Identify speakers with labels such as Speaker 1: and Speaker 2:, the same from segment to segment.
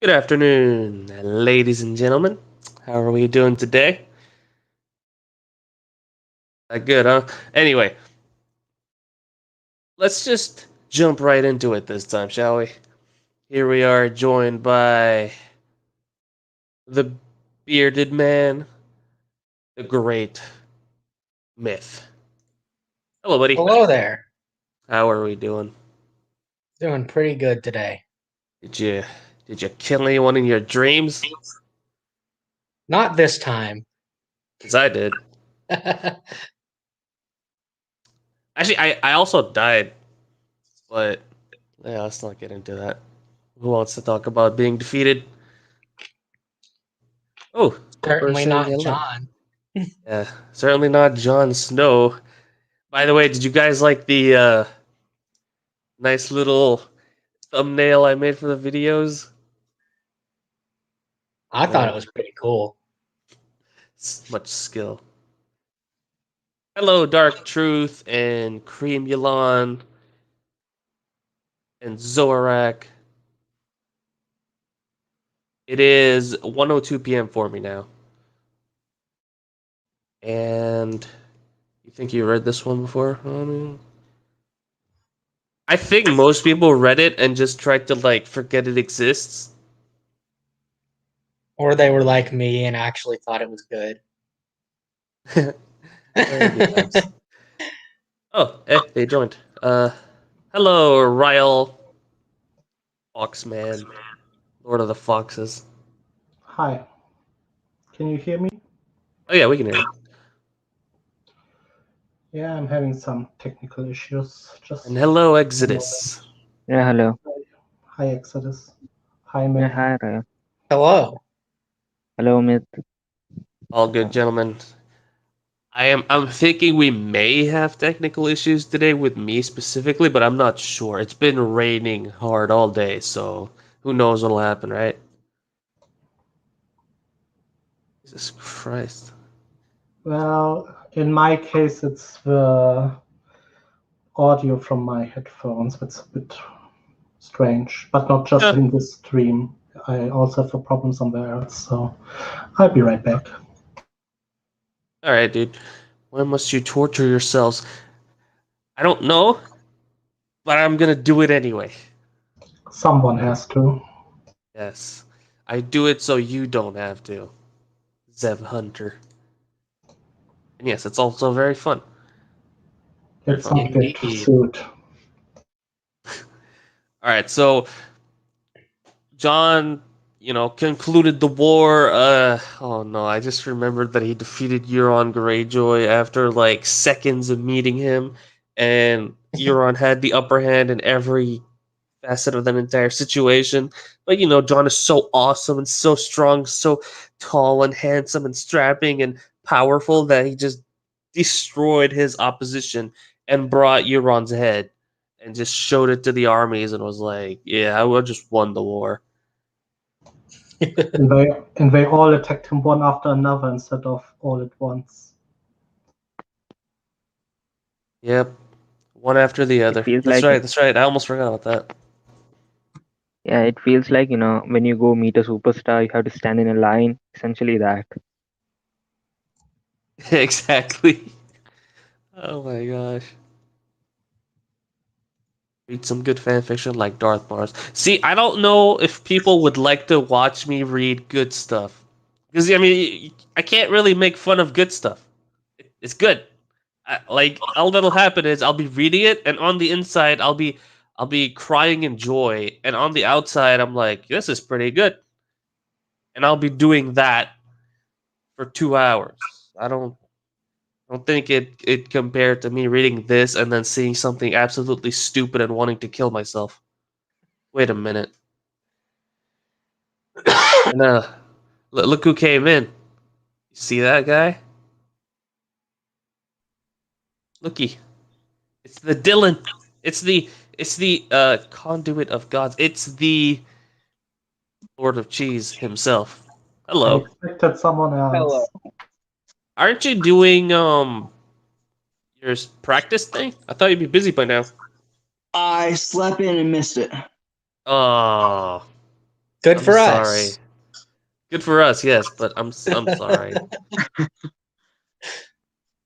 Speaker 1: Good afternoon, ladies and gentlemen. How are we doing today? Good, huh? Anyway, let's just jump right into it this time, shall we? Here we are joined by the bearded man, the great myth. Hello, buddy.
Speaker 2: Hello there.
Speaker 1: How are we doing?
Speaker 2: Doing pretty good today.
Speaker 1: Did you did you kill anyone in your dreams?
Speaker 2: Not this time.
Speaker 1: 'Cause I did. Actually, I also died, but yeah, let's not get into that. Who wants to talk about being defeated? Oh, we're
Speaker 2: Certainly
Speaker 1: saying
Speaker 2: not
Speaker 1: hello.
Speaker 2: John.
Speaker 1: Yeah, certainly not Jon Snow. By the way, did you guys like the nice little thumbnail I made for the videos?
Speaker 2: I thought
Speaker 1: Yeah,
Speaker 2: it was pretty cool.
Speaker 1: much skill. Hello, Dark Truth and Cream Yulon and Zorak. It is 1:02 p.m. for me now. And you think you read this one before? I think most people read it and just tried to like forget it exists.
Speaker 2: Or they were like me and actually thought it was good.
Speaker 1: Good times. Oh, they joined. Hello, Ryle Foxman, Lord of the Foxes.
Speaker 3: Hi, can you hear me?
Speaker 1: Oh yeah, we can hear you.
Speaker 3: Yeah, I'm having some technical issues.
Speaker 1: And hello, Exodus.
Speaker 4: Yeah, hello.
Speaker 3: Hi, Exodus. Hi,
Speaker 4: Yeah,
Speaker 3: Myth.
Speaker 4: hi, Raya.
Speaker 2: Hello.
Speaker 4: Hello, Myth.
Speaker 1: All good, gentlemen. I'm thinking we may have technical issues today with me specifically, but I'm not sure. It's been raining hard all day, so who knows what'll happen, right? Jesus Christ.
Speaker 3: Well, in my case, it's the audio from my headphones. It's a bit strange, but not just
Speaker 1: Yeah.
Speaker 3: in this stream. I also have a problem somewhere else, so I'll be right back.
Speaker 1: All right, dude. Why must you torture yourselves? I don't know, but I'm gonna do it anyway.
Speaker 3: Someone has to.
Speaker 1: Yes. I do it so you don't have to. Zeb Hunter. And yes, it's also very fun. Very
Speaker 3: Let's
Speaker 1: fun.
Speaker 3: not get
Speaker 2: Indeed.
Speaker 3: sued.
Speaker 1: Alright, so John, concluded the war. Oh no, I just remembered that he defeated Euron Greyjoy after like seconds of meeting him, and Euron had the upper hand in every facet of that entire situation. But John is so awesome and so strong, so tall and handsome and strapping and powerful that he just destroyed his opposition and brought Euron's head and just showed it to the armies and was like, "Yeah, I just won the war."
Speaker 3: And they all attacked him one after another instead of all at once.
Speaker 1: Yep, one after the
Speaker 4: It
Speaker 1: other.
Speaker 4: feels
Speaker 1: That's
Speaker 4: like,
Speaker 1: right. That's right. I almost forgot about that.
Speaker 4: yeah, it feels like, when you go meet a superstar, you have to stand in a line. Essentially that.
Speaker 1: Exactly. Oh my gosh. Read some good fan fiction like Darth Mars. See, I don't know if people would like to watch me read good stuff. Because, I mean, I can't really make fun of good stuff. It's good. Like, all that'll happen is I'll be reading it, and on the inside, I'll be crying in joy, and on the outside, I'm like, this is pretty good. And I'll be doing that for 2 hours. I don't think it compared to me reading this and then seeing something absolutely stupid and wanting to kill myself. Wait a minute. And look who came in. You see that guy? Looky. It's the Dylan. It's the conduit of gods. It's the Lord of Cheese himself.
Speaker 3: I
Speaker 1: Hello.
Speaker 3: expected someone
Speaker 4: Hello.
Speaker 3: else.
Speaker 1: Aren't you doing your practice thing? I thought you'd be busy by now.
Speaker 5: I slept in and missed it.
Speaker 1: Oh.
Speaker 2: Good
Speaker 1: I'm
Speaker 2: for
Speaker 1: sorry.
Speaker 2: us.
Speaker 1: Good for us, yes, but I'm sorry.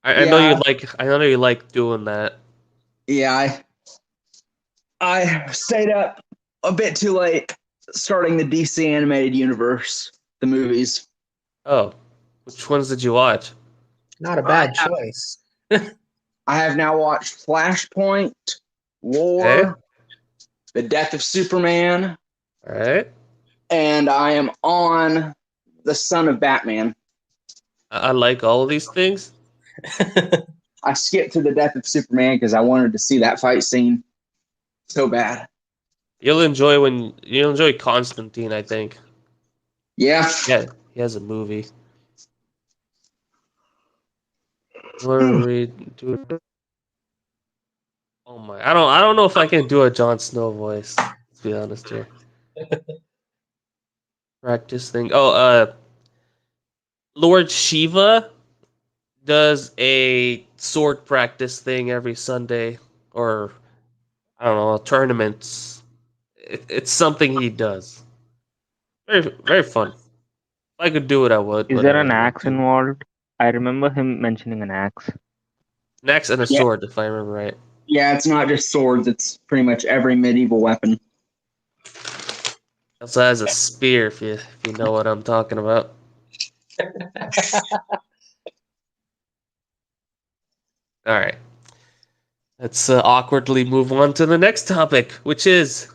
Speaker 1: I know
Speaker 5: Yeah.
Speaker 1: you like doing that.
Speaker 5: Yeah, I stayed up a bit too late starting the DC animated universe, the movies.
Speaker 1: Oh, which ones did you watch?
Speaker 2: Not a bad choice.
Speaker 5: I have now watched Flashpoint,
Speaker 1: Okay.
Speaker 5: War, The Death of Superman,
Speaker 1: All right.
Speaker 5: and I am on The Son of Batman.
Speaker 1: I like all of these things.
Speaker 5: I skipped to The Death of Superman because I wanted to see that fight scene so bad.
Speaker 1: You'll enjoy Constantine, I think.
Speaker 5: Yeah.
Speaker 1: Yeah, he has a movie. Do Oh my! I don't know if I can do a Jon Snow voice. Let's be honest here. Practice thing. Oh, Lord Shiva does a sword practice thing every Sunday, or I don't know, tournaments. It's something he does. Very fun. If I could do it, I would,
Speaker 4: Is
Speaker 1: but I
Speaker 4: there an
Speaker 1: don't want
Speaker 4: axe
Speaker 1: to.
Speaker 4: involved? I remember him mentioning an axe.
Speaker 1: An axe and a
Speaker 5: Yeah.
Speaker 1: sword, if I remember right.
Speaker 5: Yeah, it's not just swords, it's pretty much every medieval weapon.
Speaker 1: Also has a spear, if you know what I'm talking about. All right. Let's awkwardly move on to the next topic, which is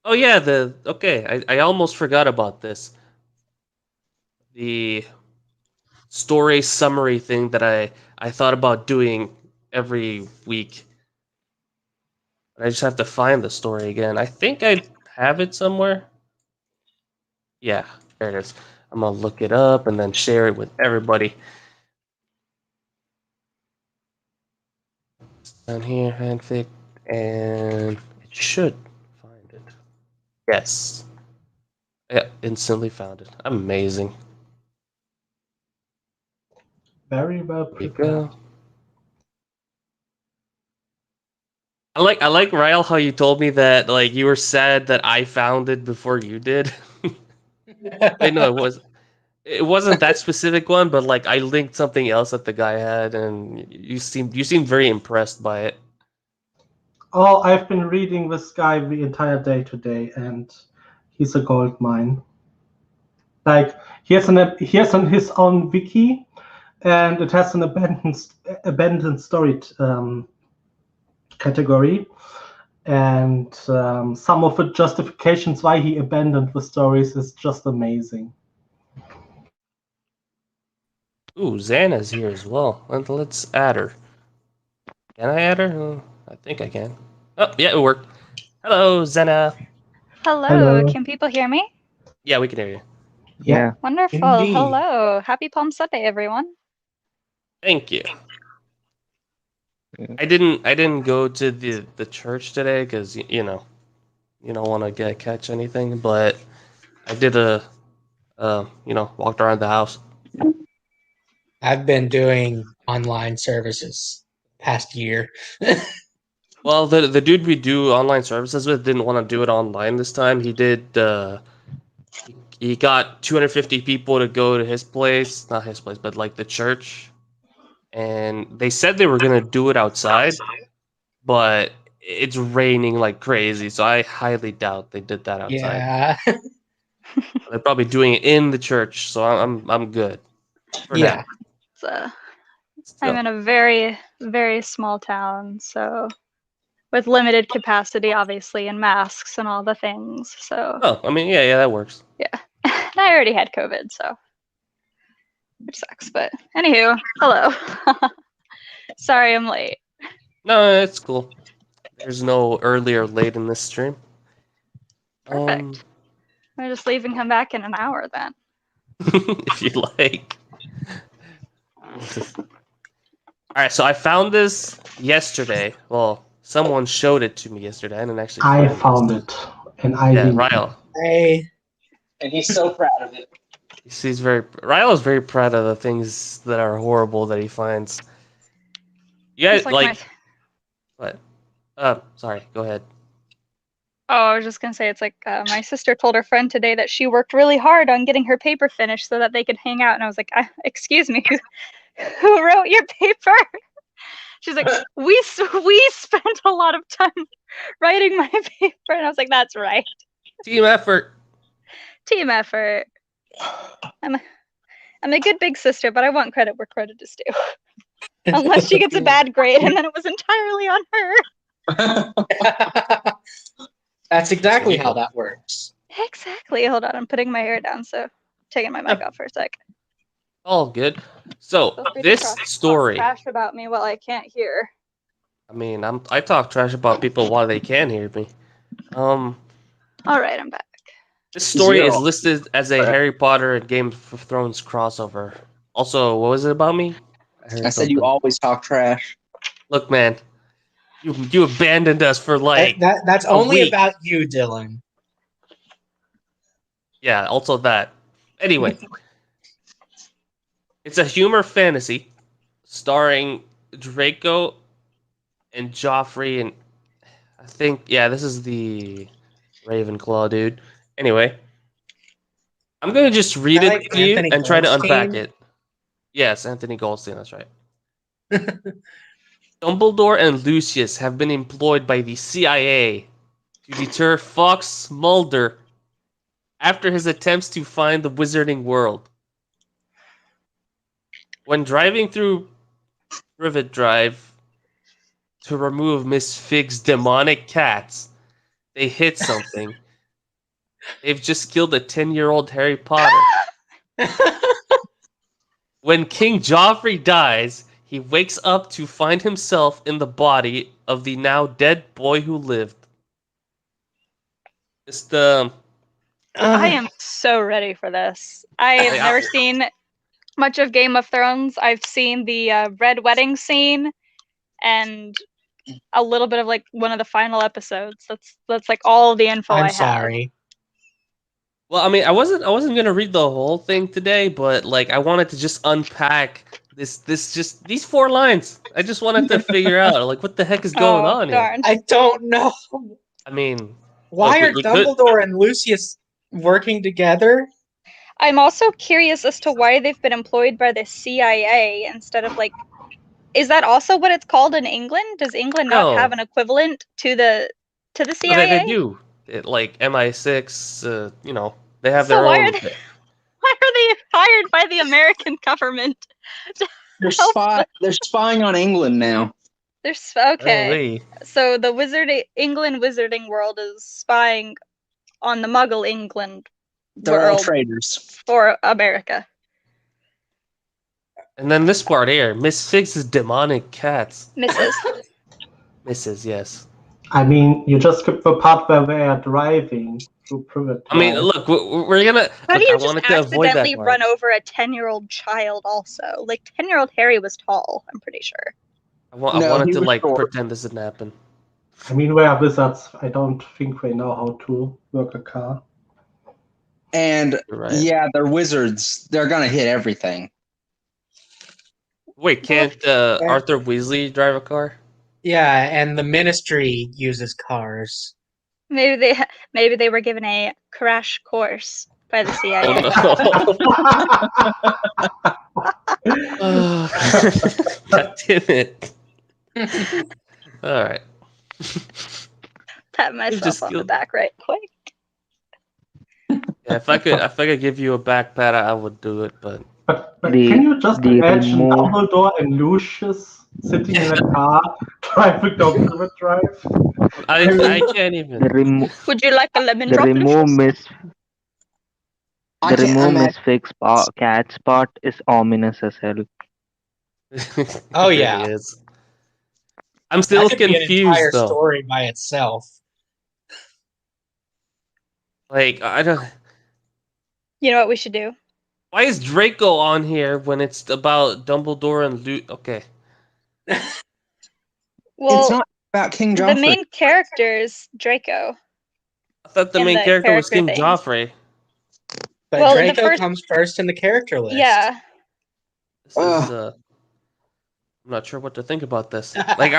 Speaker 1: oh yeah, I almost forgot about this. The story summary thing that I thought about doing every week. I just have to find the story again. I think I have it somewhere. Yeah, there it is. I'm gonna look it up and then share it with everybody. Down here, fanfic, and it should find it. Yes. Yeah, instantly found it. Amazing.
Speaker 3: Very well
Speaker 1: There you
Speaker 3: prepared.
Speaker 1: go. I like Ryle how you told me that like you were sad that I found it before you did. Wait, no, it wasn't that specific one, but like I linked something else that the guy had, and you seemed very impressed by it.
Speaker 3: Oh, I've been reading this guy the entire day today, and he's a gold mine. Like he has his own wiki, and it has an abandoned story category, and some of the justifications why he abandoned the stories is just amazing.
Speaker 1: Ooh, Xana's here as well. Let's add her. Can I add her? I think I can. Oh, yeah, it worked. Hello, Xana.
Speaker 6: Hello,
Speaker 3: Hello.
Speaker 6: can people hear me?
Speaker 1: Yeah, we can hear you.
Speaker 3: Yeah,
Speaker 6: Wonderful.
Speaker 2: Indeed.
Speaker 6: Hello. Happy Palm Sunday, everyone.
Speaker 1: Thank you.
Speaker 4: Yeah.
Speaker 1: I didn't go to the church today because you know you don't want to catch anything, but I did walked around the house.
Speaker 2: I've been doing online services past year.
Speaker 1: Well, the dude we do online services with didn't want to do it online this time. He did. He got 250 people to go to his place, not his place, but like the church, and they said they were gonna do it outside, but it's raining like crazy, so I highly doubt they did that outside.
Speaker 2: Yeah.
Speaker 1: They're probably doing it in the church, so I'm good for
Speaker 2: Yeah.
Speaker 1: now.
Speaker 6: So,
Speaker 1: Still.
Speaker 6: I'm in a very, very small town, so with limited capacity, obviously, and masks and all the things. So,
Speaker 1: Oh, I mean, yeah, that works.
Speaker 6: yeah. And I already had COVID, so which sucks. But anywho, hello. Sorry I'm late.
Speaker 1: No, it's cool. There's no early or late in this stream.
Speaker 6: Perfect. I'm just leave and come back in an hour then.
Speaker 1: If you like. All right, so I found this yesterday. Well, someone showed it to me yesterday. I didn't actually
Speaker 3: I
Speaker 1: find
Speaker 3: found
Speaker 1: this.
Speaker 3: it, and I
Speaker 1: Yeah,
Speaker 3: linked it.
Speaker 1: Ryle.
Speaker 2: Hey.
Speaker 5: And he's so proud of it.
Speaker 1: Ryle is very proud of the things that are horrible that he finds. Yeah,
Speaker 6: It's like
Speaker 1: like what? Sorry. Go ahead.
Speaker 6: Oh, I was just gonna say it's like my sister told her friend today that she worked really hard on getting her paper finished so that they could hang out, and I was like, "Excuse me, who wrote your paper?" She's like, "We spent a lot of time writing my paper," and I was like, "That's right,
Speaker 1: Team effort.
Speaker 6: team effort." I'm a good big sister, but I want credit where credit is due. Unless she gets a bad grade, and then it was entirely on her.
Speaker 2: That's exactly how that works.
Speaker 6: Exactly. Hold on, I'm putting my hair down, so taking my mic off for a sec.
Speaker 1: All good. So
Speaker 6: Feel free to
Speaker 1: this
Speaker 6: talk
Speaker 1: story.
Speaker 6: trash about me while I can't hear.
Speaker 1: I mean, I talk trash about people while they can hear me.
Speaker 6: All right, I'm back.
Speaker 1: This story
Speaker 5: Zero.
Speaker 1: is listed as a Harry Potter and Game of Thrones crossover. Also, what was it about me? heard
Speaker 5: I said you
Speaker 1: something.
Speaker 5: always talk trash.
Speaker 1: Look, man, you abandoned us for like
Speaker 2: That's
Speaker 1: a
Speaker 2: only
Speaker 1: week.
Speaker 2: about you, Dylan.
Speaker 1: Yeah, also that. Anyway, it's a humor fantasy starring Draco and Joffrey, and I think this is the Ravenclaw dude. Anyway, I'm gonna just read
Speaker 2: Is that
Speaker 1: it
Speaker 2: like
Speaker 1: to you
Speaker 2: Anthony
Speaker 1: and try to unpack
Speaker 2: Goldstein?
Speaker 1: it. Yes, Anthony Goldstein. That's right. Dumbledore and Lucius have been employed by the CIA to deter Fox Mulder after his attempts to find the wizarding world. When driving through Privet Drive to remove Miss Fig's demonic cats, they hit something. They've just killed a 10-year-old Harry Potter. When King Joffrey dies, he wakes up to find himself in the body of the now dead boy who lived. Just
Speaker 6: I am so ready for this. I've
Speaker 1: Yeah.
Speaker 6: never seen much of Game of Thrones. I've seen the Red Wedding scene and a little bit of like one of the final episodes. That's like all the info I
Speaker 2: I'm
Speaker 6: have.
Speaker 2: sorry.
Speaker 1: Well, I mean, I wasn't gonna read the whole thing today, but like I wanted to just unpack this just these 4 lines. I just wanted to figure out like what the heck is going on here.
Speaker 6: Darn.
Speaker 2: I don't know.
Speaker 1: I mean,
Speaker 2: Why
Speaker 1: look,
Speaker 2: are
Speaker 1: we could-
Speaker 2: Dumbledore and Lucius working together?
Speaker 6: I'm also curious as to why they've been employed by the CIA instead of like. Is that also what it's called in England? Does England not
Speaker 1: No.
Speaker 6: have an equivalent to the
Speaker 1: no,
Speaker 6: CIA?
Speaker 1: they do. Like MI6, they have
Speaker 6: So
Speaker 1: their
Speaker 6: why
Speaker 1: own.
Speaker 6: are they? Why are they hired by the American government?
Speaker 5: They're spying on England now.
Speaker 6: Okay.
Speaker 1: Really?
Speaker 6: So the England wizarding world is spying on the Muggle England
Speaker 5: They're all
Speaker 6: world
Speaker 5: traitors.
Speaker 6: for America.
Speaker 1: And then this part here, Miss Fig's demonic cats.
Speaker 6: Mrs.
Speaker 1: Yes.
Speaker 3: I mean, you just skipped the part where they are driving through Privet
Speaker 1: I mean,
Speaker 3: Drive.
Speaker 1: look, we're gonna.
Speaker 6: How do
Speaker 1: look,
Speaker 6: you
Speaker 1: I
Speaker 6: just
Speaker 1: wanted to avoid that
Speaker 6: accidentally
Speaker 1: part.
Speaker 6: run over a 10-year-old child also? Like 10-year-old Harry was tall, I'm pretty sure.
Speaker 1: I
Speaker 5: No,
Speaker 1: wanted
Speaker 5: he
Speaker 1: to
Speaker 5: was
Speaker 1: like
Speaker 5: short.
Speaker 1: pretend this didn't happen.
Speaker 3: I mean, we are wizards. I don't think they know how to work a car.
Speaker 5: And
Speaker 1: You're right.
Speaker 5: yeah, they're wizards. They're gonna hit everything.
Speaker 1: Wait, can't Arthur Weasley drive a car?
Speaker 2: Yeah, and the Ministry uses cars.
Speaker 6: Maybe they were given a crash course by the CIA.
Speaker 1: God damn it! All right.
Speaker 6: Pat myself
Speaker 1: just
Speaker 6: on the
Speaker 1: killed-
Speaker 6: back right quick.
Speaker 1: Yeah, if I could give you a back pat, I would do it. But
Speaker 3: But
Speaker 4: The-
Speaker 3: can you just
Speaker 4: the
Speaker 3: imagine
Speaker 4: remove-
Speaker 3: Dumbledore and Lucius sitting in a car driving down Privet Drive?
Speaker 1: I can't even.
Speaker 6: Would you like a lemon
Speaker 4: The
Speaker 6: drop?
Speaker 4: remove
Speaker 6: Lucius?
Speaker 5: I can't
Speaker 4: Miss Fig's cat spot is ominous as hell.
Speaker 2: Oh,
Speaker 1: It
Speaker 2: yeah.
Speaker 1: really is. I'm still
Speaker 2: That could be an entire
Speaker 1: confused though.
Speaker 2: story by itself.
Speaker 1: Like I don't.
Speaker 6: You know what we should do?
Speaker 1: Why is Draco on here when it's about Dumbledore and Okay.
Speaker 6: Well,
Speaker 5: it's not about King Joffrey.
Speaker 6: the main character is Draco.
Speaker 1: I thought the
Speaker 6: In
Speaker 1: main
Speaker 6: the
Speaker 1: character was
Speaker 6: character
Speaker 1: King
Speaker 6: things.
Speaker 1: Joffrey.
Speaker 2: But
Speaker 6: Well, in the
Speaker 2: Draco
Speaker 6: first-
Speaker 2: comes first in the character list.
Speaker 6: Yeah.
Speaker 1: This is, I'm not sure what to think about this. Like,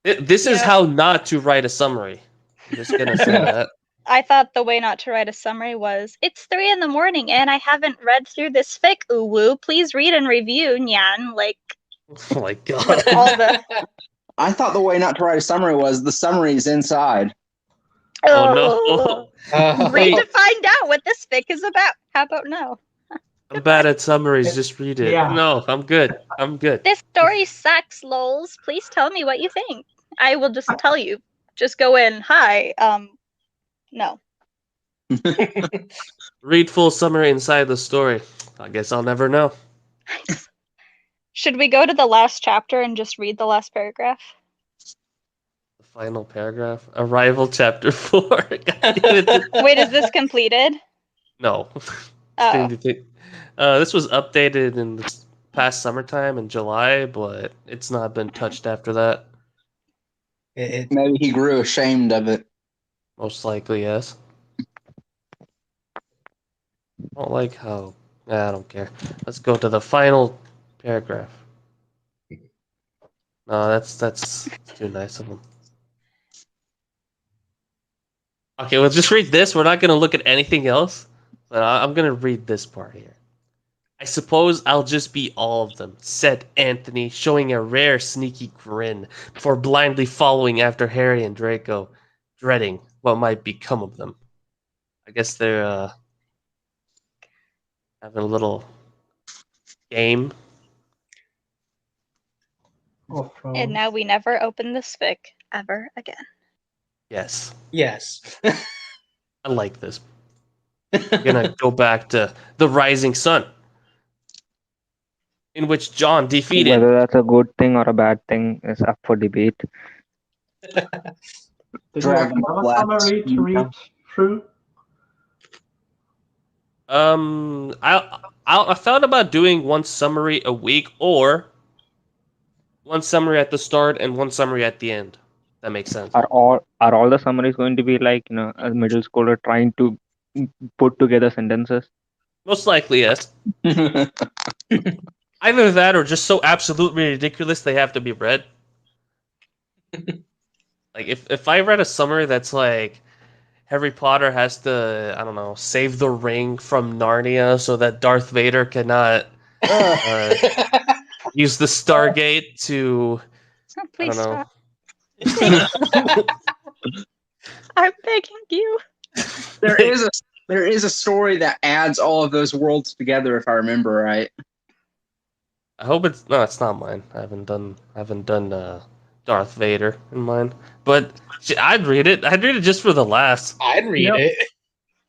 Speaker 1: this is how not to write a summary. I'm just gonna say that.
Speaker 6: I thought the way not to write a summary was, it's 3 in the morning and I haven't read through this fic, woo. Please read and review, Nyan. Like,
Speaker 1: Oh my god.
Speaker 6: with all the.
Speaker 5: I thought the way not to write a summary was the summary is inside.
Speaker 1: Oh no.
Speaker 6: Read to find out what this fic is about. How about no?
Speaker 1: I'm bad at summaries. Just read it.
Speaker 3: Yeah.
Speaker 1: No, I'm good. I'm good.
Speaker 6: This story sucks, lols. Please tell me what you think. I will just tell you. Just go in, hi, no.
Speaker 1: Read full summary inside the story. I guess I'll never know.
Speaker 6: Should we go to the last chapter and just read the last paragraph?
Speaker 1: The final paragraph. Arrival chapter 4. God damn it.
Speaker 6: Wait, is this completed?
Speaker 1: No.
Speaker 6: Oh.
Speaker 1: This was updated in the past summertime in July, but it's not been touched after that.
Speaker 5: Maybe he grew ashamed of it.
Speaker 1: Most likely, yes. I don't like how. I don't care. Let's go to the final paragraph. No, that's too nice of him. Okay, we'll just read this. We're not going to look at anything else. But I'm going to read this part here. I suppose I'll just be all of them, said Anthony, showing a rare sneaky grin before blindly following after Harry and Draco, dreading what might become of them. I guess they're having a little game.
Speaker 6: And now we never open this fic ever again.
Speaker 1: Yes,
Speaker 2: Yes.
Speaker 1: I like this. We're gonna go back to the Rising Sun, in which John defeated.
Speaker 4: Whether that's a good thing or a bad thing is up for debate.
Speaker 3: Did you have
Speaker 5: Dragon
Speaker 3: another
Speaker 5: Blast.
Speaker 3: summary to read through?
Speaker 1: I thought about doing one summary a week, or one summary at the start and one summary at the end. That makes sense.
Speaker 4: Are all the summaries going to be like, a middle schooler trying to put together sentences?
Speaker 1: Most likely, yes. Either that or just so absolutely ridiculous they have to be read. Like if I read a summary that's like Harry Potter has to, I don't know, save the ring from Narnia so that Darth Vader cannot use the Stargate to,
Speaker 6: Oh, please
Speaker 1: I don't know.
Speaker 6: stop. I'm begging you.
Speaker 5: There is a story that adds all of those worlds together, if I remember right.
Speaker 1: I hope it's it's not mine. I haven't done Darth Vader in mine, but I'd read it. I'd read it just for the laughs.
Speaker 2: I'd read
Speaker 3: Yep.
Speaker 2: it.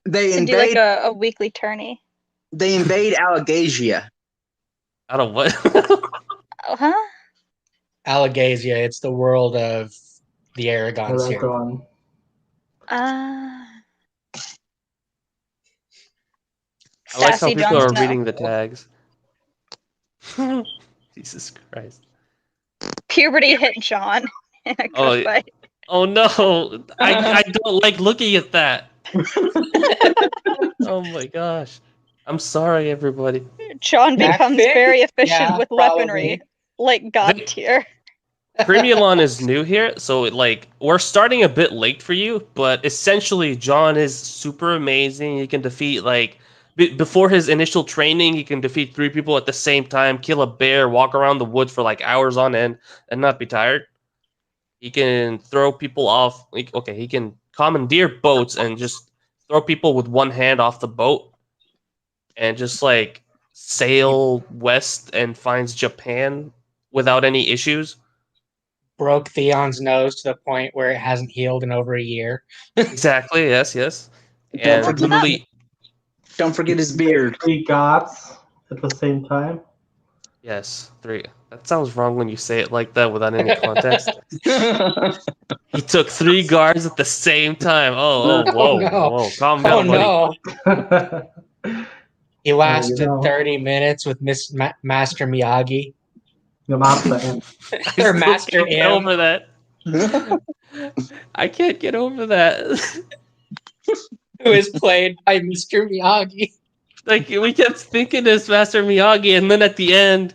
Speaker 5: They
Speaker 6: To do like
Speaker 5: invade.
Speaker 6: a weekly tourney.
Speaker 5: They invade Allegasia.
Speaker 1: I don't what.
Speaker 6: Oh, huh?
Speaker 2: Allegasia, it's the world of the Aragons here.
Speaker 3: Aragon.
Speaker 1: I like how
Speaker 6: Sassy
Speaker 1: people
Speaker 6: Jon
Speaker 1: are
Speaker 6: Snow.
Speaker 1: reading the tags. Jesus Christ.
Speaker 6: Puberty hit John in a
Speaker 1: Oh,
Speaker 6: good way.
Speaker 1: Oh no! I don't like looking at that. Oh my gosh! I'm sorry, everybody.
Speaker 6: John
Speaker 2: That
Speaker 6: becomes
Speaker 2: fic?
Speaker 6: very efficient
Speaker 2: Yeah,
Speaker 6: with
Speaker 2: probably.
Speaker 6: weaponry, like God
Speaker 1: They-
Speaker 6: tier.
Speaker 1: Premiulon is new here, so we're starting a bit late for you. But essentially, John is super amazing. He can defeat before his initial training, he can defeat 3 people at the same time, kill a bear, walk around the woods for hours on end, and not be tired. He can throw people off. He can commandeer boats and just throw people with one hand off the boat, and just sail west and finds Japan without any issues.
Speaker 2: Broke Theon's nose to the point where it hasn't healed in over a year.
Speaker 1: Exactly. Yes. Yes.
Speaker 5: Don't
Speaker 1: And
Speaker 5: forget-
Speaker 1: literally,
Speaker 5: Don't forget his beard.
Speaker 3: 3 guards at the same time.
Speaker 1: yes, 3. That sounds wrong when you say it like that without any context. He took 3 guards at the same time. Whoa,
Speaker 2: no.
Speaker 1: whoa, calm down,
Speaker 2: Oh
Speaker 1: buddy.
Speaker 2: no! He lasted
Speaker 3: know.
Speaker 2: 30 minutes with Master Miyagi.
Speaker 3: The master and
Speaker 1: I
Speaker 2: Or
Speaker 1: still
Speaker 2: Master
Speaker 1: can't get
Speaker 2: M.
Speaker 1: over that. I can't get over that.
Speaker 2: Who is played by Mr. Miyagi.
Speaker 1: We kept thinking it's Master Miyagi, and then at the end,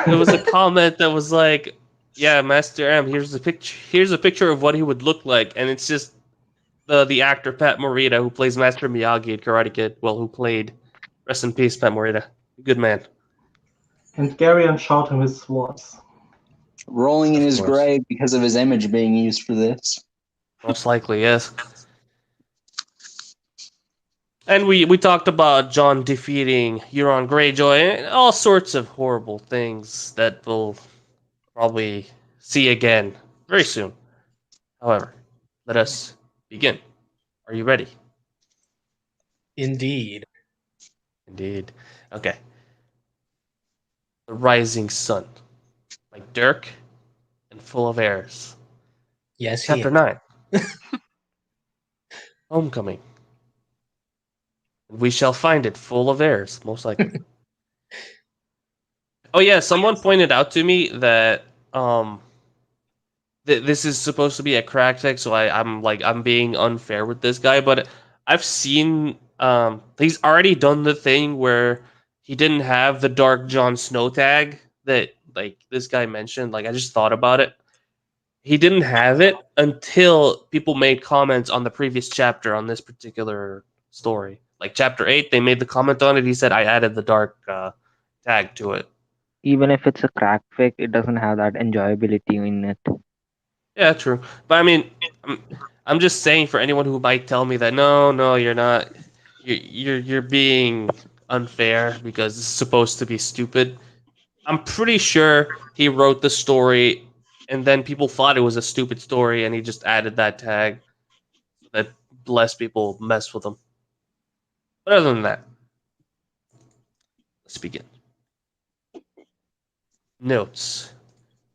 Speaker 1: there was a comment that was like, "Yeah, Master M. Here's a picture of what he would look like," and it's just the actor Pat Morita, who plays Master Miyagi in Karate Kid. Well, who played. Rest in peace, Pat Morita. Good man.
Speaker 3: And Garion showed him his swords.
Speaker 5: Rolling in
Speaker 1: Of
Speaker 5: his
Speaker 1: course.
Speaker 5: grave because of his image being used for this.
Speaker 1: Most likely, yes. And we talked about John defeating Euron Greyjoy and all sorts of horrible things that we'll probably see again very soon. However, let us begin. Are you ready?
Speaker 2: Indeed.
Speaker 1: Indeed. Okay. The Rising Sun by Dirk and Full of Airs.
Speaker 2: Yes, he
Speaker 1: Chapter
Speaker 2: is.
Speaker 1: 9. Homecoming. We shall find it full of airs, most likely. Oh yeah, someone pointed out to me that this is supposed to be a crack text, so I'm being unfair with this guy, but I've seen he's already done the thing where he didn't have the Dark Jon Snow tag that like this guy mentioned. Like I just thought about it. He didn't have it until people made comments on the previous chapter on this particular story. Like chapter 8, they made the comment on it. He said, I added the dark tag to it.
Speaker 4: Even if it's a crack fic, it doesn't have that enjoyability in it.
Speaker 1: Yeah, true. But I mean, I'm just saying for anyone who might tell me that, no, you're not. You're being unfair because it's supposed to be stupid. I'm pretty sure he wrote the story and then people thought it was a stupid story and he just added that tag so that less people mess with him. But other than that, let's begin. Notes.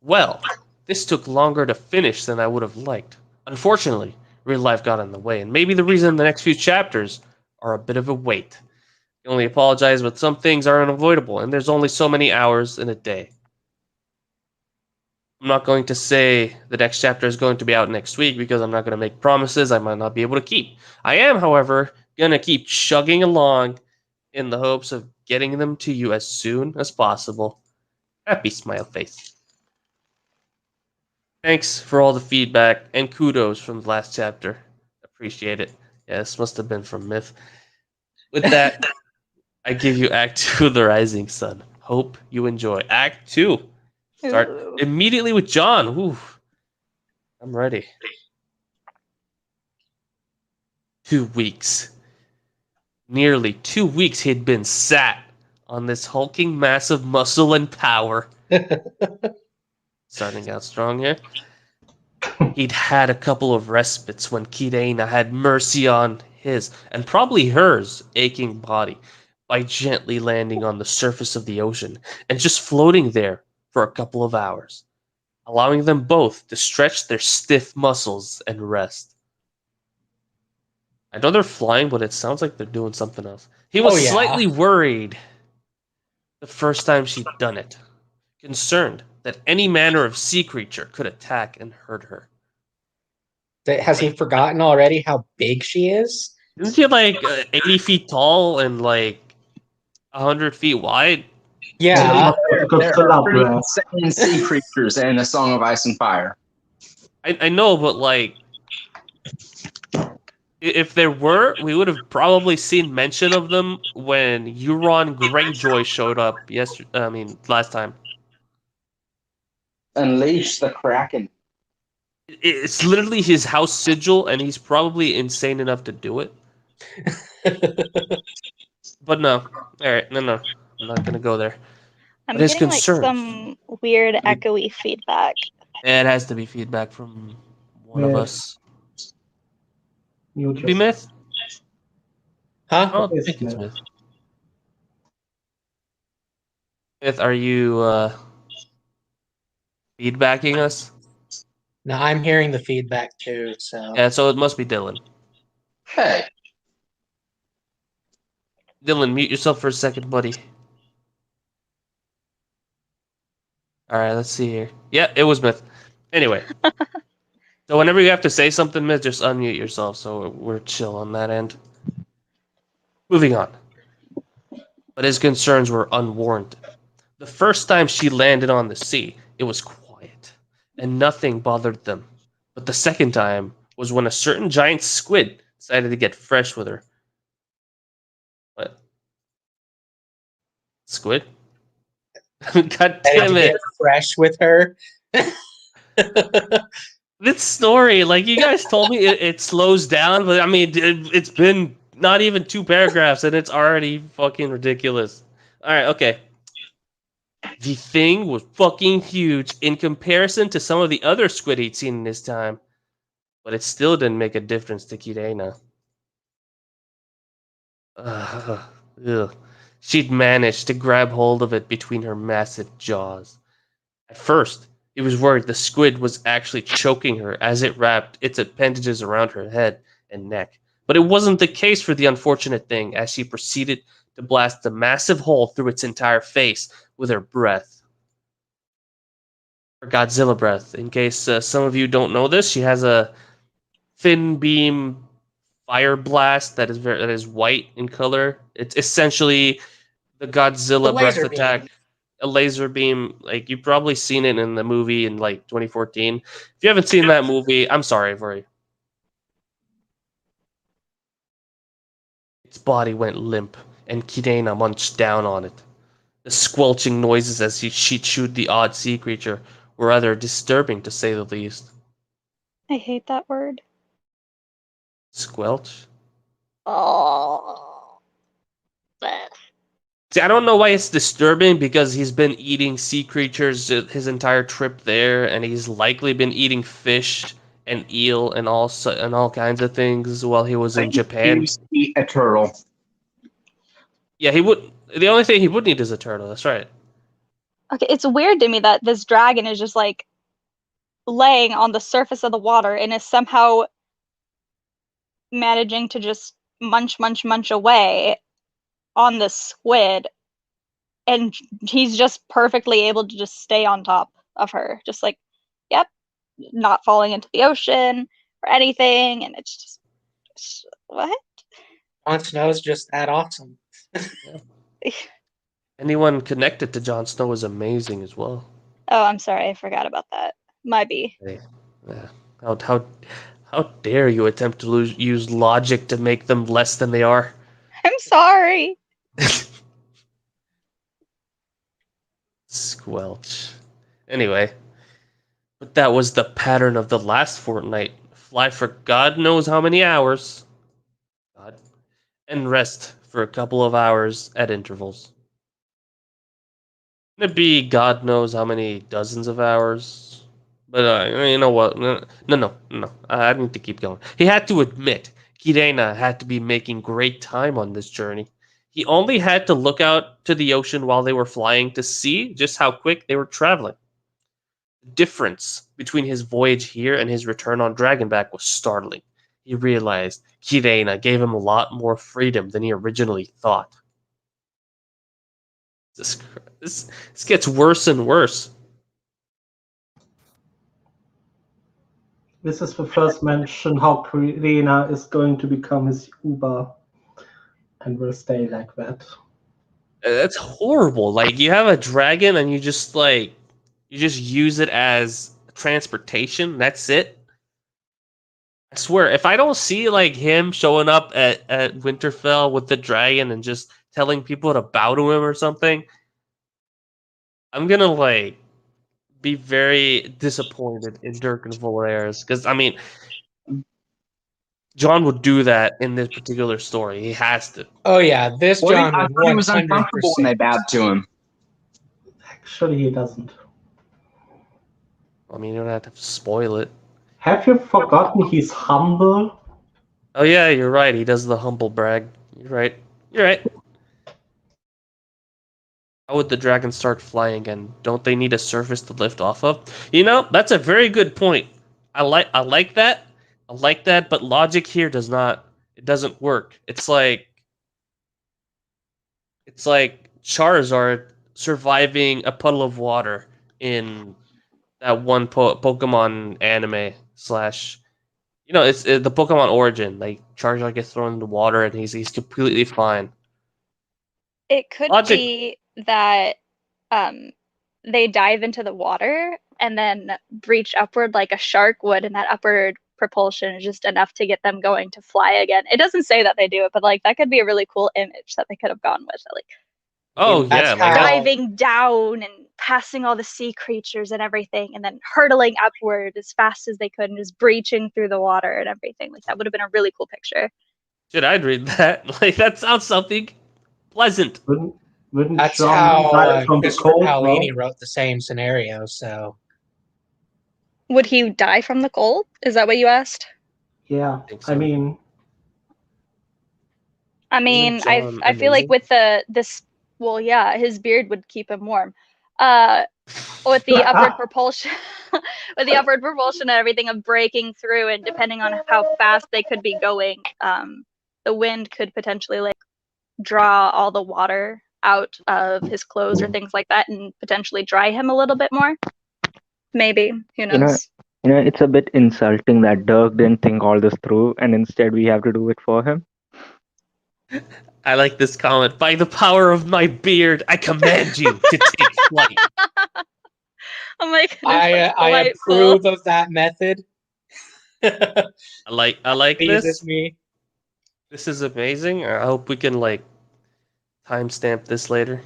Speaker 1: Well, this took longer to finish than I would have liked. Unfortunately, real life got in the way, and maybe the reason the next few chapters are a bit of a wait. I can only apologize, but some things are unavoidable, and there's only so many hours in a day. I'm not going to say the next chapter is going to be out next week because I'm not going to make promises I might not be able to keep. I am, however, going to keep chugging along in the hopes of getting them to you as soon as possible. Happy smile face. Thanks for all the feedback and kudos from the last chapter. Appreciate it. Yeah, this must have been from Myth. With that, I give you Act 2 of The Rising Sun. Hope you enjoy. Act 2. Start
Speaker 6: Ooh.
Speaker 1: immediately with John. Ooh, I'm ready. 2 weeks. Nearly 2 weeks he'd been sat on this hulking mass of muscle and power. Starting out strong here. He'd had a couple of respites when Kidaina had mercy on his, and probably hers, aching body by gently landing on the surface of the ocean and just floating there for a couple of hours, allowing them both to stretch their stiff muscles and rest. I know they're flying, but it sounds like they're doing something else. He was
Speaker 2: Oh, yeah.
Speaker 1: slightly worried the first time she'd done it, concerned that any manner of sea creature could attack and hurt her.
Speaker 2: Has he forgotten already how big she is?
Speaker 1: Isn't she like 80 feet tall and like 100 feet wide?
Speaker 2: Yeah.
Speaker 5: There
Speaker 3: Godzilla
Speaker 5: are three
Speaker 3: breath.
Speaker 5: insane sea creatures in A Song of Ice and Fire.
Speaker 1: I know, but like, if there were, we would have probably seen mention of them when Euron Greyjoy showed up last time.
Speaker 5: Unleash the Kraken.
Speaker 1: It's literally his house sigil, and he's probably insane enough to do it. But no, all right, no, I'm not gonna go there.
Speaker 6: I'm
Speaker 1: But his
Speaker 6: getting like
Speaker 1: concerns.
Speaker 6: some weird echoey feedback.
Speaker 1: It has to be feedback from one of
Speaker 3: Yeah.
Speaker 1: us.
Speaker 3: Mute
Speaker 1: Could be
Speaker 3: yourself.
Speaker 1: Myth.
Speaker 2: Huh?
Speaker 1: Oh, I
Speaker 3: It's
Speaker 1: think it's
Speaker 3: Myth.
Speaker 1: Myth. Myth, are you feedbacking us?
Speaker 2: No, I'm hearing the feedback too, so.
Speaker 1: Yeah, so it must be Dylan.
Speaker 5: Hey,
Speaker 1: Dylan, mute yourself for a second, buddy. All right, let's see here. Yeah, it was Myth. Anyway, so whenever you have to say something, Myth, just unmute yourself so we're chill on that end. Moving on. But his concerns were unwarranted. The first time she landed on the sea, it was quiet, and nothing bothered them. But the second time was when a certain giant squid decided to get fresh with her. What? Squid? God
Speaker 2: Ready
Speaker 1: damn
Speaker 2: to
Speaker 1: it.
Speaker 2: get fresh with her.
Speaker 1: This story, like you guys told me, it slows down, but I mean, it's been not even 2 paragraphs and it's already fucking ridiculous. All right, okay. The thing was fucking huge in comparison to some of the other squid he'd seen in his time, but it still didn't make a difference to Kirena. Ugh. She'd managed to grab hold of it between her massive jaws. At first, he was worried the squid was actually choking her as it wrapped its appendages around her head and neck. But it wasn't the case for the unfortunate thing as she proceeded to blast a massive hole through its entire face with her breath. Her Godzilla breath. In case some of you don't know this, she has a thin beam fire blast that is white in color. It's essentially the Godzilla
Speaker 2: The
Speaker 1: breath
Speaker 2: laser
Speaker 1: attack.
Speaker 2: beam.
Speaker 1: A laser beam, like you've probably seen it in the movie in like 2014. If you haven't seen that movie, I'm sorry for you. Its body went limp, and Kirena munched down on it. The squelching noises as she chewed the odd sea creature were rather disturbing to say the least.
Speaker 6: I hate that word.
Speaker 1: Squelch?
Speaker 6: Oh. Bleh.
Speaker 1: See, I don't know why it's disturbing because he's been eating sea creatures his entire trip there, and he's likely been eating fish and eel and all kinds of things while he was in
Speaker 5: He
Speaker 1: Japan.
Speaker 5: used to eat a turtle.
Speaker 1: Yeah, he would. The only thing he would need is a turtle. That's right.
Speaker 6: Okay, it's weird to me that this dragon is just like laying on the surface of the water and is somehow managing to just munch away on the squid, and he's just perfectly able to just stay on top of her, just like, yep, not falling into the ocean or anything, and it's just what?
Speaker 2: Jon Snow's just that awesome.
Speaker 1: Anyone connected to Jon Snow is amazing as well.
Speaker 6: Oh, I'm sorry, I forgot about that. Might be.
Speaker 1: Hey, yeah. How dare you attempt to use logic to make them less than they are?
Speaker 6: I'm sorry.
Speaker 1: Squelch. Anyway, but that was the pattern of the last fortnight. Fly for God knows how many hours. God. And rest for a couple of hours at intervals. It'd be God knows how many dozens of hours. But you know what? No. I need to keep going. He had to admit, Kirena had to be making great time on this journey. He only had to look out to the ocean while they were flying to see just how quick they were traveling. The difference between his voyage here and his return on Dragonback was startling. He realized Kirena gave him a lot more freedom than he originally thought. This gets worse and worse.
Speaker 3: This is the first mention how Kirena is going to become his Uber and will stay like that.
Speaker 1: That's horrible. Like you have a dragon and you just use it as transportation. That's it. I swear, if I don't see like him showing up at Winterfell with the dragon and just telling people to bow to him or something, I'm gonna like be very disappointed in Dirk and Valerius. Because I mean, John would do that in this particular story. He has to.
Speaker 2: Oh yeah, this
Speaker 5: Well,
Speaker 2: John
Speaker 5: I
Speaker 2: would
Speaker 5: thought he was uncomfortable when they
Speaker 2: 100%.
Speaker 5: bowed to him.
Speaker 3: Actually, he doesn't.
Speaker 1: I mean, you don't have to spoil it.
Speaker 3: Have you forgotten he's humble?
Speaker 1: Oh yeah, you're right. He does the humble brag. You're right. You're right. How would the dragons start flying again? Don't they need a surface to lift off of? You know, that's a very good point. I like that. I like that, but logic here doesn't work. It's like Charizard surviving a puddle of water in that one Pokemon anime slash it's the Pokemon Origin. Like Charizard gets thrown into water and he's completely fine.
Speaker 6: It could
Speaker 1: Logic.
Speaker 6: be that they dive into the water and then reach upward like a shark would, and that upward propulsion is just enough to get them going to fly again. It doesn't say that they do it, but like that could be a really cool image that they could have gone with. Like
Speaker 1: Oh
Speaker 2: That's
Speaker 1: yeah, like
Speaker 2: how-
Speaker 6: diving down and passing all the sea creatures and everything, and then hurtling upward as fast as they could and just breaching through the water and everything. Like that would have been a really cool picture.
Speaker 1: shit, I'd read that. Like that sounds something pleasant.
Speaker 3: Wouldn't
Speaker 2: That's
Speaker 3: John
Speaker 2: how
Speaker 3: die from the
Speaker 2: Christopher
Speaker 3: cold?
Speaker 2: Paolini
Speaker 3: No?
Speaker 2: wrote the same scenario. So
Speaker 6: Would he die from the cold? Is that what you asked?
Speaker 3: Yeah,
Speaker 1: think
Speaker 3: I
Speaker 1: so.
Speaker 3: mean,
Speaker 6: I mean,
Speaker 1: John
Speaker 6: I feel like
Speaker 1: amazing?
Speaker 6: with this, well, yeah, his beard would keep him warm. With the upward propulsion, with the upward propulsion and everything of breaking through, and depending on how fast they could be going, the wind could potentially like draw all the water out of his clothes or things like that, and potentially dry him a little bit more. Maybe, who
Speaker 4: You know,
Speaker 6: knows?
Speaker 4: it's a bit insulting that Dirk didn't think all this through, and instead we have to do it for him.
Speaker 1: I like this comment. By the power of my beard, I command you to take flight.
Speaker 6: Oh my goodness,
Speaker 2: I
Speaker 6: that's
Speaker 2: approve
Speaker 6: delightful.
Speaker 2: of that method.
Speaker 1: I like
Speaker 2: Pleases
Speaker 1: this.
Speaker 2: me.
Speaker 1: This is amazing. I hope we can like timestamp this later.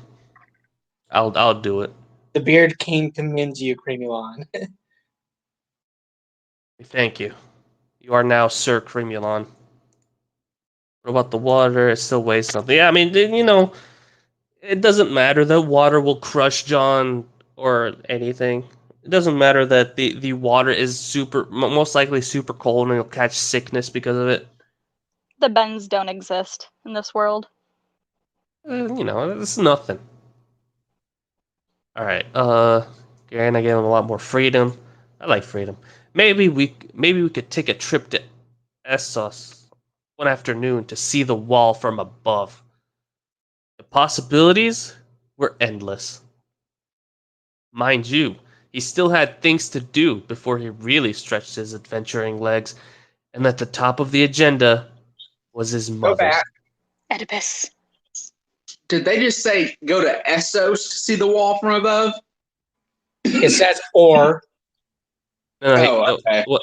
Speaker 1: I'll do it.
Speaker 2: The Beard King commends you, Cremulon.
Speaker 1: Thank you. You are now Sir Cremulon. What about the water? It still weighs something. Yeah, I mean, you know, it doesn't matter that water will crush John or anything. It doesn't matter that the water is most likely super cold and he'll catch sickness because of it.
Speaker 6: The bends don't exist in this world.
Speaker 1: You know, it's nothing. All right. Gary and I gave him a lot more freedom. I like freedom. Maybe we could take a trip to Essos one afternoon to see the wall from above. The possibilities were endless. Mind you, he still had things to do before he really stretched his adventuring legs, and at the top of the agenda was his
Speaker 5: Go
Speaker 1: mother.
Speaker 5: back.
Speaker 6: Oedipus.
Speaker 5: Did they just say go to Essos to see the wall from above?
Speaker 2: It says or.
Speaker 1: No,
Speaker 5: Oh, okay.
Speaker 1: what?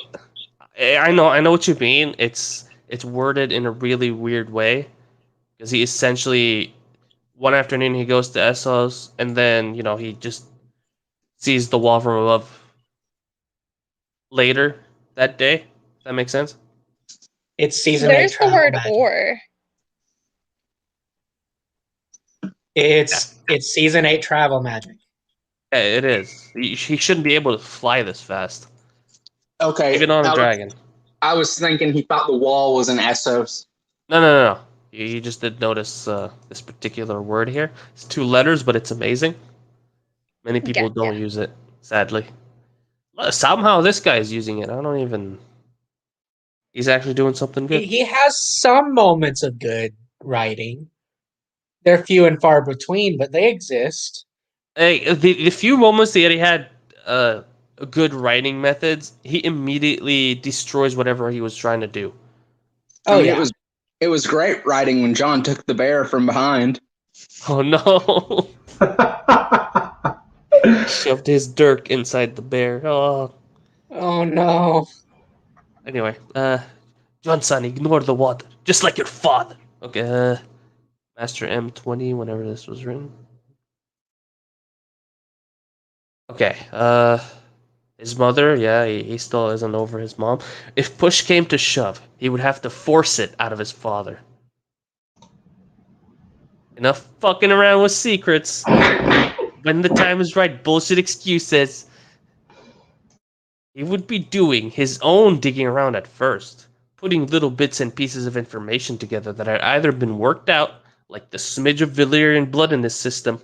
Speaker 1: I know what you mean. It's worded in a really weird way because he essentially one afternoon he goes to Essos and then he just sees the wall from above later that day. Does that make sense?
Speaker 2: It's season 8
Speaker 6: There's the
Speaker 2: travel
Speaker 6: word
Speaker 2: magic.
Speaker 6: or.
Speaker 2: It's season 8 travel magic.
Speaker 1: Yeah, it is. He shouldn't be able to fly this fast,
Speaker 5: Okay.
Speaker 1: even on a dragon.
Speaker 5: I was thinking he thought the wall was in Essos.
Speaker 1: No. You just did notice this particular word here. It's 2 letters, but it's amazing. Many people don't use it, sadly. Somehow this guy is using it. I don't even. He's actually doing something good.
Speaker 2: He has some moments of good writing. They're few and far between, but they exist.
Speaker 1: Hey, the few moments that he had good writing methods, he immediately destroys whatever he was trying to do.
Speaker 2: Oh, yeah.
Speaker 5: It was great writing when John took the bear from behind.
Speaker 1: Oh no! Shoved his dirk inside the bear. Oh.
Speaker 2: Oh, no.
Speaker 1: Anyway, Johnson, ignore the water, just like your father. Okay, Master M20, whenever this was written. Okay, his mother, yeah, he still isn't over his mom. If push came to shove, he would have to force it out of his father. Enough fucking around with secrets. When the time is right, bullshit excuses. He would be doing his own digging around at first, putting little bits and pieces of information together that had either been worked out, like the smidge of Valyrian blood in his system,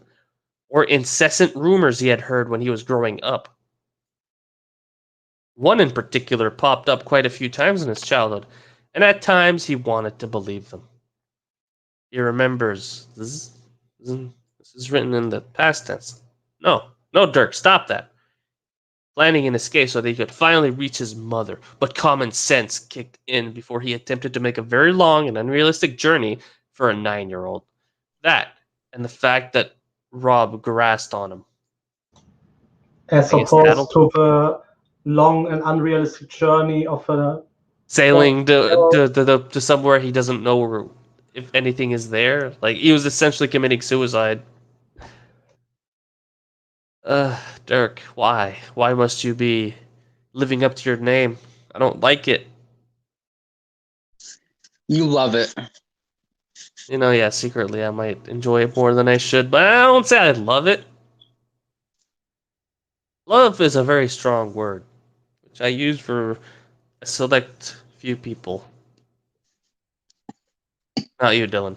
Speaker 1: or incessant rumors he had heard when he was growing up. One in particular popped up quite a few times in his childhood, and at times he wanted to believe them. He remembers. This is written in the past tense. No, Dirk, stop that. Planning an escape so that he could finally reach his mother, but common sense kicked in before he attempted to make a very long and unrealistic journey for a 9-year-old. That, and the fact that Rob grassed on him.
Speaker 3: As
Speaker 1: I guess that'll-
Speaker 3: opposed to the long and unrealistic journey of a
Speaker 1: sailing to somewhere he doesn't know where, if anything is there. Like he was essentially committing suicide. Dirk, why? Why must you be living up to your name? I don't like it.
Speaker 5: You love it.
Speaker 1: Yeah, secretly I might enjoy it more than I should, but I don't say I love it. Love is a very strong word, which I use for a select few people. Not you, Dylan.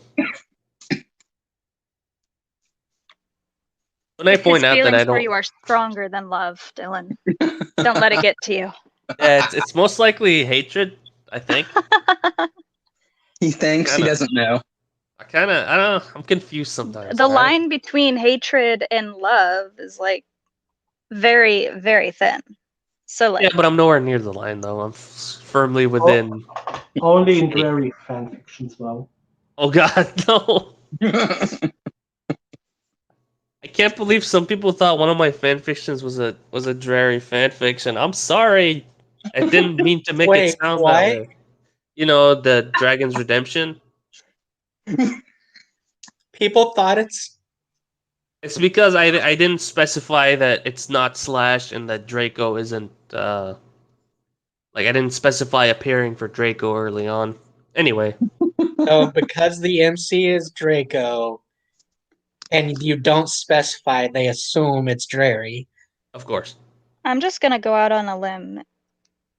Speaker 1: When I
Speaker 6: If his
Speaker 1: point out that
Speaker 6: feelings
Speaker 1: I
Speaker 6: for
Speaker 1: don't,
Speaker 6: you are stronger than love, Dylan. Don't let it get to you.
Speaker 1: yeah, it's most likely hatred. I think.
Speaker 5: He thinks he
Speaker 1: Kinda.
Speaker 5: doesn't know.
Speaker 1: I don't know. I'm confused sometimes.
Speaker 6: The
Speaker 1: alright?
Speaker 6: line between hatred and love is like very, very thin. So like,
Speaker 1: Yeah, but I'm nowhere near the line though. I'm firmly within.
Speaker 3: Only in Dreary fan fictions, well.
Speaker 1: Oh God, no! I can't believe some people thought one of my fan fictions was a dreary fan fiction. I'm sorry. I didn't mean to make it
Speaker 2: Wait,
Speaker 1: sound that
Speaker 2: what?
Speaker 1: way. The Dragon's Redemption.
Speaker 2: People thought it's
Speaker 1: It's because I didn't specify that it's not Slash and that Draco isn't like I didn't specify a pairing for Draco early on. Anyway,
Speaker 2: because the MC is Draco, and you don't specify, they assume it's Drary.
Speaker 1: of course.
Speaker 6: I'm just gonna go out on a limb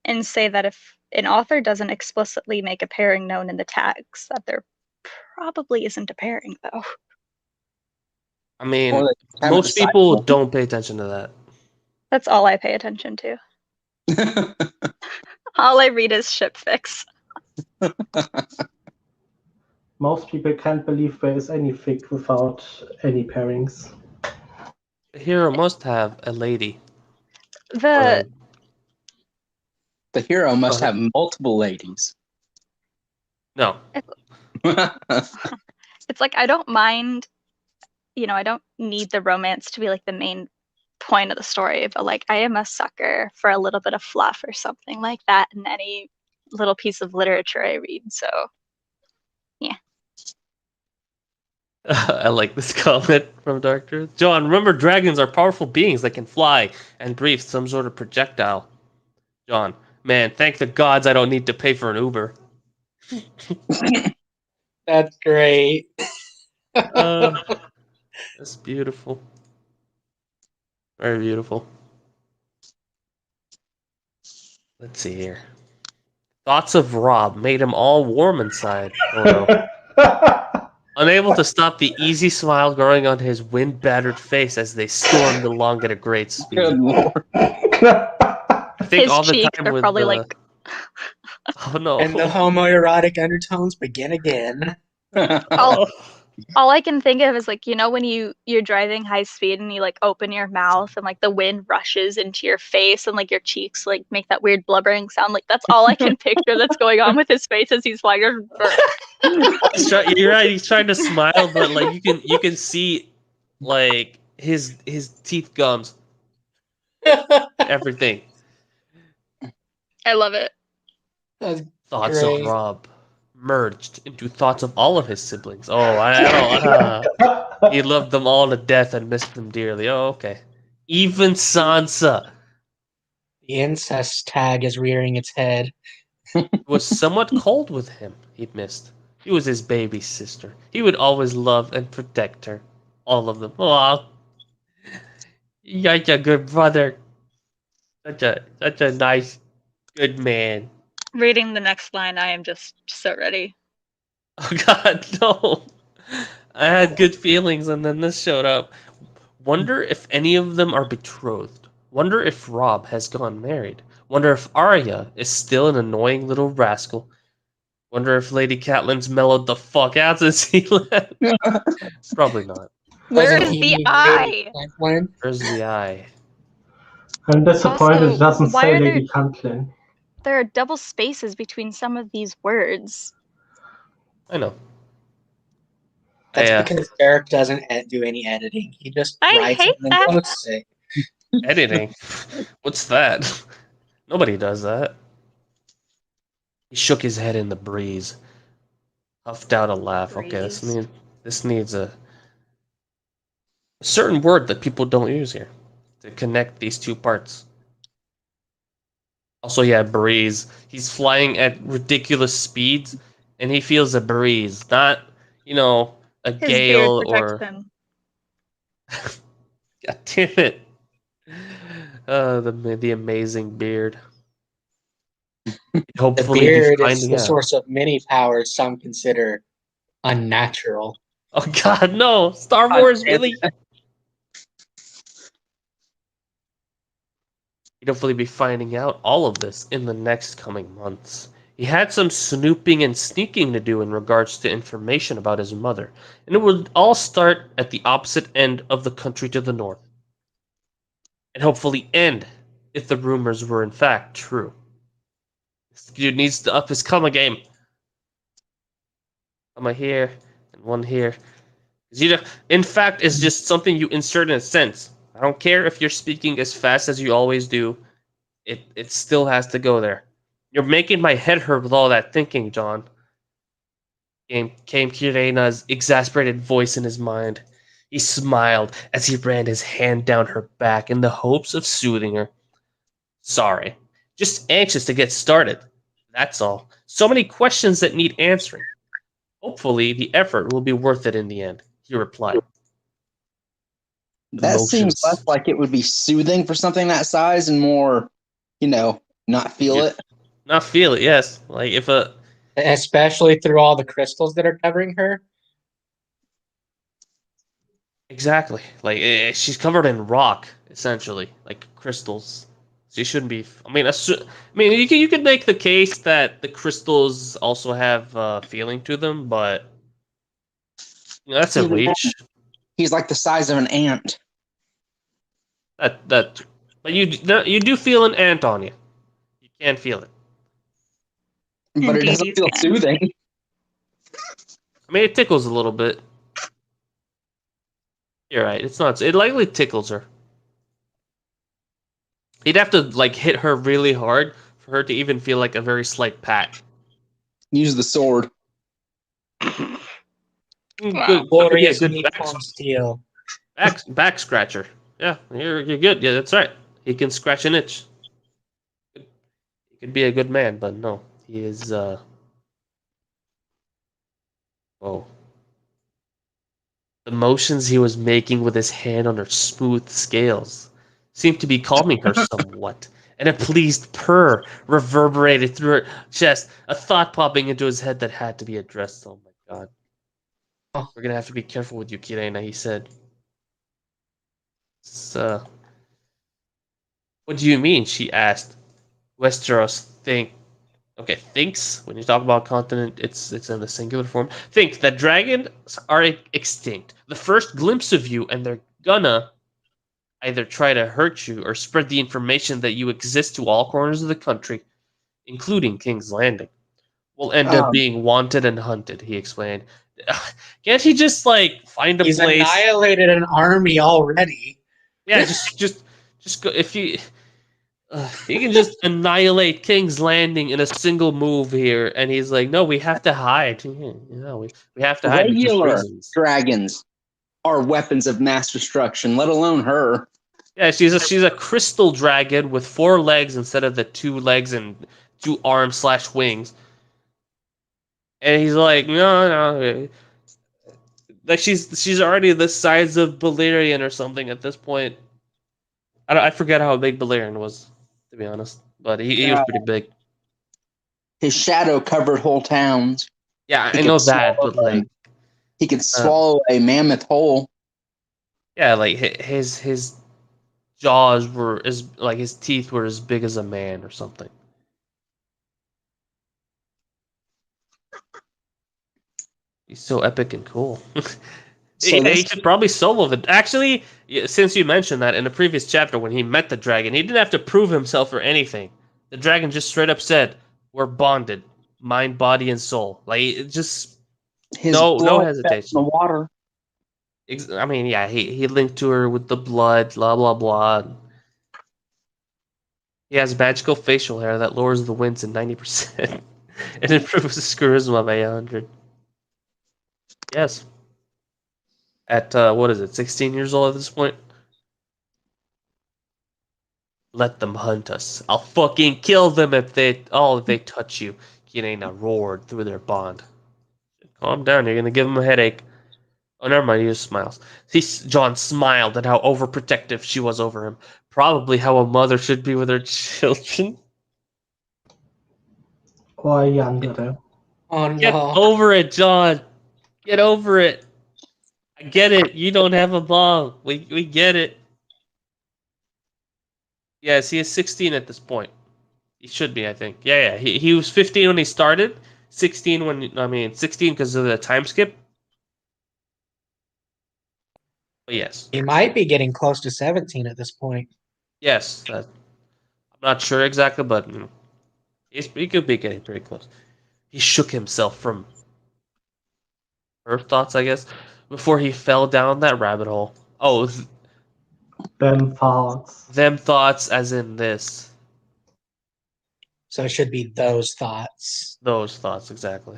Speaker 6: and say that if an author doesn't explicitly make a pairing known in the tags, that there probably isn't a pairing though.
Speaker 1: I mean,
Speaker 5: Or they haven't
Speaker 1: most people don't pay attention to that.
Speaker 6: That's all I pay attention to.
Speaker 5: decided.
Speaker 6: All I read is ship fix.
Speaker 3: Most people can't believe there is any fic without any pairings.
Speaker 1: The hero must have a lady.
Speaker 6: The
Speaker 5: The hero must have multiple ladies.
Speaker 1: No.
Speaker 6: it's like I don't mind, I don't need the romance to be like the main point of the story, but like I am a sucker for a little bit of fluff or something like that in any little piece of literature I read. So yeah.
Speaker 1: I like this comment from Doctor John. Remember, dragons are powerful beings that can fly and breathe some sort of projectile. John, man, thank the gods I don't need to pay for an Uber.
Speaker 2: That's great.
Speaker 1: That's beautiful. Very beautiful. Let's see here. Thoughts of Rob made him all warm inside. Oh no. Unable to stop the easy smile growing on his wind-battered face as they stormed along at a great speed.
Speaker 5: Good lord.
Speaker 1: I think
Speaker 6: His
Speaker 1: all the
Speaker 6: cheeks
Speaker 1: time
Speaker 6: are
Speaker 1: with
Speaker 6: probably
Speaker 1: the...
Speaker 6: like
Speaker 1: Oh no.
Speaker 2: And the homoerotic undertones begin again.
Speaker 6: all I can think of is like, when you're driving high speed and you like open your mouth and like the wind rushes into your face and like your cheeks like make that weird blubbering sound. Like that's all I can picture that's going on with his face as he's flying.
Speaker 1: You're right. He's trying to smile, but like you can see like his teeth, gums, everything.
Speaker 6: I love it.
Speaker 2: That's
Speaker 1: Thoughts
Speaker 2: great.
Speaker 1: of Rob merged into thoughts of all of his siblings. Oh, I don't. He loved them all to death and missed them dearly. Oh, okay. Even Sansa
Speaker 2: The incest tag is rearing its head.
Speaker 1: was somewhat cold with him. He missed. He was his baby sister. He would always love and protect her. All of them. Oh, you're such a good brother. Such a nice, good man.
Speaker 6: Reading the next line, I am just so ready.
Speaker 1: Oh God, no! I had good feelings, and then this showed up. Wonder if any of them are betrothed. Wonder if Rob has gone married. Wonder if Arya is still an annoying little rascal. Wonder if Lady Catelyn's mellowed the fuck out since he left. Probably not.
Speaker 6: Where
Speaker 2: Doesn't
Speaker 6: is
Speaker 2: he
Speaker 6: the
Speaker 2: need
Speaker 6: eye?
Speaker 2: Lady Catelyn?
Speaker 1: Where's the eye?
Speaker 3: I'm disappointed
Speaker 6: Also,
Speaker 3: it doesn't
Speaker 6: why
Speaker 3: say
Speaker 6: are there-
Speaker 3: Lady Catelyn.
Speaker 6: There are double spaces between some of these words.
Speaker 1: I know.
Speaker 2: That's because Eric doesn't do any editing. He just
Speaker 6: I
Speaker 2: writes
Speaker 6: hate
Speaker 2: it and
Speaker 6: that.
Speaker 2: then posts it.
Speaker 1: Editing. What's that? Nobody does that. He shook his head in the breeze, puffed out a laugh. Okay,
Speaker 6: Breeze.
Speaker 1: this needs a certain word that people don't use here to connect these two parts. Also, yeah, breeze. He's flying at ridiculous speeds, and he feels a breeze, not, a
Speaker 6: His beard
Speaker 1: gale
Speaker 6: protects
Speaker 1: or.
Speaker 6: him.
Speaker 1: God damn it! The amazing beard.
Speaker 2: The
Speaker 1: Hopefully, be
Speaker 2: beard is
Speaker 1: finding
Speaker 2: the
Speaker 1: out.
Speaker 2: source of many powers some consider unnatural.
Speaker 1: Oh God, no! Star
Speaker 5: God
Speaker 1: Wars,
Speaker 5: damn
Speaker 1: really? He'd hopefully be finding out all of this in the next coming months. He had some snooping and sneaking to do in regards to information about his mother, and it would all start at the opposite end of the country to the north, and hopefully end if the rumors were in fact true. This dude needs to up his comma game. Comma here and one here. 'Cause in fact, it's just something you insert in a sentence. I don't care if you're speaking as fast as you always do. It still has to go there. You're making my head hurt with all that thinking, John. Came Kirena's exasperated voice in his mind. He smiled as he ran his hand down her back in the hopes of soothing her. Sorry. Just anxious to get started. That's all. So many questions that need answering. Hopefully, the effort will be worth it in the end, he replied.
Speaker 5: That seems less
Speaker 1: Emotions.
Speaker 5: like it would be soothing for something that size and more, not feel
Speaker 1: Yeah.
Speaker 5: it.
Speaker 1: Not feel it, yes. Like if a.
Speaker 2: Especially through all the crystals that are covering her.
Speaker 1: Exactly. Like she's covered in rock, essentially, like crystals. She shouldn't be. I mean, you could make the case that the crystals also have feeling to them, but that's a
Speaker 5: Even then,
Speaker 1: reach.
Speaker 5: he's like the size of an ant.
Speaker 1: That. But you do feel an ant on you. You can feel it.
Speaker 5: But it
Speaker 6: Indeed,
Speaker 5: doesn't
Speaker 6: you
Speaker 5: feel
Speaker 6: can.
Speaker 5: soothing.
Speaker 1: I mean, it tickles a little bit. You're right. It's not. It likely tickles her. He'd have to like hit her really hard for her to even feel like a very slight pat.
Speaker 5: Use the sword.
Speaker 6: Wow.
Speaker 1: Good. Yeah,
Speaker 2: Glorious
Speaker 1: good back.
Speaker 2: Nippon steel.
Speaker 1: Back scratcher. Yeah, you're good. Yeah, that's right. He can scratch an itch. He could be a good man, but no, he is. Oh, the motions he was making with his hand on her smooth scales seemed to be calming her somewhat, and a pleased purr reverberated through her chest. A thought popping into his head that had to be addressed. Oh my God, we're gonna have to be careful with you, Kirena. He said. So, what do you mean? She asked. Westeros thinks when you talk about continent, it's in the singular form. Think that dragons are extinct. The first glimpse of you, and they're gonna either try to hurt you or spread the information that you exist to all corners of the country, including King's Landing. Will end up
Speaker 5: Um,
Speaker 1: being wanted and hunted. He explained. Can't he just like find a
Speaker 2: He's
Speaker 1: place?
Speaker 2: annihilated an army already.
Speaker 1: Yeah, just go if you. He can just annihilate King's Landing in a single move here, and he's like, "No, we have to hide. We have to hide because
Speaker 5: regular
Speaker 1: reasons."
Speaker 5: dragons are weapons of mass destruction, let alone her.
Speaker 1: Yeah, she's a crystal dragon with 4 legs instead of the 2 legs and 2 arms/wings. And he's like, no. Like she's already the size of Balerion or something at this point. I forget how big Balerion was, to be honest, but he was pretty big.
Speaker 5: His shadow covered whole towns.
Speaker 1: Yeah,
Speaker 5: He
Speaker 1: I
Speaker 5: could
Speaker 1: know that,
Speaker 5: swallow
Speaker 1: but like,
Speaker 5: He could swallow a mammoth whole.
Speaker 1: yeah, like his jaws were as like his teeth were as big as a man or something. He's so epic and cool.
Speaker 5: So
Speaker 1: Yeah,
Speaker 5: this
Speaker 1: he should probably solo it. Actually, since you mentioned that in the previous chapter when he met the dragon, he didn't have to prove himself or anything. The dragon just straight up said, "We're bonded, mind, body, and soul." Like it just
Speaker 5: his
Speaker 1: no
Speaker 5: blood fell in
Speaker 1: hesitation.
Speaker 5: the water.
Speaker 1: I mean, yeah, he linked to her with the blood, blah blah blah. He has magical facial hair that lowers the winds in 90%. It improves his charisma by 100. Yes. At, what is it, 16 years old at this point? Let them hunt us. I'll fucking kill them if they touch you. Kirena roared through their bond. Calm down, you're gonna give him a headache. Oh, never mind, he just smiles. John smiled at how overprotective she was over him. Probably how a mother should be with her children.
Speaker 3: Or younger.
Speaker 2: Oh
Speaker 1: Get
Speaker 2: no.
Speaker 1: over it, John. Get over it. I get it. You don't have a mom. We get it. Yes, he is 16 at this point. He should be, I think. Yeah. He was 15 when he started. 16 because of the time skip. But yes.
Speaker 2: He might be getting close to 17 at this point.
Speaker 1: Yes. I'm not sure exactly, but he could be getting pretty close. He shook himself from her thoughts, I guess, before he fell down that rabbit hole. Oh,
Speaker 3: Them thoughts.
Speaker 1: them thoughts as in this.
Speaker 2: So it should be those thoughts.
Speaker 1: Those thoughts, exactly.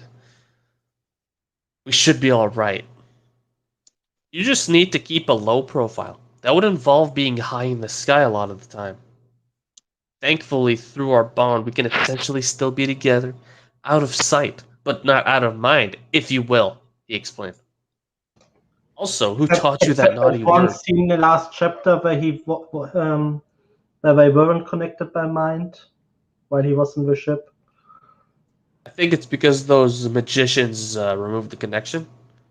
Speaker 1: We should be alright. You just need to keep a low profile. That would involve being high in the sky a lot of the time. Thankfully, through our bond, we can essentially still be together, out of sight, but not out of mind, if you will, he explained. Also, who taught you that
Speaker 3: Except
Speaker 1: naughty
Speaker 3: one
Speaker 1: word?
Speaker 3: scene in the last chapter where where they weren't connected by mind while he was in the ship.
Speaker 1: I think it's because those magicians removed the connection.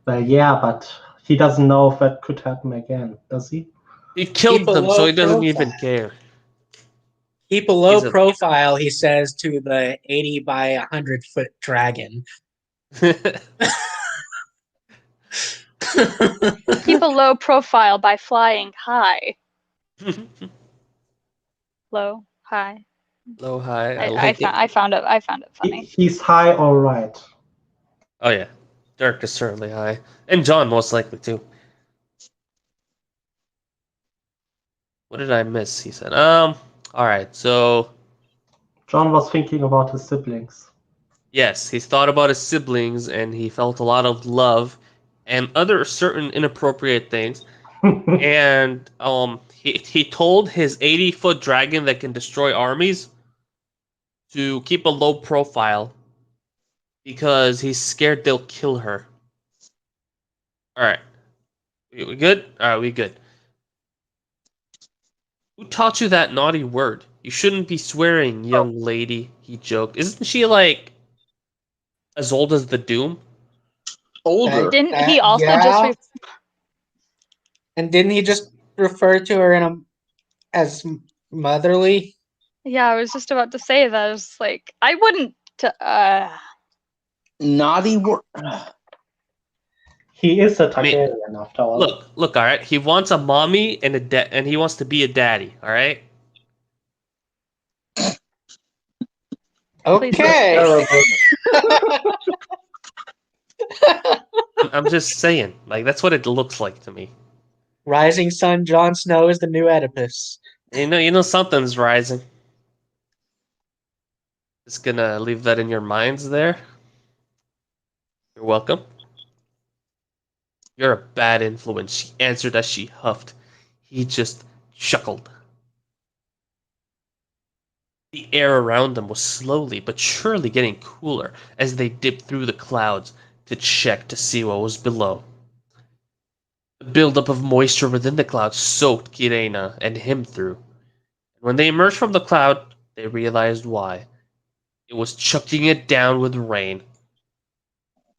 Speaker 3: Yeah, but he doesn't know if that could happen again, does he?
Speaker 1: He killed
Speaker 2: Keep a
Speaker 1: them, so
Speaker 2: low
Speaker 1: he doesn't even
Speaker 2: profile.
Speaker 1: care.
Speaker 2: Keep a low
Speaker 1: He's a-
Speaker 2: profile, he says to the 80 by 100 foot dragon.
Speaker 6: Keep a low profile by flying high. Low, high.
Speaker 1: Low, high. I
Speaker 6: I
Speaker 1: like it.
Speaker 6: found it funny.
Speaker 3: He's high, all right.
Speaker 1: Oh yeah, Dirk is certainly high, and John most likely too. What did I miss? He said, All right. So
Speaker 3: John was thinking about his siblings.
Speaker 1: yes, he thought about his siblings, and he felt a lot of love, and other certain inappropriate things. And he told his 80-foot dragon that can destroy armies to keep a low profile because he's scared they'll kill her. All right, we good? All right, we good. Who taught you that naughty word? You shouldn't be swearing, young lady, he joked. Isn't she like as old as the Doom?
Speaker 5: Older.
Speaker 6: Didn't he also just
Speaker 2: And didn't he just refer to her as motherly?
Speaker 6: Yeah, I was just about to say that. I was like, I wouldn't.
Speaker 5: Naughty word.
Speaker 3: He is a
Speaker 1: I mean,
Speaker 3: Targaryen after all.
Speaker 1: Look, all right. He wants a mommy and and he wants to be a daddy. All right.
Speaker 2: Okay.
Speaker 1: I'm just saying, like that's what it looks like to me.
Speaker 2: Rising Sun Jon Snow is the new Oedipus.
Speaker 1: You know something's rising. Just gonna leave that in your minds there. You're welcome. You're a bad influence, she answered as she huffed. He just chuckled. The air around them was slowly but surely getting cooler as they dipped through the clouds to check to see what was below. The buildup of moisture within the clouds soaked Kirena and him through. When they emerged from the cloud, they realized why. It was chucking it down with rain.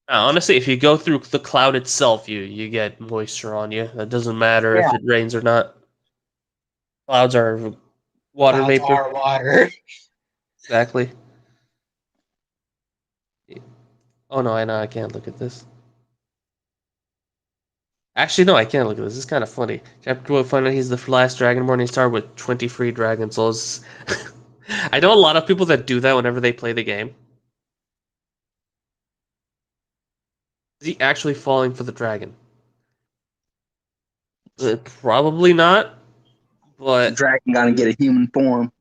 Speaker 1: Now, honestly, if you go through the cloud itself, you get moisture on you. It doesn't matter if it rains or not. Clouds are water
Speaker 2: Clouds
Speaker 1: vapor.
Speaker 2: are water.
Speaker 1: Exactly. Oh no, I can't look at this. Actually, no, I can't look at this. This is kind of funny. Chapter 12, find out he's the last Dragonborn. He started with 20 free dragon souls. I know a lot of people that do that whenever they play the game. Is he actually falling for the dragon? Probably not. But
Speaker 5: Dragon gotta get a human form.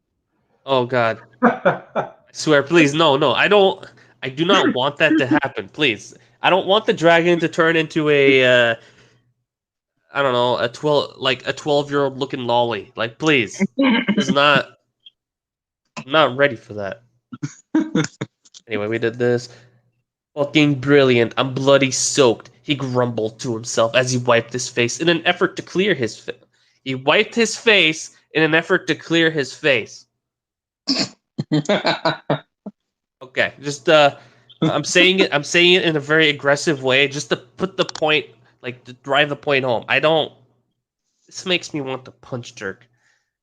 Speaker 1: oh god, I swear, please, no. I I do not want that to happen, please. I don't want the dragon to turn into a I don't know, a 12-year-old looking lolly. Like, please. It's not I'm not ready for that. Anyway, we did this. Fucking brilliant. I'm bloody soaked. He grumbled to himself as he wiped his face in an effort to clear his face. He wiped his face in an effort to clear his face. Okay, just I'm saying it in a very aggressive way just to put the point, like to drive the point home. This makes me want to punch Dirk.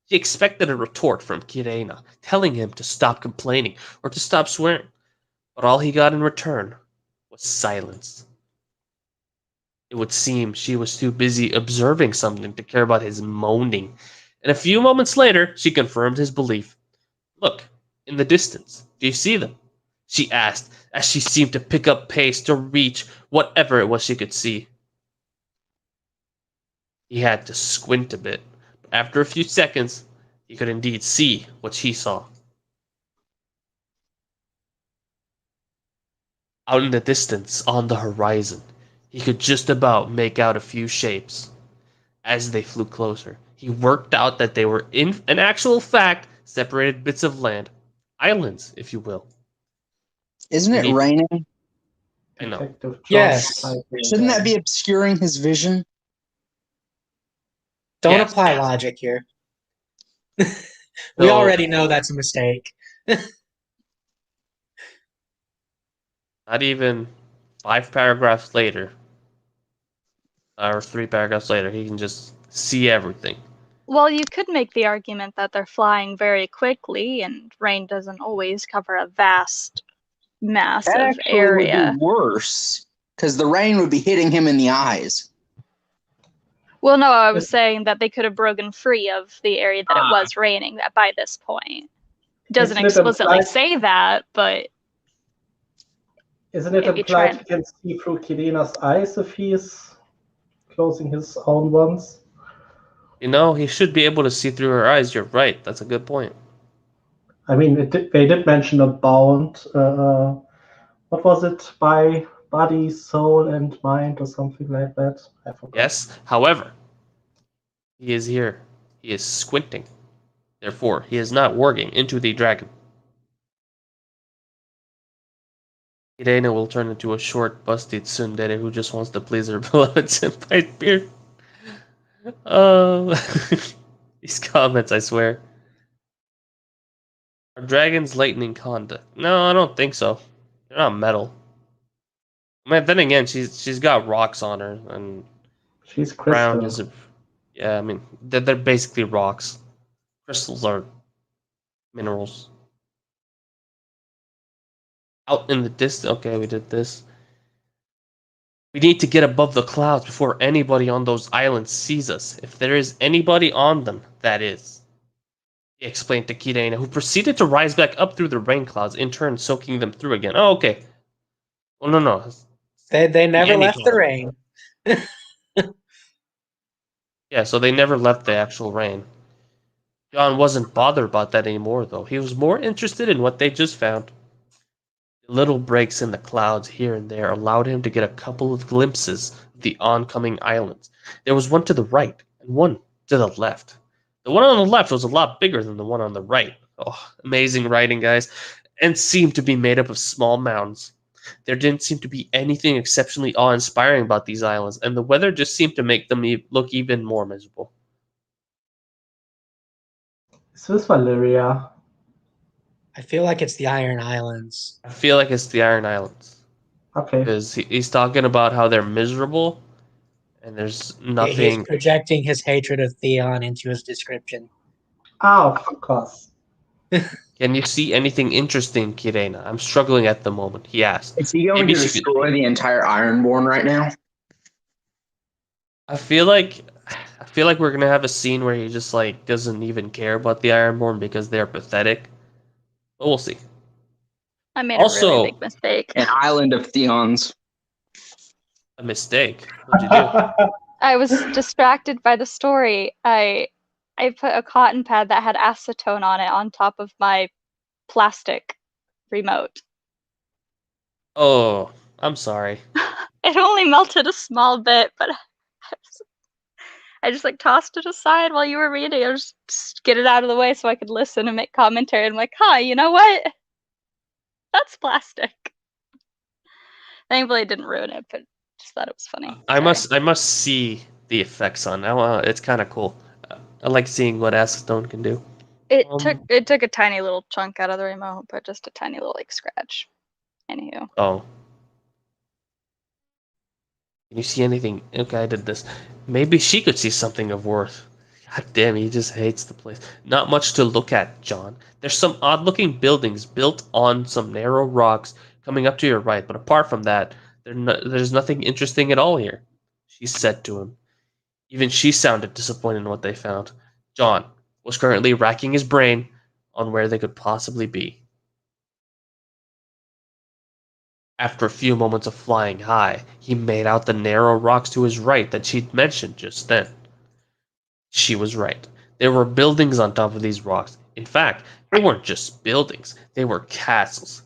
Speaker 1: He expected a retort from Kirena, telling him to stop complaining or to stop swearing. But all he got in return was silence. It would seem she was too busy observing something to care about his moaning. And a few moments later, she confirmed his belief. Look, in the distance, do you see them? She asked, as she seemed to pick up pace to reach whatever it was she could see. He had to squint a bit, but after a few seconds, he could indeed see what she saw. Out in the distance, on the horizon, he could just about make out a few shapes. As they flew closer, he worked out that they were, in an actual fact, separated bits of land. Islands, if you will.
Speaker 5: Isn't it
Speaker 1: Neat.
Speaker 5: raining?
Speaker 1: I know.
Speaker 3: Detective John
Speaker 2: Yes.
Speaker 3: typing
Speaker 5: Shouldn't that
Speaker 3: again.
Speaker 5: be obscuring his vision?
Speaker 2: Don't
Speaker 1: Yes.
Speaker 2: apply logic here. We
Speaker 1: So-
Speaker 2: already know that's a mistake.
Speaker 1: Not even 5 paragraphs later, or 3 paragraphs later, he can just see everything.
Speaker 6: Well, you could make the argument that they're flying very quickly, and rain doesn't always cover a vast, massive
Speaker 5: That actually
Speaker 6: area.
Speaker 5: would be worse because the rain would be hitting him in the eyes.
Speaker 6: Well, no, I was saying that they could have broken free of the area that it was raining at by this point. Doesn't
Speaker 3: Isn't it
Speaker 6: explicitly
Speaker 3: implied-
Speaker 6: say that, but
Speaker 3: Isn't it
Speaker 6: maybe
Speaker 3: implied
Speaker 6: try-
Speaker 3: he can see through Kirena's eyes if he's closing his own ones?
Speaker 1: You know, he should be able to see through her eyes. You're right. That's a good point.
Speaker 3: I mean, they did mention a bound. What was it? By body, soul, and mind, or something like that. I forgot.
Speaker 1: Yes. However, he is here. He is squinting. Therefore, he is not working into the dragon. Irene will turn into a short, busted tsundere who just wants to please her beloved senpai beard. Oh, these comments, I swear. Are dragons lightning conduct? No, I don't think so. They're not metal. I mean, then again, she's got rocks on her, and
Speaker 3: She's
Speaker 1: ground
Speaker 3: crystal.
Speaker 1: is yeah. I mean, they're basically rocks. Crystals are minerals. Out in the distance. Okay, we did this. We need to get above the clouds before anybody on those islands sees us. If there is anybody on them, that is. He explained to Kirena, who proceeded to rise back up through the rain clouds, in turn soaking them through again. Oh, okay. Well, no.
Speaker 2: They never
Speaker 1: Any
Speaker 2: left the
Speaker 1: cloud.
Speaker 2: rain.
Speaker 1: Yeah, so they never left the actual rain. John wasn't bothered about that anymore, though. He was more interested in what they just found. The little breaks in the clouds here and there allowed him to get a couple of glimpses of the oncoming islands. There was one to the right and one to the left. The one on the left was a lot bigger than the one on the right. Oh, amazing writing, guys. And seemed to be made up of small mounds. There didn't seem to be anything exceptionally awe-inspiring about these islands, and the weather just seemed to make them look even more miserable.
Speaker 3: Is this Valeria?
Speaker 2: I feel like it's the Iron Islands.
Speaker 1: I feel like it's the Iron Islands.
Speaker 3: Okay.
Speaker 1: Because he's talking about how they're miserable, and there's
Speaker 2: He's
Speaker 1: nothing...
Speaker 2: projecting his hatred of Theon into his description.
Speaker 3: Oh, of course.
Speaker 1: Can you see anything interesting, Kirena? I'm struggling at the moment, he asked.
Speaker 5: Is he going
Speaker 1: Maybe
Speaker 5: to
Speaker 1: she could-
Speaker 5: destroy the entire Ironborn right now?
Speaker 1: I feel like we're gonna have a scene where he just like doesn't even care about the Ironborn because they're pathetic. But we'll see.
Speaker 6: I made a
Speaker 1: Also-
Speaker 6: really big mistake.
Speaker 5: An island of Theons.
Speaker 1: A mistake. What'd you do?
Speaker 6: I was distracted by the story. I put a cotton pad that had acetone on it on top of my plastic remote.
Speaker 1: Oh, I'm sorry.
Speaker 6: It only melted a small bit, but I just like tossed it aside while you were reading. I was just get it out of the way so I could listen and make commentary. I'm like, huh, you know what? That's plastic. Thankfully, it didn't ruin it, but just thought it was funny.
Speaker 1: I must see the effects on that. It's kind of cool. I like seeing what acetone can do.
Speaker 6: It took a tiny little chunk out of the remote, but just a tiny little like scratch. Anywho.
Speaker 1: Oh. Can you see anything? Okay, I did this. Maybe she could see something of worth. God damn, he just hates the place. Not much to look at, John. There's some odd-looking buildings built on some narrow rocks coming up to your right, but apart from that, there's nothing interesting at all here, she said to him. Even she sounded disappointed in what they found. John was currently racking his brain on where they could possibly be. After a few moments of flying high, he made out the narrow rocks to his right that she'd mentioned just then. She was right. There were buildings on top of these rocks. In fact, they weren't just buildings, they were castles.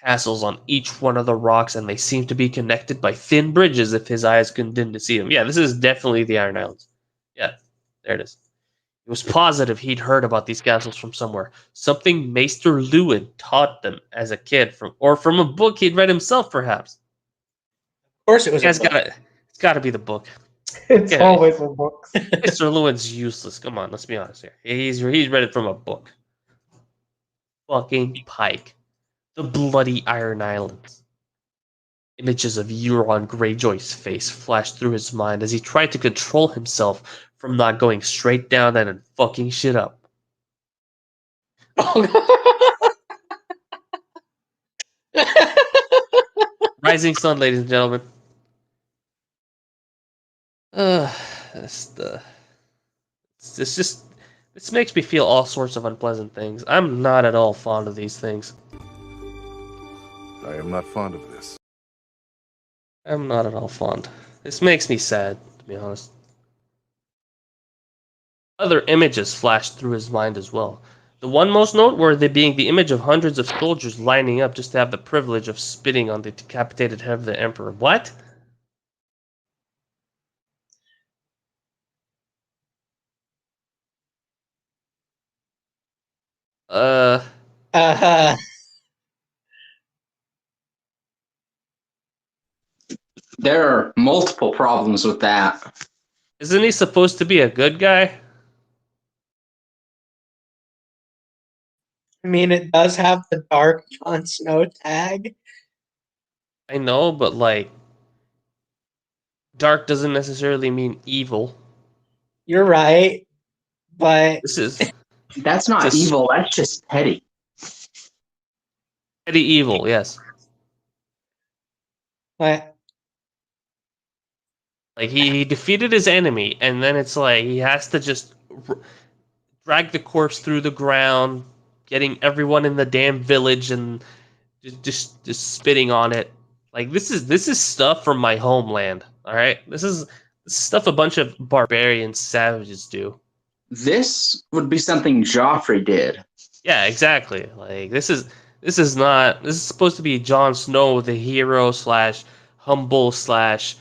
Speaker 1: Castles on each one of the rocks, and they seemed to be connected by thin bridges if his eyes couldn't to see them. Yeah, this is definitely the Iron Islands. Yeah, there it is. He was positive he'd heard about these castles from somewhere. Something Maester Lewin taught them as a kid, from a book he'd read himself, perhaps.
Speaker 2: Of course, it was.
Speaker 1: It's gotta be the book.
Speaker 3: It's
Speaker 1: Yeah.
Speaker 3: always in books.
Speaker 1: Mr. Lewin's useless. Come on, let's be honest here. He's read it from a book. Fucking Pike. The bloody Iron Islands. Images of Euron Greyjoy's face flashed through his mind as he tried to control himself from not going straight down that and fucking shit up. Rising sun, ladies and gentlemen. This makes me feel all sorts of unpleasant things. I'm not at all fond of these things.
Speaker 7: I am not fond of this.
Speaker 1: I'm not at all fond. This makes me sad, to be honest. Other images flashed through his mind as well. The one most noteworthy being the image of hundreds of soldiers lining up just to have the privilege of spitting on the decapitated head of the Emperor. What?
Speaker 2: Uh,
Speaker 5: There are multiple problems with that.
Speaker 1: Isn't he supposed to be a good guy?
Speaker 2: I mean, it does have the dark Jon Snow tag.
Speaker 1: I know, but like, dark doesn't necessarily mean evil.
Speaker 2: You're right, but
Speaker 1: This is
Speaker 5: That's not
Speaker 1: Just-
Speaker 5: evil, that's just petty.
Speaker 1: petty evil, yes.
Speaker 2: but
Speaker 1: Like he defeated his enemy, and then it's like he has to just drag the corpse through the ground, getting everyone in the damn village and just spitting on it. Like this is stuff from my homeland. All right, this is stuff a bunch of barbarian savages do.
Speaker 5: This would be something Joffrey did.
Speaker 1: Yeah, exactly. Like this is supposed to be Jon Snow, the hero slash humble slash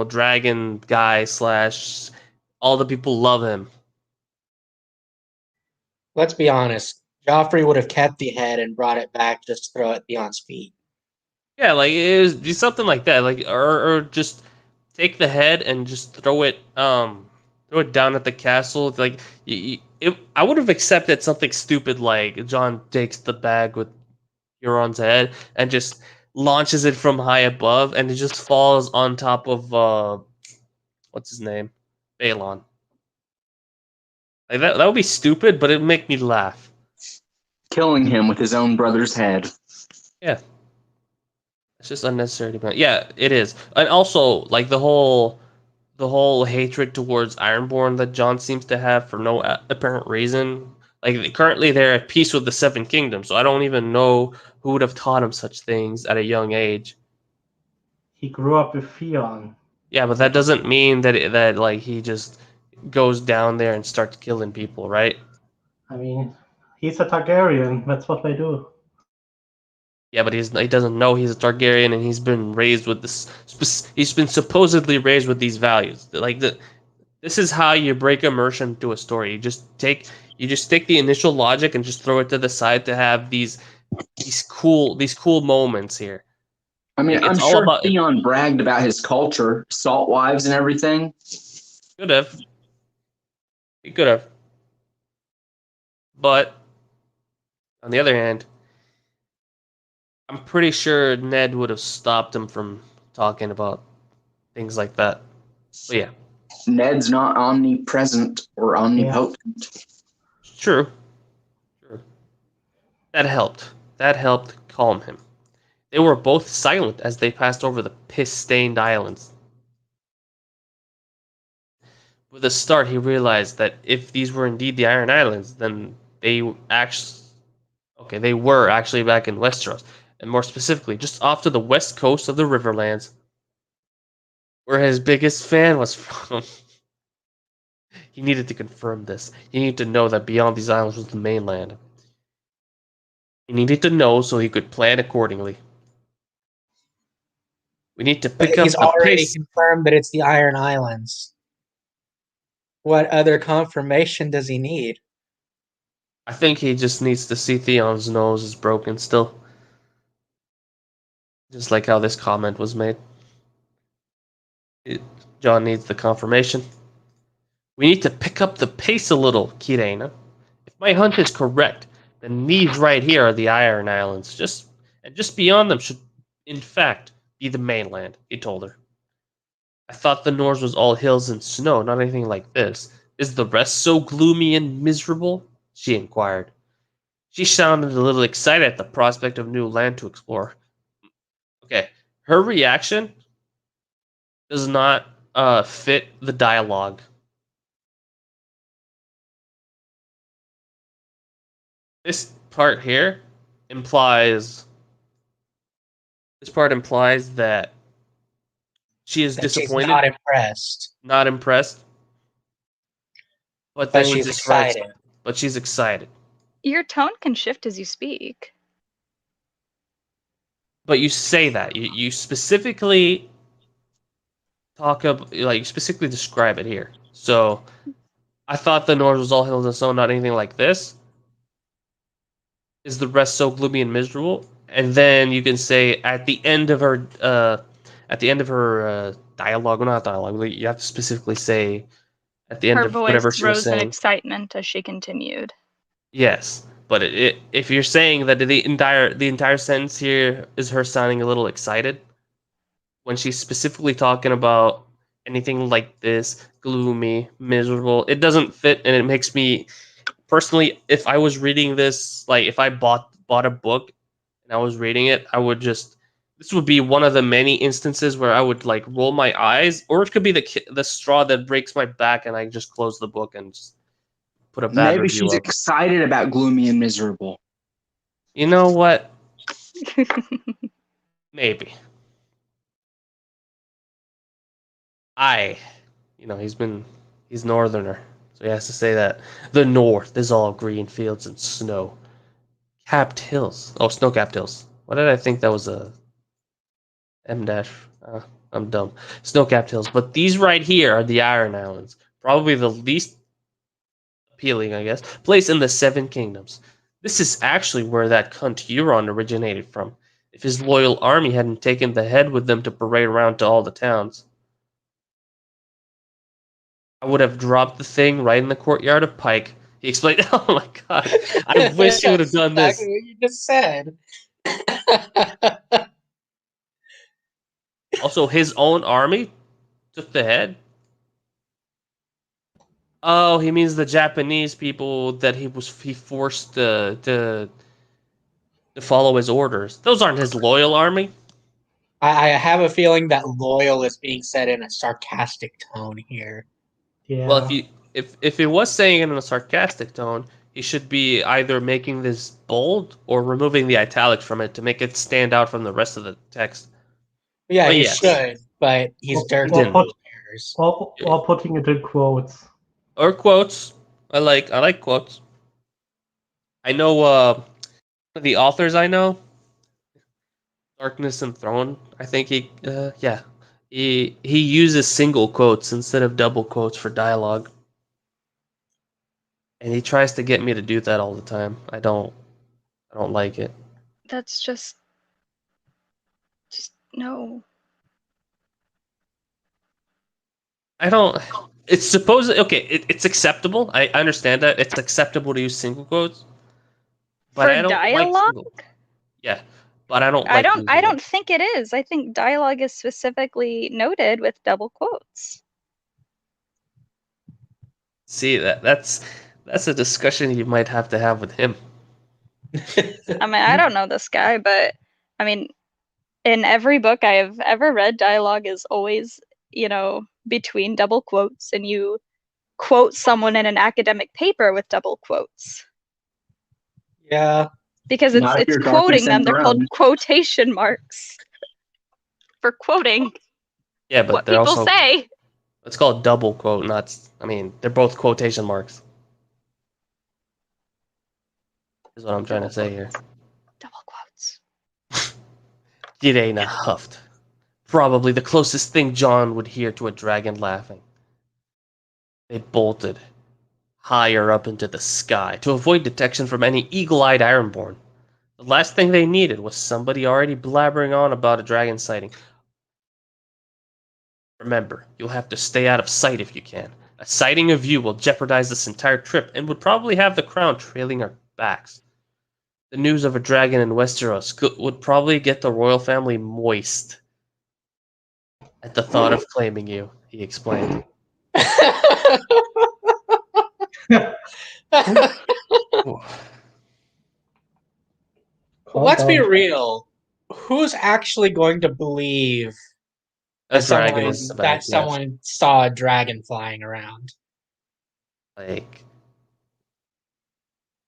Speaker 1: dragon guy slash all the people love him.
Speaker 2: let's be honest. Joffrey would have kept the head and brought it back just to throw at Theon's feet.
Speaker 1: Yeah, like it was be something like that. Like or just take the head and just throw it down at the castle. Like I would have accepted something stupid like John takes the bag with Euron's head and just launches it from high above, and it just falls on top of what's his name, Balon. Like that would be stupid, but it'd make me laugh.
Speaker 5: Killing him with his own brother's head.
Speaker 1: Yeah, it's just unnecessary. Yeah, it is, and also like the whole hatred towards Ironborn that Jon seems to have for no apparent reason. Like currently they're at peace with the Seven Kingdoms, so I don't even know who would have taught him such things at a young age.
Speaker 3: He grew up with Theon.
Speaker 1: Yeah, but that doesn't mean that like he just goes down there and starts killing people, right?
Speaker 3: I mean, he's a Targaryen. That's what they do.
Speaker 1: Yeah, but he doesn't know he's a Targaryen, and he's been raised with this. He's been supposedly raised with these values. This is how you break immersion to a story. You just take the initial logic and just throw it to the side to have these cool moments here.
Speaker 5: I mean,
Speaker 1: Like,
Speaker 5: I'm
Speaker 1: it's all
Speaker 5: sure
Speaker 1: about
Speaker 5: Theon bragged about his culture, salt wives and everything.
Speaker 1: could have. He could have. But on the other hand, I'm pretty sure Ned would have stopped him from talking about things like that. But yeah,
Speaker 5: Ned's not omnipresent or omnipotent.
Speaker 1: true. True. That helped. That helped calm him. They were both silent as they passed over the piss-stained islands. With a start, he realized that if these were indeed the Iron Islands, then they were actually back in Westeros, and more specifically, just off to the west coast of the Riverlands, where his biggest fan was from. He needed to confirm this. He needed to know that beyond these islands was the mainland. He needed to know so he could plan accordingly. We need to
Speaker 2: But
Speaker 1: pick
Speaker 2: he's
Speaker 1: up the
Speaker 2: already
Speaker 1: pace.
Speaker 2: confirmed that it's the Iron Islands. What other confirmation does he need?
Speaker 1: I think he just needs to see Theon's nose is broken still. Just like how this comment was made. John needs the confirmation. We need to pick up the pace a little, Kirena. If my hunch is correct, then these right here are the Iron Islands. Just beyond them should, in fact, be the mainland, he told her. I thought the North was all hills and snow, not anything like this. Is the rest so gloomy and miserable? She inquired. She sounded a little excited at the prospect of new land to explore. Okay, her reaction does not fit the dialogue. This part here implies that she is
Speaker 2: That she's
Speaker 1: disappointed,
Speaker 2: not impressed,
Speaker 1: not impressed, but
Speaker 2: but
Speaker 1: then he
Speaker 2: she's
Speaker 1: just writes,
Speaker 2: excited.
Speaker 1: but she's excited.
Speaker 6: Your tone can shift as you speak.
Speaker 1: But you say that you specifically specifically describe it here. So I thought the North was all hills and snow, not anything like this. Is the rest so gloomy and miserable? And then you can say at the end of her dialogue, well, not dialogue. You have to specifically say at the end
Speaker 6: Her
Speaker 1: of whatever
Speaker 6: voice
Speaker 1: she was
Speaker 6: rose in
Speaker 1: saying.
Speaker 6: excitement as she continued.
Speaker 1: Yes, but if you're saying that the entire sentence here is her sounding a little excited when she's specifically talking about anything like this, gloomy, miserable, it doesn't fit, and it makes me personally, if I was reading this, like if I bought a book and I was reading it, I would just this would be one of the many instances where I would like roll my eyes, or it could be the straw that breaks my back, and I just close the book and just put a bad
Speaker 5: Maybe
Speaker 1: review
Speaker 5: she's
Speaker 1: up.
Speaker 5: excited about gloomy and miserable.
Speaker 1: You know what? Maybe. He's northerner, so he has to say that the north is all green fields and snow. Capped hills. Oh, snow-capped hills. Why did I think that was a M dash? I'm dumb. Snow-capped hills. But these right here are the Iron Islands. Probably the least appealing, I guess, place in the Seven Kingdoms. This is actually where that cunt Euron originated from. If his loyal army hadn't taken the head with them to parade around to all the towns, I would have dropped the thing right in the courtyard of Pike. He explained, oh my god, I wish he would have done
Speaker 2: That's
Speaker 1: this.
Speaker 2: exactly what you just said.
Speaker 1: Also, his own army took the head. Oh, he means the Japanese people that he forced to follow his orders. Those aren't his loyal army.
Speaker 2: I have a feeling that loyal is being said in a sarcastic tone here.
Speaker 3: Yeah.
Speaker 1: Well, if he was saying it in a sarcastic tone, he should be either making this bold or removing the italics from it to make it stand out from the rest of the text.
Speaker 2: Yeah,
Speaker 1: But
Speaker 2: he
Speaker 1: yes.
Speaker 2: should, but he's dirty
Speaker 1: didn't.
Speaker 2: errors.
Speaker 3: or putting it in quotes.
Speaker 1: Or quotes. I like quotes. I know the authors I know. Darkness and Throne. I think he uses single quotes instead of double quotes for dialogue, and he tries to get me to do that all the time. I don't like it.
Speaker 6: That's just no.
Speaker 1: I don't. It's supposed okay. It's acceptable. I understand that it's acceptable to use single quotes, but
Speaker 6: For
Speaker 1: I don't like
Speaker 6: dialogue?
Speaker 1: single. Yeah, but I don't like using
Speaker 6: I
Speaker 1: it.
Speaker 6: don't think it is. I think dialogue is specifically noted with double quotes.
Speaker 1: See that's a discussion you might have to have with him.
Speaker 6: I mean, I don't know this guy, but I mean, in every book I have ever read, dialogue is always, between double quotes, and you quote someone in an academic paper with double quotes.
Speaker 2: Yeah.
Speaker 6: Because
Speaker 5: Not if
Speaker 6: it's
Speaker 5: you're
Speaker 6: quoting
Speaker 5: Darkness
Speaker 6: them.
Speaker 5: and
Speaker 6: They're called
Speaker 5: Throne.
Speaker 6: quotation marks for quoting
Speaker 1: Yeah, but
Speaker 6: what
Speaker 1: they're
Speaker 6: people
Speaker 1: also
Speaker 6: say.
Speaker 1: it's called double quote, not. I mean, they're both quotation marks. Is what I'm trying to say here.
Speaker 6: Double quotes.
Speaker 1: Gidena huffed. Probably the closest thing John would hear to a dragon laughing. They bolted higher up into the sky to avoid detection from any eagle-eyed Ironborn. The last thing they needed was somebody already blabbering on about a dragon sighting. Remember, you'll have to stay out of sight if you can. A sighting of you will jeopardize this entire trip and would probably have the crown trailing our backs. The news of a dragon in Westeros would probably get the royal family moist at the thought of claiming you, he explained.
Speaker 2: Let's be real. Who's actually going to believe
Speaker 1: A dragon is
Speaker 2: that
Speaker 1: yes.
Speaker 2: someone saw a dragon flying around?
Speaker 1: Like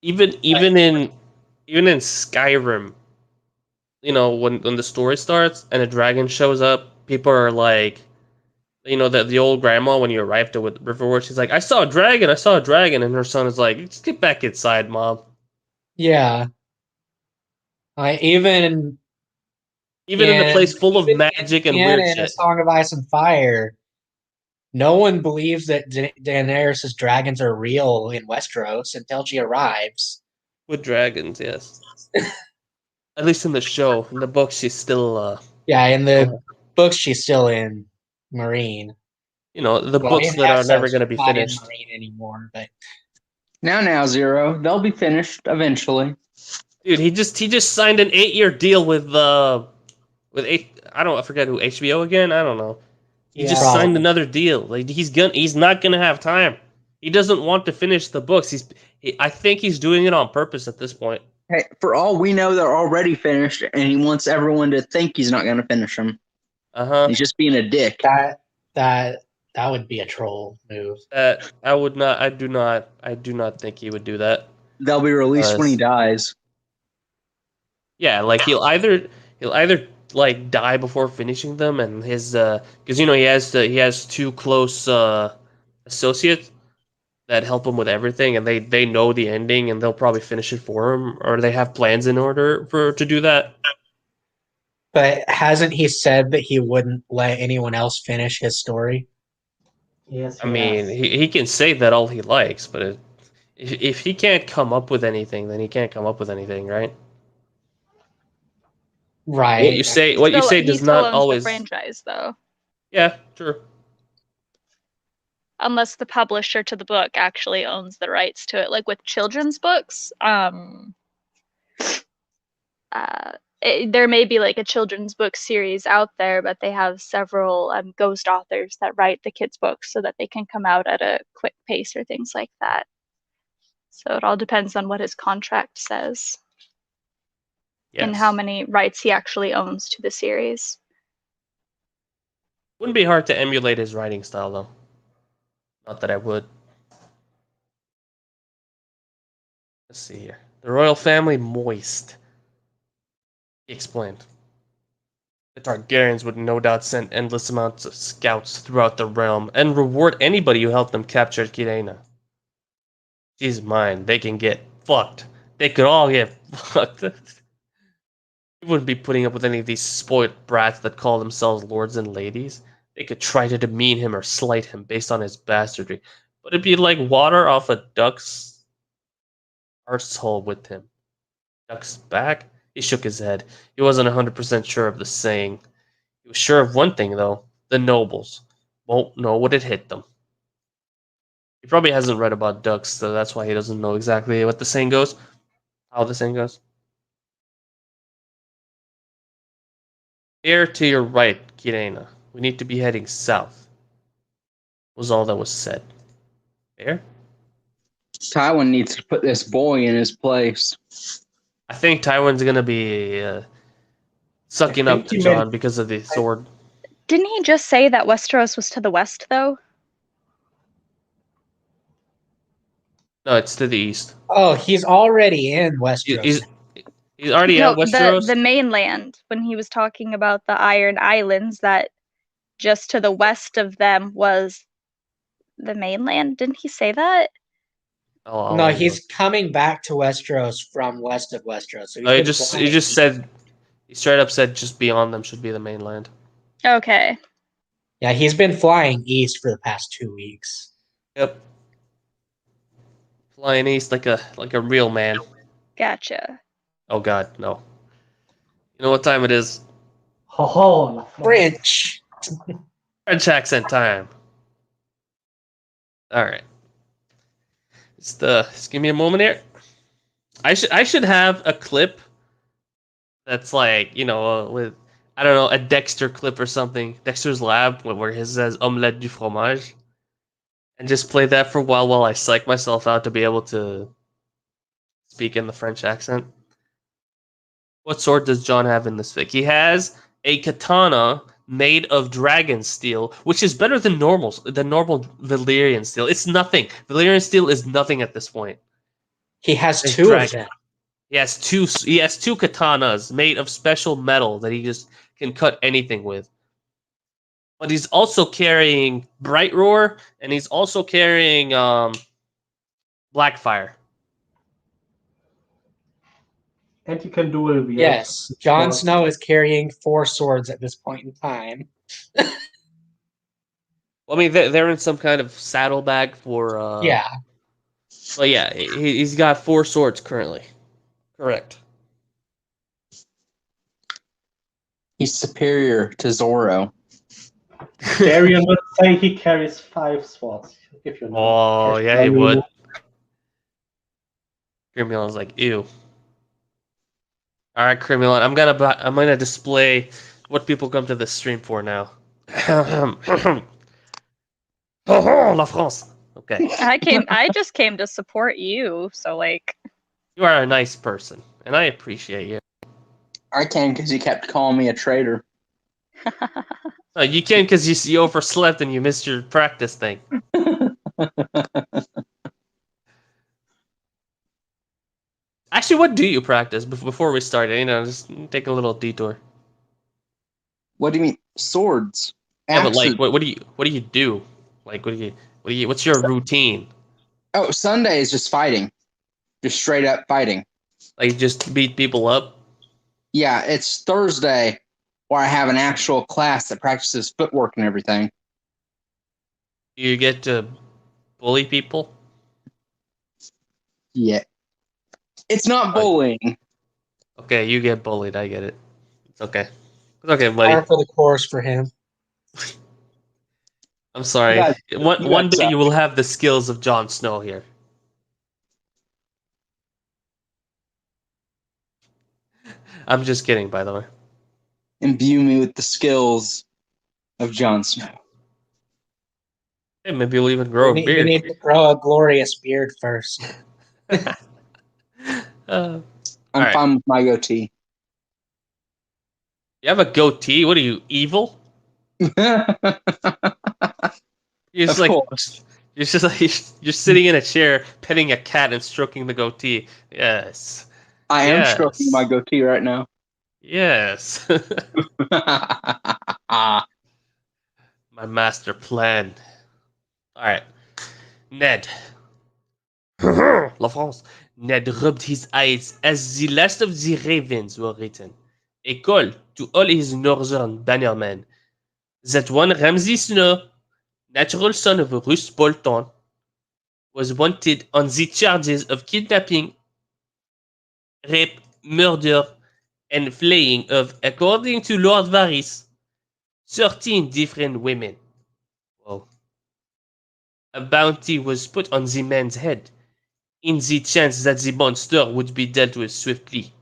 Speaker 1: even in Skyrim, when the story starts and a dragon shows up, people are like, the old grandma when you arrive to with Riverwood, she's like, I saw a dragon, and her son is like, just get back inside, mom.
Speaker 2: Yeah. Even
Speaker 1: In the place full of magic and weird
Speaker 2: in A
Speaker 1: shit.
Speaker 2: Song of Ice and Fire, no one believes that Daenerys' dragons are real in Westeros until she arrives.
Speaker 1: With dragons, yes. At least in the show. In the book, she's still
Speaker 2: Yeah, in the books she's still in Marine.
Speaker 1: the
Speaker 2: Well,
Speaker 1: books
Speaker 2: in
Speaker 1: that are never
Speaker 2: episodes,
Speaker 1: going to be
Speaker 2: she's not in
Speaker 1: finished.
Speaker 2: Marine anymore, but
Speaker 5: Now, Zero. They'll be finished eventually.
Speaker 1: Dude, he just signed an 8-year deal with I forget who, HBO again. I don't know. He just
Speaker 2: Probably.
Speaker 1: signed another deal. Like he's not gonna have time. He doesn't want to finish the books. I think he's doing it on purpose at this point.
Speaker 5: Hey, for all we know, they're already finished, and he wants everyone to think he's not going to finish them. He's just being a dick.
Speaker 2: That would be a troll move.
Speaker 1: I do not think he would do that.
Speaker 5: They'll be released when he dies.
Speaker 1: Yeah, like he'll either like die before finishing them, and his because he has two close associates that help him with everything, and they know the ending, and they'll probably finish it for him, or they have plans in order to do that.
Speaker 2: But hasn't he said that he wouldn't let anyone else finish his story?
Speaker 3: Yes.
Speaker 1: I mean, he can say that all he likes, but if he can't come up with anything, then he can't come up with anything, right?
Speaker 2: Right.
Speaker 1: What you say
Speaker 6: He
Speaker 1: does
Speaker 6: still
Speaker 1: not
Speaker 6: owns
Speaker 1: always.
Speaker 6: the franchise, though.
Speaker 1: Yeah, true.
Speaker 6: Unless the publisher to the book actually owns the rights to it, like with children's books. There may be like a children's book series out there, but they have several ghost authors that write the kids' books so that they can come out at a quick pace or things like that. So it all depends on what his contract says and how many rights he actually owns to the series.
Speaker 1: Wouldn't be hard to emulate his writing style, though. Not that I would. Let's see here. The royal family moist. He explained. The Targaryens would no doubt send endless amounts of scouts throughout the realm and reward anybody who helped them capture Kirena. She's mine. They can get fucked. They could all get fucked. He wouldn't be putting up with any of these spoiled brats that call themselves lords and ladies. They could try to demean him or slight him based on his bastardry, but it'd be like water off a duck's arsehole with him. Duck's back? He shook his head. He wasn't 100% sure of the saying. He was sure of one thing, though. The nobles won't know what had hit them. He probably hasn't read about ducks, so that's why he doesn't know exactly what the saying goes. How the saying goes. Here to your right, Kirena. We need to be heading south. Was all that was said. There?
Speaker 5: Tywin needs to put this boy in his place.
Speaker 1: I think Tywin's gonna be sucking up
Speaker 3: think
Speaker 1: to
Speaker 3: he
Speaker 1: John
Speaker 3: made-
Speaker 1: because of the sword.
Speaker 6: Didn't he just say that Westeros was to the west, though?
Speaker 1: No, it's to the east.
Speaker 2: Oh, he's already in
Speaker 1: He-
Speaker 2: Westeros.
Speaker 1: He's already
Speaker 6: No,
Speaker 1: at Westeros.
Speaker 6: the mainland, when he was talking about the Iron Islands, that just to the west of them was the mainland. Didn't he say that?
Speaker 1: I'll
Speaker 2: No,
Speaker 1: let you
Speaker 2: he's coming back to Westeros from west of Westeros. So he's
Speaker 1: know. He
Speaker 2: been
Speaker 1: just
Speaker 2: flying.
Speaker 1: said he straight up said just beyond them should be the mainland.
Speaker 6: Okay.
Speaker 2: Yeah, he's been flying east for the past 2 weeks.
Speaker 1: Yep. Flying east like a real man.
Speaker 6: Gotcha.
Speaker 1: Oh god, no. You know what time it is?
Speaker 3: Ho ho.
Speaker 2: French.
Speaker 1: French accent time. Alright. Just give me a moment here. I should have a clip that's like, with I don't know, a Dexter clip or something. Dexter's Lab where he says omelette du fromage. And just play that for a while I psych myself out to be able to speak in the French accent. What sword does John have in this fic? He has a katana made of dragon steel, which is better than normal Valyrian steel. It's nothing. Valyrian steel is nothing at this point.
Speaker 2: He has
Speaker 1: It's
Speaker 2: 2 of
Speaker 1: dragon.
Speaker 2: them.
Speaker 1: He has two katanas made of special metal that he just can cut anything with. But he's also carrying Bright Roar, and he's also carrying Blackfire.
Speaker 3: And you can dual wield.
Speaker 2: Yes, Jon
Speaker 3: Or-
Speaker 2: Snow is carrying 4 swords at this point in time.
Speaker 1: Well, I mean, they're in some kind of saddlebag for.
Speaker 2: Yeah,
Speaker 1: But yeah, he's got 4 swords currently. Correct.
Speaker 5: He's superior to Zorro.
Speaker 3: Darian would say he carries 5 swords. If you know.
Speaker 1: Oh, yeah, he would. Crimulan's like, ew. All right, Crimulan, I'm gonna display what people come to this stream for now. Oh, la France. Okay,
Speaker 6: I just came to support you, so like
Speaker 1: you are a nice person, and I appreciate you.
Speaker 5: I can because he kept calling me a traitor.
Speaker 1: You can because you overslept and you missed your practice thing. Actually, what do you practice before we start? Just take a little detour.
Speaker 5: What do you mean? Swords.
Speaker 1: Yeah, but like,
Speaker 5: Axes.
Speaker 1: what do you do? Like, what's your routine?
Speaker 5: Oh, Sunday is just fighting. Just straight up fighting.
Speaker 1: Like, just beat people up?
Speaker 5: Yeah, it's Thursday where I have an actual class that practices footwork and everything.
Speaker 1: You get to bully people?
Speaker 5: Yeah. It's not bullying.
Speaker 1: Okay, you get bullied. I get it. It's okay. It's okay, buddy.
Speaker 2: par for the course for him.
Speaker 1: I'm sorry.
Speaker 5: You guys-
Speaker 1: One
Speaker 5: you
Speaker 1: one
Speaker 5: guys
Speaker 1: day
Speaker 5: suck.
Speaker 1: you will have the skills of Jon Snow here. I'm just kidding, by the way.
Speaker 5: Imbue me with the skills of Jon Snow.
Speaker 1: Hey, maybe you'll even grow a
Speaker 2: You
Speaker 1: beard.
Speaker 2: need to grow a glorious beard first.
Speaker 5: I'm
Speaker 1: Alright.
Speaker 5: fine with my goatee.
Speaker 1: You have a goatee? What are you, evil? You're just
Speaker 5: Of
Speaker 1: like
Speaker 5: course.
Speaker 1: you're sitting in a chair, petting a cat and stroking the goatee. Yes.
Speaker 5: I am
Speaker 1: Yes.
Speaker 5: stroking my goatee right now.
Speaker 1: Yes. My master plan. Alright. Ned. La France. Ned rubbed his eyes as the last of the ravens were written. a call to all his northern bannermen that one Ramsay Snow, natural son of Roose Bolton, was wanted on the charges of kidnapping, rape, murder, and flaying of, according to Lord Varys, 13 different women. Whoa. A bounty was put on the man's head, in the chance that the monster would be dealt with swiftly.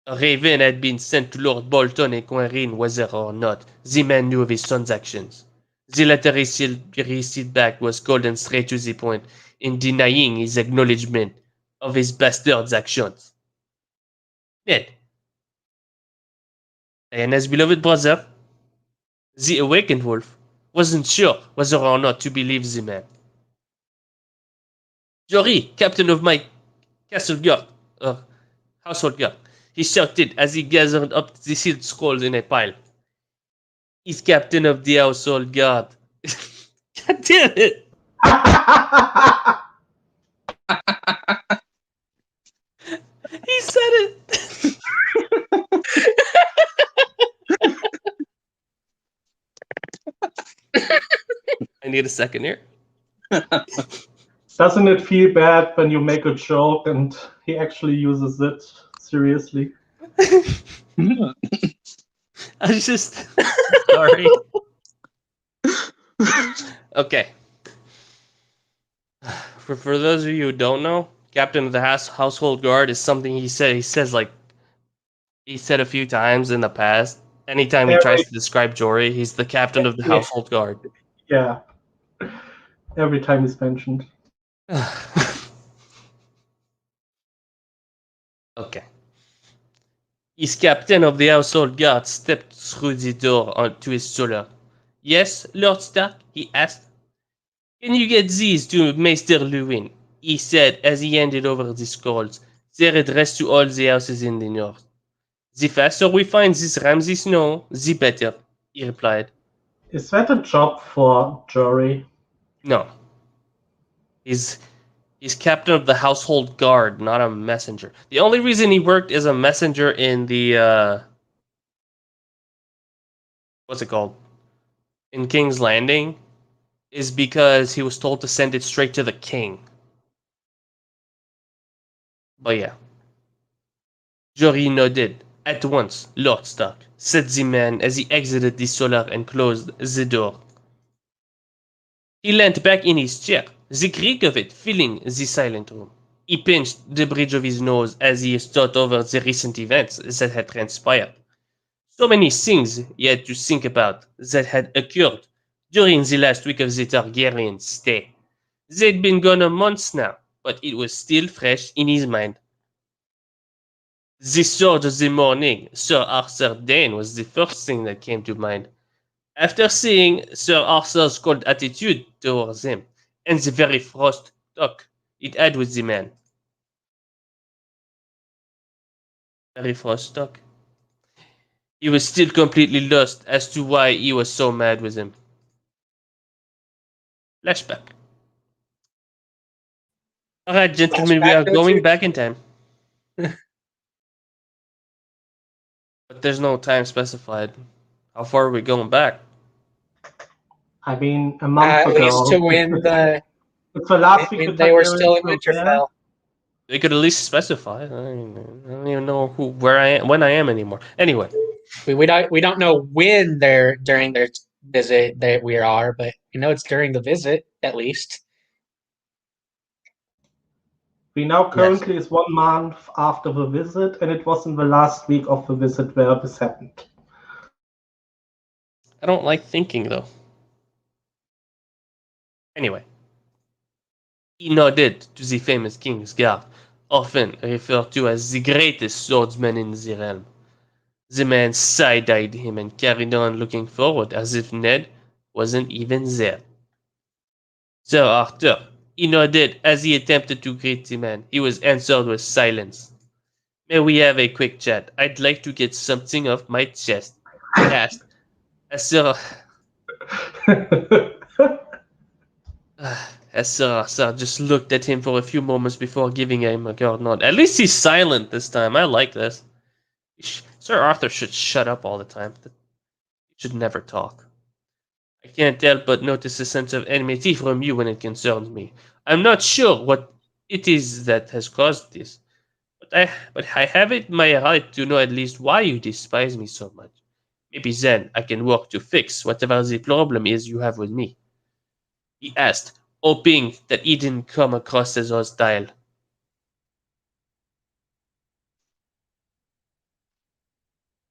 Speaker 1: A raven had been sent to Lord Bolton inquiring whether or not the man knew of his son's actions. The letter received back was cold and straight to the point in denying his acknowledgement of his bastard's actions. Ned, Diana's beloved brother, the awakened wolf, wasn't sure whether or not to believe the man. Jory, captain of my castle guard, household guard, he shouted as he gathered up the sealed scrolls in a pile. He's captain of the household guard. God damn it! He said it! I need a second here.
Speaker 3: Doesn't it feel bad when you make a joke and he actually uses it seriously?
Speaker 1: I was just sorry. Okay. For those of you who don't know, captain of the household guard is something he says like he said a few times in the past. Anytime he tries to describe Jory, he's the captain of the household guard.
Speaker 3: Yeah. Every time he's mentioned.
Speaker 1: Okay. His captain of the household guard stepped through the door onto his solar. Yes, Lord Stark, he asked. Can you get these to Maester Lewin? He said as he handed over the scrolls. They're addressed to all the houses in the north. The faster we find this Ramsay Snow, the better, he replied.
Speaker 3: Is that a job for Jory?
Speaker 1: No. He's captain of the household guard, not a messenger. The only reason he worked as a messenger in the what's it called? In King's Landing is because he was told to send it straight to the king. But yeah. Jory nodded. At once, Lord Stark, said the man as he exited the solar and closed the door. He leant back in his chair, the creak of it filling the silent room. He pinched the bridge of his nose as he thought over the recent events that had transpired. So many things he had to think about that had occurred during the last week of the Targaryen stay. They'd been gone a month now, but it was still fresh in his mind. The sword of the morning, Sir Arthur Dane, was the first thing that came to mind. After seeing Sir Arthur's cold attitude towards him, and the very frost talk it had with the man. Very frost talk. He was still completely lost as to why he was so mad with him. Flashback. Alright, gentlemen, we are going back in time. But there's no time specified. How far are we going back?
Speaker 3: I mean, a month
Speaker 2: At
Speaker 3: ago.
Speaker 2: least to win the.
Speaker 3: It's the last week
Speaker 2: When they were still in
Speaker 3: Targaryens there.
Speaker 2: Winterfell.
Speaker 1: They could at least specify. I don't even know where I am, when I am anymore. Anyway,
Speaker 2: We don't know when they're during their visit that we are, but we know it's during the visit at least.
Speaker 3: We now currently is 1 month after the visit, and it was in the last week of the visit where this happened.
Speaker 1: I don't like thinking though. Anyway, he nodded to the famous King's Guard, often referred to as the greatest swordsman in the realm. The man side-eyed him and carried on looking forward as if Ned wasn't even there. Sir Arthur, he nodded as he attempted to greet the man. He was answered with silence. May we have a quick chat? I'd like to get something off my chest. He asked. As Sir Arthur just looked at him for a few moments before giving him a guard nod. At least he's silent this time. I like this. Sir Arthur should shut up all the time. He should never talk. I can't help but notice a sense of enmity from you when it concerns me. I'm not sure what it is that has caused this, but I have it my right to know at least why you despise me so much. Maybe then I can work to fix whatever the problem is you have with me. He asked, hoping that he didn't come across as hostile.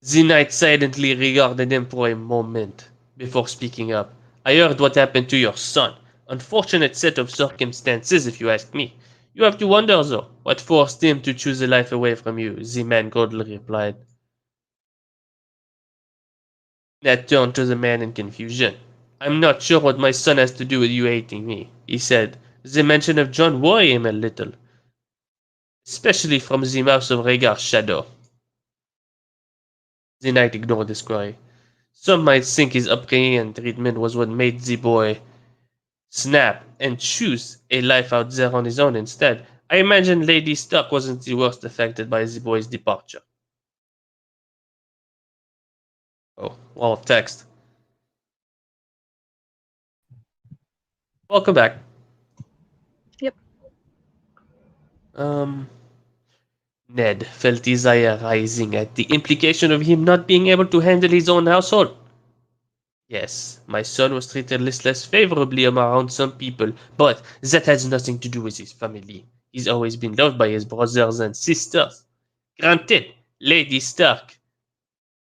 Speaker 1: The knight silently regarded him for a moment before speaking up. I heard what happened to your son. Unfortunate set of circumstances, if you ask me. You have to wonder, though, what forced him to choose a life away from you, the man coldly replied. Ned turned to the man in confusion. I'm not sure what my son has to do with you hating me, he said. The mention of John worried him a little, especially from the mouth of Rhaegar's shadow. The knight ignored his query. Some might think his upbringing and treatment was what made the boy snap and choose a life out there on his own instead. I imagine Lady Stark wasn't the worst affected by the boy's departure. Oh, wall of text. Welcome back.
Speaker 6: Yep.
Speaker 1: Ned felt his ire rising at the implication of him not being able to handle his own household. Yes, my son was treated less favorably around some people, but that has nothing to do with his family. He's always been loved by his brothers and sisters. Granted, Lady Stark,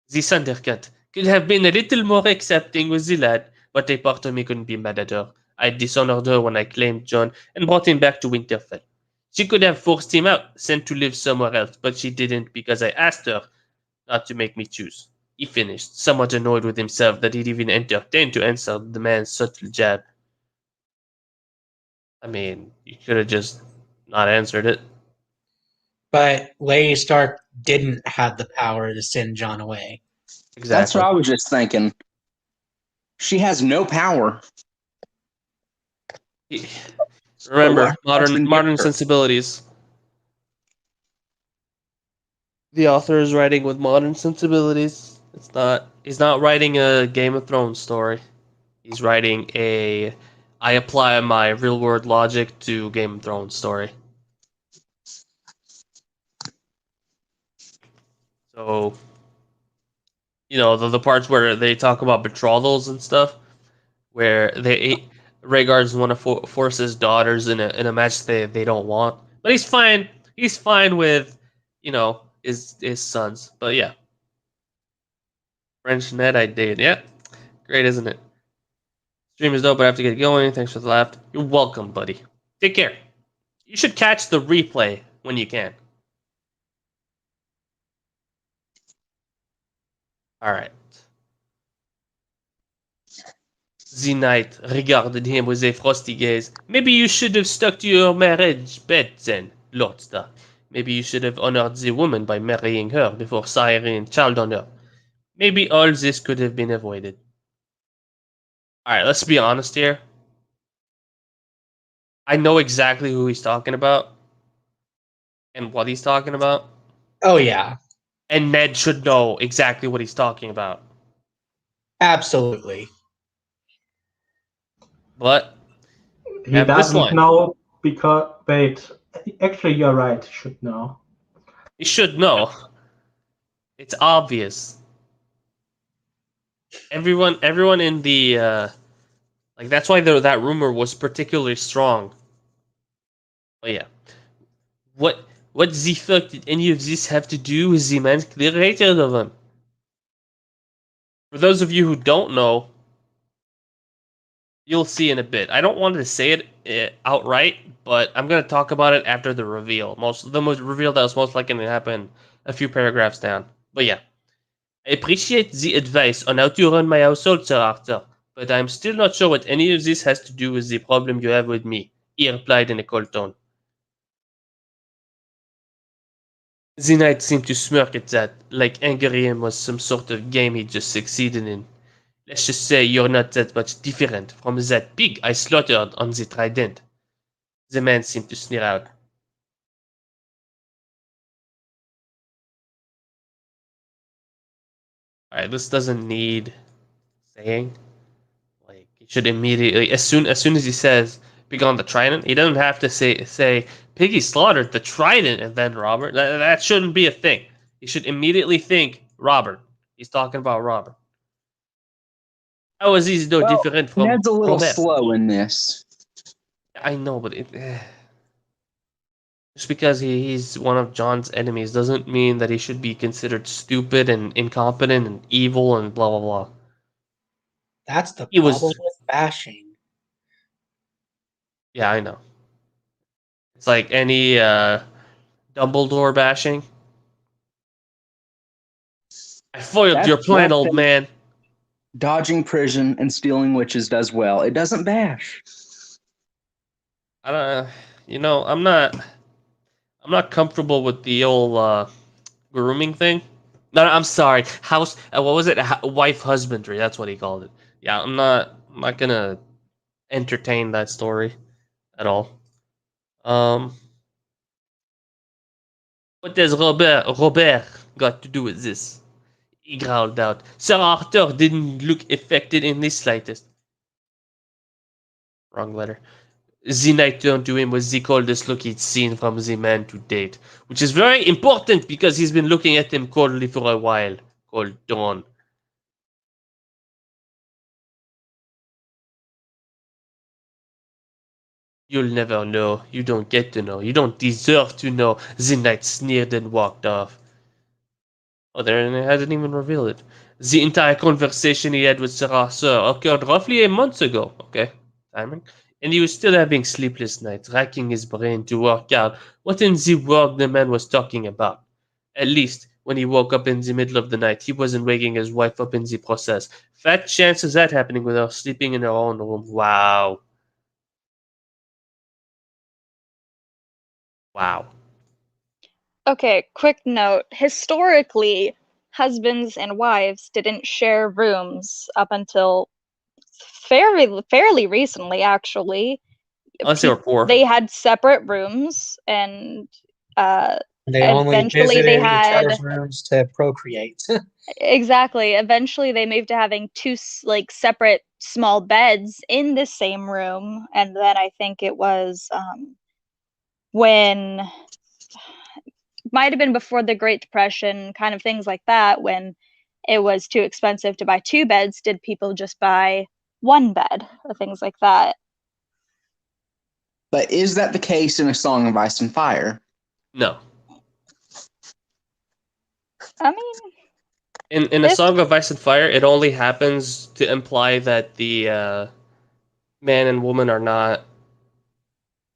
Speaker 1: the Thundercat, could have been a little more accepting with the lad, but a part of me couldn't be mad at her. I dishonored her when I claimed John and brought him back to Winterfell. She could have forced him out, sent to live somewhere else, but she didn't because I asked her not to make me choose. He finished, somewhat annoyed with himself that he'd even entertained to answer the man's subtle jab. I mean, you could have just not answered it.
Speaker 2: But Lady Stark didn't have the power to send John away.
Speaker 1: Exactly.
Speaker 5: That's what I was just thinking. She has no power.
Speaker 1: Remember,
Speaker 5: Watchmen
Speaker 1: modern
Speaker 5: get her.
Speaker 1: sensibilities. The author is writing with modern sensibilities. He's not writing a Game of Thrones story. He's writing a I apply my real world logic to Game of Thrones story. So, the parts where they talk about betrothals and stuff, where Rhaegar's want to force his daughters in a match they don't want, but he's fine. He's fine with, his sons. But yeah, French Ned I did. Yeah, great, isn't it? Stream is dope, but I have to get going. Thanks for the laugh. You're welcome, buddy. Take care. You should catch the replay when you can. All right. The knight regarded him with a frosty gaze. Maybe you should have stuck to your marriage bed then, Lord Stark. Maybe you should have honored the woman by marrying her before siring a child on her. Maybe all this could have been avoided. Alright, let's be honest here. I know exactly who he's talking about and what he's talking about.
Speaker 2: Oh, yeah.
Speaker 1: And Ned should know exactly what he's talking about.
Speaker 2: Absolutely.
Speaker 1: But
Speaker 3: He
Speaker 1: have this
Speaker 3: doesn't
Speaker 1: line.
Speaker 3: know because wait, actually you're right. He should know.
Speaker 1: He should know. It's obvious. Everyone in the that's why that rumor was particularly strong. But yeah, what the fuck did any of this have to do with the man's clear hatred of him? For those of you who don't know, you'll see in a bit. I don't want to say it outright, but I'm gonna talk about it after the reveal. The most reveal that was most likely to happen a few paragraphs down. But yeah. I appreciate the advice on how to run my household, Sir Arthur, but I'm still not sure what any of this has to do with the problem you have with me, he replied in a cold tone. The knight seemed to smirk at that, like angering him was some sort of game he just succeeded in. Let's just say you're not that much different from that pig I slaughtered on the Trident. The man seemed to sneer out. All right, this doesn't need saying. Like, he should immediately, as soon as he says "Pig on the Trident," he doesn't have to say "Piggy slaughtered the Trident" and then Robert. That shouldn't be a thing. He should immediately think Robert. He's talking about Robert. How is he no
Speaker 5: Well,
Speaker 1: different from
Speaker 5: Ned's a little
Speaker 1: Robert?
Speaker 5: slow in this.
Speaker 1: I know, but just because he's one of John's enemies doesn't mean that he should be considered stupid and incompetent and evil and blah blah blah.
Speaker 2: That's the
Speaker 1: He
Speaker 2: problem
Speaker 1: was,
Speaker 2: with bashing.
Speaker 1: yeah, I know. It's like any Dumbledore bashing. I foiled
Speaker 5: That's
Speaker 1: your plan,
Speaker 5: one
Speaker 1: old
Speaker 5: thing
Speaker 1: man.
Speaker 5: dodging prison and stealing witches does well. It doesn't bash.
Speaker 1: I don't. I'm not comfortable with the old grooming thing. No, I'm sorry. House. What was it? Wife husbandry. That's what he called it. Yeah, I'm not gonna entertain that story at all. Um, what does Robert got to do with this? He growled out. Sir Arthur didn't look affected in the slightest. Wrong letter. The knight turned to him with the coldest look he'd seen from the man to date, which is very important because he's been looking at him coldly for a while. Called Dawn. You'll never know. You don't get to know. You don't deserve to know. The knight sneered and walked off. Oh, there, and it hasn't even revealed it. The entire conversation he had with Sir Arthur occurred roughly a month ago. Okay, timing. And he was still having sleepless nights, racking his brain to work out what in the world the man was talking about. At least, when he woke up in the middle of the night, he wasn't waking his wife up in the process. Fat chance of that happening with her sleeping in her own room. Wow. Wow.
Speaker 6: Okay, quick note. Historically, husbands and wives didn't share rooms up until fairly recently, actually.
Speaker 1: Unless they were poor.
Speaker 6: They had separate rooms, and
Speaker 2: They only
Speaker 6: eventually they
Speaker 2: visited each
Speaker 6: had
Speaker 2: other's rooms to procreate.
Speaker 6: exactly. Eventually, they moved to having two like separate small beds in the same room, and then I think it was when might have been before the Great Depression, kind of things like that, when it was too expensive to buy two beds, did people just buy one bed or things like that?
Speaker 5: But is that the case in A Song of Ice and Fire?
Speaker 1: No.
Speaker 6: I mean,
Speaker 1: In A Song of Ice and Fire, it only happens to imply that the man and woman are not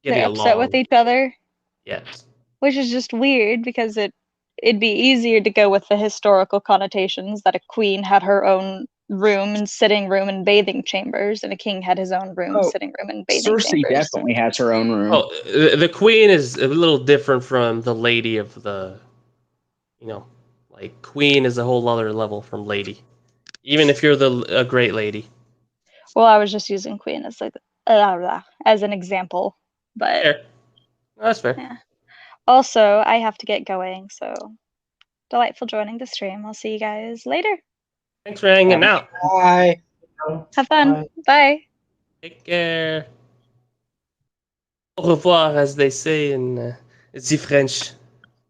Speaker 1: getting
Speaker 6: they're upset
Speaker 1: along.
Speaker 6: with each other,
Speaker 1: Yes.
Speaker 6: which is just weird because it'd be easier to go with the historical connotations that a queen had her own room and sitting room and bathing chambers, and a king had his own room,
Speaker 5: Oh,
Speaker 6: sitting room, and bathing
Speaker 5: Cersei
Speaker 6: chambers.
Speaker 5: definitely has her own room.
Speaker 1: Oh, the queen is a little different from the lady of the, like queen is a whole other level from lady. Even if you're a great lady.
Speaker 6: Well, I was just using queen as like as an example, but
Speaker 1: Fair. That's fair.
Speaker 6: yeah. Also, I have to get going, so delightful joining the stream. I'll see you guys later.
Speaker 1: Thanks for hanging out.
Speaker 2: Bye.
Speaker 6: Have fun. Bye.
Speaker 1: Take care. Au revoir, as they say in the French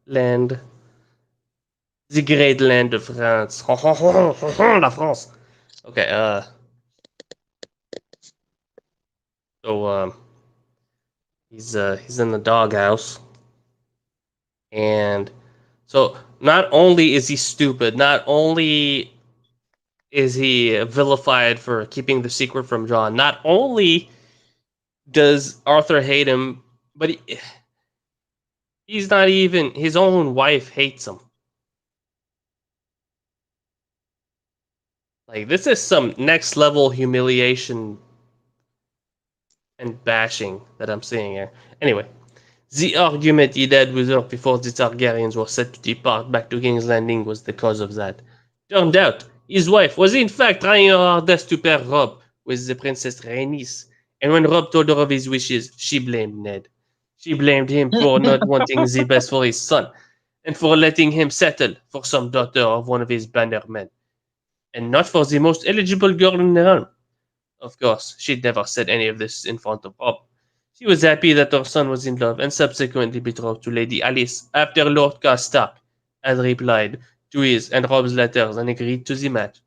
Speaker 1: land. The great land of France. La France. Okay, so he's in the doghouse. And so not only is he stupid, not only is he vilified for keeping the secret from John, not only does Arthur hate him, but he's not even, his own wife hates him. Like, this is some next level humiliation and bashing that I'm seeing here. Anyway, the argument he had with her before the Targaryens were set to depart back to King's Landing was the cause of that. Turned out, his wife was in fact trying her hardest to pair Rob with the Princess Rhaenys, and when Rob told her of his wishes, she blamed Ned. She blamed him for not wanting the best for his son, and for letting him settle for some daughter of one of his bannermen. and not for the most eligible girl in the realm. Of course, she'd never said any of this in front of Rob. She was happy that her son was in love and subsequently betrothed to Lady Alice after Lord Stark had replied to his and Rob's letters and agreed to the match.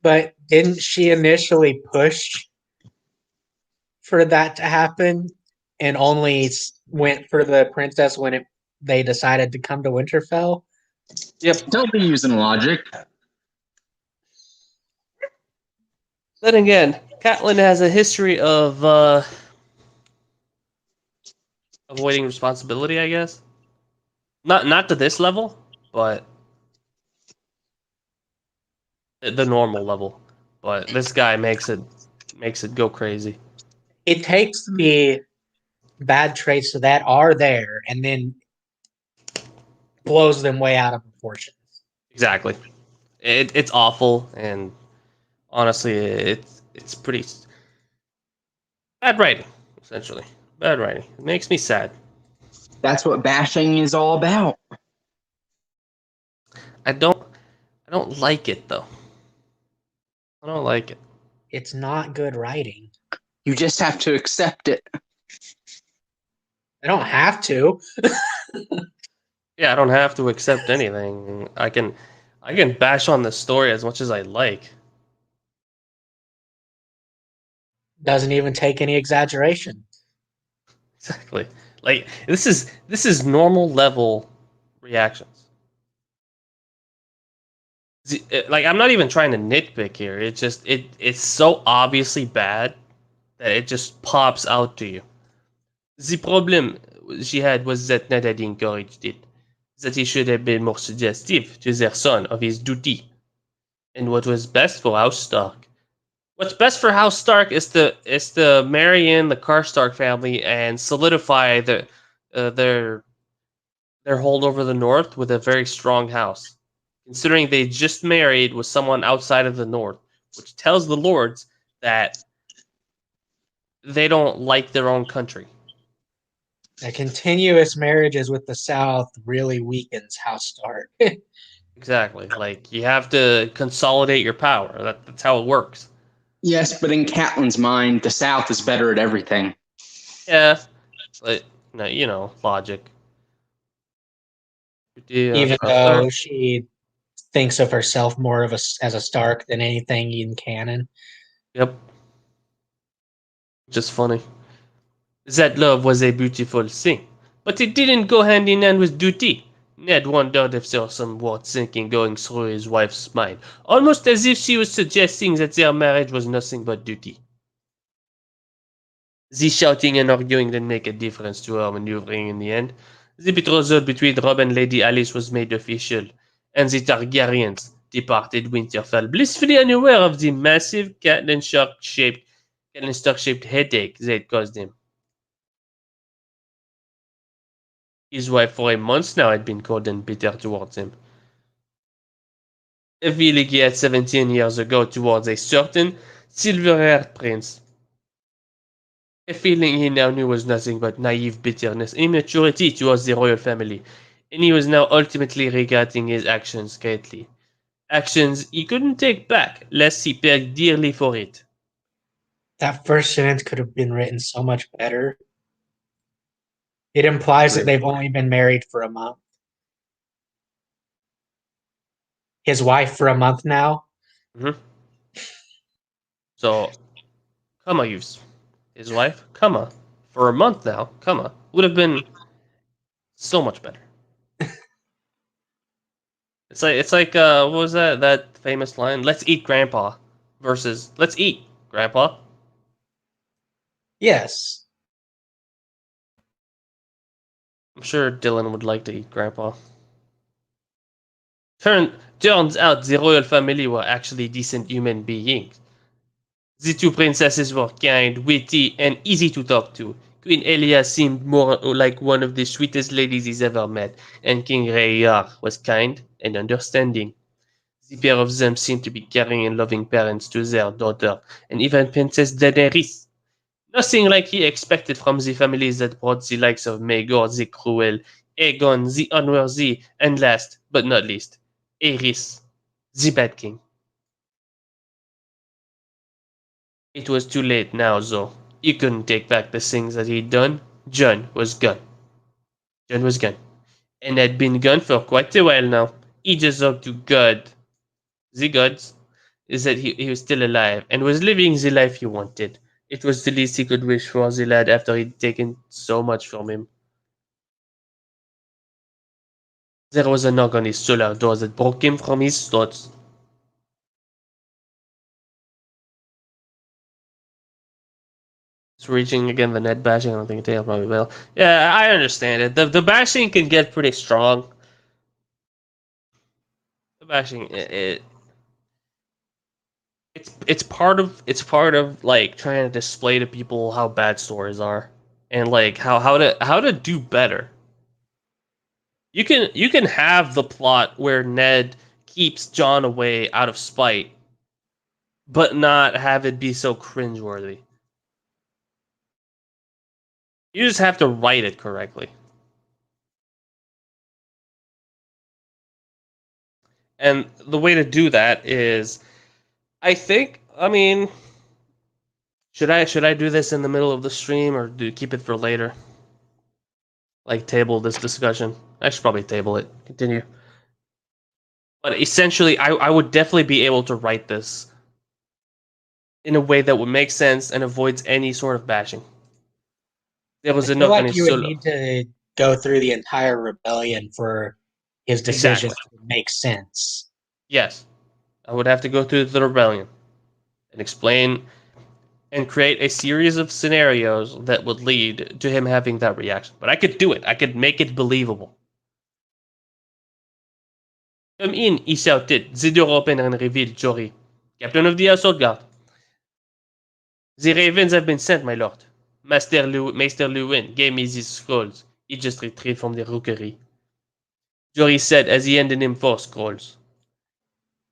Speaker 2: But didn't she initially push for that to happen and only went for the princess when they decided to come to Winterfell?
Speaker 1: Yep.
Speaker 8: Don't be using logic.
Speaker 1: Then again, Catelyn has a history of avoiding responsibility, I guess. Not to this level, but the normal level. But this guy makes it go crazy.
Speaker 2: It takes the bad traits that are there and then blows them way out of proportion.
Speaker 1: Exactly. It's awful, and honestly, it's pretty bad writing. Essentially, bad writing. It makes me sad.
Speaker 5: That's what bashing is all about.
Speaker 1: I don't like it though. I don't like it.
Speaker 2: It's not good writing.
Speaker 5: You just have to accept it.
Speaker 2: I don't have to.
Speaker 1: Yeah, I don't have to accept anything. I can bash on the story as much as I like.
Speaker 2: Doesn't even take any exaggeration.
Speaker 1: Exactly. Like this is normal level reactions. Like I'm not even trying to nitpick here. It's just it's so obviously bad that it just pops out to you. The problem she had was that Ned had encouraged it, that he should have been more suggestive to their son of his duty and what was best for House Stark. What's best for House Stark is to marry in the Karstark family and solidify their hold over the North with a very strong house. Considering they just married with someone outside of the North, which tells the Lords that they don't like their own country.
Speaker 2: A continuous marriages with the South really weakens House Stark.
Speaker 1: Exactly. Like you have to consolidate your power. That's how it works.
Speaker 5: Yes, but in Catelyn's mind, the South is better at everything.
Speaker 1: Yeah, but no, you know, logic.
Speaker 2: Even though she thinks of herself more of as a Stark than anything in canon.
Speaker 1: Yep. Just funny. That love was a beautiful thing, but it didn't go hand in hand with duty. Ned wondered if there was some weird thinking going through his wife's mind, almost as if she was suggesting that their marriage was nothing but duty. The shouting and arguing didn't make a difference to our maneuvering in the end. The betrothal between Rob and Lady Alice was made official, and the Targaryens departed Winterfell, blissfully unaware of the massive Catelyn Stark-shaped headache they had caused him. His wife for a month now had been cold and bitter towards him. A feeling he had 17 years ago towards a certain silver-haired prince. A feeling he now knew was nothing but naive bitterness, immaturity towards the royal family, and he was now ultimately regretting his actions greatly. Actions he couldn't take back, lest he paid dearly for it.
Speaker 2: That first sentence could have been written so much better. It implies that they've only been married for a month. His wife for a month now.
Speaker 1: Mm-hmm. So, comma, his wife, comma, for a month now, comma, would have been so much better. It's like what was that famous line? Let's eat grandpa versus let's eat grandpa.
Speaker 2: Yes.
Speaker 1: I'm sure Dylan would like to eat grandpa. Turns out the royal family were actually decent human beings. The two princesses were kind, witty, and easy to talk to. Queen Elia seemed more like one of the sweetest ladies he's ever met, and King Rhaegar was kind and understanding. The pair of them seemed to be caring and loving parents to their daughter, and even Princess Daenerys. Nothing like he expected from the families that brought the likes of Maegor the Cruel, Aegon the Unworthy, and last but not least, Aerys. The Bad King. It was too late now, though. He couldn't take back the things that he'd done. John was gone. John was gone. And had been gone for quite a while now. He just hoped to God, the gods, is that he was still alive and was living the life he wanted. It was the least he could wish for the lad after he'd taken so much from him. There was a knock on his solar door that broke him from his thoughts. It's reaching again the net bashing. I don't think Tail probably will. Yeah, I understand it. The bashing can get pretty strong. The bashing it's part of like trying to display to people how bad stories are and like how to do better. You can have the plot where Ned keeps John away out of spite, but not have it be so cringeworthy. You just have to write it correctly. And the way to do that is, I mean, should I do this in the middle of the stream or keep it for later? Like table this discussion. I should probably table it. Continue. But essentially, I would definitely be able to write this in a way that would make sense and avoids any sort of bashing. There was
Speaker 2: I
Speaker 1: a
Speaker 2: feel
Speaker 1: nook on
Speaker 2: like
Speaker 1: his
Speaker 2: you would
Speaker 1: solo.
Speaker 2: need to go through the entire rebellion for his decision
Speaker 1: Exactly.
Speaker 2: to make sense.
Speaker 1: Yes, I would have to go through the rebellion and explain and create a series of scenarios that would lead to him having that reaction. But I could do it. I could make it believable. Come in, he shouted. The door opened and revealed Jory, captain of the household guard. The ravens have been sent, my lord. Master Lewin gave me these scrolls. He just retrieved from the rookery. Jory said as he handed him 4 scrolls.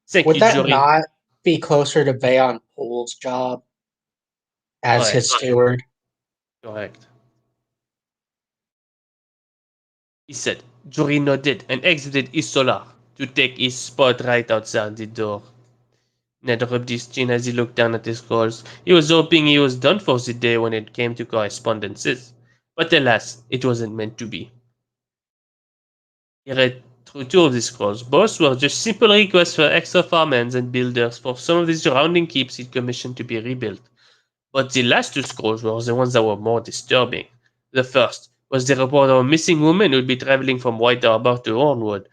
Speaker 1: Thank
Speaker 2: Would
Speaker 1: you,
Speaker 2: that
Speaker 1: Jory.
Speaker 2: not be closer to Bayon Pool's job as
Speaker 1: Correct.
Speaker 2: his steward?
Speaker 1: Correct. He said. Jory nodded and exited his solar to take his spot right outside the door. Ned rubbed his chin as he looked down at his scrolls. He was hoping he was done for the day when it came to correspondences. But alas, it wasn't meant to be. He read through 2 of the scrolls. Both were just simple requests for extra farmhands and builders for some of the surrounding keeps he'd commissioned to be rebuilt. But the last 2 scrolls were the ones that were more disturbing. The first was the report of a missing woman who'd be traveling from White Harbor to Hornwood.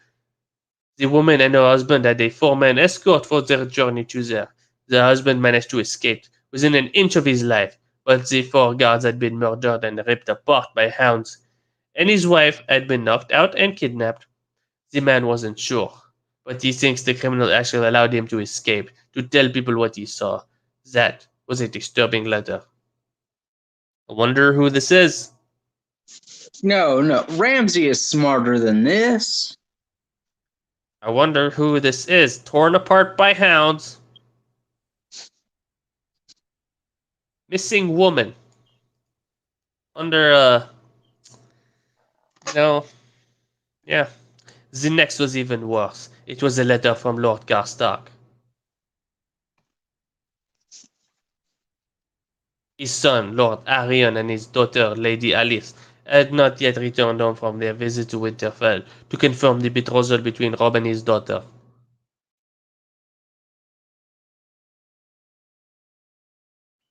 Speaker 1: The woman and her husband had a 4-man escort for their journey to there. The husband managed to escape within an inch of his life, but the 4 guards had been murdered and ripped apart by hounds, and his wife had been knocked out and kidnapped. The man wasn't sure, but he thinks the criminal actually allowed him to escape to tell people what he saw. That was a disturbing letter. I wonder who this is.
Speaker 5: No. Ramsey is smarter than this.
Speaker 1: I wonder who this is. Torn apart by hounds. Missing woman. Under, no. Yeah. The next was even worse. It was a letter from Lord Karstark. His son, Lord Arion, and his daughter, Lady Alice, had not yet returned home from their visit to Winterfell to confirm the betrothal between Robb and his daughter.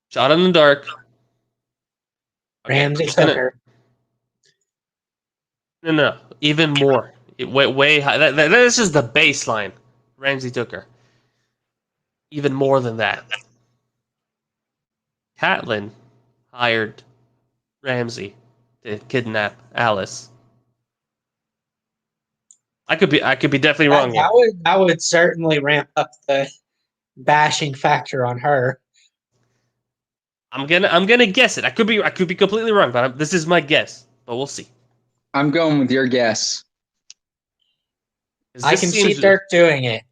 Speaker 1: Shot in the dark. Okay,
Speaker 2: Ramsey
Speaker 1: he's
Speaker 2: took
Speaker 1: gonna.
Speaker 2: her.
Speaker 1: No. Even more. Way high. This is the baseline. Ramsey took her. Even more than that. Catelyn hired Ramsey to kidnap Alice. I could be definitely wrong here.
Speaker 2: That would certainly ramp up the bashing factor on her.
Speaker 1: I'm gonna guess it. I could be completely wrong, but this is my guess. But we'll see.
Speaker 5: I'm going with your guess.
Speaker 1: 'Cause
Speaker 2: I
Speaker 1: this
Speaker 2: can see
Speaker 1: seems
Speaker 2: Dirk doing it.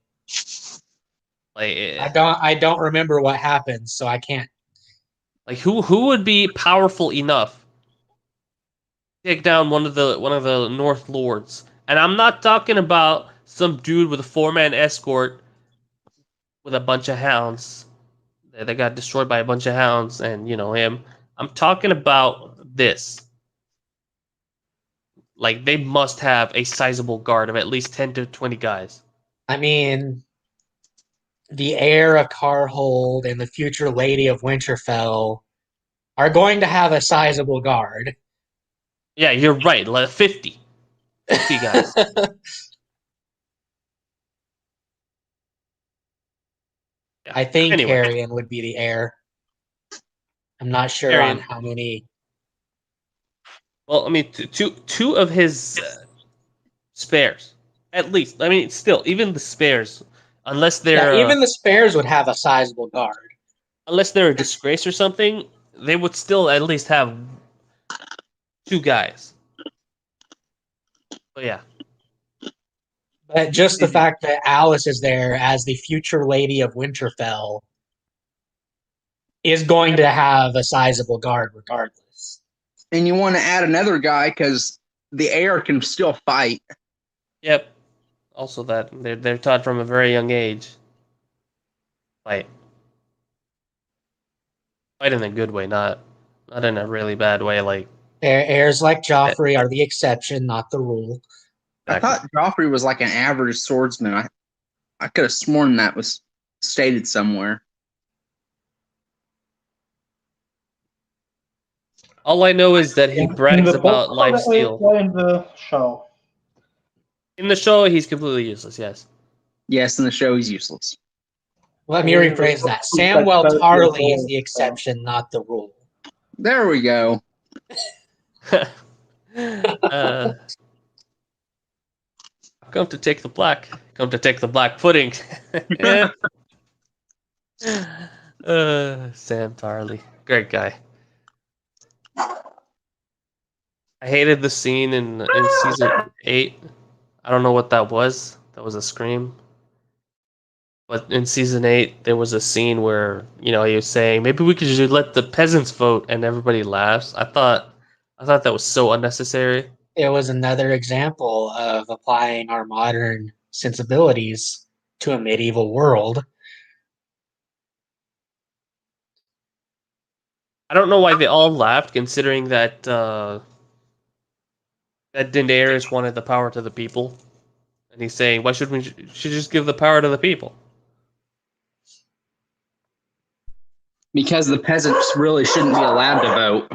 Speaker 1: like
Speaker 2: I don't remember what happened, so I can't.
Speaker 1: like who would be powerful enough to take down one of the North Lords? And I'm not talking about some dude with a 4-man escort with a bunch of hounds. They got destroyed by a bunch of hounds, and him. I'm talking about this. Like they must have a sizable guard of at least 10 to 20 guys.
Speaker 2: I mean, the heir of Carhold and the future Lady of Winterfell are going to have a sizable guard.
Speaker 1: Yeah, you're right. Like 50 guys. Yeah.
Speaker 2: I think
Speaker 1: Anyway,
Speaker 2: Carrion would be the heir. I'm not sure
Speaker 1: Carrion.
Speaker 2: on how many.
Speaker 1: Well, I mean, two of his spares, at least. I mean, still, even the spares, unless
Speaker 2: Yeah,
Speaker 1: they're
Speaker 2: even the spares would have a sizable guard.
Speaker 1: unless they're a disgrace or something, they would still at least have 2 guys. But yeah,
Speaker 2: But just the fact that Alice is there as the future Lady of Winterfell is going to have a sizable guard regardless.
Speaker 5: And you want to add another guy because the heir can still fight.
Speaker 1: yep. Also, that they're taught from a very young age. Fight in a good way, not in a really bad way. Like
Speaker 2: Heirs like Joffrey are the exception, not the rule.
Speaker 5: I thought Joffrey was like an average swordsman. I could have sworn that was stated somewhere.
Speaker 1: All I know is that he
Speaker 3: In
Speaker 1: brags
Speaker 3: the book
Speaker 1: about life steal.
Speaker 3: or in the show?
Speaker 1: In the show, he's completely useless. Yes.
Speaker 5: Yes, in the show he's useless.
Speaker 2: Let me rephrase that. Samwell Tarly is the exception, not the rule.
Speaker 5: There we go.
Speaker 1: Come to take the black. Come to take the black pudding. Sam Tarly, great guy. I hated the scene in season 8. I don't know what that was. That was a scream. But in season 8, there was a scene where he was saying maybe we could just let the peasants vote, and everybody laughs. I thought that was so unnecessary.
Speaker 2: It was another example of applying our modern sensibilities to a medieval world.
Speaker 1: I don't know why they all laughed, considering that that Daenerys wanted the power to the people, and he's saying, "Why should we should just give the power to the people?"
Speaker 5: Because the peasants really shouldn't be allowed to vote.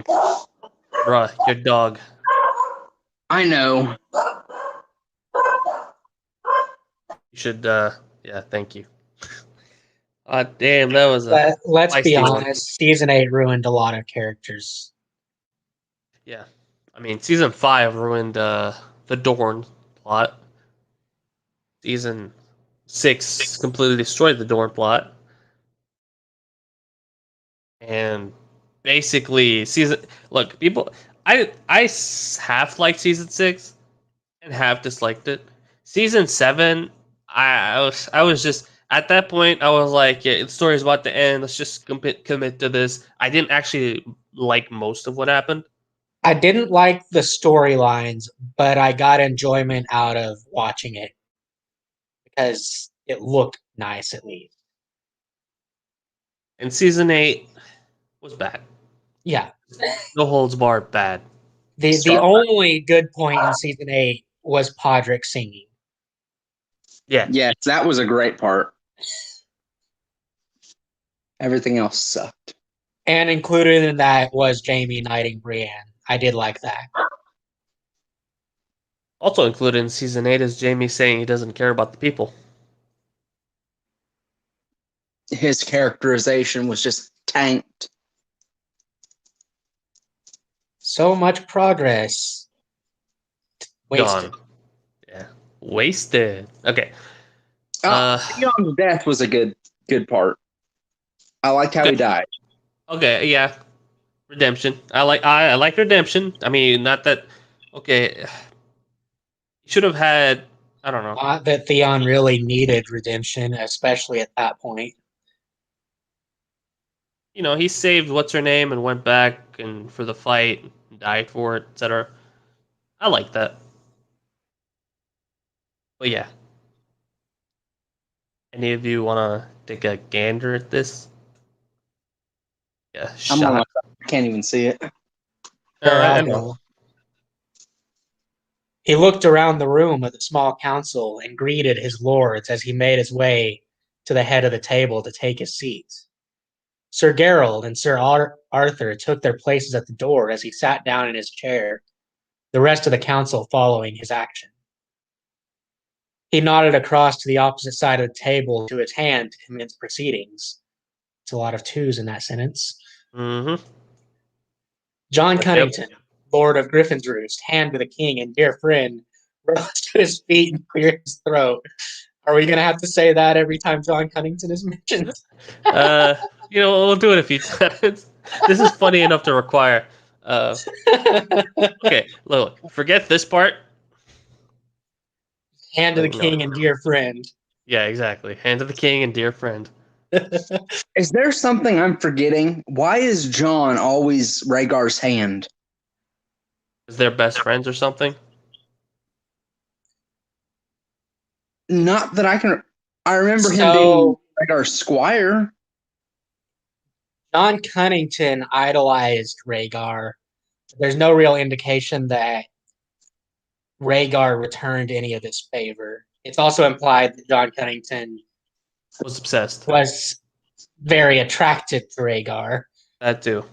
Speaker 1: Bruh, your dog.
Speaker 5: I know.
Speaker 1: You should. Yeah, thank you. Damn, that was a.
Speaker 2: But let's be
Speaker 1: feisty one.
Speaker 2: honest, season 8 ruined a lot of characters.
Speaker 1: Yeah, I mean, season 5 ruined the Dorne plot. Season 6 completely destroyed the Dorne plot. And basically, look, people, I half liked season 6 and half disliked it. Season 7, I was just at that point. I was like, yeah, the story's about to end. Let's just commit to this. I didn't actually like most of what happened.
Speaker 2: I didn't like the storylines, but I got enjoyment out of watching it because it looked nice at least.
Speaker 1: And season 8 was bad.
Speaker 2: Yeah.
Speaker 1: No holds barred, bad.
Speaker 2: The only good point in season 8 was Podrick singing.
Speaker 1: Yeah.
Speaker 5: Yes, that was a great part. Everything else sucked.
Speaker 2: And included in that was Jaime knighting Brienne. I did like that.
Speaker 1: Also included in season 8 is Jaime saying he doesn't care about the people.
Speaker 5: His characterization was just tanked.
Speaker 2: So much progress. Wasted.
Speaker 1: Gone. Yeah. Wasted. Okay.
Speaker 5: Theon's death was a good part. I liked how he died.
Speaker 1: Okay, yeah. Redemption. I like redemption. I mean, not that. Okay. Should have had. I don't know.
Speaker 2: Not that Theon really needed redemption, especially at that point.
Speaker 1: He saved what's her name and went back and for the fight, and died for it, etc. I like that. But yeah. Any of you want to take a gander at this. Yeah,
Speaker 5: I'm on my
Speaker 1: shot.
Speaker 5: I can't even see it.
Speaker 2: Sure,
Speaker 1: I
Speaker 2: I'll
Speaker 1: know.
Speaker 2: go. He looked around the room at the small council and greeted his lords as he made his way to the head of the table to take his seat. Sir Gerald and Sir Arthur took their places at the door as he sat down in his chair, the rest of the council following his action. He nodded across to the opposite side of the table to his hand to commence proceedings. It's a lot of twos in that sentence.
Speaker 1: Mm-hmm.
Speaker 2: John
Speaker 1: Yep.
Speaker 2: Cunnington, Lord of Griffin's Roost, hand to the king and dear friend, rose to his feet and cleared his throat. Are we going to have to say that every time John Cunnington is mentioned?
Speaker 1: We'll do it a few times. This is funny enough to require. Okay, look, forget this part.
Speaker 2: Hand to the
Speaker 1: No.
Speaker 2: king and dear friend.
Speaker 1: Yeah, exactly. Hand to the king and dear friend.
Speaker 5: Is there something I'm forgetting? Why is John always Rhaegar's hand?
Speaker 1: Is they're best friends or something?
Speaker 5: Not that I can. I remember him being
Speaker 2: So,
Speaker 5: Rhaegar's squire.
Speaker 2: John Cunnington idolized Rhaegar. There's no real indication that Rhaegar returned any of this favor. It's also implied that John Cunnington
Speaker 1: Was obsessed.
Speaker 2: was very attracted to Rhaegar.
Speaker 1: That too.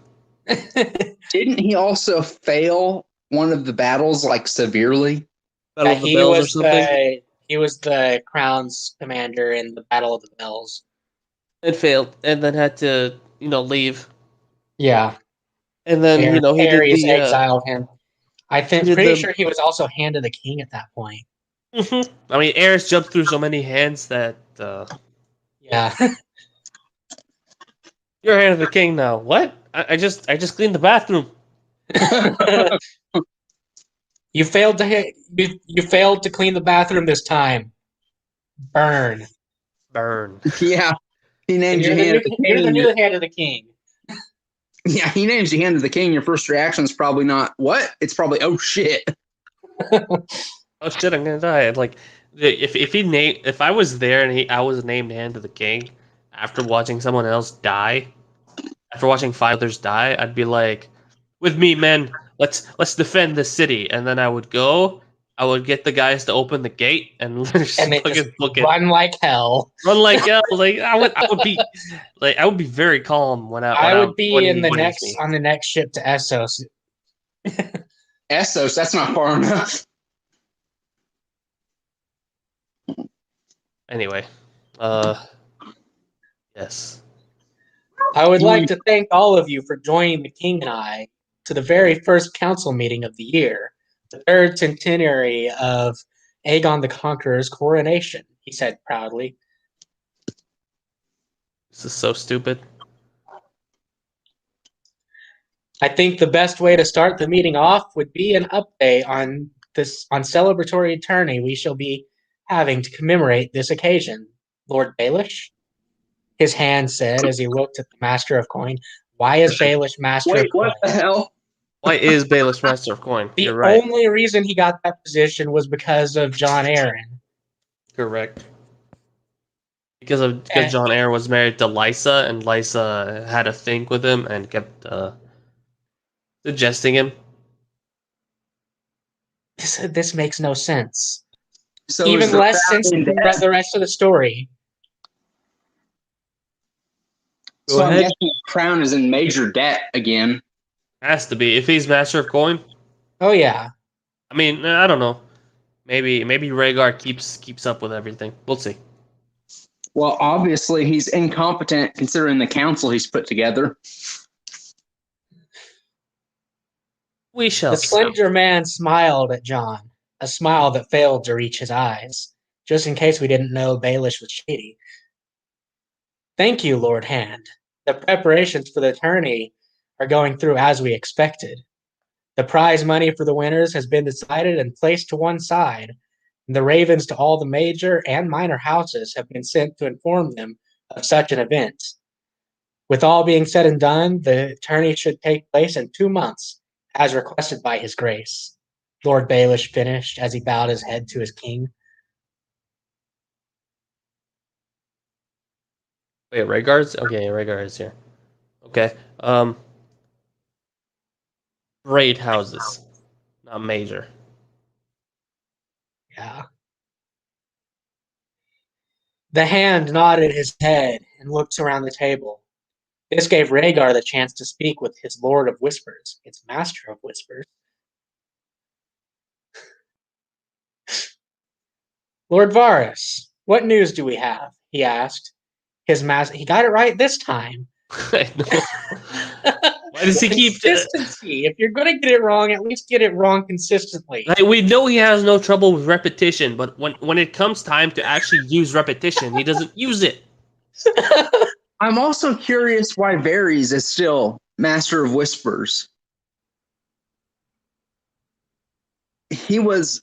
Speaker 5: Didn't he also fail one of the battles like severely?
Speaker 1: Battle of the Bells or something.
Speaker 2: He was the crown's commander in the Battle of the Bells.
Speaker 1: It failed, and then had to, leave.
Speaker 2: Yeah.
Speaker 1: And then, he did
Speaker 2: Aerys
Speaker 1: the.
Speaker 2: exiled him. Pretty sure he was also hand of the king at that point.
Speaker 1: I mean, Aerys jumped through so many hands that.
Speaker 2: Yeah.
Speaker 1: You're hand of the king now. What? I just cleaned the bathroom.
Speaker 2: You failed to clean the bathroom this time. Burn.
Speaker 1: Burn.
Speaker 5: Yeah, he named you hand of the
Speaker 2: You're the
Speaker 5: king.
Speaker 2: new hand of the king.
Speaker 5: Yeah, he names you hand of the king. Your first reaction is probably not what? It's probably oh shit.
Speaker 1: Oh shit! I'm gonna die. Like, if I was there and I was named hand of the king after watching someone else die, after watching 5 others die, I'd be like, with me, men. Let's defend this city. And then I would get the guys to open the gate and just
Speaker 2: And they
Speaker 1: fucking
Speaker 2: just
Speaker 1: book it.
Speaker 2: run like hell.
Speaker 1: Run like hell. Like I would be very calm when
Speaker 2: I would be
Speaker 1: when
Speaker 2: in the
Speaker 1: he
Speaker 2: next
Speaker 1: me.
Speaker 2: on the next ship to Essos.
Speaker 5: Essos, that's not far enough.
Speaker 1: Anyway, yes.
Speaker 2: I would like to thank all of you for joining the king and I to the very first council meeting of the year, the third centenary of Aegon the Conqueror's coronation, he said proudly.
Speaker 1: This is so stupid.
Speaker 2: I think the best way to start the meeting off would be an update on celebratory tourney we shall be having to commemorate this occasion. Lord Baelish? His hand said as he looked at the Master of Coin. Why is Baelish Master of
Speaker 5: Wait,
Speaker 2: Coin?
Speaker 5: what the hell?
Speaker 1: Why is Baelish Master of Coin?
Speaker 2: The
Speaker 1: You're right.
Speaker 2: only reason he got that position was because of Jon Arryn.
Speaker 1: Correct. Because Jon Arryn was married to Lysa, and Lysa had a thing with him and kept suggesting him.
Speaker 2: This makes no sense.
Speaker 5: So
Speaker 2: Even less sense than the rest of the story.
Speaker 5: So I'm guessing the crown is in major debt again.
Speaker 1: Has to be if he's Master of Coin.
Speaker 2: Oh yeah.
Speaker 1: I mean, I don't know. Maybe Rhaegar keeps up with everything. We'll see.
Speaker 5: Well, obviously he's incompetent considering the council he's put together.
Speaker 1: We shall
Speaker 2: The
Speaker 1: see.
Speaker 2: slender man smiled at Jon, a smile that failed to reach his eyes, just in case we didn't know Baelish was shady. Thank you, Lord Hand. The preparations for the tourney are going through as we expected. The prize money for the winners has been decided and placed to one side. The ravens to all the major and minor houses have been sent to inform them of such an event. With all being said and done, the tourney should take place in 2 months, as requested by His Grace. Lord Baelish finished as he bowed his head to his king.
Speaker 1: Wait, Rhaegar's? Okay, Rhaegar is here. Okay. Braid houses, not major.
Speaker 2: Yeah. The hand nodded his head and looked around the table. This gave Rhaegar the chance to speak with his Lord of Whispers, its Master of Whispers. Lord Varys, what news do we have? He asked. He got it right this time.
Speaker 1: I know. Why does he keep?
Speaker 2: Consistency. If you're going to get it wrong, at least get it wrong consistently.
Speaker 1: Like, we know he has no trouble with repetition, but when it comes time to actually use repetition, he doesn't use it.
Speaker 5: I'm also curious why Varys is still Master of Whispers. He was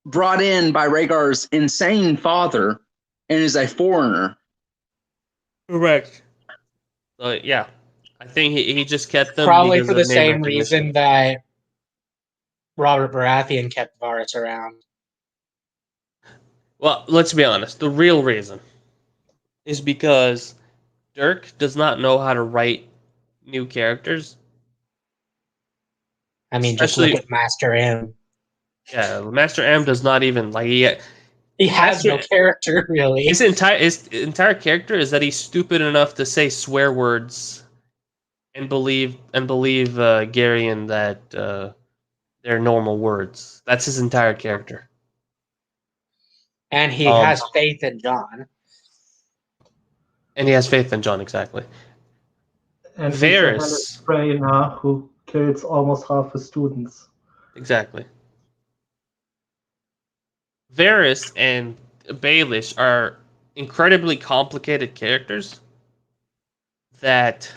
Speaker 5: brought in by Rhaegar's insane father and is a foreigner.
Speaker 1: Correct. Yeah, I think he just kept them
Speaker 2: Probably
Speaker 1: because
Speaker 2: for the
Speaker 1: of name
Speaker 2: same
Speaker 1: recognition.
Speaker 2: reason that Robert Baratheon kept Varys around.
Speaker 1: Well, let's be honest. The real reason is because Dirk does not know how to write new characters.
Speaker 2: I mean, just look
Speaker 1: Especially,
Speaker 2: at Master M.
Speaker 1: yeah, Master M does not even like
Speaker 2: He has no character, really.
Speaker 1: his entire character is that he's stupid enough to say swear words and believe Garion that they're normal words. That's his entire character.
Speaker 2: And he has faith in Jon.
Speaker 1: And he has faith in Jon, exactly.
Speaker 3: And he's a
Speaker 1: Varys.
Speaker 3: trainer who kills almost half his students.
Speaker 1: Exactly. Varys and Baelish are incredibly complicated characters that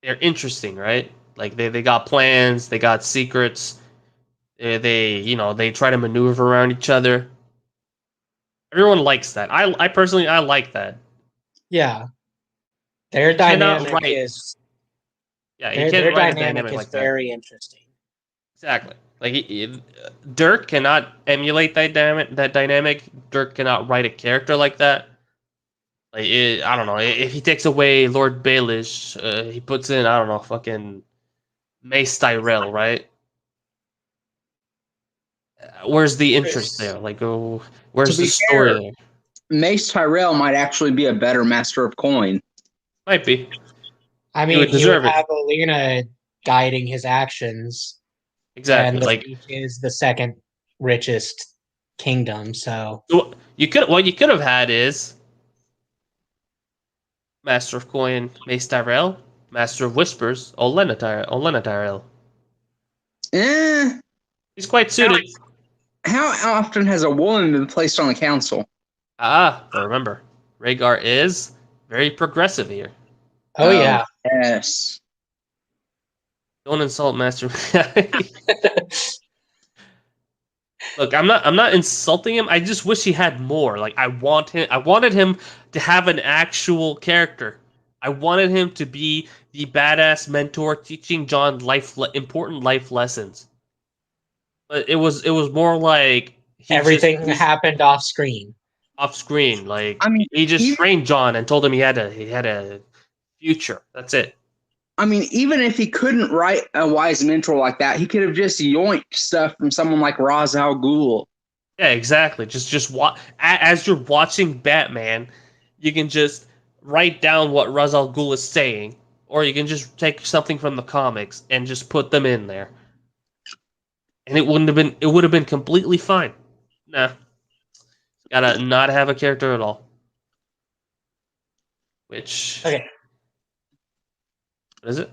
Speaker 1: they're interesting, right? Like they got plans, they got secrets, they try to maneuver around each other. Everyone likes that. I personally I like that.
Speaker 2: Yeah. Their
Speaker 1: You cannot
Speaker 2: dynamic
Speaker 1: write-
Speaker 2: is
Speaker 1: Yeah, you can't write a dynamic
Speaker 2: is
Speaker 1: like that.
Speaker 2: very interesting.
Speaker 1: Exactly. Like Dirk cannot emulate that dynamic. Dirk cannot write a character like that. Like I don't know. If he takes away Lord Baelish, he puts in I don't know, fucking Mace Tyrell, right? Where's the interest there? Like, where's the story there?
Speaker 5: Mace Tyrell might actually be a better Master of Coin.
Speaker 1: Might be.
Speaker 2: I
Speaker 1: He
Speaker 2: mean,
Speaker 1: would
Speaker 2: he would
Speaker 1: deserve it.
Speaker 2: have Alina guiding his actions.
Speaker 1: Exactly.
Speaker 2: And the
Speaker 1: Like,
Speaker 2: Reach is the second richest kingdom, so
Speaker 1: what you could have had is Master of Coin, Mace Tyrell, Master of Whispers, Olenna Tyrell.
Speaker 5: Eh,
Speaker 1: He's quite suited.
Speaker 5: how often has a woman been placed on the council?
Speaker 1: But remember, Rhaegar is very progressive here.
Speaker 2: oh yeah.
Speaker 5: Yes.
Speaker 1: Don't insult Master. Look, I'm not insulting him. I just wish he had more. Like I wanted him to have an actual character. I wanted him to be the badass mentor teaching Jon important life lessons. But it was more like
Speaker 2: Everything
Speaker 1: he's
Speaker 2: happened off screen.
Speaker 1: off screen. Like
Speaker 5: I mean,
Speaker 1: he just trained Jon and told him he had a future. That's it.
Speaker 5: I mean, even if he couldn't write a wise mentor like that, he could have just yoinked stuff from someone like Ra's al Ghul.
Speaker 1: Yeah, exactly. As you're watching Batman, you can just write down what Ra's al Ghul is saying, or you can just take something from the comics and just put them in there, and it would have been completely fine. Nah, gotta not have a character at all. What
Speaker 2: Okay.
Speaker 1: is it?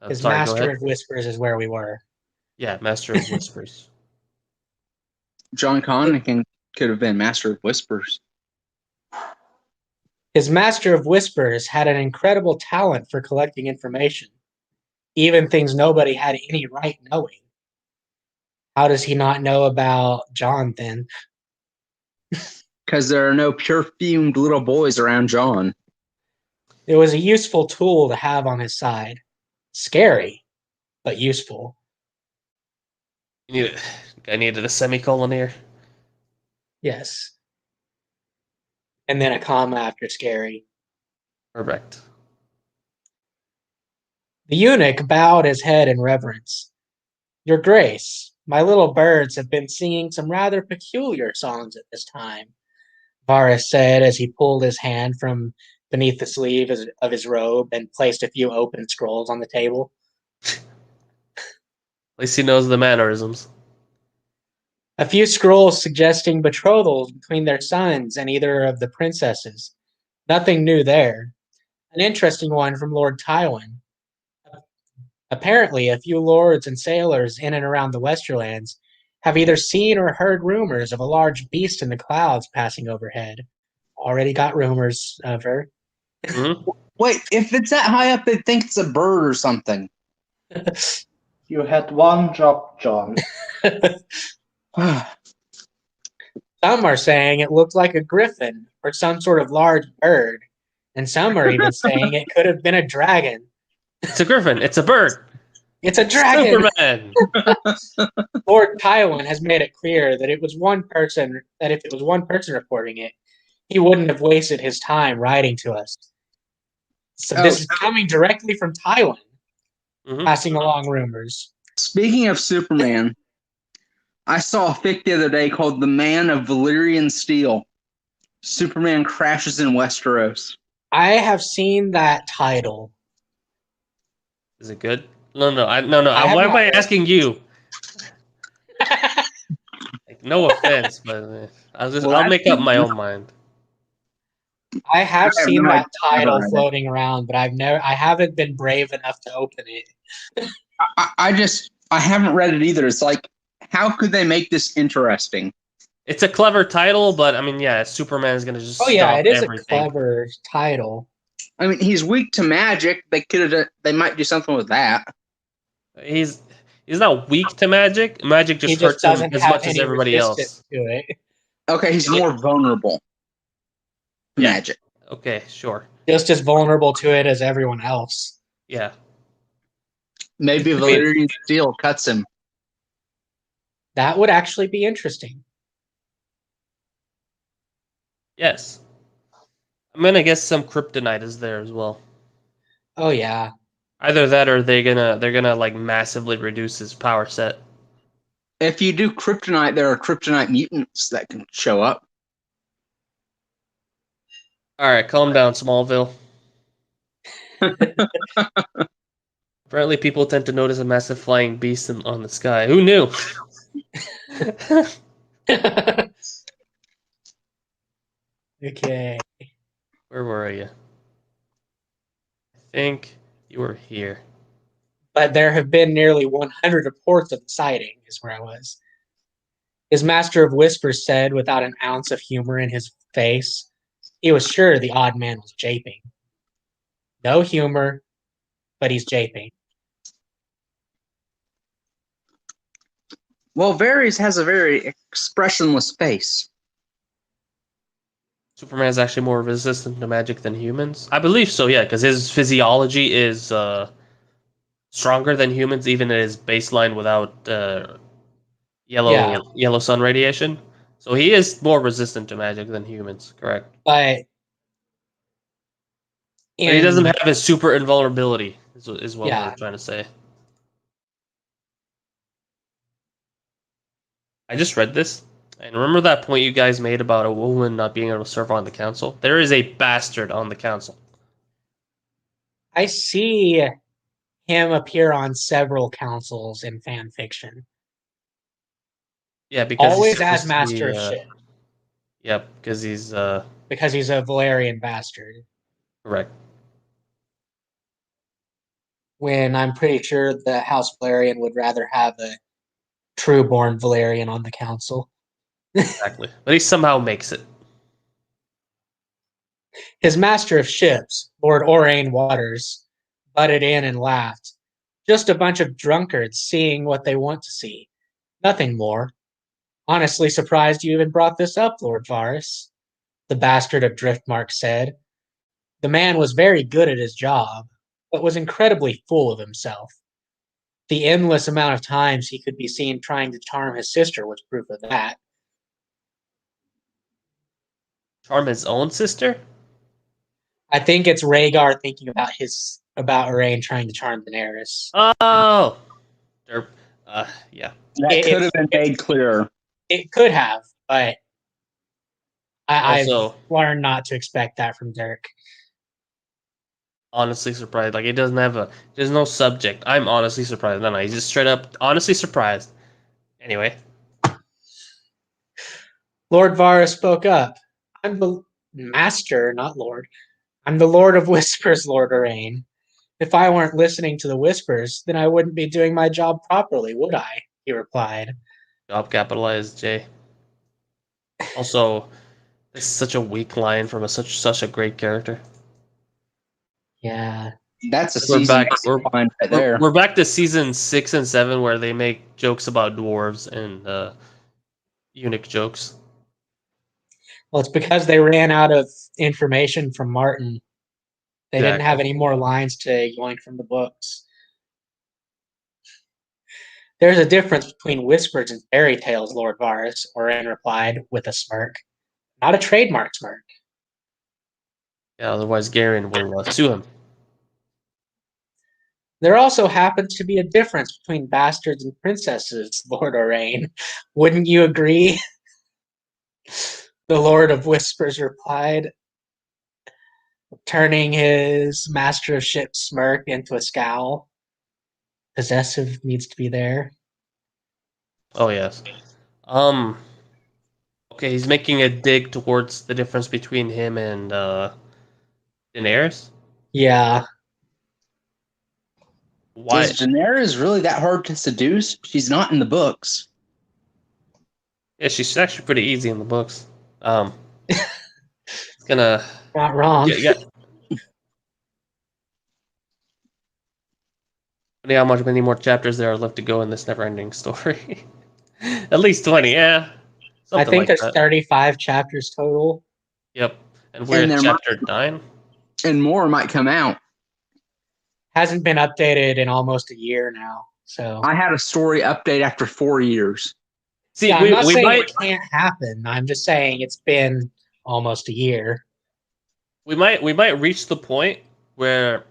Speaker 2: His
Speaker 1: Sorry, go
Speaker 2: Master
Speaker 1: ahead.
Speaker 2: of Whispers is where we were.
Speaker 1: Yeah, Master of Whispers.
Speaker 5: John Connigan could have been Master of Whispers.
Speaker 2: His Master of Whispers had an incredible talent for collecting information, even things nobody had any right knowing. How does he not know about Jon then?
Speaker 5: Because there are no perfumed little boys around John.
Speaker 2: It was a useful tool to have on his side. Scary, but useful.
Speaker 1: I needed a semicolon here.
Speaker 2: Yes. and then a comma after scary.
Speaker 1: Correct.
Speaker 2: The eunuch bowed his head in reverence. Your Grace, my little birds have been singing some rather peculiar songs at this time, Varus said as he pulled his hand from beneath the sleeve of his robe and placed a few open scrolls on the table.
Speaker 1: At least he knows the mannerisms.
Speaker 2: A few scrolls suggesting betrothals between their sons and either of the princesses. Nothing new there. An interesting one from Lord Tywin. Apparently, a few lords and sailors in and around the Westerlands have either seen or heard rumors of a large beast in the clouds passing overhead. Already got rumors of her.
Speaker 1: Mm-hmm.
Speaker 5: Wait, if it's that high up, they think it's a bird or something.
Speaker 3: You had one job, John.
Speaker 2: Some are saying it looked like a griffin or some sort of large bird, and some are even saying it could have been a dragon.
Speaker 1: It's a griffin. It's a bird.
Speaker 2: It's a dragon!
Speaker 1: Superman.
Speaker 2: Lord Tywin has made it clear that if it was one person reporting it, he wouldn't have wasted his time writing to us. So this is coming directly from Tywin, passing along rumors.
Speaker 5: Speaking of Superman, I saw a fic the other day called The Man of Valyrian Steel. Superman crashes in Westeros.
Speaker 2: I have seen that title.
Speaker 1: Is it good? No. Why am I asking you? Like, no offense, but I'll make up my own mind.
Speaker 2: I have seen
Speaker 5: no
Speaker 2: that
Speaker 5: idea
Speaker 2: title
Speaker 5: about it.
Speaker 2: floating around, but I haven't been brave enough to open it.
Speaker 5: I haven't read it either. It's like, how could they make this interesting?
Speaker 1: It's a clever title, but I mean, yeah, Superman is gonna just.
Speaker 2: Oh yeah, it is
Speaker 1: everything.
Speaker 2: a clever title.
Speaker 5: I mean, he's weak to magic. They might do something with that.
Speaker 1: He's not weak to magic. Magic just hurts him as much as everybody else.
Speaker 2: To it.
Speaker 5: Okay, he's more vulnerable to magic.
Speaker 1: Okay, sure.
Speaker 2: Just as vulnerable to it as everyone else.
Speaker 1: Yeah.
Speaker 5: Maybe Valyrian Steel cuts him.
Speaker 2: That would actually be interesting.
Speaker 1: Yes. I'm gonna guess some kryptonite is there as well.
Speaker 2: Oh yeah.
Speaker 1: Either that or they're gonna like massively reduce his power set.
Speaker 5: If you do kryptonite, there are kryptonite mutants that can show up.
Speaker 1: Alright, calm down, Smallville. Apparently people tend to notice a massive flying beast on the sky. Who knew?
Speaker 2: Okay.
Speaker 1: Where were you? I think you were here.
Speaker 2: But there have been nearly 100 reports of the sighting, is where I was. His master of whispers said without an ounce of humor in his face, he was sure the odd man was japing. No humor, but he's japing.
Speaker 5: Well, Varys has a very expressionless face.
Speaker 1: Superman is actually more resistant to magic than humans? I believe so, yeah, because his physiology is stronger than humans, even at his baseline without yellow sun radiation. So he is more resistant to magic than humans, correct?
Speaker 2: But
Speaker 1: he doesn't have his super invulnerability, is what we're trying to say. I just read this, and remember that point you guys made about a woman not being able to serve on the council? There is a bastard on the council.
Speaker 2: I see him appear on several councils in fan fiction.
Speaker 1: Yeah, because
Speaker 2: always as master of ship.
Speaker 1: Yep, because he's
Speaker 2: a Valerian bastard.
Speaker 1: Correct.
Speaker 2: When I'm pretty sure the House Valerian would rather have a true-born Valerian on the council.
Speaker 1: Exactly. But he somehow makes it.
Speaker 2: His master of ships, Lord Orain Waters, butted in and laughed. Just a bunch of drunkards seeing what they want to see. Nothing more. Honestly surprised you even brought this up, Lord Varys, the bastard of Driftmark said. The man was very good at his job, but was incredibly full of himself. The endless amount of times he could be seen trying to charm his sister was proof of that.
Speaker 1: Charm his own sister?
Speaker 2: I think it's Rhaegar thinking about Erain trying to charm Daenerys.
Speaker 1: Oh! Derp. Yeah.
Speaker 5: That could have been made clearer.
Speaker 2: It could have, but I've
Speaker 1: Also,
Speaker 2: learned not to expect that from Dirk.
Speaker 1: honestly surprised. Like, it doesn't have a... There's no subject. I'm honestly surprised. No, he's just straight up honestly surprised. Anyway.
Speaker 2: Lord Varys spoke up. I'm the master, not lord. I'm the Lord of Whispers, Lord Erain. If I weren't listening to the whispers, then I wouldn't be doing my job properly, would I? He replied.
Speaker 1: Job capitalized, Jay. Also, this is such a weak line from such a great character.
Speaker 2: Yeah.
Speaker 5: That's a
Speaker 1: We're
Speaker 5: season
Speaker 1: back.
Speaker 5: line right there.
Speaker 1: We're back to season 6 and 7 where they make jokes about dwarves and eunuch jokes.
Speaker 2: Well, it's because they ran out of information from Martin. They didn't have
Speaker 1: Exactly.
Speaker 2: any more lines to yoink from the books. There's a difference between whispers and fairy tales, Lord Varys, Orain replied with a smirk. Not a trademark smirk.
Speaker 1: Yeah, otherwise Garen will sue him.
Speaker 2: There also happens to be a difference between bastards and princesses, Lord Orain. Wouldn't you agree? The Lord of Whispers replied, turning his Master of Ships smirk into a scowl. Possessive needs to be there.
Speaker 1: Oh yes. Okay, he's making a dig towards the difference between him and Daenerys.
Speaker 2: Yeah.
Speaker 1: Why?
Speaker 5: Is Daenerys really that hard to seduce? She's not in the books.
Speaker 1: Yeah, she's actually pretty easy in the books. It's gonna.
Speaker 2: Not wrong.
Speaker 1: Yeah. How many more chapters there are left to go in this never-ending story? At least 20, yeah.
Speaker 2: I
Speaker 1: Something
Speaker 2: think
Speaker 1: like
Speaker 2: there's
Speaker 1: that.
Speaker 2: 35 chapters total.
Speaker 1: Yep. And we're at chapter 9.
Speaker 5: And more might come out.
Speaker 2: Hasn't been updated in almost a year now. So
Speaker 5: I had a story update after 4 years.
Speaker 1: See,
Speaker 2: yeah, I'm not
Speaker 1: we
Speaker 2: saying
Speaker 1: might
Speaker 2: it can't happen. I'm just saying it's been almost a year.
Speaker 1: we might reach the point where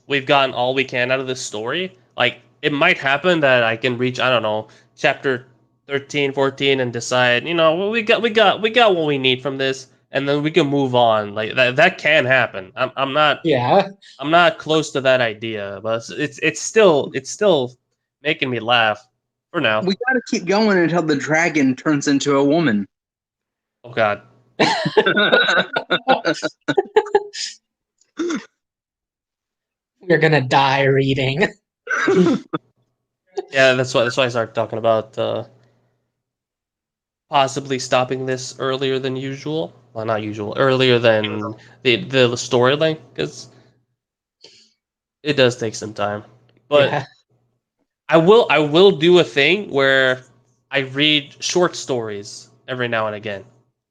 Speaker 1: we've gotten all we can out of this story. Like, it might happen that I can reach, I don't know, chapter 13, 14 and decide, well, we got what we need from this, and then we can move on. Like, that can happen. I'm not close to that idea, but it's still making me laugh for now.
Speaker 5: We gotta keep going until the dragon turns into a woman.
Speaker 1: Oh god.
Speaker 2: We're gonna die reading.
Speaker 1: Yeah, that's why I started talking about possibly stopping this earlier than usual. Well, not usual, earlier than the story length, because it does take some time. But
Speaker 2: Yeah.
Speaker 1: I will do a thing where I read short stories every now and again.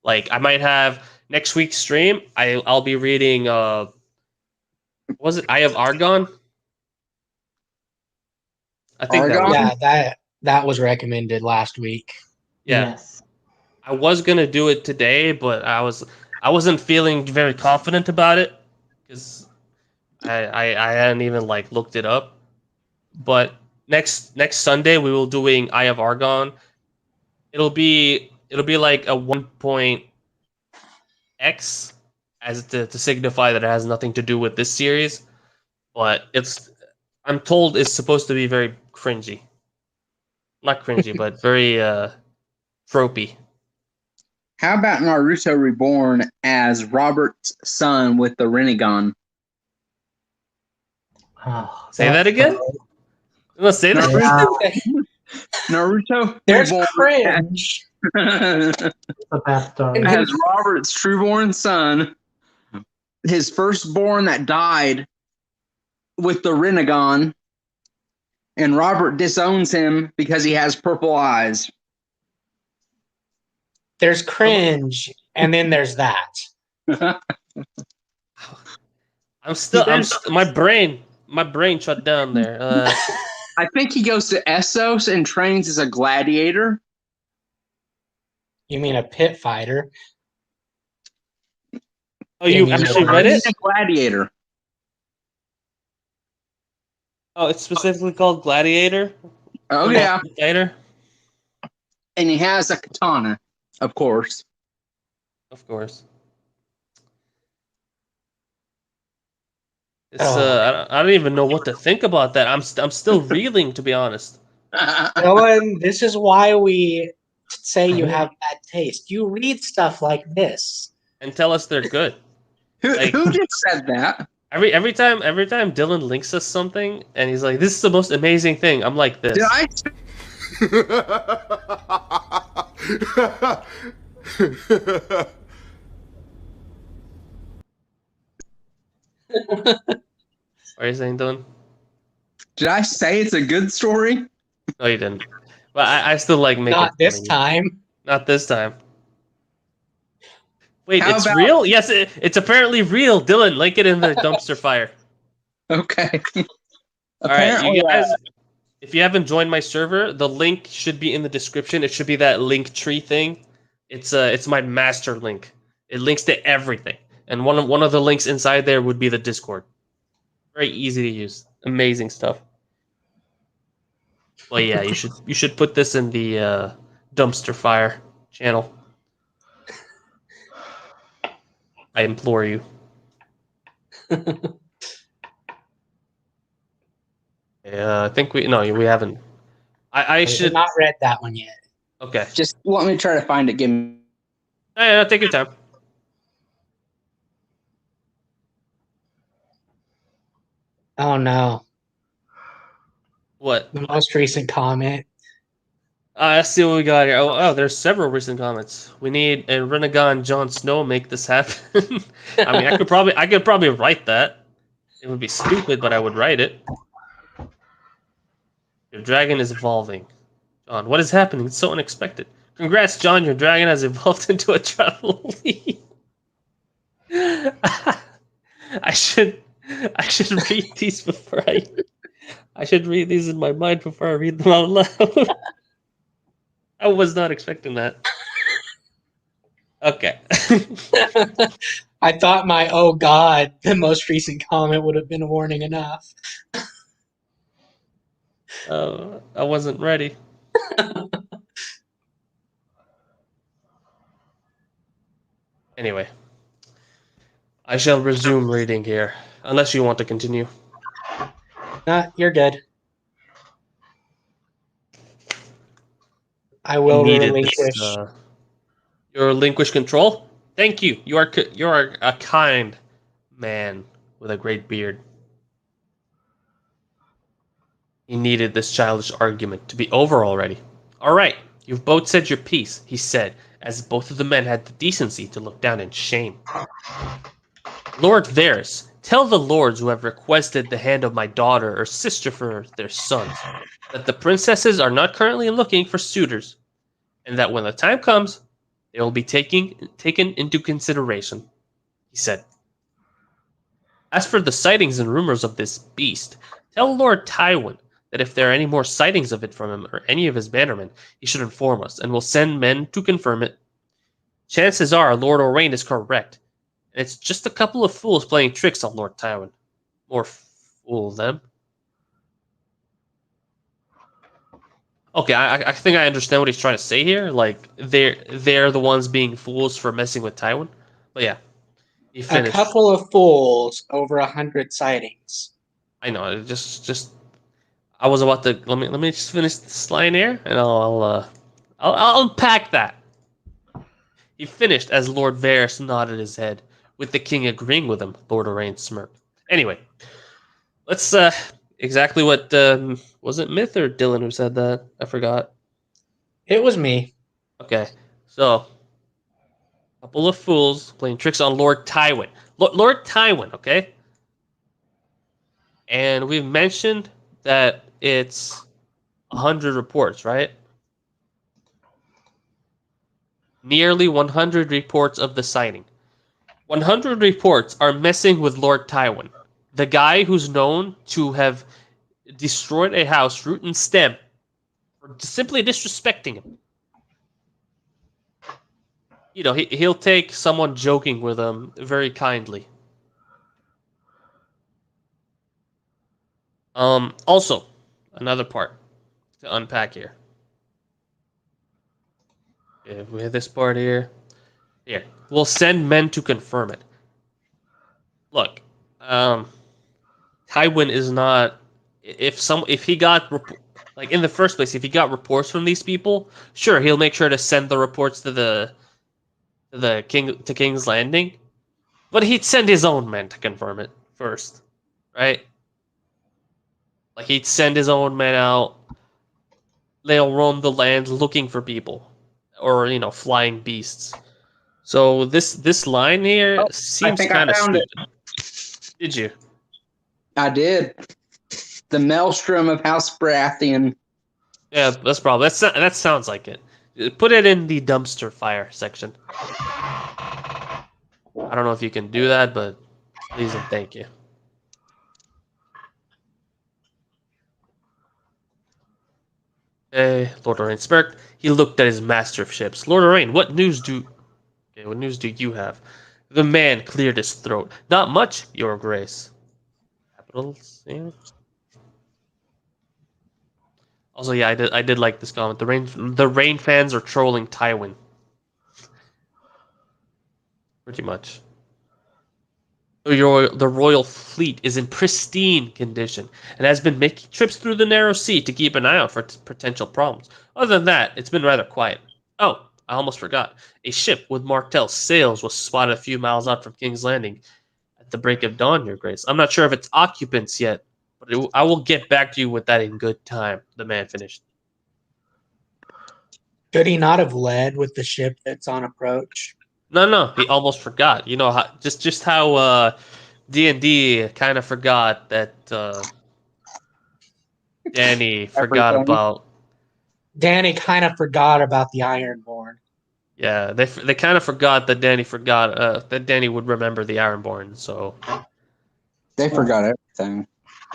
Speaker 1: Like, I might have next week's stream. I'll be reading. Was it Eye of Argon? I think that
Speaker 5: Argon?
Speaker 1: was.
Speaker 2: Yeah, that was recommended last week.
Speaker 1: Yeah.
Speaker 3: Yes.
Speaker 1: I was gonna do it today, but I wasn't feeling very confident about it because I hadn't even like looked it up. But next Sunday we will doing Eye of Argon. It'll be like a 1.x as to signify that it has nothing to do with this series, but I'm told it's supposed to be very cringy. Not cringy, but very tropey.
Speaker 5: How about Naruto Reborn as Robert's son with the Rinnegan?
Speaker 3: Oh,
Speaker 1: Say that again? You want to say that?
Speaker 3: Yeah,
Speaker 5: Naruto
Speaker 2: There's
Speaker 5: Reborn
Speaker 2: cringe.
Speaker 3: it's a bad story.
Speaker 5: as Robert's trueborn son, his firstborn that died with the Rinnegan, and Robert disowns him because he has purple eyes.
Speaker 2: There's cringe, and then there's that.
Speaker 1: My brain shut down there.
Speaker 5: I think he goes to Essos and trains as a gladiator.
Speaker 2: You mean a pit fighter?
Speaker 1: Oh, you
Speaker 2: In
Speaker 1: actually
Speaker 2: universe.
Speaker 1: read it?
Speaker 5: He's a gladiator.
Speaker 1: Oh, it's specifically called Gladiator?
Speaker 5: Oh
Speaker 1: Or
Speaker 5: yeah,
Speaker 1: Gladiator?
Speaker 5: and he has a katana, of course.
Speaker 1: Of course. It's
Speaker 2: Oh.
Speaker 1: I don't even know what to think about that. I'm still reeling, to be honest.
Speaker 2: Dylan, this is why we say you have bad taste. You read stuff like this.
Speaker 1: And tell us they're good. Like
Speaker 5: Who just said that?
Speaker 1: every time Dylan links us something and he's like, "This is the most amazing thing." I'm like this.
Speaker 5: Did I?
Speaker 1: What are you saying, Dylan?
Speaker 5: Did I say it's a good story?
Speaker 1: No, you didn't. But I still like making
Speaker 2: Not
Speaker 1: fun
Speaker 2: this
Speaker 1: of you.
Speaker 2: time.
Speaker 1: Not this time. Wait,
Speaker 5: How
Speaker 1: it's
Speaker 5: about-
Speaker 1: real? Yes, it's apparently real. Dylan, link it in the dumpster fire.
Speaker 5: Okay.
Speaker 1: All right,
Speaker 5: Apparently,
Speaker 1: you guys. If you haven't joined my server, the link should be in the description. It should be that link tree thing. It's my master link. It links to everything, and one of the links inside there would be the Discord. Very easy to use. Amazing stuff. Well, yeah, you should put this in the dumpster fire channel. I implore you. Yeah, I think we haven't. I
Speaker 2: We
Speaker 1: should.
Speaker 2: have not read that one yet.
Speaker 1: Okay.
Speaker 5: just let me try to find it. Give me.
Speaker 1: Yeah, take your time.
Speaker 2: Oh no.
Speaker 1: What?
Speaker 2: The most recent comment.
Speaker 1: Let's see what we got here. Oh, there's several recent comments. We need a Renegon Jon Snow make this happen. I mean, I could probably write that. It would be stupid, but I would write it. Your dragon is evolving. John, what is happening? It's so unexpected. Congrats, John. Your dragon has evolved into a Traveler. I should read these before I should read these in my mind before I read them out loud. I was not expecting that. Okay.
Speaker 2: I thought my oh god, the most recent comment would have been warning enough.
Speaker 1: I wasn't ready. Anyway, I shall resume reading here, unless you want to continue.
Speaker 2: You're good. I will
Speaker 1: Needed
Speaker 2: relinquish.
Speaker 1: this, you relinquish control. Thank you. You are a kind man with a great beard. He needed this childish argument to be over already. All right, you've both said your piece, he said, as both of the men had the decency to look down in shame. Lord Varys, tell the lords who have requested the hand of my daughter or sister for their sons that the princesses are not currently looking for suitors, and that when the time comes, they will be taken into consideration, he said. As for the sightings and rumors of this beast, tell Lord Tywin that if there are any more sightings of it from him or any of his bannermen, he should inform us, and we'll send men to confirm it. Chances are Lord Owain is correct, and it's just a couple of fools playing tricks on Lord Tywin. More fool them. Okay, I think I understand what he's trying to say here. Like they're the ones being fools for messing with Tywin. But yeah, he
Speaker 2: A
Speaker 1: finished.
Speaker 2: couple of fools over 100 sightings.
Speaker 1: I know. It just I was about to let me just finish this line here, and I'll unpack that. He finished as Lord Varys nodded his head, with the king agreeing with him. Lord Owain smirked. Anyway, let's exactly what was it Myth or Dylan who said that? I forgot.
Speaker 2: It was me.
Speaker 1: Okay, so couple of fools playing tricks on Lord Tywin. Lord Tywin, okay? And we've mentioned that it's 100 reports, right? Nearly 100 reports of the sighting. 100 reports are messing with Lord Tywin, the guy who's known to have destroyed a house root and stem for simply disrespecting him. he'll take someone joking with him very kindly. Also, another part to unpack here. Okay, we have this part here. Here, we'll send men to confirm it. Look, Tywin is not. If he got like in the first place, if he got reports from these people, sure, he'll make sure to send the reports to the King's Landing, but he'd send his own men to confirm it first, right? Like he'd send his own men out. They'll roam the land looking for people, or flying beasts. So this line here
Speaker 5: Oh, I
Speaker 1: seems
Speaker 5: think I
Speaker 1: kind of
Speaker 5: found it.
Speaker 1: stupid. Did you?
Speaker 5: I did. The Maelstrom of House Baratheon.
Speaker 1: Yeah, that's probably that sounds like it. Put it in the dumpster fire section. I don't know if you can do that, but please and thank you. Lord Lorraine smirked. He looked at his master of ships. Lord Lorraine, what news do you have? The man cleared his throat. Not much, Your Grace. Capitals. Yeah. Also, yeah, I did like this comment. The rain fans are trolling Tywin. Pretty much. The royal fleet is in pristine condition and has been making trips through the narrow sea to keep an eye out for potential problems. Other than that, it's been rather quiet. Oh, I almost forgot. A ship with Martell's sails was spotted a few miles out from King's Landing at the break of dawn, Your Grace. I'm not sure of its occupants yet, but I will get back to you with that in good time, the man finished.
Speaker 2: Could he not have led with the ship that's on approach?
Speaker 1: No, he almost forgot. You know how just how D&D kind of forgot that Danny forgot
Speaker 5: Everything.
Speaker 1: about.
Speaker 2: Danny kind of forgot about the Ironborn.
Speaker 1: Yeah, they kind of forgot that Danny forgot that Danny would remember the Ironborn. So
Speaker 5: They forgot everything.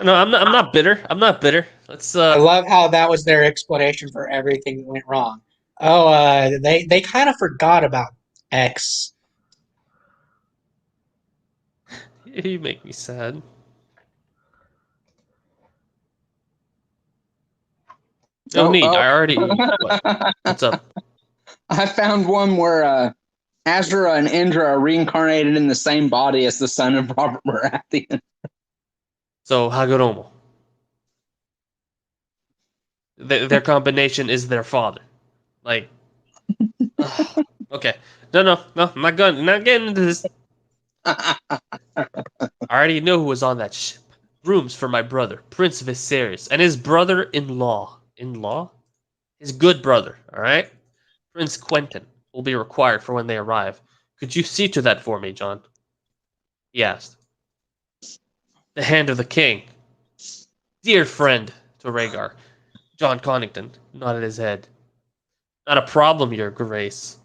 Speaker 1: no, I'm not bitter. I'm not bitter. Let's
Speaker 2: I love how that was their explanation for everything that went wrong. Oh, they kind of forgot about X.
Speaker 1: You make me sad. No need. I already. What's up?
Speaker 5: I found one where Azra and Indra are reincarnated in the same body as the son of Robert Baratheon.
Speaker 1: So Hagoromo. Their combination is their father. Like. Okay. No. I'm not getting into this. I already know who was on that ship. Rooms for my brother, Prince Viserys, and his brother-in-law. In-law? His good brother, alright? Prince Quentin will be required for when they arrive. Could you see to that for me, John? He asked. The hand of the king. Dear friend, to Rhaegar. John Connington nodded his head. Not a problem, Your Grace.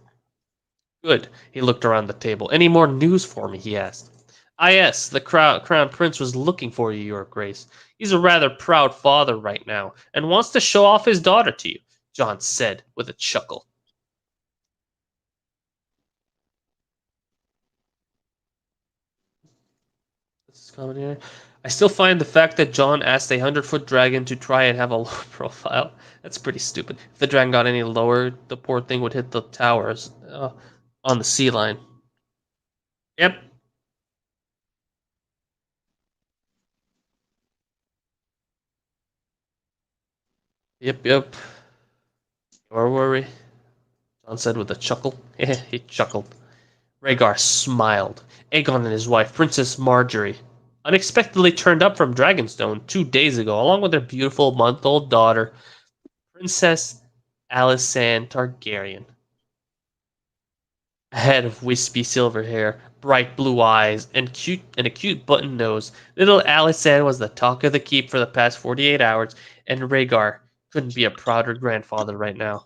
Speaker 1: Good. He looked around the table. Any more news for me? He asked. Ah, yes, the crown prince was looking for you, Your Grace. He's a rather proud father right now, and wants to show off his daughter to you, John said with a chuckle. This is coming here. I still find the fact that John asked a 100-foot dragon to try and have a low profile. That's pretty stupid. If the dragon got any lower, the poor thing would hit the towers on the sea line. Yep. Yep. Don't worry, John said with a chuckle. He chuckled. Rhaegar smiled. Aegon and his wife, Princess Marjorie, unexpectedly turned up from Dragonstone 2 days ago, along with their beautiful month-old daughter, Princess Alysanne Targaryen. A head of wispy silver hair, bright blue eyes, and a cute button nose, little Alysanne was the talk of the keep for the past 48 hours, and Rhaegar couldn't be a prouder grandfather right now.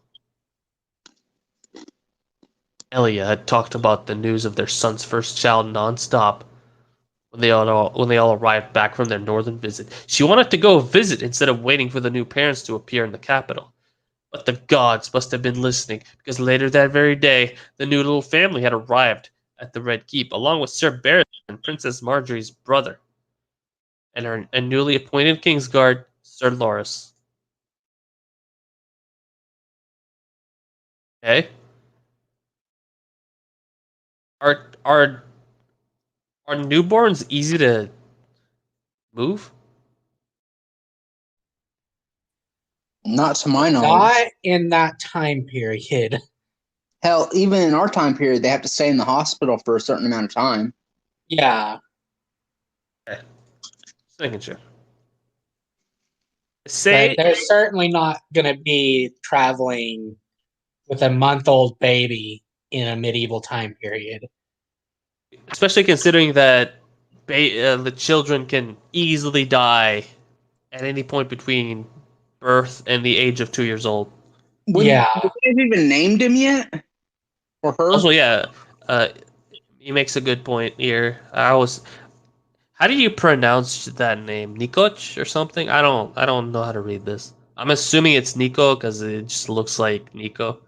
Speaker 1: Elia had talked about the news of their son's first child nonstop when they all arrived back from their northern visit. She wanted to go visit instead of waiting for the new parents to appear in the capital. But the gods must have been listening, because later that very day, the new little family had arrived at the Red Keep, along with Sir Barristan, Princess Marjorie's brother, and her newly appointed Kingsguard, Sir Loris. Okay? Are newborns easy to move?
Speaker 5: Not to my knowledge.
Speaker 2: Not in that time period.
Speaker 5: Hell, even in our time period, they have to stay in the hospital for a certain amount of time.
Speaker 2: Yeah.
Speaker 1: Okay. Just making sure.
Speaker 2: But
Speaker 1: Say
Speaker 2: they're certainly not going to be traveling with a month-old baby in a medieval time period.
Speaker 1: especially considering that the children can easily die at any point between birth and the age of 2 years old.
Speaker 2: Yeah.
Speaker 5: They've even named him yet? Or her?
Speaker 1: Also, yeah, he makes a good point here. How do you pronounce that name? Nikoch or something? I don't know how to read this. I'm assuming it's Nico because it just looks like Nico.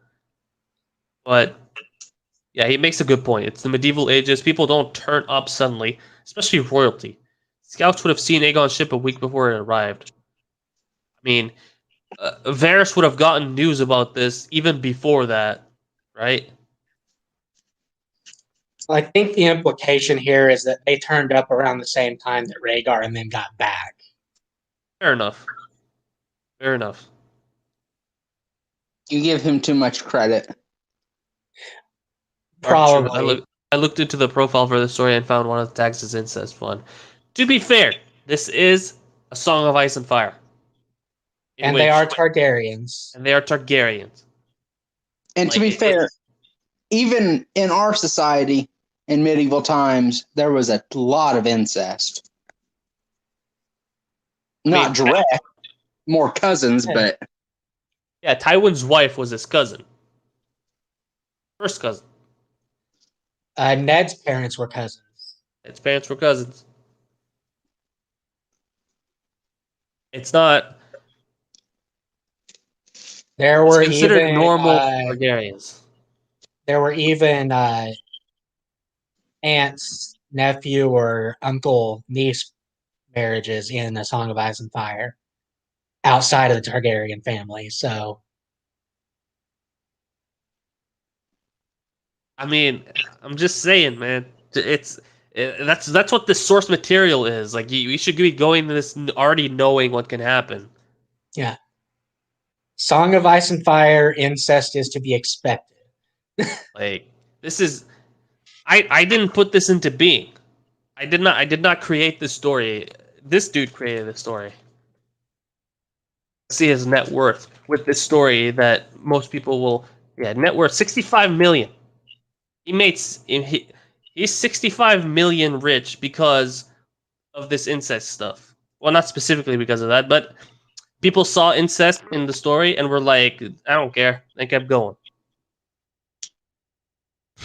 Speaker 1: But yeah, he makes a good point. It's the medieval ages. People don't turn up suddenly, especially royalty. Scouts would have seen Aegon's ship a week before it arrived. I mean, Varys would have gotten news about this even before that, right?
Speaker 2: I think the implication here is that they turned up around the same time that Rhaegar and them got back.
Speaker 1: Fair enough. Fair enough.
Speaker 5: You give him too much credit.
Speaker 2: Probably.
Speaker 1: I looked into the profile for the story and found one of the tags as incest fun. To be fair, this is a Song of Ice and Fire.
Speaker 2: And they are Targaryens.
Speaker 1: And they are Targaryens.
Speaker 5: And to be fair, even in our society in medieval times, there was a lot of incest. Not direct, more cousins, but...
Speaker 1: Yeah, Tywin's wife was his cousin. First cousin.
Speaker 2: Ned's parents were cousins.
Speaker 1: Ned's parents were cousins. It's not...
Speaker 2: There were
Speaker 1: considered
Speaker 2: even
Speaker 1: normal Targaryens.
Speaker 2: There were even aunt's nephew or uncle niece marriages in A Song of Ice and Fire outside of the Targaryen family. So,
Speaker 1: I mean, I'm just saying, man. That's what the source material is. Like you should be going to this already knowing what can happen.
Speaker 2: yeah. Song of Ice and Fire, incest is to be expected.
Speaker 1: Like this is I didn't put this into being. I did not create this story. This dude created this story. See his net worth with this story that most people will net worth 65 million. He's 65 million rich because of this incest stuff. Well, not specifically because of that, but people saw incest in the story and were like, I don't care. They kept going.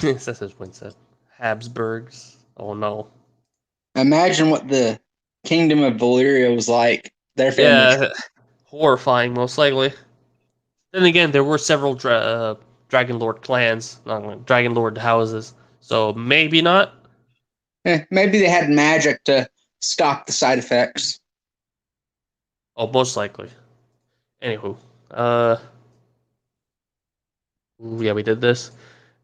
Speaker 1: That's his point said. Habsburgs. Oh no.
Speaker 5: Imagine what the Kingdom of Valyria was like. Their family.
Speaker 1: Yeah, horrifying, most likely. Then again, there were several Dragon Lord clans, not Dragon Lord houses, so maybe not.
Speaker 5: Maybe they had magic to stop the side effects.
Speaker 1: Oh, most likely. Anywho, yeah, we did this.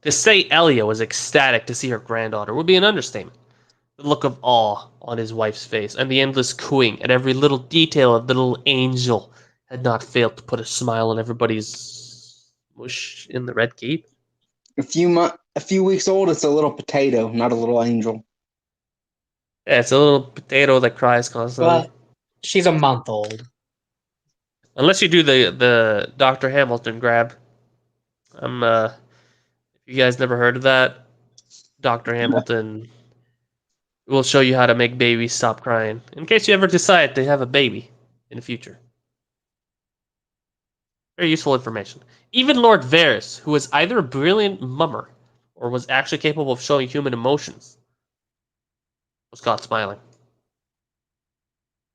Speaker 1: To say Elia was ecstatic to see her granddaughter would be an understatement. The look of awe on his wife's face, and the endless cooing at every little detail of the little angel had not failed to put a smile on everybody's mush in the Red Keep.
Speaker 5: A few weeks old, it's a little potato, not a little angel.
Speaker 1: Yeah, it's a little potato that cries constantly.
Speaker 2: Well, she's a month old.
Speaker 1: Unless you do the Dr. Hamilton grab. If you guys never heard of that, Dr. Hamilton will show you how to make babies stop crying. In case you ever decide to have a baby in the future. Very useful information. Even Lord Varys, who was either a brilliant mummer or was actually capable of showing human emotions, was caught smiling.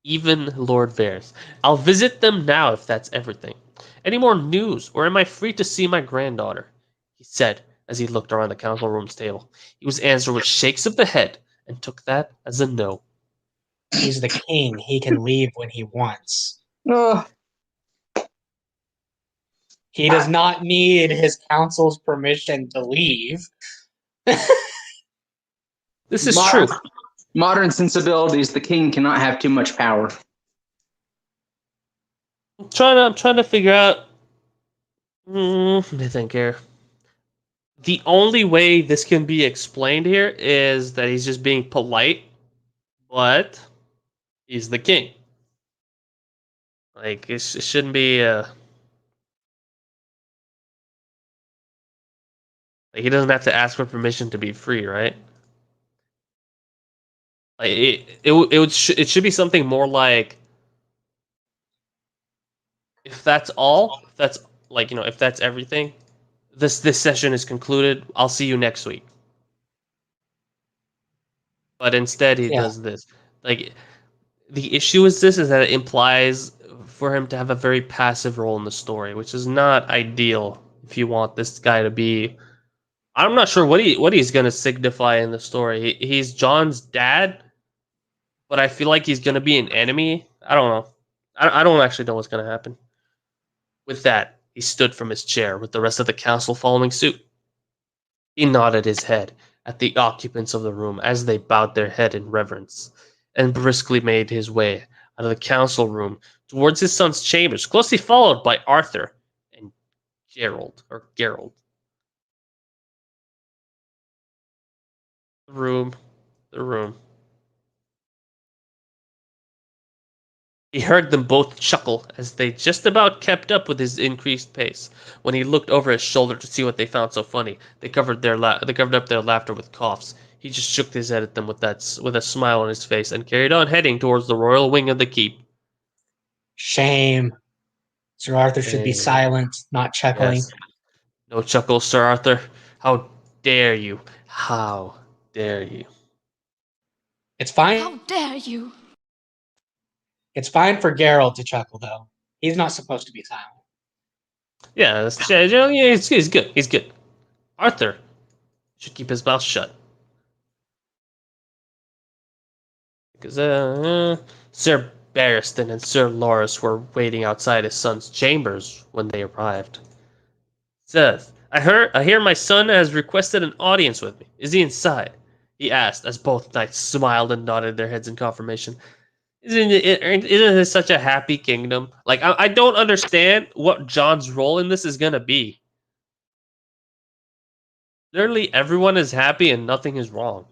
Speaker 1: Even Lord Varys. I'll visit them now if that's everything. Any more news, or am I free to see my granddaughter? He said as he looked around the council room's table. He was answered with shakes of the head and took that as a no.
Speaker 2: He's the king. He can leave when he wants.
Speaker 5: Ugh.
Speaker 2: He does not need his council's permission to leave.
Speaker 1: This is true.
Speaker 5: Modern sensibilities, the king cannot have too much power.
Speaker 1: I'm trying to figure out. Let me think here. The only way this can be explained here is that he's just being polite, but he's the king. Like it shouldn't be. Like he doesn't have to ask for permission to be free, right? Like it should be something more like, if that's all, if that's like, if that's everything, this session is concluded. I'll see you next week. But instead, he does this. Like the issue is that it implies for him to have a very passive role in the story, which is not ideal if you want this guy to be. I'm not sure what he's gonna signify in the story. He's John's dad, but I feel like he's gonna be an enemy. I don't know. I don't actually know what's gonna happen. With that, he stood from his chair, with the rest of the council following suit. He nodded his head at the occupants of the room as they bowed their head in reverence, and briskly made his way out of the council room towards his son's chambers, closely followed by Arthur and Gerald. The room. He heard them both chuckle as they just about kept up with his increased pace. When he looked over his shoulder to see what they found so funny, they covered up their laughter with coughs. He just shook his head at them with a smile on his face and carried on heading towards the royal wing of the keep.
Speaker 2: Shame. Sir Arthur should be silent, not chuckling.
Speaker 1: Yes. No chuckles, Sir Arthur. How dare you? How dare you?
Speaker 2: It's fine.
Speaker 8: How dare you?
Speaker 2: It's fine for Geralt to chuckle, though. He's not supposed to be silent.
Speaker 1: Yeah, he's good. He's good. Arthur should keep his mouth shut. Because Sir Barristan and Sir Loris were waiting outside his son's chambers when they arrived. Seth, I hear my son has requested an audience with me. Is he inside? He asked, as both knights smiled and nodded their heads in confirmation. Isn't it such a happy kingdom? Like, I don't understand what John's role in this is gonna be. Literally everyone is happy and nothing is wrong.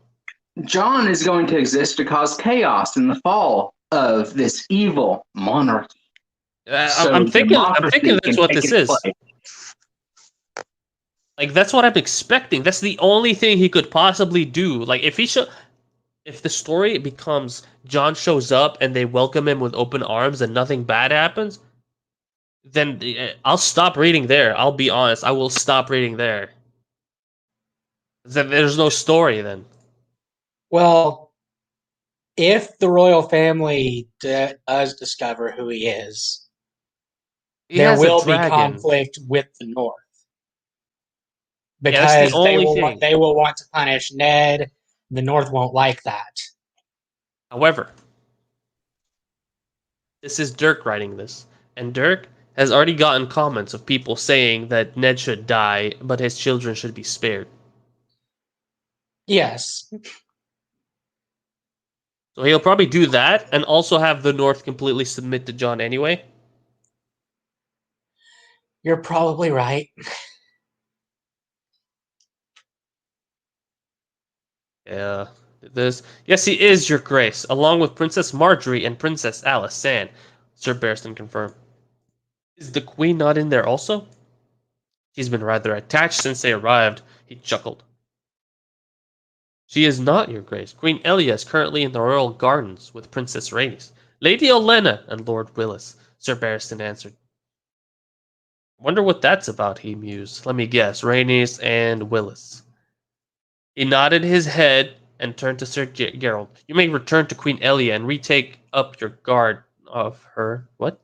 Speaker 5: John is going to exist to cause chaos in the fall of this evil monarchy.
Speaker 1: I'm thinking that's what this is. Like, that's what I'm expecting. That's the only thing he could possibly do. Like, if the story becomes John shows up and they welcome him with open arms and nothing bad happens, then I'll stop reading there. I'll be honest. I will stop reading there. Then there's no story then.
Speaker 2: Well, if the royal family does discover who he is, there will be conflict with the North. Because they will want to punish Ned. The North won't like that.
Speaker 1: However, this is Dirk writing this, and Dirk has already gotten comments of people saying that Ned should die, but his children should be spared.
Speaker 2: Yes.
Speaker 1: So he'll probably do that, and also have the North completely submit to John anyway.
Speaker 2: You're probably right.
Speaker 1: Yeah. Yes, he is, Your Grace, along with Princess Marjorie and Princess Alice Sand, Sir Barristan confirmed. Is the Queen not in there also? She's been rather attached since they arrived, he chuckled. She is not, Your Grace. Queen Elia is currently in the royal gardens with Princess Rhaenys, Lady Olenna, and Lord Willis, Sir Barristan answered. Wonder what that's about, he mused. Let me guess, Rhaenys and Willis. He nodded his head and turned to Sir Gerald. You may return to Queen Elia and retake up your guard of her. What?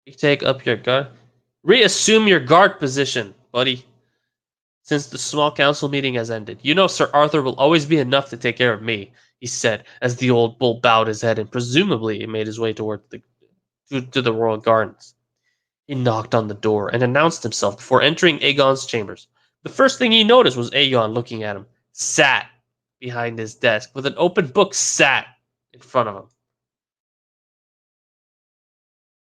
Speaker 1: Take up your guard. Reassume your guard position, buddy. Since the small council meeting has ended, you know Sir Arthur will always be enough to take care of me, he said, as the old bull bowed his head and presumably made his way toward to the royal gardens. He knocked on the door and announced himself before entering Aegon's chambers. The first thing he noticed was Aegon looking at him, sat behind his desk with an open book sat in front of him.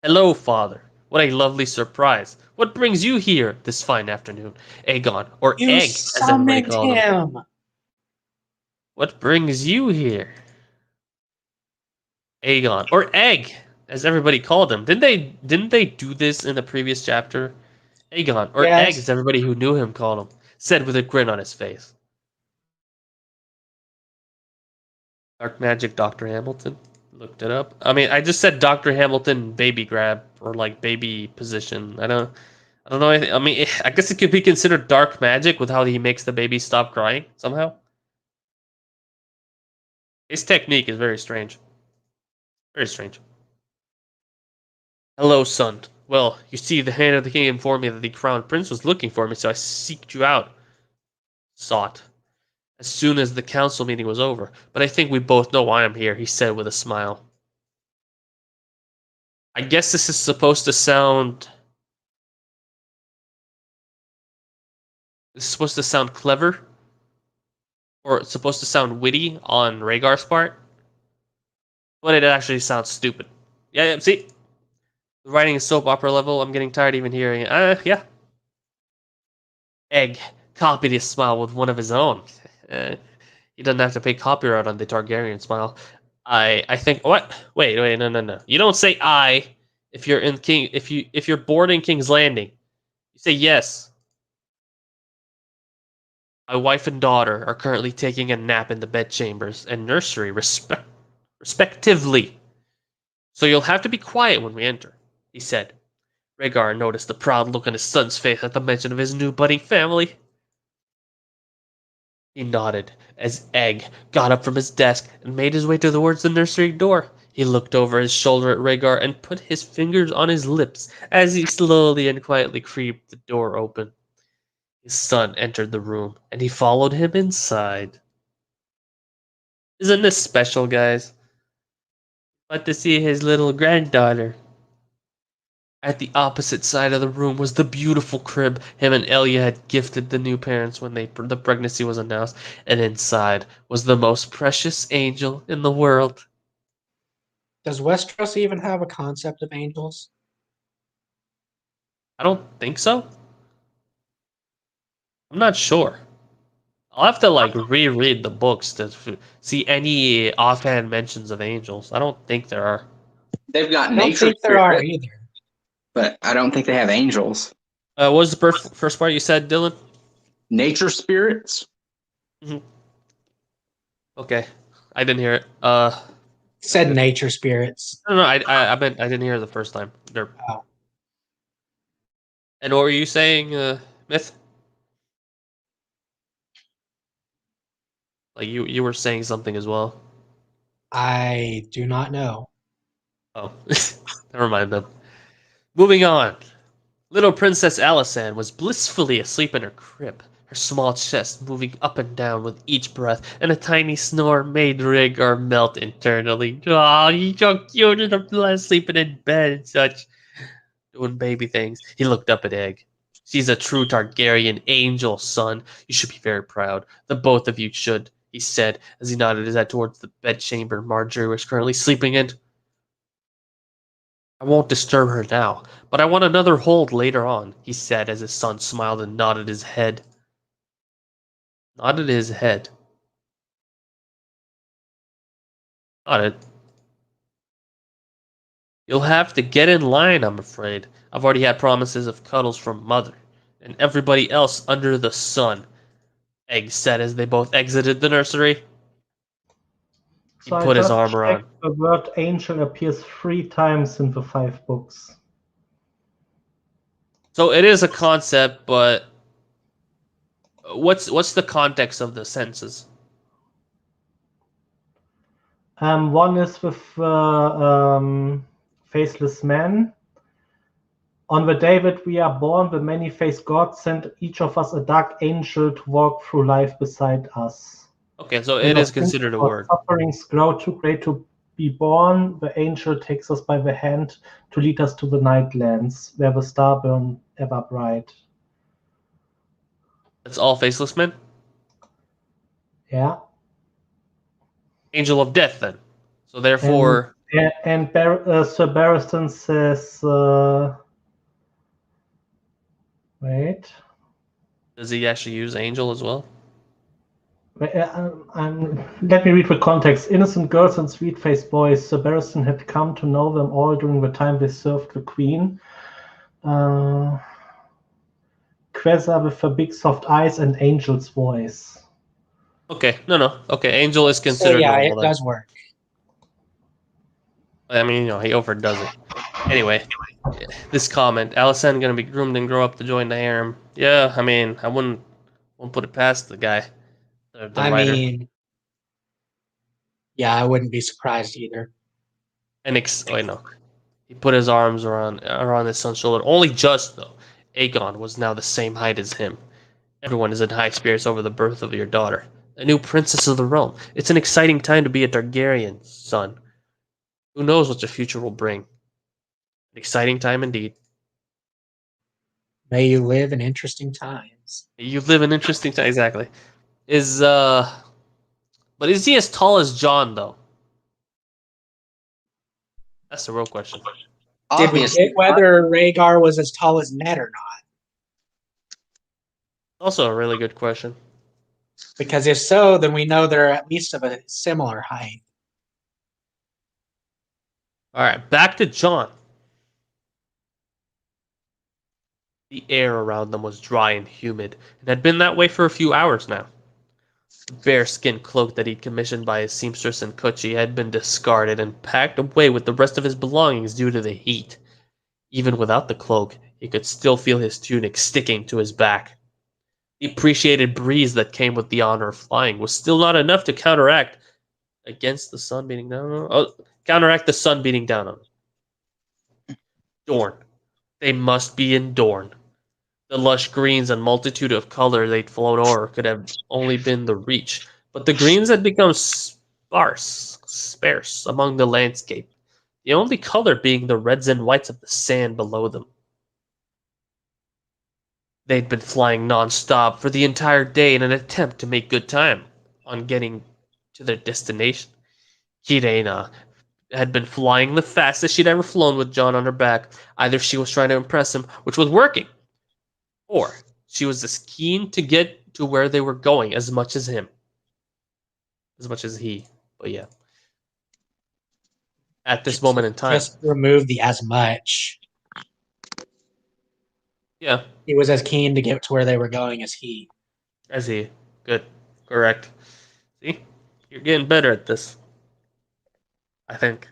Speaker 1: Hello, father. What a lovely surprise. What brings you here this fine afternoon, Aegon, or
Speaker 2: You
Speaker 1: Egg, as everybody
Speaker 2: summoned
Speaker 1: called him?
Speaker 2: him.
Speaker 1: What brings you here? Aegon, or Egg, as everybody called him. Didn't they do this in the previous chapter? Aegon, or Egg,
Speaker 2: Yes.
Speaker 1: as everybody who knew him called him, said with a grin on his face. Dark Magic Dr. Hamilton. Looked it up. I mean, I just said Dr. Hamilton baby grab or like baby position. I don't know anything. I mean, I guess it could be considered dark magic with how he makes the baby stop crying somehow. His technique is very strange. Very strange. Hello, son. Well, you see, the hand of the king informed me that the crown prince was looking for me, so I seeked you out. Sought. As soon as the council meeting was over. But I think we both know why I'm here, he said with a smile. I guess this is supposed to sound... This is supposed to sound clever? Or it's supposed to sound witty on Rhaegar's part? But it actually sounds stupid. Yeah, see? The writing is soap opera level. I'm getting tired even hearing it. Yeah. Egg copied his smile with one of his own. He doesn't have to pay copyright on the Targaryen smile. I think what? Wait, no. You don't say I if you're in King if you're boarding King's Landing. You say yes. My wife and daughter are currently taking a nap in the bedchambers and nursery respectively. So you'll have to be quiet when we enter, he said. Rhaegar noticed the proud look on his son's face at the mention of his new budding family. He nodded as Egg got up from his desk and made his way towards the nursery door. He looked over his shoulder at Rhaegar and put his fingers on his lips as he slowly and quietly creaked the door open. His son entered the room, and he followed him inside. Isn't this special, guys? But to see his little granddaughter. At the opposite side of the room was the beautiful crib him and Elia had gifted the new parents when the pregnancy was announced, and inside was the most precious angel in the world.
Speaker 2: Does Westeros even have a concept of angels?
Speaker 1: I don't think so. I'm not sure. I'll have to like reread the books to see any offhand mentions of angels. I don't think there are.
Speaker 5: They've got
Speaker 2: I don't
Speaker 5: nature
Speaker 2: think there are
Speaker 5: spirit,
Speaker 2: either.
Speaker 5: but I don't think they have angels.
Speaker 1: What was the first part you said, Dylan?
Speaker 5: Nature spirits?
Speaker 1: Okay, I didn't hear it.
Speaker 2: Said nature spirits.
Speaker 1: No, I meant I didn't hear it the first time.
Speaker 2: Oh.
Speaker 1: And what were you saying, Myth? Like you were saying something as well.
Speaker 2: I do not know.
Speaker 1: Oh, never mind then. Moving on. Little Princess Alysanne was blissfully asleep in her crib, her small chest moving up and down with each breath, and a tiny snore made Rhaegar melt internally. Oh, he's so cute and sleeping in bed and such, doing baby things. He looked up at Egg. She's a true Targaryen angel, son. You should be very proud. The both of you should, he said as he nodded his head towards the bedchamber Marjorie was currently sleeping in. I won't disturb her now, but I want another hold later on, he said as his son smiled and nodded his head. Nodded his head. Nodded. You'll have to get in line, I'm afraid. I've already had promises of cuddles from Mother, and everybody else under the sun, Egg said as they both exited the nursery. He
Speaker 3: So
Speaker 1: put
Speaker 3: I
Speaker 1: his
Speaker 3: just
Speaker 1: armor on.
Speaker 3: checked, the word angel appears 3 times in the 5 books.
Speaker 1: So it is a concept, but what's the context of the sentences?
Speaker 3: One is with Faceless Man, On the day that we are born, the many-faced God sent each of us a dark angel to walk through life beside us.
Speaker 1: Okay, so
Speaker 3: When
Speaker 1: it
Speaker 3: our
Speaker 1: is considered a
Speaker 3: sins or
Speaker 1: word.
Speaker 3: sufferings grow too great to be borne, the angel takes us by the hand to lead us to the night lands, where the star burn ever bright.
Speaker 1: That's all faceless men?
Speaker 3: Yeah.
Speaker 1: Angel of death, then. So therefore,
Speaker 3: And Sir Barristan says, wait.
Speaker 1: does he actually use angel as well?
Speaker 3: Let me read the context. Innocent girls and sweet-faced boys. Sir Barristan had come to know them all during the time they served the Queen. Quasar with her big soft eyes and Angel's voice.
Speaker 1: Okay, no. Okay, angel is
Speaker 2: So
Speaker 1: considered
Speaker 2: yeah,
Speaker 1: normal
Speaker 2: it
Speaker 1: then.
Speaker 2: does work.
Speaker 1: I mean, he overdoes it. Anyway, this comment: Alysanne gonna be groomed and grow up to join the harem. Yeah, I mean, I wouldn't put it past the guy, the
Speaker 2: I
Speaker 1: writer.
Speaker 2: mean, yeah, I wouldn't be surprised either.
Speaker 1: Wait, no. He put his arms around his son's shoulder. Only just though. Aegon was now the same height as him. Everyone is in high spirits over the birth of your daughter, a new princess of the realm. It's an exciting time to be a Targaryen, son. Who knows what the future will bring? An exciting time indeed.
Speaker 2: May you live in interesting times.
Speaker 1: You live in interesting times. Exactly. But is he as tall as Jon though? That's the real question.
Speaker 2: Did we
Speaker 5: Obviously,
Speaker 2: get whether Rhaegar was as tall as Ned or not?
Speaker 1: Also a really good question.
Speaker 2: Because if so, then we know they're at least of a similar height.
Speaker 1: All right, back to Jon. The air around them was dry and humid, and had been that way for a few hours now. The bearskin cloak that he'd commissioned by his seamstress in Kochi had been discarded and packed away with the rest of his belongings due to the heat. Even without the cloak, he could still feel his tunic sticking to his back. The appreciated breeze that came with the honor of flying was still not enough to counteract against the sun beating down on him. Counteract the sun beating down on him. Dorne. They must be in Dorne. The lush greens and multitude of color they'd flown over could have only been the reach, but the greens had become sparse among the landscape, the only color being the reds and whites of the sand below them. They'd been flying non-stop for the entire day in an attempt to make good time on getting to their destination. Kirena had been flying the fastest she'd ever flown with Jon on her back. Either she was trying to impress him, which was working, or she was as keen to get to where they were going as much as him. As much as he. But yeah. At this moment in time.
Speaker 2: Just remove the as much.
Speaker 1: Yeah.
Speaker 2: He was as keen to get to where they were going as he.
Speaker 1: As he. Good. Correct. See? You're getting better at this. I think.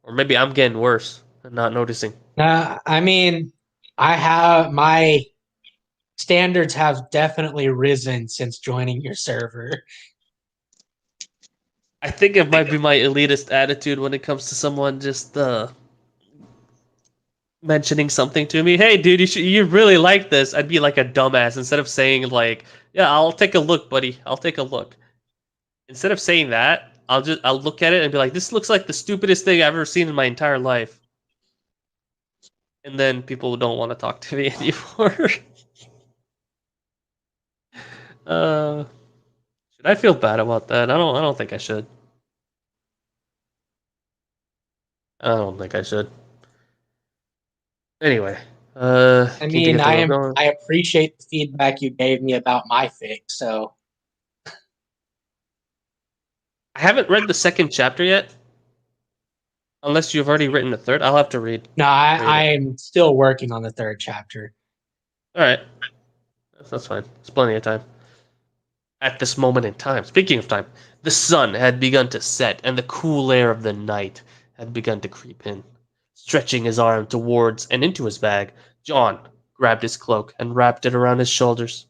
Speaker 1: Or maybe I'm getting worse and not noticing.
Speaker 2: I mean, my standards have definitely risen since joining your server.
Speaker 1: I think it might be my elitist attitude when it comes to someone just mentioning something to me. Hey, dude, you really like this. I'd be like a dumbass instead of saying like, yeah, I'll take a look, buddy. I'll take a look. Instead of saying that, I'll look at it and be like, this looks like the stupidest thing I've ever seen in my entire life. And then people don't want to talk to me anymore. Should I feel bad about that? I don't think I should. I don't think I should. Anyway,
Speaker 2: I
Speaker 1: keen to
Speaker 2: mean,
Speaker 1: get the room going.
Speaker 2: I appreciate the feedback you gave me about my fix. So
Speaker 1: I haven't read the second chapter yet. Unless you've already written the third, I'll have to read.
Speaker 2: no, I'm still working on the third chapter.
Speaker 1: All right, that's fine. It's plenty of time. At this moment in time, speaking of time, the sun had begun to set, and the cool air of the night had begun to creep in. Stretching his arm towards and into his bag, Jon grabbed his cloak and wrapped it around his shoulders.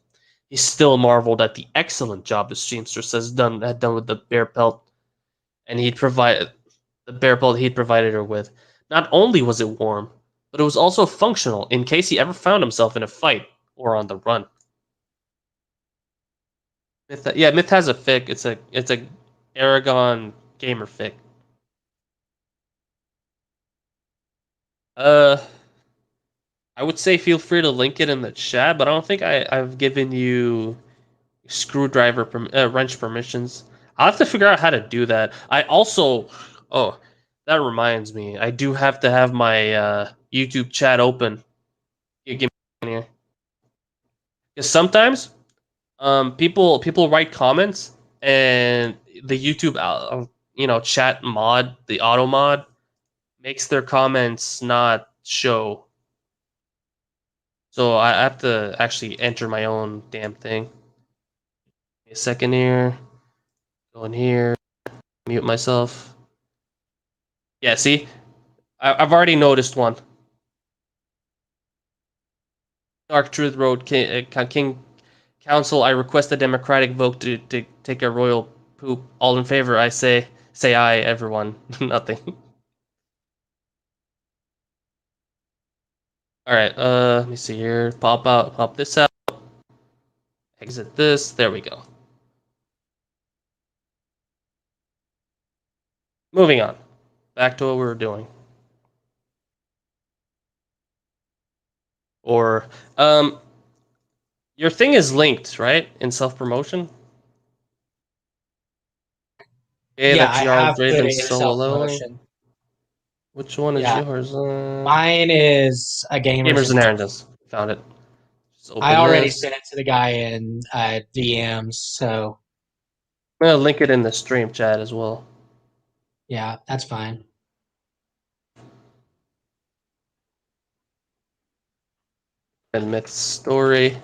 Speaker 1: He still marveled at the excellent job the seamstress had done with the bear pelt, and he'd provided her with. Not only was it warm, but it was also functional in case he ever found himself in a fight or on the run. Myth has a fic. It's a Aragon gamer fic. I would say feel free to link it in the chat, but I don't think I've given you screwdriver wrench permissions. I'll have to figure out how to do that. I also, oh, that reminds me, I do have to have my YouTube chat open. You give me here, because sometimes people write comments and the YouTube chat mod, the auto mod, makes their comments not show. So I have to actually enter my own damn thing. A second here. Go in here. Mute myself. Yeah, see? I've already noticed one. Dark Truth Road King Council, I request a democratic vote to take a royal poop. All in favor, I say aye, everyone. Nothing. Alright, let me see here. Pop this out. Exit this. There we go. Moving on. Back to what we were doing. Or, your thing is linked, right? In self-promotion? Okay,
Speaker 2: Yeah,
Speaker 1: that's
Speaker 2: I
Speaker 1: Jarl
Speaker 2: have put
Speaker 1: Draven
Speaker 2: it in self
Speaker 1: Solo.
Speaker 2: promotion.
Speaker 1: Which one is
Speaker 2: Yeah,
Speaker 1: yours?
Speaker 2: mine is a gamer's
Speaker 1: Gamers and
Speaker 2: inheritance.
Speaker 1: Narratives. Found it. Just
Speaker 2: I
Speaker 1: open
Speaker 2: already
Speaker 1: this.
Speaker 2: sent it to the guy in DMs, so
Speaker 1: I'm gonna link it in the stream chat as well.
Speaker 2: yeah, that's fine.
Speaker 1: And Myth story.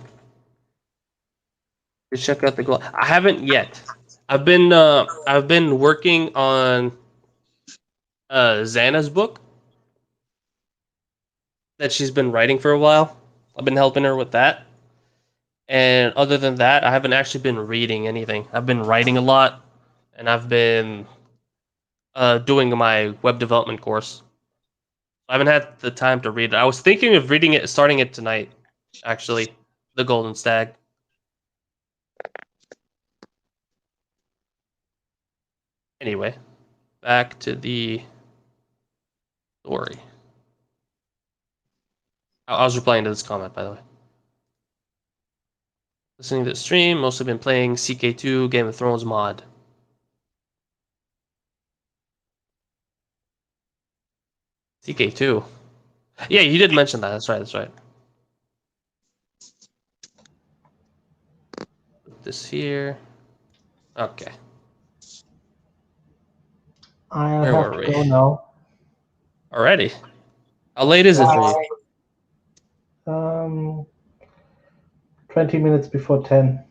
Speaker 1: To check out the goal. I haven't yet. I've been working on Xana's book that she's been writing for a while. I've been helping her with that. And other than that, I haven't actually been reading anything. I've been writing a lot, and I've been doing my web development course. I haven't had the time to read it. I was thinking of reading it, starting it tonight, actually. The Golden Stag. Anyway, back to the story. I was replying to this comment, by the way. Listening to the stream, mostly been playing CK2 Game of Thrones mod. CK2. Yeah, you did mention that. That's right. That's right. Put this here. Okay.
Speaker 3: I
Speaker 1: Where
Speaker 3: have
Speaker 1: were
Speaker 3: to
Speaker 1: we?
Speaker 3: go now.
Speaker 1: Already? How late is it for you?
Speaker 3: 20 minutes before 10.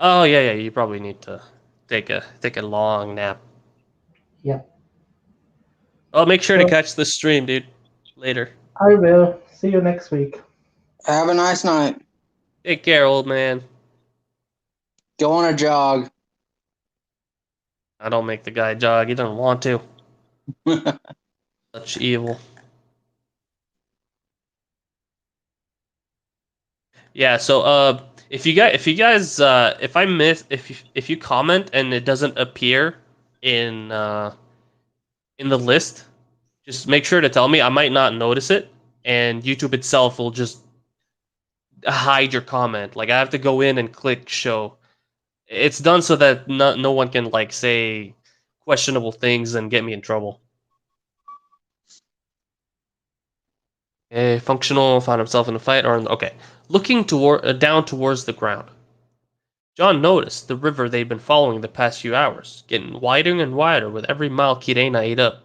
Speaker 1: Oh yeah. You probably need to take a long nap.
Speaker 3: Yep.
Speaker 1: Well, make sure to
Speaker 3: So
Speaker 1: catch the stream, dude. Later.
Speaker 3: I will. See you next week.
Speaker 5: Have a nice night.
Speaker 1: Take care, old man.
Speaker 5: Go on a jog.
Speaker 1: I don't make the guy jog. He doesn't want to. Such evil. Yeah. So if you guys if you comment and it doesn't appear in the list, just make sure to tell me. I might not notice it, and YouTube itself will just hide your comment. Like I have to go in and click show. It's done so that no one can like say questionable things and get me in trouble. Okay, functional found himself in a fight or okay, looking toward down towards the ground. John noticed the river they'd been following the past few hours, getting wider and wider with every mile Kirena ate up.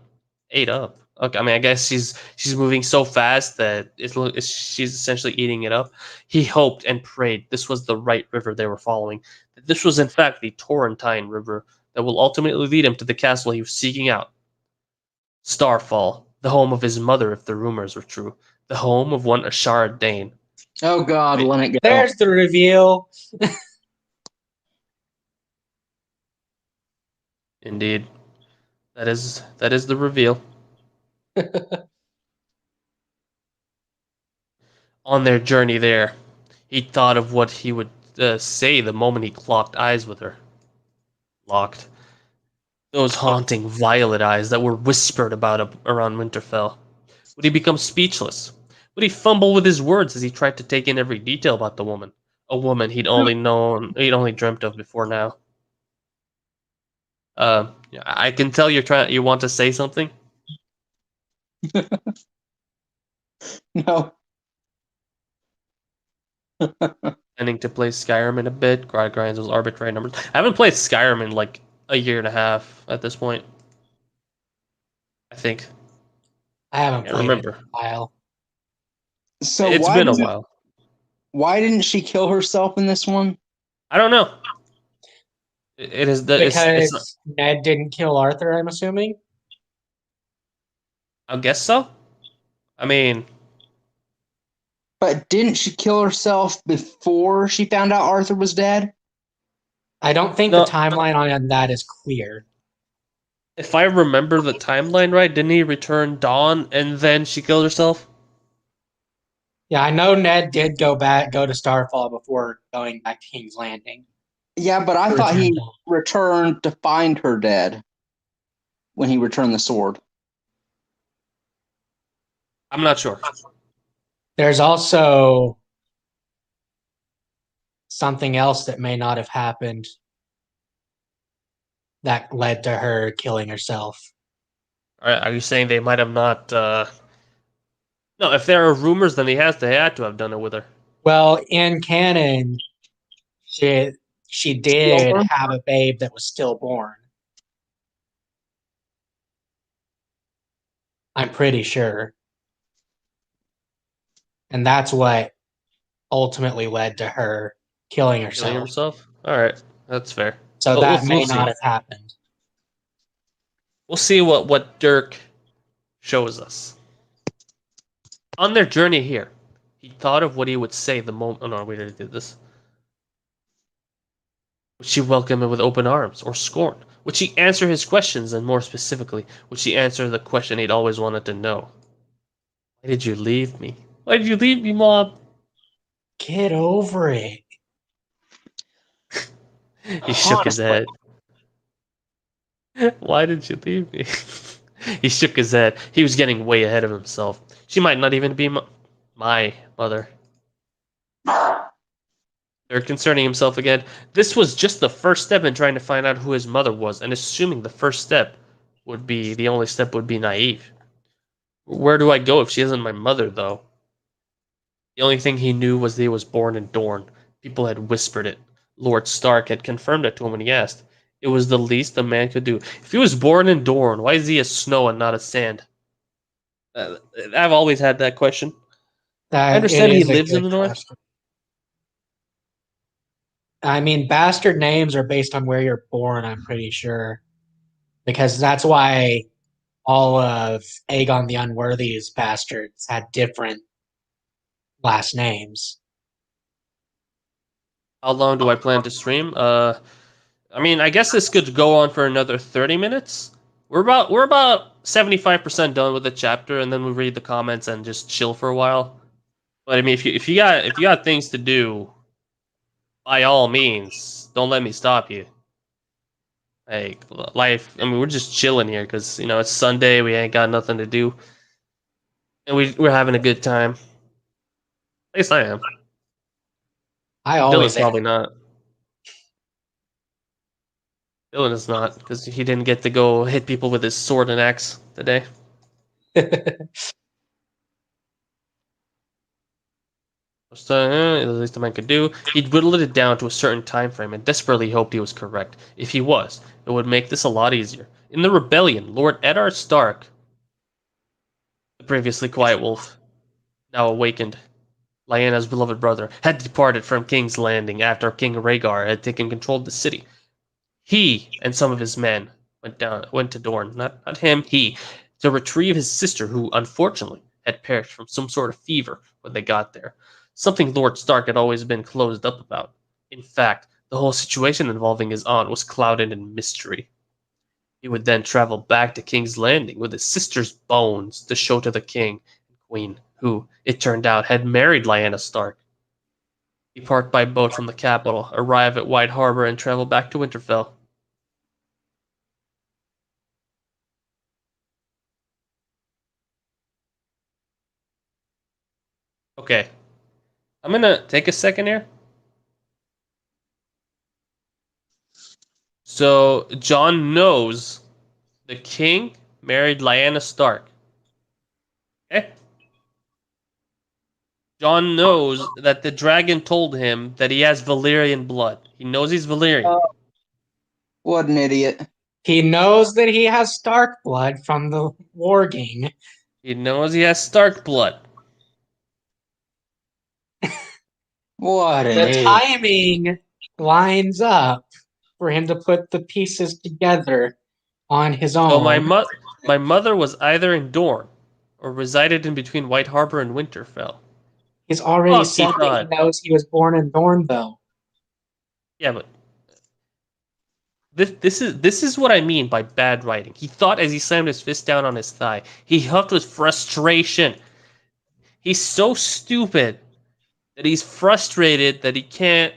Speaker 1: Ate up. Okay, I mean, I guess she's moving so fast that she's essentially eating it up. He hoped and prayed this was the right river they were following. That this was in fact the Torrentine River that will ultimately lead him to the castle he was seeking out. Starfall, the home of his mother, if the rumors were true, the home of one Ashara Dane.
Speaker 5: Oh God, let it go.
Speaker 2: There's the reveal.
Speaker 1: Indeed, that is the reveal. On their journey there, he thought of what he would say the moment he locked eyes with her. Locked. Those haunting violet eyes that were whispered about around Winterfell. Would he become speechless? Would he fumble with his words as he tried to take in every detail about the woman? A woman he'd only dreamt of before now. I can tell you want to say something?
Speaker 5: No.
Speaker 1: Ending to play Skyrim in a bit. Grinds those arbitrary numbers. I haven't played Skyrim in like a year and a half at this point. I think.
Speaker 2: I haven't
Speaker 1: I
Speaker 2: played
Speaker 1: remember.
Speaker 2: it in a while.
Speaker 5: So
Speaker 1: It's been a while.
Speaker 5: Why didn't she kill herself in this one?
Speaker 1: I don't know. It is the it's not,
Speaker 2: Because Ned didn't kill Arthur, I'm assuming.
Speaker 1: I guess so. I mean,
Speaker 5: But didn't she kill herself before she found out Arthur was dead?
Speaker 2: I don't think
Speaker 1: No.
Speaker 2: the timeline on that is clear.
Speaker 1: if I remember the timeline right, didn't he return Dawn and then she killed herself?
Speaker 2: Yeah, I know Ned did go to Starfall before going back to King's Landing.
Speaker 5: Yeah, but I thought he returned to find her dead when he returned the sword.
Speaker 1: I'm not sure.
Speaker 2: There's also something else that may not have happened that led to her killing herself.
Speaker 1: Are you saying they might have not? No, if there are rumors, then they had to have done it with her.
Speaker 2: Well, in canon, she did
Speaker 5: Stillborn?
Speaker 2: have a babe that was stillborn. I'm pretty sure. And that's what ultimately led to her killing herself.
Speaker 1: Killing himself? Alright, that's fair.
Speaker 2: So
Speaker 1: Well,
Speaker 2: that
Speaker 1: we'll
Speaker 2: may
Speaker 1: see.
Speaker 2: not have happened.
Speaker 1: We'll see what Dirk shows us. On their journey here, he thought of what he would say the moment. Oh no, we already did this. Would she welcome him with open arms or scorn? Would she answer his questions, and more specifically, would she answer the question he'd always wanted to know? Why did you leave me? Why did you leave me, Mom?
Speaker 2: Get over it.
Speaker 1: He shook his head. Why did you leave me? He shook his head. He was getting way ahead of himself. She might not even be my mother. They're concerning himself again. This was just the first step in trying to find out who his mother was, and assuming the first step would be the only step would be naive. Where do I go if she isn't my mother, though? The only thing he knew was that he was born in Dorne. People had whispered it. Lord Stark had confirmed it to him when he asked. It was the least a man could do. If he was born in Dorne, why is he a snow and not a sand? I've always had that question. I understand he lives in the north.
Speaker 2: Question. I mean, bastard names are based on where you're born, I'm pretty sure. Because that's why all of Aegon the Unworthy's bastards had different last names.
Speaker 1: How long do I plan to stream? I mean, I guess this could go on for another 30 minutes. We're about 75% done with the chapter, and then we read the comments and just chill for a while. But I mean, if you got things to do, by all means, don't let me stop you. Like life, I mean, we're just chilling here because it's Sunday. We ain't got nothing to do, and we're having a good time. At least I am.
Speaker 2: I
Speaker 1: Dylan's
Speaker 2: always
Speaker 1: probably not. Dylan is not because he didn't get to go hit people with his sword and axe today. So, the least a man could do. He'd whittled it down to a certain time frame and desperately hoped he was correct. If he was, it would make this a lot easier. In the rebellion, Lord Eddard Stark, the previously quiet wolf, now awakened, Lyanna's beloved brother, had departed from King's Landing after King Rhaegar had taken control of the city. He and some of his men went to Dorne, not him, he, to retrieve his sister, who unfortunately had perished from some sort of fever when they got there. Something Lord Stark had always been closed up about. In fact, the whole situation involving his aunt was clouded in mystery. He would then travel back to King's Landing with his sister's bones to show to the king and queen who, it turned out, had married Lyanna Stark. Depart by boat from the capital, arrive at White Harbor, and travel back to Winterfell. Okay. I'm gonna take a second here. So, Jon knows the king married Lyanna Stark. Okay? Jon knows that the dragon told him that he has Valyrian blood. He knows he's Valyrian.
Speaker 5: What an idiot.
Speaker 2: He knows that he has Stark blood from the warging.
Speaker 1: He knows he has Stark blood.
Speaker 5: What an
Speaker 2: The
Speaker 5: idiot.
Speaker 2: timing lines up for him to put the pieces together on his own.
Speaker 1: So my mother was either in Dorne or resided in between White Harbor and Winterfell.
Speaker 2: He's already
Speaker 1: Fuck,
Speaker 2: said
Speaker 1: he
Speaker 2: that
Speaker 1: thought.
Speaker 2: he knows he was born in Dorne, though.
Speaker 1: Yeah, but this is what I mean by bad writing. He thought as he slammed his fist down on his thigh. He huffed with frustration. He's so stupid that he's frustrated that he can't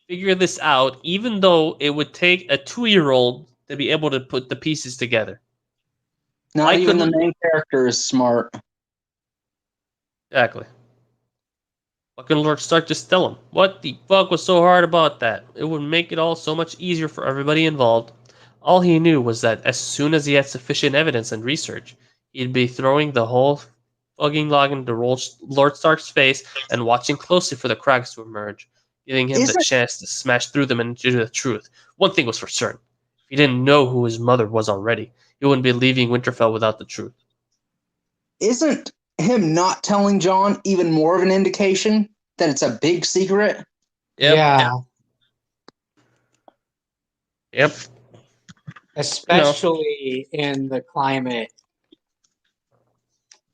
Speaker 1: figure this out, even though it would take a 2-year-old to be able to put the pieces together.
Speaker 5: Not
Speaker 1: Why
Speaker 5: even the
Speaker 1: couldn't-
Speaker 5: main character is smart.
Speaker 1: Exactly. Fucking Lord Stark, just tell him. What the fuck was so hard about that? It would make it all so much easier for everybody involved. All he knew was that as soon as he had sufficient evidence and research, he'd be throwing the whole fucking log into Lord Stark's face and watching closely for the cracks to emerge, giving him the
Speaker 5: Isn't-
Speaker 1: chance to smash through them into the truth. One thing was for certain. If he didn't know who his mother was already, he wouldn't be leaving Winterfell without the truth.
Speaker 5: Isn't him not telling Jon even more of an indication that it's a big secret?
Speaker 2: Yeah,
Speaker 1: Yep.
Speaker 2: especially in the climate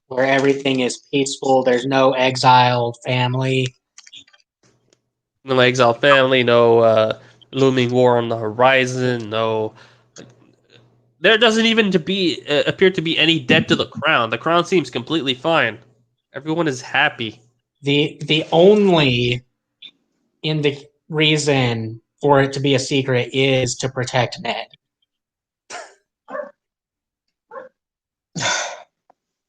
Speaker 2: where everything is peaceful. There's no exiled family.
Speaker 1: No exiled family, no looming war on the horizon, no. There doesn't even appear to be any debt to the crown. The crown seems completely fine. Everyone is happy.
Speaker 2: The only reason for it to be a secret is to protect Ned.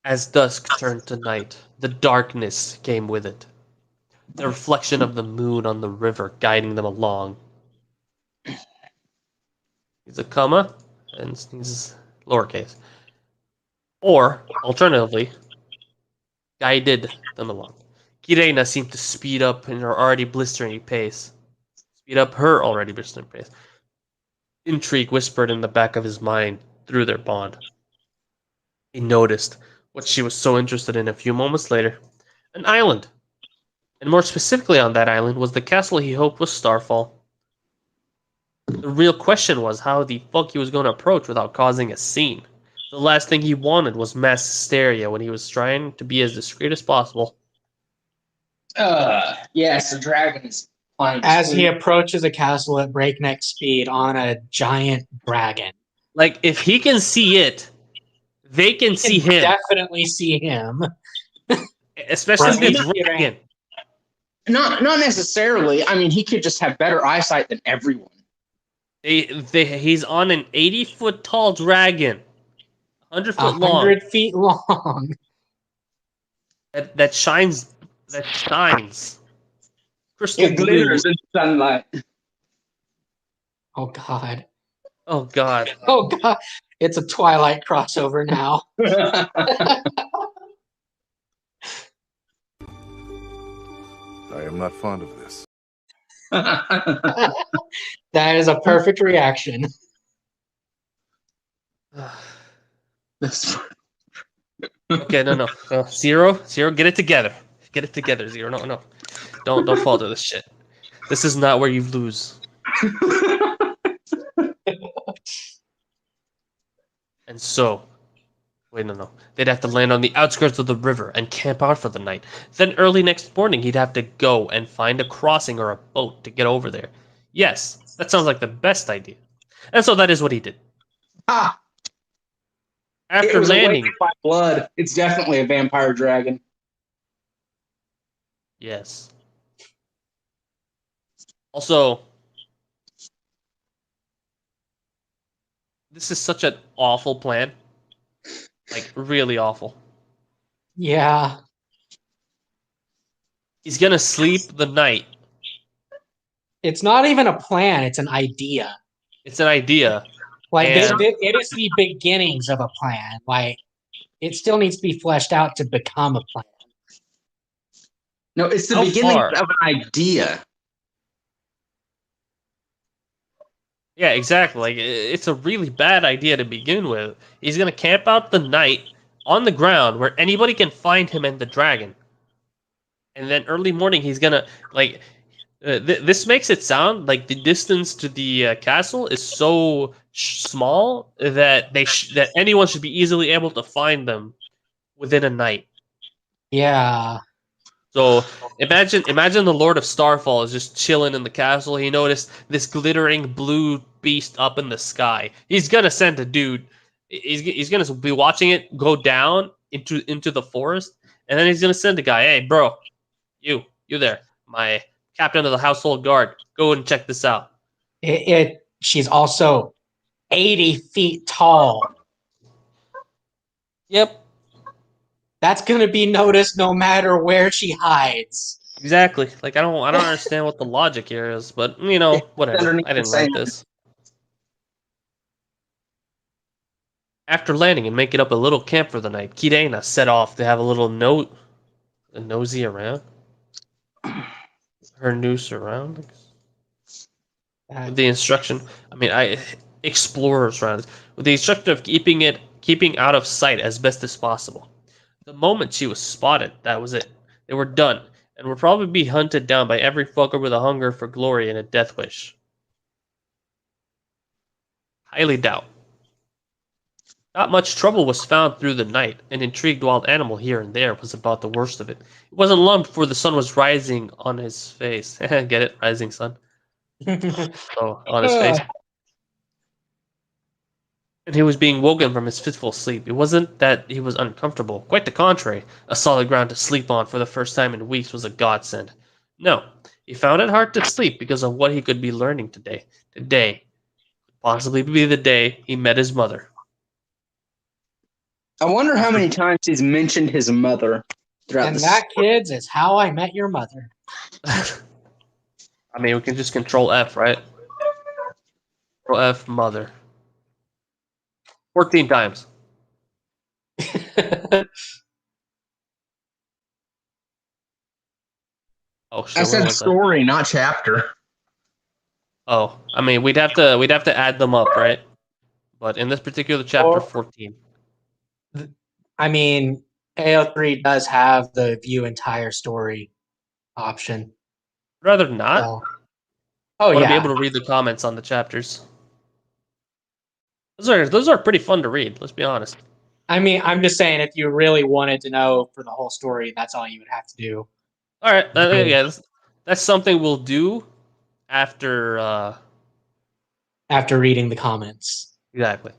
Speaker 1: As dusk turned to night, the darkness came with it. The reflection of the moon on the river guiding them along. He's a comma, and he's lowercase. Or, alternatively, guided them along. Kirena seemed to speed up in her already blistering pace. Speed up her already blistering pace. Intrigue whispered in the back of his mind through their bond. He noticed what she was so interested in a few moments later. An island. And more specifically on that island was the castle he hoped was Starfall. The real question was how the fuck he was going to approach without causing a scene. The last thing he wanted was mass hysteria when he was trying to be as discreet as possible.
Speaker 5: Yes, the dragon is flying.
Speaker 2: As he approaches a castle at breakneck speed on a giant dragon.
Speaker 1: Like, if he can see it, they can see him.
Speaker 2: Definitely see him.
Speaker 1: Especially the
Speaker 2: Right.
Speaker 1: dragon.
Speaker 5: Not necessarily. I mean, he could just have better eyesight than everyone.
Speaker 1: He's on an 80-foot tall dragon. 100-foot long.
Speaker 2: 100 feet long.
Speaker 1: That shines. That shines. Crystal
Speaker 5: It
Speaker 1: blue.
Speaker 5: glitters in sunlight.
Speaker 2: Oh god.
Speaker 1: Oh god.
Speaker 2: Oh god. It's a Twilight crossover now.
Speaker 7: I am not fond of this.
Speaker 2: That is a perfect reaction.
Speaker 5: This-
Speaker 1: Okay, no. Zero, get it together. Get it together, Zero. No. Don't fall to this shit. This is not where you lose. And so, wait, no. They'd have to land on the outskirts of the river and camp out for the night. Then early next morning, he'd have to go and find a crossing or a boat to get over there. Yes, that sounds like the best idea. And so that is what he did.
Speaker 5: Ah, it
Speaker 1: After
Speaker 5: was
Speaker 1: landing,
Speaker 5: awakened by blood. It's definitely a vampire dragon.
Speaker 1: Yes. Also, this is such an awful plan. Like, really awful.
Speaker 2: Yeah.
Speaker 1: He's gonna sleep the night.
Speaker 2: It's not even a plan, it's an idea.
Speaker 1: It's an idea.
Speaker 2: Like
Speaker 1: And
Speaker 2: it is the beginnings of a plan. Like it still needs to be fleshed out to become a plan.
Speaker 5: No, it's the
Speaker 1: How
Speaker 5: beginning
Speaker 1: far?
Speaker 5: of an idea.
Speaker 1: Yeah, exactly. Like, it's a really bad idea to begin with. He's gonna camp out the night on the ground where anybody can find him and the dragon. And then early morning, he's gonna like. This makes it sound like the distance to the castle is so small that that anyone should be easily able to find them within a night.
Speaker 2: Yeah.
Speaker 1: So imagine the Lord of Starfall is just chilling in the castle. He noticed this glittering blue beast up in the sky. He's gonna send a dude. He's gonna be watching it go down into the forest, and then he's gonna send a guy. Hey, bro, you there, my captain of the household guard. Go and check this out.
Speaker 2: She's also 80 feet tall.
Speaker 1: Yep,
Speaker 2: That's gonna be noticed no matter where she hides.
Speaker 1: exactly. Like, I don't understand what the logic here is, but whatever.
Speaker 5: Underneath
Speaker 1: I didn't
Speaker 5: the
Speaker 1: write
Speaker 5: sand.
Speaker 1: this. After landing and making up a little camp for the night, Kirena set off to have a little nosy around. Her noose around. With the instruction, explorers round. With the instruction of keeping out of sight as best as possible. The moment she was spotted, that was it. They were done, and would probably be hunted down by every fucker with a hunger for glory and a death wish. Highly doubt. Not much trouble was found through the night. An intrigued wild animal here and there was about the worst of it. It wasn't long before the sun was rising on his face. Get it? Rising sun. Oh, on his face. And he was being woken from his fitful sleep. It wasn't that he was uncomfortable. Quite the contrary. A solid ground to sleep on for the first time in weeks was a godsend. No, he found it hard to sleep because of what he could be learning today. Today could possibly be the day he met his mother.
Speaker 5: I wonder how many times he's mentioned his mother throughout
Speaker 2: And
Speaker 5: this.
Speaker 2: that, kids, is how I met your mother.
Speaker 1: We can just control F, right? Control F, mother. 14 times. Oh shit!
Speaker 5: I
Speaker 1: Where
Speaker 5: said
Speaker 1: was I?
Speaker 5: story, not chapter.
Speaker 1: Oh, we'd have to add them up, right? But in this particular chapter, 14.
Speaker 2: I mean, AO3 does have the view entire story option.
Speaker 1: Rather not.
Speaker 2: So,
Speaker 1: I
Speaker 2: oh
Speaker 1: want to be
Speaker 2: yeah.
Speaker 1: able to read the comments on the chapters. Those are pretty fun to read. Let's be honest.
Speaker 2: I mean, I'm just saying, if you really wanted to know for the whole story, that's all you would have to do.
Speaker 1: All right, yeah, that's something we'll do after.
Speaker 2: After reading the comments.
Speaker 1: Exactly.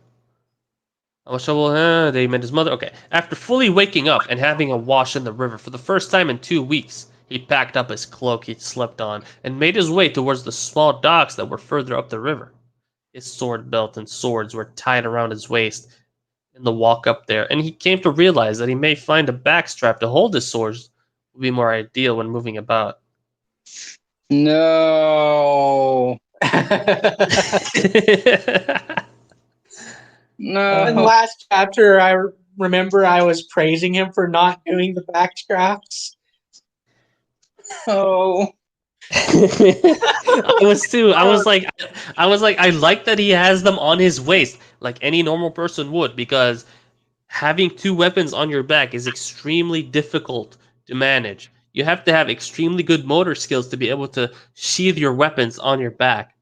Speaker 1: How much trouble? They met his mother. Okay. After fully waking up and having a wash in the river for the first time in 2 weeks, he packed up his cloak he'd slept on and made his way towards the small docks that were further up the river. His sword belt and swords were tied around his waist in the walk up there, and he came to realize that he may find a backstrap to hold his swords would be more ideal when moving about.
Speaker 5: No. No.
Speaker 2: In the last chapter, I remember I was praising him for not doing the backstraps.
Speaker 5: Oh.
Speaker 1: I was too. I was like, I like that he has them on his waist, like any normal person would, because having two weapons on your back is extremely difficult to manage. You have to have extremely good motor skills to be able to sheath your weapons on your back.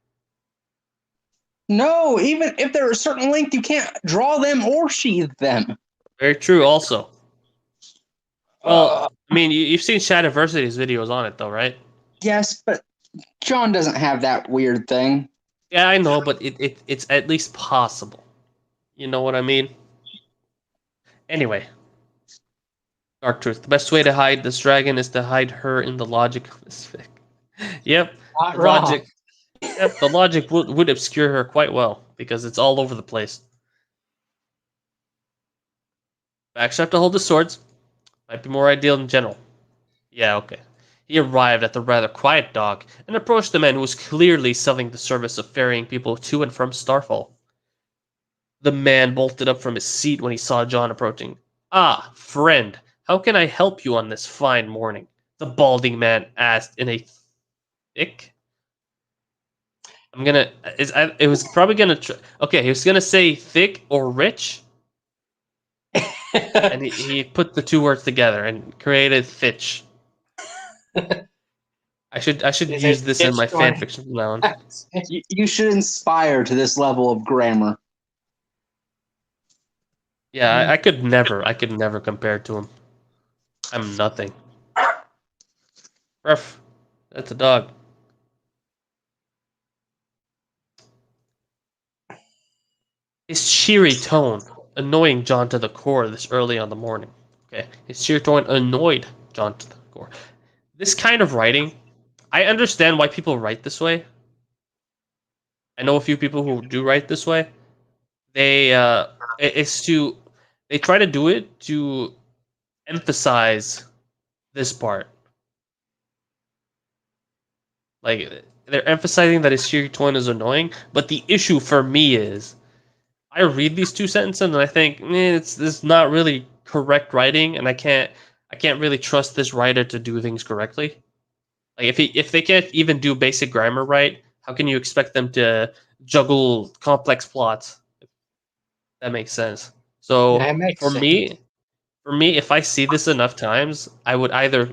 Speaker 5: No, even if they're a certain length, you can't draw them or sheath them.
Speaker 1: Very true. Also, well, you've seen Shadiversity's videos on it, though, right?
Speaker 5: Yes, but John doesn't have that weird thing.
Speaker 1: Yeah, I know, but it's at least possible. You know what I mean? Anyway. Dark truth. The best way to hide this dragon is to hide her in the logic of this fic. Yep.
Speaker 2: Not
Speaker 1: The
Speaker 2: wrong.
Speaker 1: logic. Yep. The logic would obscure her quite well because it's all over the place. Backstrap to hold the swords might be more ideal in general. Yeah. Okay. He arrived at the rather quiet dock and approached the man who was clearly selling the service of ferrying people to and from Starfall. The man bolted up from his seat when he saw John approaching. Ah, friend, how can I help you on this fine morning? The balding man asked in a thick. It was probably gonna. Okay, he was gonna say thick or rich, and he put the two words together and created Thitch. I should
Speaker 2: Is
Speaker 1: use
Speaker 2: it
Speaker 1: this in my
Speaker 2: Thitch or-
Speaker 1: fanfiction from now on.
Speaker 5: You should inspire to this level of grammar.
Speaker 1: Yeah, I could never compare to him. I'm nothing. Ruff, that's a dog. His cheery tone annoying John to the core this early on the morning. Okay, his cheery tone annoyed John to the core. This kind of writing, I understand why people write this way. I know a few people who do write this way. They they try to do it to emphasize this part. Like they're emphasizing that his cheery tone is annoying, but the issue for me is I read these two sentences and I think this is not really correct writing, and I can't really trust this writer to do things correctly. Like if they can't even do basic grammar right, how can you expect them to juggle complex plots? That makes sense. So
Speaker 2: That makes
Speaker 1: for
Speaker 2: sense.
Speaker 1: me, if I see this enough times, I would either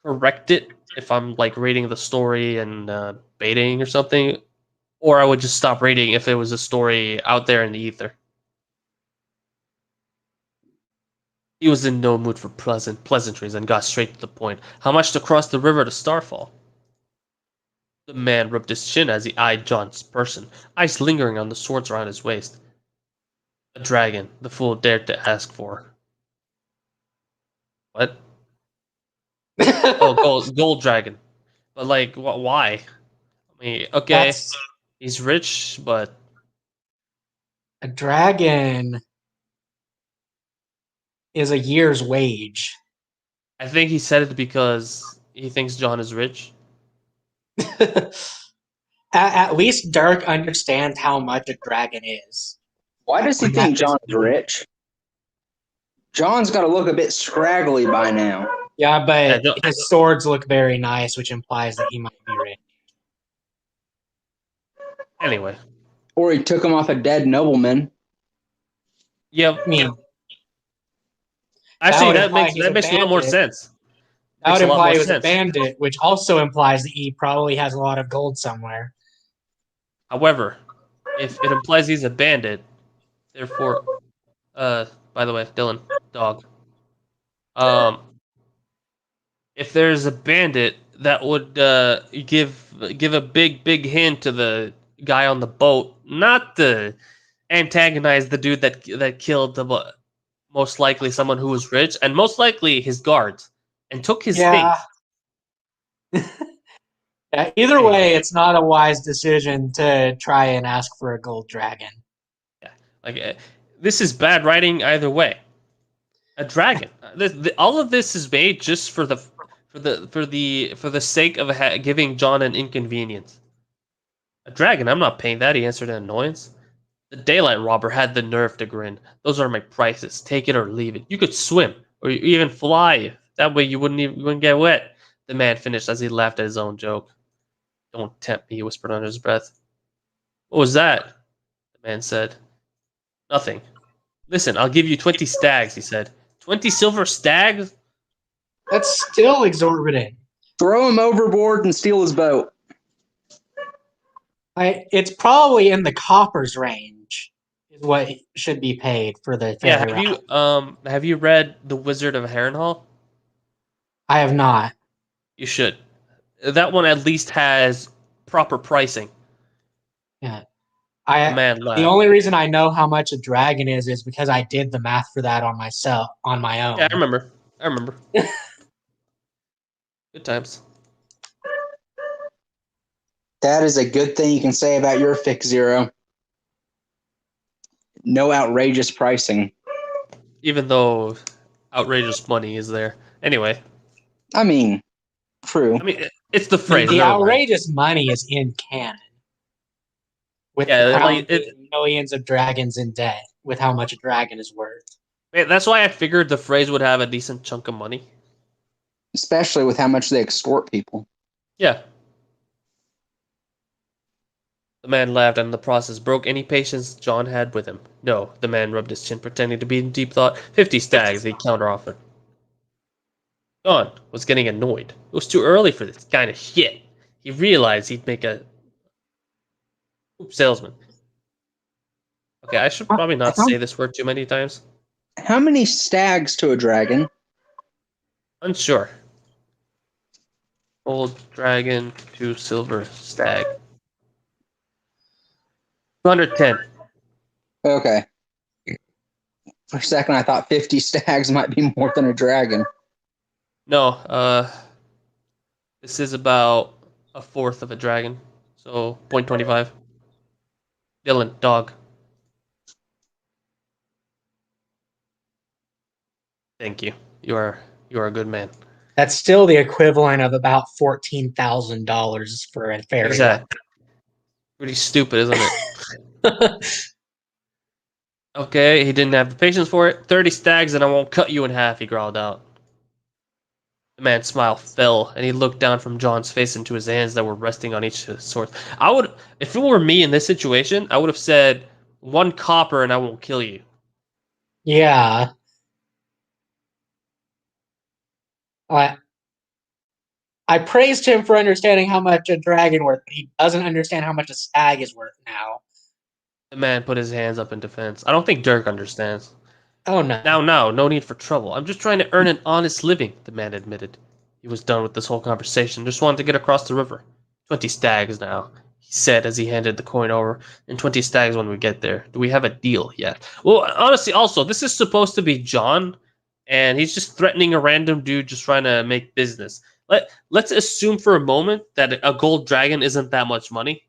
Speaker 1: correct it if I'm like reading the story and baiting or something, or I would just stop reading if it was a story out there in the ether. He was in no mood for pleasantries and got straight to the point. How much to cross the river to Starfall? The man rubbed his chin as he eyed John's person, eyes lingering on the swords around his waist. A dragon, the fool dared to ask for. What? Oh, gold dragon. But like, why? I mean, okay,
Speaker 2: That's
Speaker 1: he's rich, but
Speaker 2: a dragon is a year's wage.
Speaker 1: I think he said it because he thinks John is rich.
Speaker 2: At least Dirk understands how much a dragon is.
Speaker 5: Why does he
Speaker 2: Like
Speaker 5: think
Speaker 2: that-
Speaker 5: John's rich? John's got to look a bit scraggly by now.
Speaker 2: Yeah, but
Speaker 1: Yeah, no-
Speaker 2: his swords look very nice, which implies that he might be rich.
Speaker 1: Anyway,
Speaker 5: Or he took him off a dead nobleman.
Speaker 1: yeah.
Speaker 2: I mean,
Speaker 1: Actually,
Speaker 2: would
Speaker 1: that
Speaker 2: imply
Speaker 1: makes
Speaker 2: he's a
Speaker 1: a lot more
Speaker 2: bandit.
Speaker 1: sense.
Speaker 2: that would
Speaker 1: Makes a lot
Speaker 2: imply
Speaker 1: more
Speaker 2: he was a
Speaker 1: sense.
Speaker 2: bandit, which also implies that he probably has a lot of gold somewhere.
Speaker 1: However, if it implies he's a bandit, therefore, by the way, Dylan, dog. If there's a bandit, that would give a big hint to the guy on the boat, not to antagonize the dude that killed the most likely someone who was rich and most likely his guards and took his
Speaker 2: Yeah.
Speaker 1: things.
Speaker 2: Yeah, either way, it's not a wise decision to try and ask for a gold dragon.
Speaker 1: Like this is bad writing either way. A dragon. All of this is made just for the sake of giving John an inconvenience. A dragon. I'm not paying that. He answered an annoyance. The daylight robber had the nerve to grin. Those are my prices. Take it or leave it. You could swim or even fly. That way you wouldn't get wet. The man finished as he laughed at his own joke. Don't tempt me, he whispered under his breath. What was that? The man said. Nothing. Listen, I'll give you 20 stags, he said. 20 silver stags?
Speaker 2: That's still exorbitant.
Speaker 5: Throw him overboard and steal his boat.
Speaker 2: It's probably in the coppers range, is what should be paid for the
Speaker 1: Yeah,
Speaker 2: ferry ride.
Speaker 1: have you read The Wizard of Harrenhal?
Speaker 2: I have not.
Speaker 1: You should. That one at least has proper pricing.
Speaker 2: Yeah.
Speaker 1: The man laughed.
Speaker 2: The only reason I know how much a dragon is because I did the math for that on my own.
Speaker 1: Yeah, I remember. I remember. Good times.
Speaker 5: That is a good thing you can say about your Fix Zero. No outrageous pricing.
Speaker 1: Even though outrageous money is there. Anyway,
Speaker 5: I mean, true.
Speaker 1: I mean, it's the
Speaker 2: I mean,
Speaker 1: phrase.
Speaker 2: the
Speaker 1: never mind.
Speaker 2: outrageous money is in canon. With
Speaker 1: Yeah,
Speaker 2: the
Speaker 1: like,
Speaker 2: crown being millions of dragons in debt with how much a dragon is worth.
Speaker 1: Man, that's why I figured the phrase would have a decent chunk of money.
Speaker 5: Especially with how much they extort people.
Speaker 1: Yeah. The man laughed and in the process broke any patience John had with him. No, the man rubbed his chin, pretending to be in deep thought. 50 stags, he counteroffered. John was getting annoyed. It was too early for this kind of shit. He realized he'd make a salesman. Okay, I should probably not say this word too many times.
Speaker 5: How many stags to a dragon?
Speaker 1: Unsure. Old dragon to silver stag. 210.
Speaker 5: Okay. For a second, I thought 50 stags might be more than a dragon.
Speaker 1: No, this is about a fourth of a dragon. So 0.25. Dylan, dog. Thank you. You are a good man.
Speaker 2: That's still the equivalent of about $14,000 for a fairy.
Speaker 1: Exactly. Pretty stupid, isn't it? Okay, he didn't have the patience for it. 30 stags and I won't cut you in half, he growled out. The man's smile fell, and he looked down from John's face into his hands that were resting on each of his swords. If it were me in this situation, I would have said, 1 copper and I won't kill you.
Speaker 2: Yeah. I praised him for understanding how much a dragon worth, but he doesn't understand how much a stag is worth now.
Speaker 1: The man put his hands up in defense. I don't think Dirk understands.
Speaker 2: Oh no.
Speaker 1: Now, no need for trouble. I'm just trying to earn an honest living, the man admitted. He was done with this whole conversation, just wanted to get across the river. 20 stags now, he said as he handed the coin over, and 20 stags when we get there. Do we have a deal yet? Well, honestly, also, this is supposed to be John, and he's just threatening a random dude just trying to make business. Let's assume for a moment that a gold dragon isn't that much money.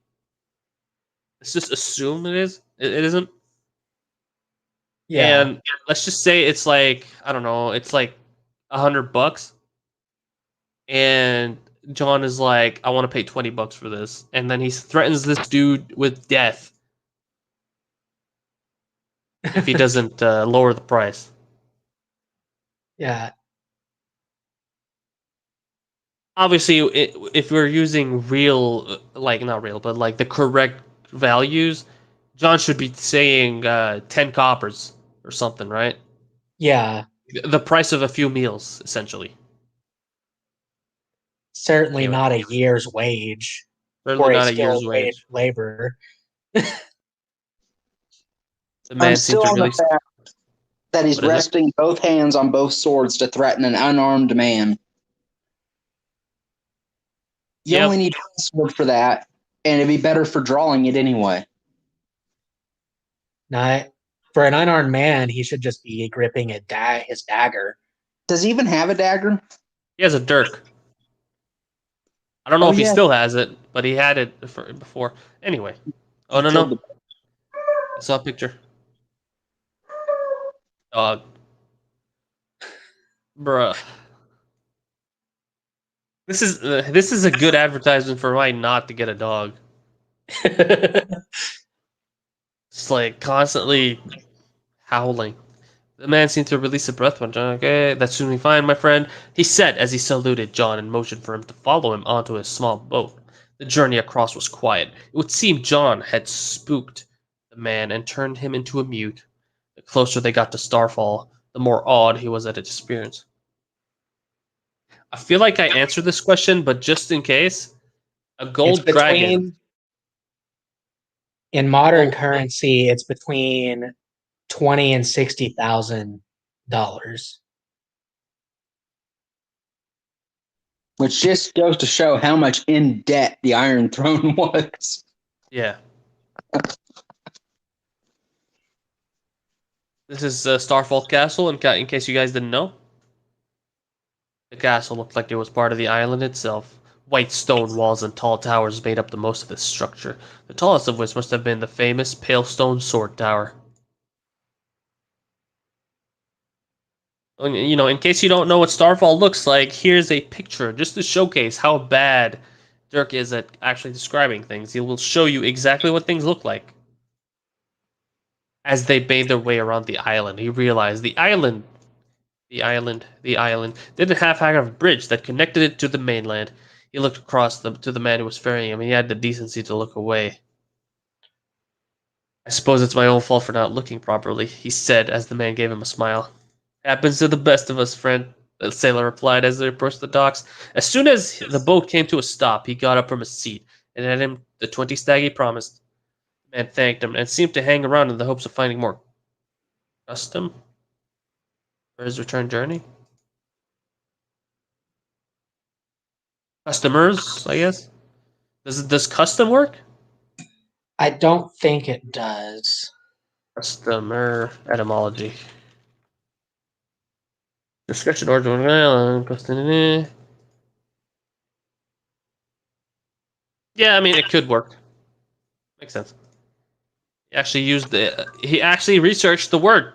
Speaker 1: Let's just assume it is. It isn't.
Speaker 2: Yeah.
Speaker 1: And let's just say it's like, I don't know, it's like $100, and John is like, I want to pay $20 for this, and then he threatens this dude with death if he doesn't lower the price.
Speaker 2: Yeah.
Speaker 1: Obviously, if we're using real, like not real, but like the correct values, John should be saying 10 coppers or something, right?
Speaker 2: Yeah.
Speaker 1: The price of a few meals, essentially.
Speaker 2: Certainly
Speaker 1: Anyway.
Speaker 2: not a year's wage
Speaker 1: Certainly
Speaker 2: for a
Speaker 1: not a year's
Speaker 2: skilled
Speaker 1: wage.
Speaker 2: labor.
Speaker 1: The man
Speaker 5: I'm
Speaker 1: seemed
Speaker 5: still
Speaker 1: to
Speaker 5: on
Speaker 1: really.
Speaker 5: the fact that he's
Speaker 1: What is it?
Speaker 5: resting both hands on both swords to threaten an unarmed man. You
Speaker 1: Yep.
Speaker 5: only need one sword for that, and it'd be better for drawing it anyway.
Speaker 2: Not for an unarmed man, he should just be gripping his dagger.
Speaker 5: Does he even have a dagger?
Speaker 1: He has a dirk. I don't know
Speaker 5: Oh,
Speaker 1: if he
Speaker 5: yeah.
Speaker 1: still has it, but he had it before. Anyway. Oh,
Speaker 5: He
Speaker 1: no.
Speaker 5: killed
Speaker 1: I saw a picture. Dog. Bruh. This is a good advertisement for why not to get a dog. It's like constantly howling. The man seemed to release a breath when John, okay, that's soon be fine, my friend, he said as he saluted John and motioned for him to follow him onto his small boat. The journey across was quiet. It would seem John had spooked the man and turned him into a mute. The closer they got to Starfall, the more awed he was at its experience. I feel like I answered this question, but just in case, a gold dragon.
Speaker 2: In modern
Speaker 1: Oh.
Speaker 2: currency, it's between $20,000 and $60,000.
Speaker 5: Which just goes to show how much in debt the Iron Throne was.
Speaker 1: Yeah. This is Starfall Castle, in case you guys didn't know. The castle looked like it was part of the island itself. White stone walls and tall towers made up the most of this structure, the tallest of which must have been the famous Pale Stone Sword Tower. In case you don't know what Starfall looks like, here's a picture just to showcase how bad Dirk is at actually describing things. He will show you exactly what things look like. As they made their way around the island, he realized the island didn't have a bridge that connected it to the mainland. He looked across to the man who was ferrying him, and he had the decency to look away. I suppose it's my own fault for not looking properly, he said as the man gave him a smile. Happens to the best of us, friend, the sailor replied as they approached the docks. As soon as the boat came to a stop, he got up from his seat and handed him the 20 stag he promised. The man thanked him and seemed to hang around in the hopes of finding more custom for his return journey. Customers, I guess. Does custom work?
Speaker 2: I don't think it does.
Speaker 1: Customer etymology. Discussion origin. Custom. Yeah, I mean it could work. Makes sense. He actually researched the word.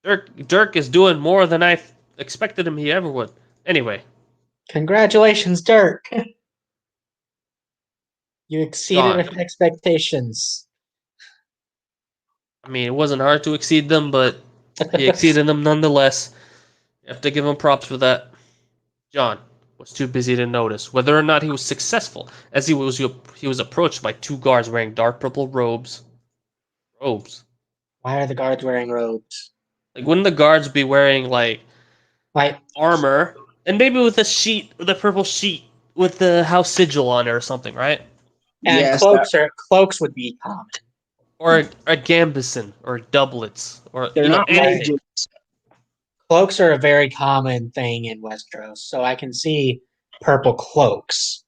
Speaker 1: Dirk is doing more than I expected he ever would. Anyway,
Speaker 2: Congratulations, Dirk. You exceeded
Speaker 1: Gone.
Speaker 2: expectations.
Speaker 1: I mean it wasn't hard to exceed them, but he exceeded them nonetheless. You have to give him props for that. John was too busy to notice whether or not he was successful, as he was approached by two guards wearing dark purple robes. Robes.
Speaker 2: Why are the guards wearing robes?
Speaker 1: Like wouldn't the guards be wearing like
Speaker 2: Like,
Speaker 1: armor and maybe with a purple sheet with the house sigil on it or something, right?
Speaker 2: and
Speaker 5: Yes,
Speaker 2: cloaks would be common.
Speaker 1: Or a gambeson or doublets or
Speaker 5: they're not
Speaker 2: any-
Speaker 5: mages,
Speaker 2: Cloaks are a very common thing in Westeros, so I can see purple cloaks.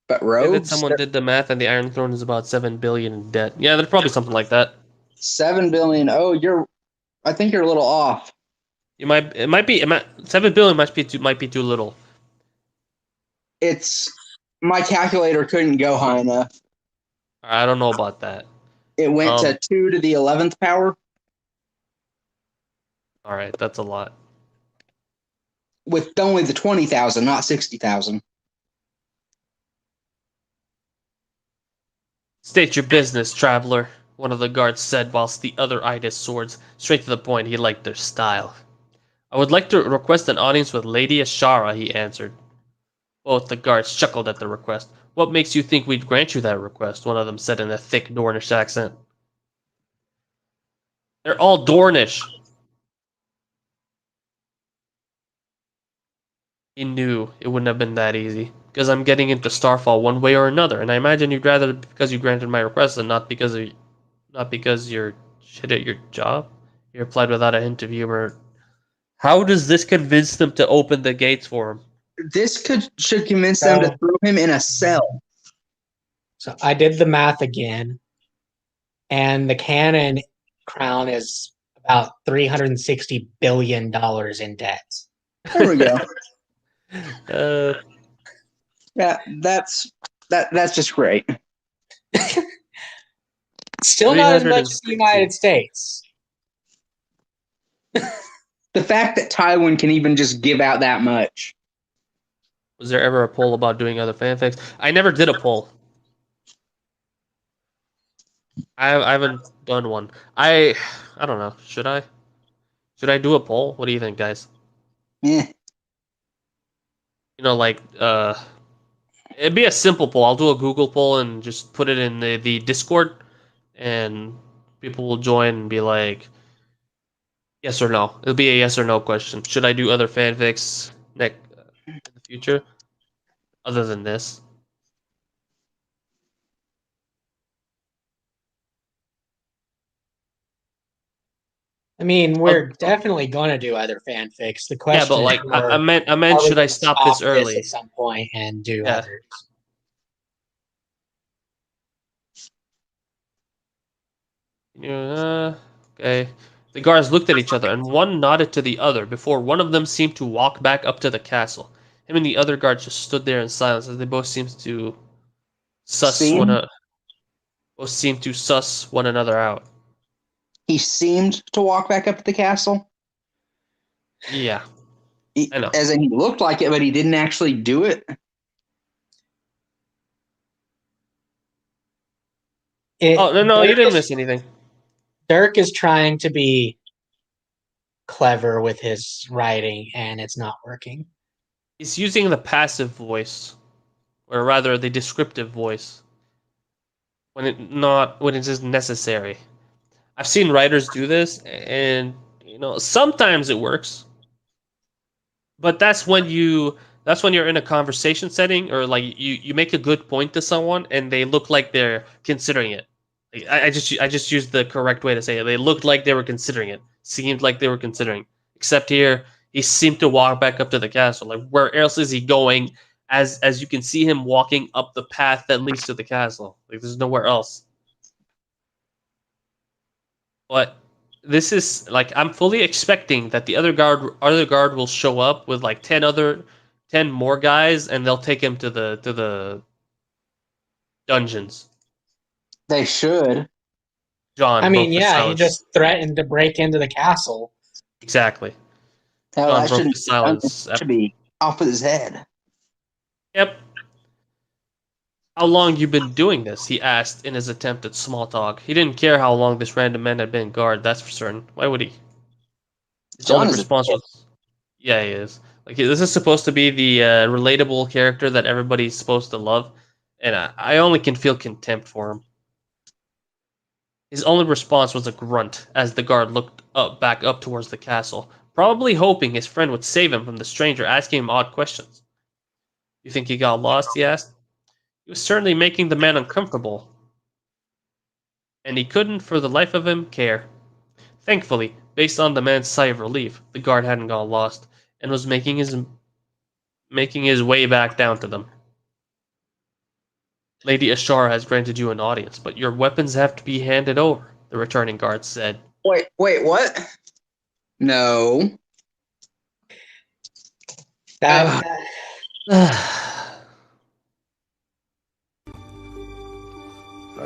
Speaker 5: but
Speaker 1: Say that
Speaker 5: robes.
Speaker 1: someone did the math and the Iron Throne is about 7 billion in debt. Yeah, there's probably something like that.
Speaker 5: 7 billion. Oh, I think you're a little off.
Speaker 1: 7 billion might be too little.
Speaker 5: It's my calculator couldn't go high enough.
Speaker 1: I don't know about that.
Speaker 5: It went to 2 to the 11th power
Speaker 1: All right, that's a lot.
Speaker 5: with only the 20,000, not 60,000.
Speaker 1: State your business, traveler, one of the guards said whilst the other eyed his swords. Straight to the point, he liked their style. I would like to request an audience with Lady Ashara, he answered. Both the guards chuckled at the request. What makes you think we'd grant you that request? One of them said in a thick Dornish accent. They're all Dornish. He knew it wouldn't have been that easy, because I'm getting into Starfall one way or another, and I imagine you'd rather because you granted my request and not because you're shit at your job. He replied without a hint of humor. How does this convince them to open the gates for him?
Speaker 5: This should convince them to throw him in a cell.
Speaker 2: So I did the math again, and the Cannon crown is about $360 billion in debt.
Speaker 5: There we go.
Speaker 1: Uh,
Speaker 5: that's just great.
Speaker 2: Still not as much as the United States.
Speaker 5: The fact that Tywin can even just give out that much.
Speaker 1: Was there ever a poll about doing other fanfics? I never did a poll. I haven't done one. I don't know. Should I? Should I do a poll? What do you think, guys?
Speaker 5: Eh.
Speaker 1: It'd be a simple poll. I'll do a Google poll and just put it in the Discord, and people will join and be like, yes or no. It'll be a yes or no question. Should I do other fanfics in the future, other than this?
Speaker 2: I mean, we're definitely going to do other fanfics. The question
Speaker 1: Yeah, but like
Speaker 2: is more,
Speaker 1: I meant,
Speaker 2: are we
Speaker 1: should I
Speaker 2: gonna
Speaker 1: stop this early?
Speaker 2: at some point and do
Speaker 1: Yeah.
Speaker 2: others?
Speaker 1: Yeah, okay. The guards looked at each other, and one nodded to the other before one of them seemed to walk back up to the castle. Him and the other guard just stood there in silence as they both seemed to
Speaker 5: Seemed?
Speaker 1: both seemed to suss one another out.
Speaker 5: He seemed to walk back up to the castle.
Speaker 1: Yeah, I know.
Speaker 5: As in, he looked like it, but he didn't actually do it.
Speaker 1: Oh no, you
Speaker 2: Dirk
Speaker 1: didn't
Speaker 2: is-
Speaker 1: miss anything.
Speaker 2: Dirk is trying to be clever with his writing, and it's not working.
Speaker 1: He's using the passive voice, or rather the descriptive voice, when it is necessary. I've seen writers do this, and sometimes it works. But that's when you're in a conversation setting, or like you make a good point to someone and they look like they're considering it. Like, I just used the correct way to say it. They looked like they were considering it. Seemed like they were considering. Except here, he seemed to walk back up to the castle. Like, where else is he going? As you can see him walking up the path that leads to the castle. Like, there's nowhere else. But this is like, I'm fully expecting that the other guard will show up with like 10 more guys, and they'll take him to the dungeons.
Speaker 5: They should.
Speaker 1: John.
Speaker 2: I mean,
Speaker 1: broke the
Speaker 2: yeah, he
Speaker 1: silence.
Speaker 2: just threatened to break into the castle.
Speaker 1: Exactly.
Speaker 5: No,
Speaker 1: John
Speaker 5: that
Speaker 1: broke
Speaker 5: shouldn't
Speaker 1: the silence.
Speaker 5: should be off with his head.
Speaker 1: Yep. How long you been doing this? He asked in his attempt at small talk. He didn't care how long this random man had been guard, that's for certain. Why would he? His
Speaker 5: John
Speaker 1: only
Speaker 5: is a
Speaker 1: response was, yeah, he is. Like, this is supposed to be the relatable character that everybody's supposed to love, and I only can feel contempt for him. His only response was a grunt as the guard looked back up towards the castle, probably hoping his friend would save him from the stranger asking him odd questions. You think he got lost? He asked. He was certainly making the man uncomfortable, and he couldn't, for the life of him, care. Thankfully, based on the man's sigh of relief, the guard hadn't gone lost and was making his way back down to them. Lady Ashara has granted you an audience, but your weapons have to be handed over, the returning guard said.
Speaker 5: Wait, what? No.
Speaker 2: That
Speaker 7: I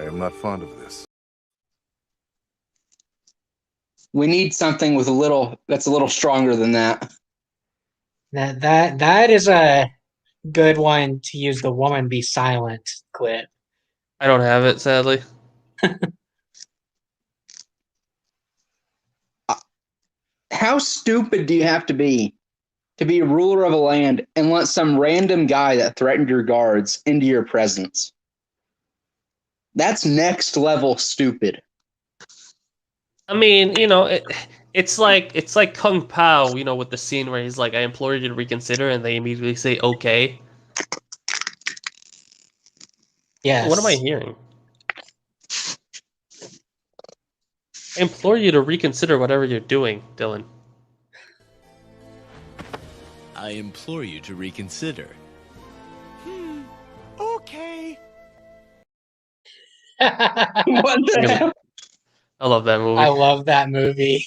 Speaker 7: am not fond of this.
Speaker 5: We need something with that's a little stronger than that.
Speaker 2: that is a good one to use the woman be silent clip.
Speaker 1: I don't have it, sadly.
Speaker 5: How stupid do you have to be ruler of a land and let some random guy that threatened your guards into your presence? That's next level stupid.
Speaker 1: I mean, it's like Kung Pao, with the scene where he's like, I implore you to reconsider, and they immediately say, okay.
Speaker 2: Yes.
Speaker 1: What am I hearing? I implore you to reconsider whatever you're doing, Dylan.
Speaker 8: I implore you to reconsider.
Speaker 7: Okay.
Speaker 5: What the hell?
Speaker 1: I love that movie.
Speaker 2: I love that movie.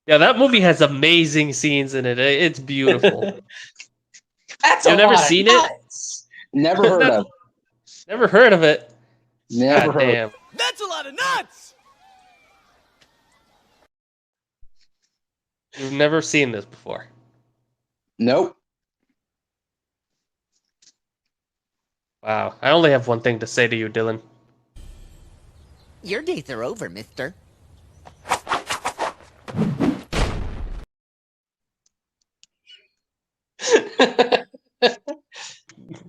Speaker 1: Yeah, that movie has amazing scenes in it. It's beautiful.
Speaker 2: That's
Speaker 1: You've
Speaker 2: a
Speaker 1: never
Speaker 2: lot of
Speaker 1: seen it?
Speaker 2: nuts.
Speaker 5: Never heard of.
Speaker 1: Never heard of it.
Speaker 5: Never
Speaker 1: God
Speaker 5: heard.
Speaker 1: damn.
Speaker 8: That's a lot of nuts!
Speaker 1: You've never seen this before.
Speaker 5: Nope.
Speaker 1: Wow. I only have one thing to say to you, Dylan.
Speaker 9: Your days are over, mister.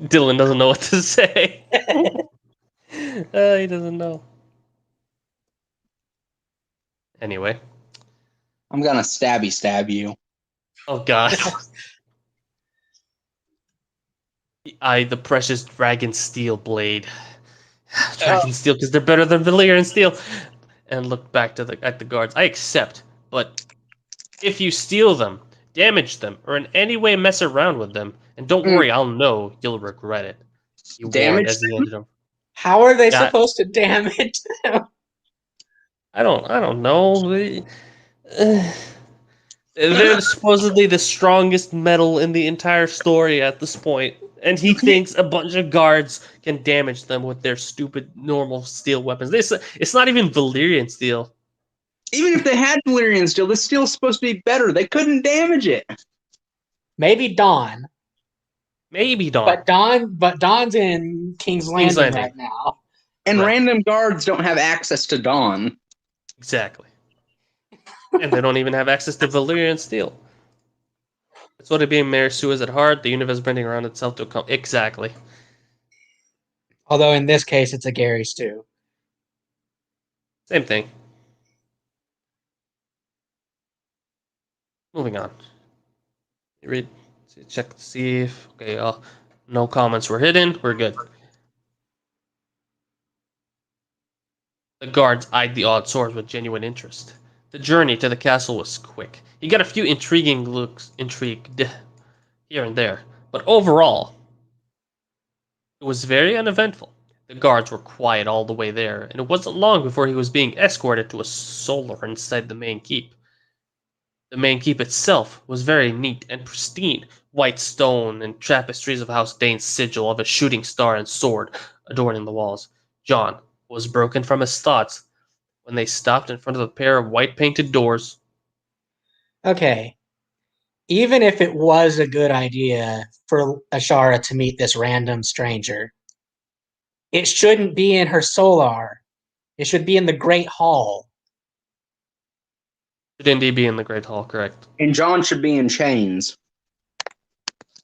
Speaker 1: Dylan doesn't know what to say. He doesn't know. Anyway.
Speaker 5: I'm gonna stab you.
Speaker 1: Oh god. The precious dragon steel blade. Dragon steel, because they're better than Valyrian steel. And looked back at the guards. I accept, but if you steal them, damage them, or in any way mess around with them, and don't worry, I'll know you'll regret it. He warned
Speaker 5: Damage
Speaker 1: as he
Speaker 5: them?
Speaker 1: handed him.
Speaker 2: How are they
Speaker 1: Yeah.
Speaker 2: supposed to damage them?
Speaker 1: I don't know. They're supposedly the strongest metal in the entire story at this point, and he thinks a bunch of guards can damage them with their stupid normal steel weapons. It's not even Valyrian steel.
Speaker 5: Even if they had Valyrian steel, this steel's supposed to be better. They couldn't damage it.
Speaker 2: Maybe Dawn.
Speaker 1: Maybe Dawn.
Speaker 2: But Dawn's in King's Landing right now.
Speaker 5: And
Speaker 1: Right.
Speaker 5: random guards don't have access to Dawn.
Speaker 1: Exactly. And they don't even have access to Valyrian steel. It's what it being Mayor Sue is at heart. The universe bending around itself to come. Exactly.
Speaker 2: Although in this case, it's a Gary stew.
Speaker 1: Same thing. Moving on. You read, check to see if no comments were hidden. We're good. The guards eyed the odd swords with genuine interest. The journey to the castle was quick. He got a few intrigued here and there, but overall, it was very uneventful. The guards were quiet all the way there, and it wasn't long before he was being escorted to a solar inside the main keep. The main keep itself was very neat and pristine. White stone and tapestries of House Dane's sigil of a shooting star and sword adorning the walls. John was broken from his thoughts when they stopped in front of a pair of white painted doors.
Speaker 2: Okay. Even if it was a good idea for Ashara to meet this random stranger, it shouldn't be in her solar. It should be in the Great Hall.
Speaker 1: Should indeed be in the Great Hall, correct.
Speaker 5: And John should be in chains.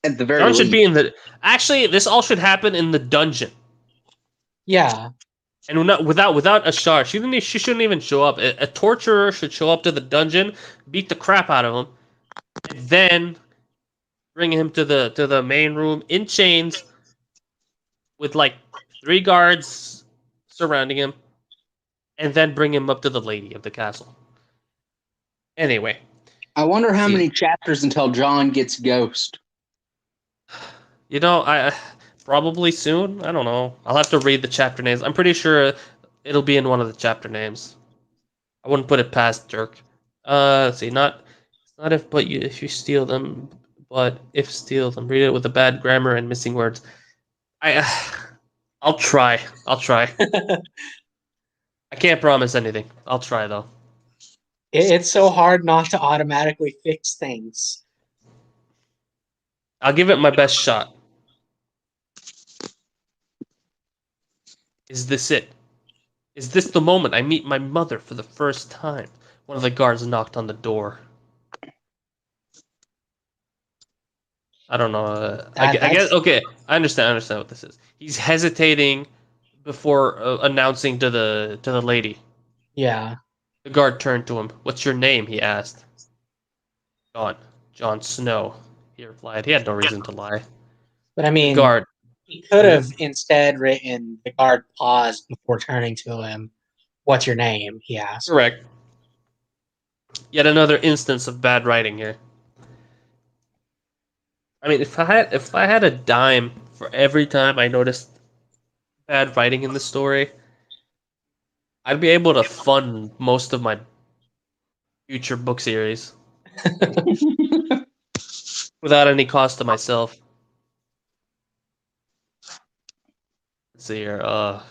Speaker 5: At the very
Speaker 1: John
Speaker 5: least.
Speaker 1: should be in the... Actually, this all should happen in the dungeon.
Speaker 2: Yeah.
Speaker 1: And without Ashara, she shouldn't even show up. A torturer should show up to the dungeon, beat the crap out of him, and then bring him to the main room in chains with like 3 guards surrounding him, and then bring him up to the lady of the castle. Anyway,
Speaker 5: I wonder how many chapters until John gets Ghost.
Speaker 1: I probably soon. I don't know. I'll have to read the chapter names. I'm pretty sure it'll be in one of the chapter names. I wouldn't put it past Dirk. Let's see. If you steal them, but if steal them. Read it with a bad grammar and missing words. I'll try. I can't promise anything. I'll try though.
Speaker 2: It's so hard not to automatically fix things.
Speaker 1: I'll give it my best shot. Is this it? Is this the moment I meet my mother for the first time? One of the guards knocked on the door. I don't know. I guess. Okay, I understand what this is. He's hesitating before announcing to the lady.
Speaker 2: Yeah.
Speaker 1: The guard turned to him. "What's your name?" he asked. John Snow," he replied. He had no reason to lie.
Speaker 2: But I mean,
Speaker 1: Guard.
Speaker 2: he could have instead written, the guard paused before turning to him. "What's your name?" he asked.
Speaker 1: Correct. Yet another instance of bad writing here. I mean, if I had a dime for every time I noticed bad writing in the story, I'd be able to fund most of my future book series without any cost to myself. Let's see here. By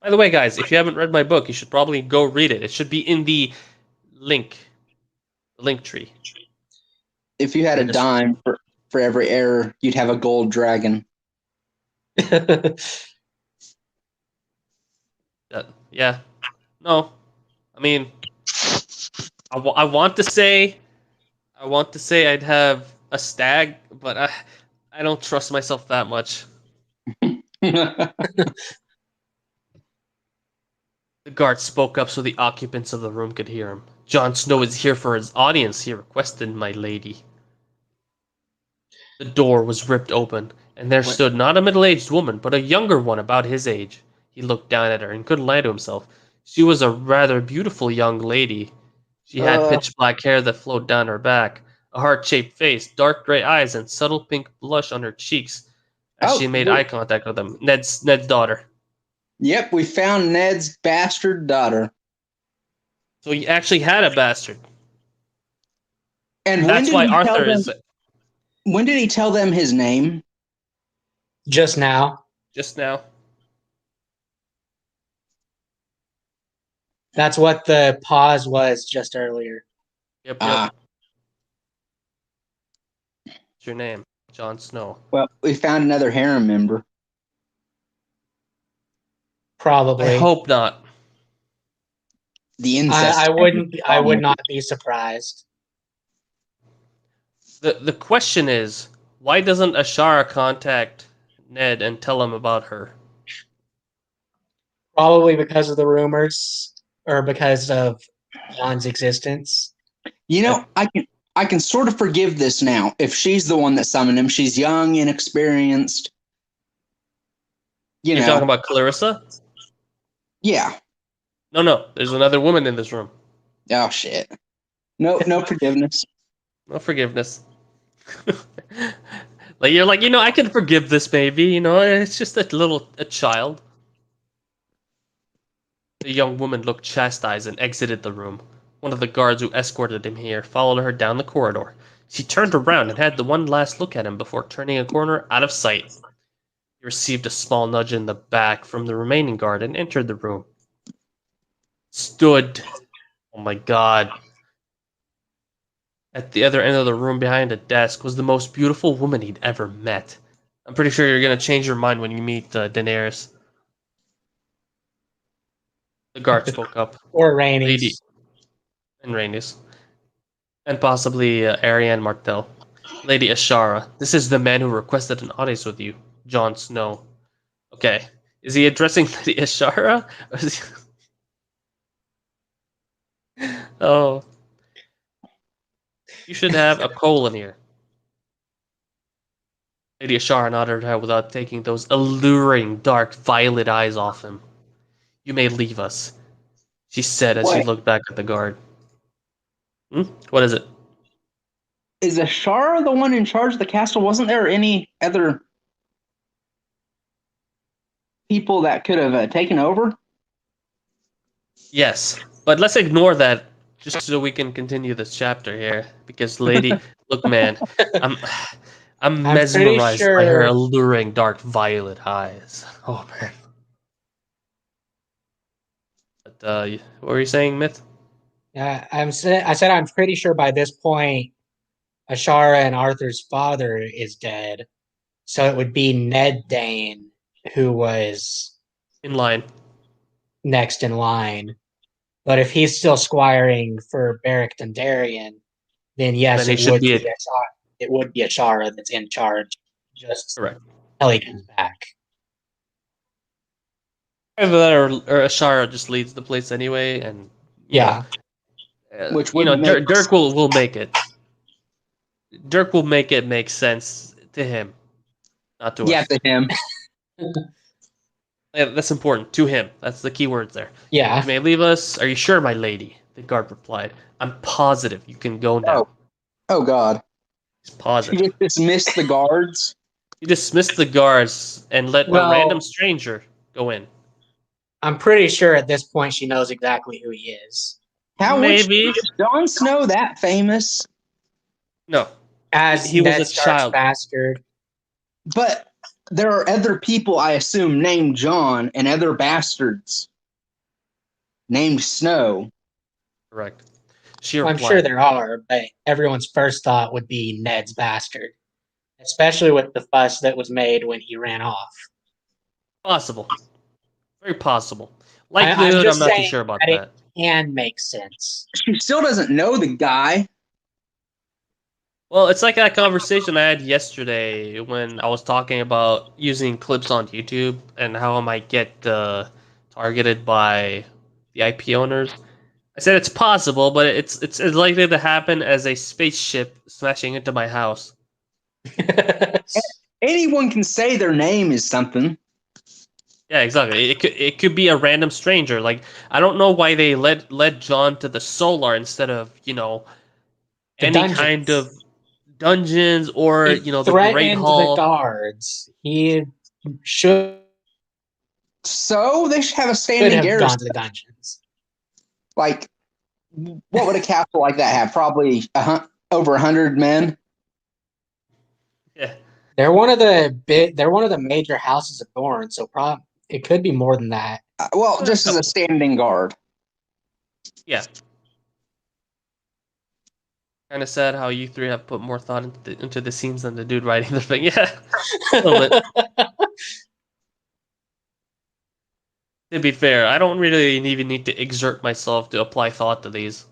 Speaker 1: the way, guys, if you haven't read my book, you should probably go read it. It should be in the link tree.
Speaker 5: If you had a dime for every error, you'd have a gold dragon.
Speaker 1: Yeah. No. I mean, I want to say I'd have a stag, but I don't trust myself that much. The guard spoke up so the occupants of the room could hear him. "Jon Snow is here for his audience," he requested, "my lady." The door was ripped open, and there stood not a middle-aged woman, but a younger one about his age. He looked down at her and couldn't lie to himself. She was a rather beautiful young lady. She had pitch black hair that flowed down her back, a heart-shaped face, dark gray eyes, and subtle pink blush on her cheeks as she made eye contact with him. Ned's daughter.
Speaker 5: Yep, we found Ned's bastard daughter.
Speaker 1: So he actually had a bastard.
Speaker 5: And when
Speaker 1: That's
Speaker 5: did
Speaker 1: why
Speaker 5: he tell
Speaker 1: Arthur
Speaker 5: them?
Speaker 1: is
Speaker 5: When did he tell them his name?
Speaker 2: Just now.
Speaker 1: just now.
Speaker 2: That's what the pause was just earlier.
Speaker 1: Yep.
Speaker 5: Ah,
Speaker 1: What's your name? Jon Snow.
Speaker 5: well, we found another harem member.
Speaker 1: I
Speaker 2: Probably.
Speaker 1: hope not.
Speaker 5: The incest.
Speaker 2: I wouldn't. I would not be surprised.
Speaker 1: The question is, why doesn't Ashara contact Ned and tell him about her?
Speaker 2: Probably because of the rumors, or because of John's existence.
Speaker 5: You know, I can sort of forgive this now. If she's the one that summoned him, she's young, inexperienced. You
Speaker 1: You're
Speaker 5: know,
Speaker 1: talking about Clarissa?
Speaker 5: yeah.
Speaker 1: No. There's another woman in this room.
Speaker 5: Oh shit. No forgiveness.
Speaker 1: No forgiveness. Like you're like, I can forgive this baby. It's just a child. The young woman looked chastised and exited the room. One of the guards who escorted him here followed her down the corridor. She turned around and had the one last look at him before turning a corner out of sight. He received a small nudge in the back from the remaining guard and entered the room. Stood. Oh my god. At the other end of the room behind a desk was the most beautiful woman he'd ever met. I'm pretty sure you're going to change your mind when you meet Daenerys. The guard spoke up.
Speaker 2: Or Rhaenys.
Speaker 1: Lady. And Rhaenys. And possibly Arianne Martell. Lady Ashara, this is the man who requested an audience with you, Jon Snow. Okay. Is he addressing Lady Ashara? Or is he... Oh. You should have a colon here. Lady Ashara nodded her head without taking those alluring, dark, violet eyes off him. You may leave us, she said as she looked back at the guard. What is it?
Speaker 5: Is Ashara the one in charge of the castle? Wasn't there any other people that could have taken over?
Speaker 1: Yes, but let's ignore that just so we can continue this chapter here. Because lady, look, man, I'm mesmerized by her alluring dark violet eyes. Oh man. But what were you saying, Myth?
Speaker 2: Yeah, I said I'm pretty sure by this point, Ashara and Arthur's father is dead, so it would be Ned Dane who was
Speaker 1: In line.
Speaker 2: next in line. But if he's still squiring for Beric Dondarrion, then yes,
Speaker 1: Then he should be it.
Speaker 2: It would be Ashara that's in charge. Just
Speaker 1: Correct.
Speaker 2: until he comes back.
Speaker 1: Either that or Ashara just leads the place anyway, and
Speaker 2: Yeah.
Speaker 5: Which
Speaker 1: Dirk will make it. Dirk will make it make sense to him, not to us.
Speaker 5: Yeah, to him.
Speaker 1: Yeah, that's important. To him. That's the key words there.
Speaker 2: Yeah.
Speaker 1: You may leave us. Are you sure, my lady? The guard replied. I'm positive you can go now.
Speaker 5: Oh God.
Speaker 1: He's positive.
Speaker 5: He just dismissed the guards.
Speaker 1: He dismissed the guards and let a random stranger go in.
Speaker 2: I'm pretty sure at this point she knows exactly who he is.
Speaker 5: How
Speaker 1: Maybe.
Speaker 5: is Jon Snow that famous?
Speaker 1: No.
Speaker 2: As
Speaker 1: he
Speaker 2: Ned
Speaker 1: was a
Speaker 2: Stark's
Speaker 1: child.
Speaker 2: bastard.
Speaker 5: But there are other people, I assume, named John and other bastards named Snow.
Speaker 1: Correct.
Speaker 2: I'm sure there are, but everyone's first thought would be Ned's bastard. Especially with the fuss that was made when he ran off.
Speaker 1: Possible. Very possible. Likelihood, I'm not too sure about that.
Speaker 2: It can make sense.
Speaker 5: She still doesn't know the guy.
Speaker 1: Well, it's like that conversation I had yesterday when I was talking about using clips on YouTube and how I might get targeted by the IP owners. I said it's possible, but it's likely to happen as a spaceship smashing into my house.
Speaker 5: Anyone can say their name is something.
Speaker 1: Yeah, exactly. It could be a random stranger. Like, I don't know why they led John to the Solar instead of any kind of dungeons or the Great Hall.
Speaker 2: The guards. He should.
Speaker 5: So they should have a standing
Speaker 2: garrison.
Speaker 5: garrison.
Speaker 2: Gone to the dungeons.
Speaker 5: Like, what would a castle like that have? Probably over 100 men.
Speaker 1: Yeah.
Speaker 2: They're one of the major houses of Thorn, so it could be more than that.
Speaker 5: Well, just as a standing guard.
Speaker 1: Yeah. Kind of sad how you three have put more thought into the scenes than the dude writing the thing. Yeah. A little bit. To be fair, I don't really even need to exert myself to apply thought to these.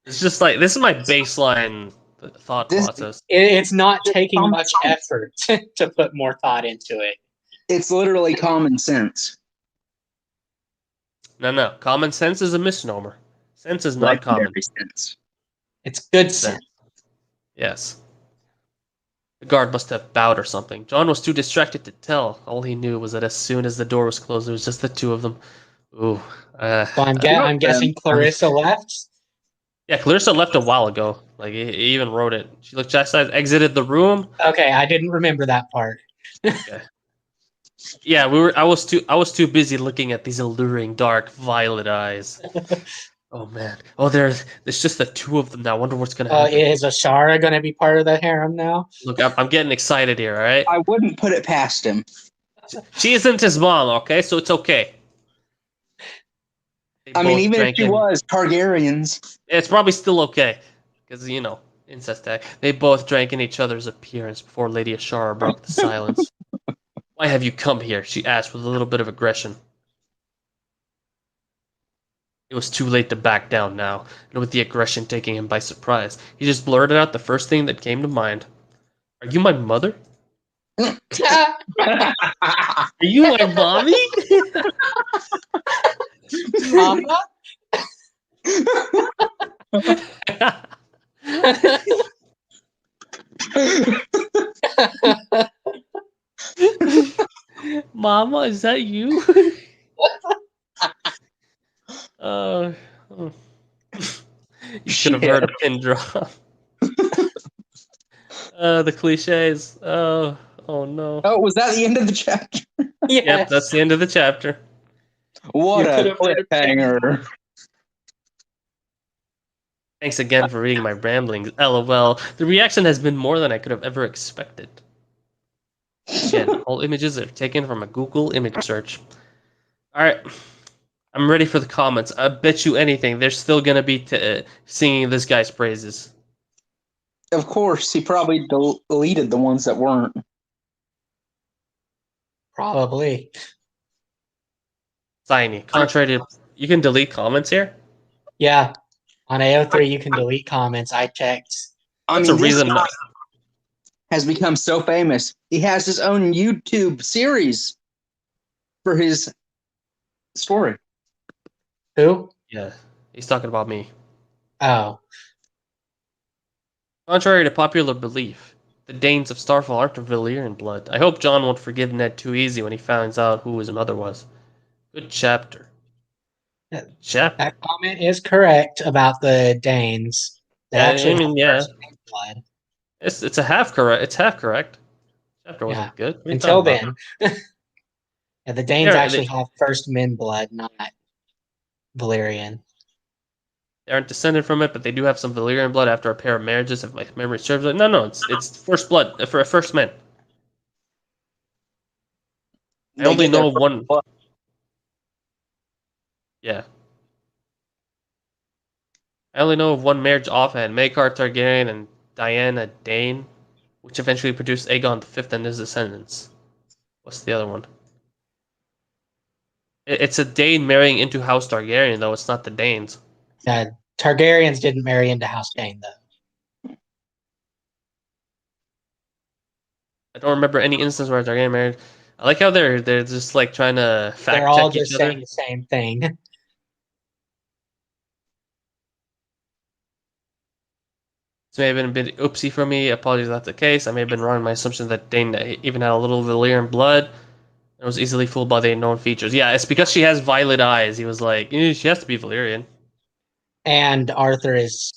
Speaker 1: It's just like, this is my baseline thought process.
Speaker 2: It's not taking much effort to put more thought into it.
Speaker 5: It's literally common sense.
Speaker 1: No. Common sense is a misnomer. Sense is not common.
Speaker 5: Sense.
Speaker 2: It's good sense.
Speaker 1: Yes. The guard must have bowed or something. John was too distracted to tell. All he knew was that as soon as the door was closed, it was just the two of them. Ooh.
Speaker 2: So I'm guessing Clarissa left.
Speaker 1: Yeah, Clarissa left a while ago. Like, he even wrote it. She looked chastised, exited the room.
Speaker 2: Okay, I didn't remember that part.
Speaker 1: Okay. Yeah, I was too busy looking at these alluring, dark, violet eyes. Oh man. Oh, there's just the two of them now. I wonder what's gonna happen.
Speaker 2: Is Ashara gonna be part of the harem now?
Speaker 1: Look, I'm getting excited here. All right.
Speaker 5: I wouldn't put it past him.
Speaker 1: She isn't his mom, okay? So it's okay.
Speaker 5: I mean, even if she was, Targaryens.
Speaker 1: It's probably still okay. Because, incest act. They both drank in each other's appearance before Lady Ashara broke the silence. Why have you come here? She asked with a little bit of aggression. It was too late to back down now, and with the aggression taking him by surprise, he just blurted out the first thing that came to mind. Are you my mother? Are you my mommy?
Speaker 2: Mama?
Speaker 1: Mama, is that you? You should have heard a pin drop. The cliches. Oh no.
Speaker 5: Oh, was that the end of the chapter?
Speaker 2: Yes.
Speaker 1: Yep, that's the end of the chapter.
Speaker 5: What a cliffhanger.
Speaker 1: Thanks again for reading my ramblings. LOL. The reaction has been more than I could have ever expected. Again, all images are taken from a Google image search. Alright. I'm ready for the comments. I bet you anything, they're still gonna be singing this guy's praises.
Speaker 5: Of course, he probably deleted the ones that weren't.
Speaker 2: Probably.
Speaker 1: Tiny. Contrary to... You can delete comments here?
Speaker 2: Yeah. On AO3, you can delete comments. I checked.
Speaker 1: That's a reason...
Speaker 5: has become so famous. He has his own YouTube series for his story.
Speaker 2: Who?
Speaker 1: Yeah, he's talking about me.
Speaker 2: Oh.
Speaker 1: Contrary to popular belief, the Danes of Starfall aren't of Valyrian blood. I hope John won't forgive Ned too easy when he finds out who his mother was. Good chapter. Chapter.
Speaker 2: That comment is correct about the Danes. They actually have blood.
Speaker 1: It's a half correct. It's half correct. Chapter wasn't good.
Speaker 2: Until then. Yeah, the Danes actually have first men blood, not Valyrian.
Speaker 1: They aren't descended from it, but they do have some Valyrian blood after a pair of marriages, if my memory serves. No, it's first blood for a first men. I only know of one. Yeah. I only know of one marriage offhand: Maekar Targaryen and Diana Dane, which eventually produced Aegon V and his descendants. What's the other one? It's a Dane marrying into House Targaryen, though. It's not the Danes.
Speaker 2: Yeah, Targaryens didn't marry into House Dane, though.
Speaker 1: I don't remember any instance where Targaryen married. I like how they're just like trying to fact check each other.
Speaker 2: They're all just saying the same thing.
Speaker 1: This may have been a bit oopsie for me. Apologies if that's the case. I may have been wrong in my assumption that Dane even had a little Valyrian blood. I was easily fooled by the known features. Yeah, it's because she has violet eyes. He was like, she has to be Valyrian.
Speaker 2: And Arthur is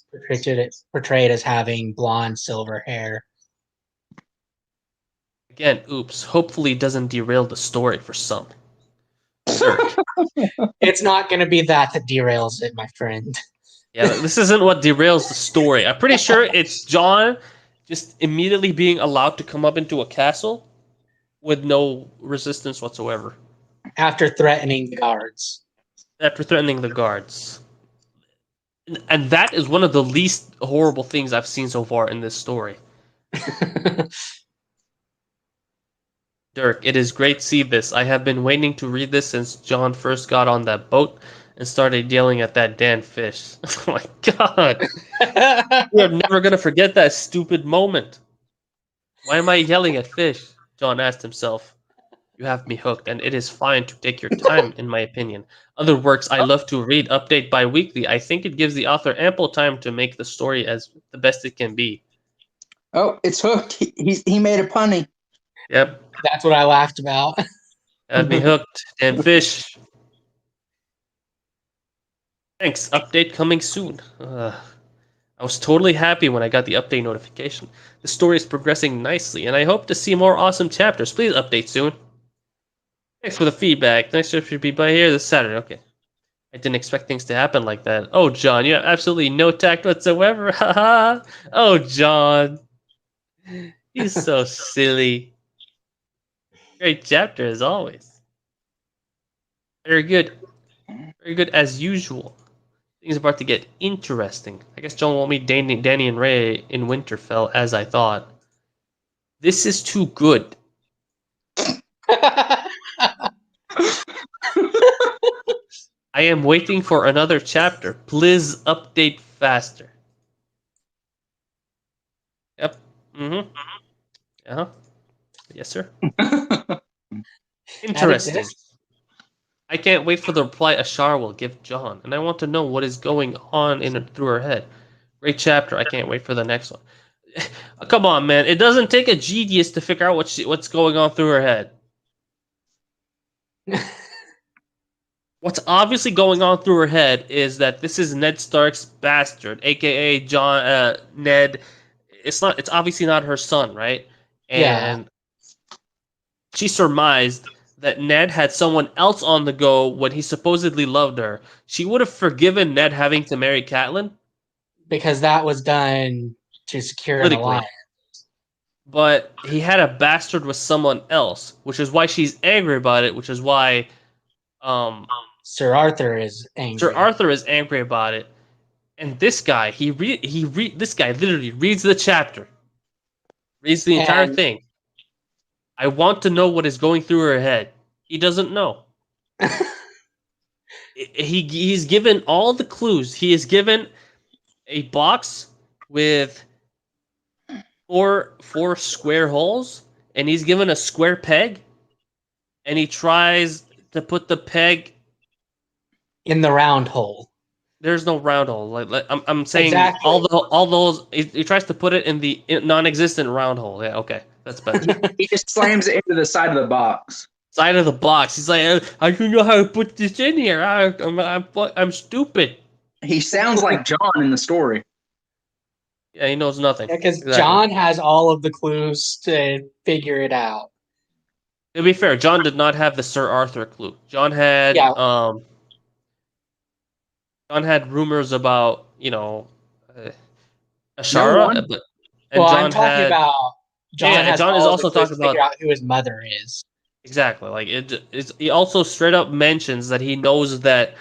Speaker 2: portrayed as having blonde, silver hair.
Speaker 1: Again, oops. Hopefully it doesn't derail the story for some.
Speaker 2: It's not going to be that derails it, my friend.
Speaker 1: Yeah, this isn't what derails the story. I'm pretty sure it's John just immediately being allowed to come up into a castle with no resistance whatsoever
Speaker 2: After threatening the guards.
Speaker 1: after threatening the guards. And that is one of the least horrible things I've seen so far in this story. Dirk, it is great to see this. I have been waiting to read this since John first got on that boat and started yelling at that damn fish. Oh my god. We are never going to forget that stupid moment. Why am I yelling at fish? John asked himself. You have me hooked, and it is fine to take your time, in my opinion. Other works I love to read update bi-weekly. I think it gives the author ample time to make the story as the best it can be.
Speaker 5: Oh, it's hooked. He made a punny.
Speaker 1: Yep,
Speaker 2: That's what I laughed about.
Speaker 1: had me hooked. Damn fish. Thanks. Update coming soon. I was totally happy when I got the update notification. The story is progressing nicely, and I hope to see more awesome chapters. Please update soon. Thanks for the feedback. Next trip should be by here this Saturday. Okay. I didn't expect things to happen like that. Oh, John, you have absolutely no tact whatsoever. Haha. Oh, John. He's so silly. Great chapter as always. Very good. Very good as usual. Things are about to get interesting. I guess John won't meet Danny and Ray in Winterfell as I thought. This is too good. I am waiting for another chapter. Please update faster. Yep. Mm-hmm. Uh-huh. Yes, sir. Interesting. I can't wait for the reply Ashar will give John, and I want to know what is going on through her head. Great chapter. I can't wait for the next one. Come on, man. It doesn't take a genius to figure out what's going on through her head. What's obviously going on through her head is that this is Ned Stark's bastard, aka John Ned. It's obviously not her son, right? And she surmised that Ned had someone else on the go when he supposedly loved her. She would have forgiven Ned having to marry Catelyn.
Speaker 2: Because that was done to secure an alliance.
Speaker 1: But he had a bastard with someone else, which is why she's angry about it, which is why
Speaker 2: Sir Arthur is angry.
Speaker 1: Sir Arthur is angry about it. And this guy, this guy literally reads the chapter. Reads the entire thing. I want to know what is going through her head. He doesn't know. He's given all the clues. He is given a box with four square holes, and he's given a square peg, and he tries to put the peg
Speaker 2: in the round hole.
Speaker 1: There's no round hole. Like I'm saying, exactly. all those. He tries to put it in the non-existent round hole. Yeah, okay, that's better.
Speaker 5: He just slams it into the side of the box.
Speaker 1: Side of the box. He's like, I don't know how to put this in here. I'm stupid.
Speaker 5: He sounds like John in the story.
Speaker 1: Yeah, he knows nothing.
Speaker 2: Yeah, because John has all of the clues to figure it out.
Speaker 1: To be fair, John did not have the Sir Arthur clue. John had John had rumors about, Ashara.
Speaker 2: I'm talking about John. John is also talking about figure out who his mother is.
Speaker 1: Exactly. Like he also straight up mentions that he knows that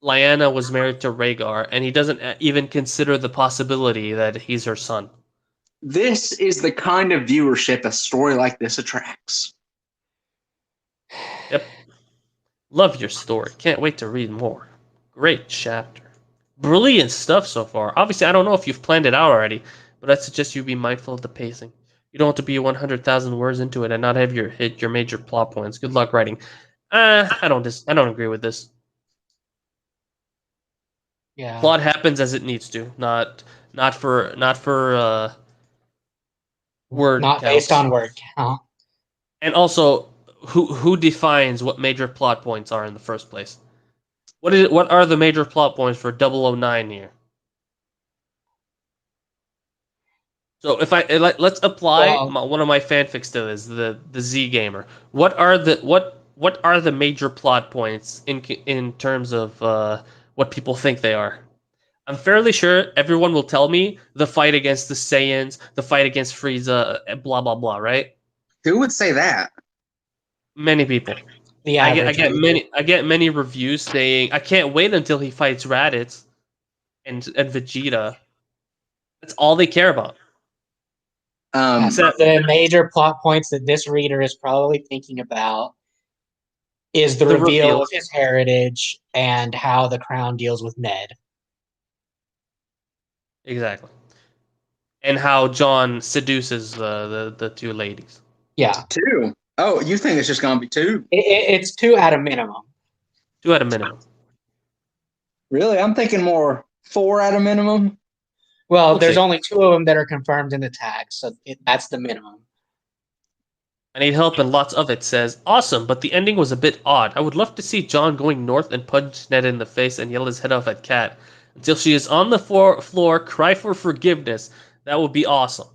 Speaker 1: Lyanna was married to Rhaegar, and he doesn't even consider the possibility that he's her son.
Speaker 5: This is the kind of viewership a story like this attracts.
Speaker 1: Yep. Love your story. Can't wait to read more. Great chapter. Brilliant stuff so far. Obviously, I don't know if you've planned it out already, but I suggest you be mindful of the pacing. You don't want to be 100,000 words into it and not have hit your major plot points. Good luck writing. I don't agree with this.
Speaker 2: Yeah.
Speaker 1: Plot happens as it needs to, not for word.
Speaker 2: Not
Speaker 1: counts.
Speaker 2: Based on word count.
Speaker 1: And also, who defines what major plot points are in the first place? What are the major plot points for 009 here? So if let's apply one of my fanfics to this, the Z Gamer. What are the major plot points in terms of what people think they are? I'm fairly sure everyone will tell me the fight against the Saiyans, the fight against Frieza, blah blah blah. Right?
Speaker 5: Who would say that?
Speaker 1: Many people.
Speaker 2: The
Speaker 1: I
Speaker 2: average.
Speaker 1: get many reviews saying I can't wait until he fights Raditz and Vegeta. That's all they care about. Except-
Speaker 2: The major plot points that this reader is probably thinking about is the reveal of his heritage and how the crown deals with Ned.
Speaker 1: Exactly. And how John seduces the two ladies.
Speaker 2: Yeah.
Speaker 5: 2. Oh, you think it's just gonna be 2?
Speaker 2: It's 2 at a minimum.
Speaker 1: 2 at a minimum.
Speaker 5: Really? I'm thinking more 4 at a minimum.
Speaker 2: Well,
Speaker 1: We'll
Speaker 2: there's
Speaker 1: see.
Speaker 2: only 2 of them that are confirmed in the tag, so that's the minimum.
Speaker 1: I need help, and lots of it says, awesome, but the ending was a bit odd. I would love to see John going north and punch Ned in the face and yell his head off at Kat until she is on the floor, cry for forgiveness. That would be awesome.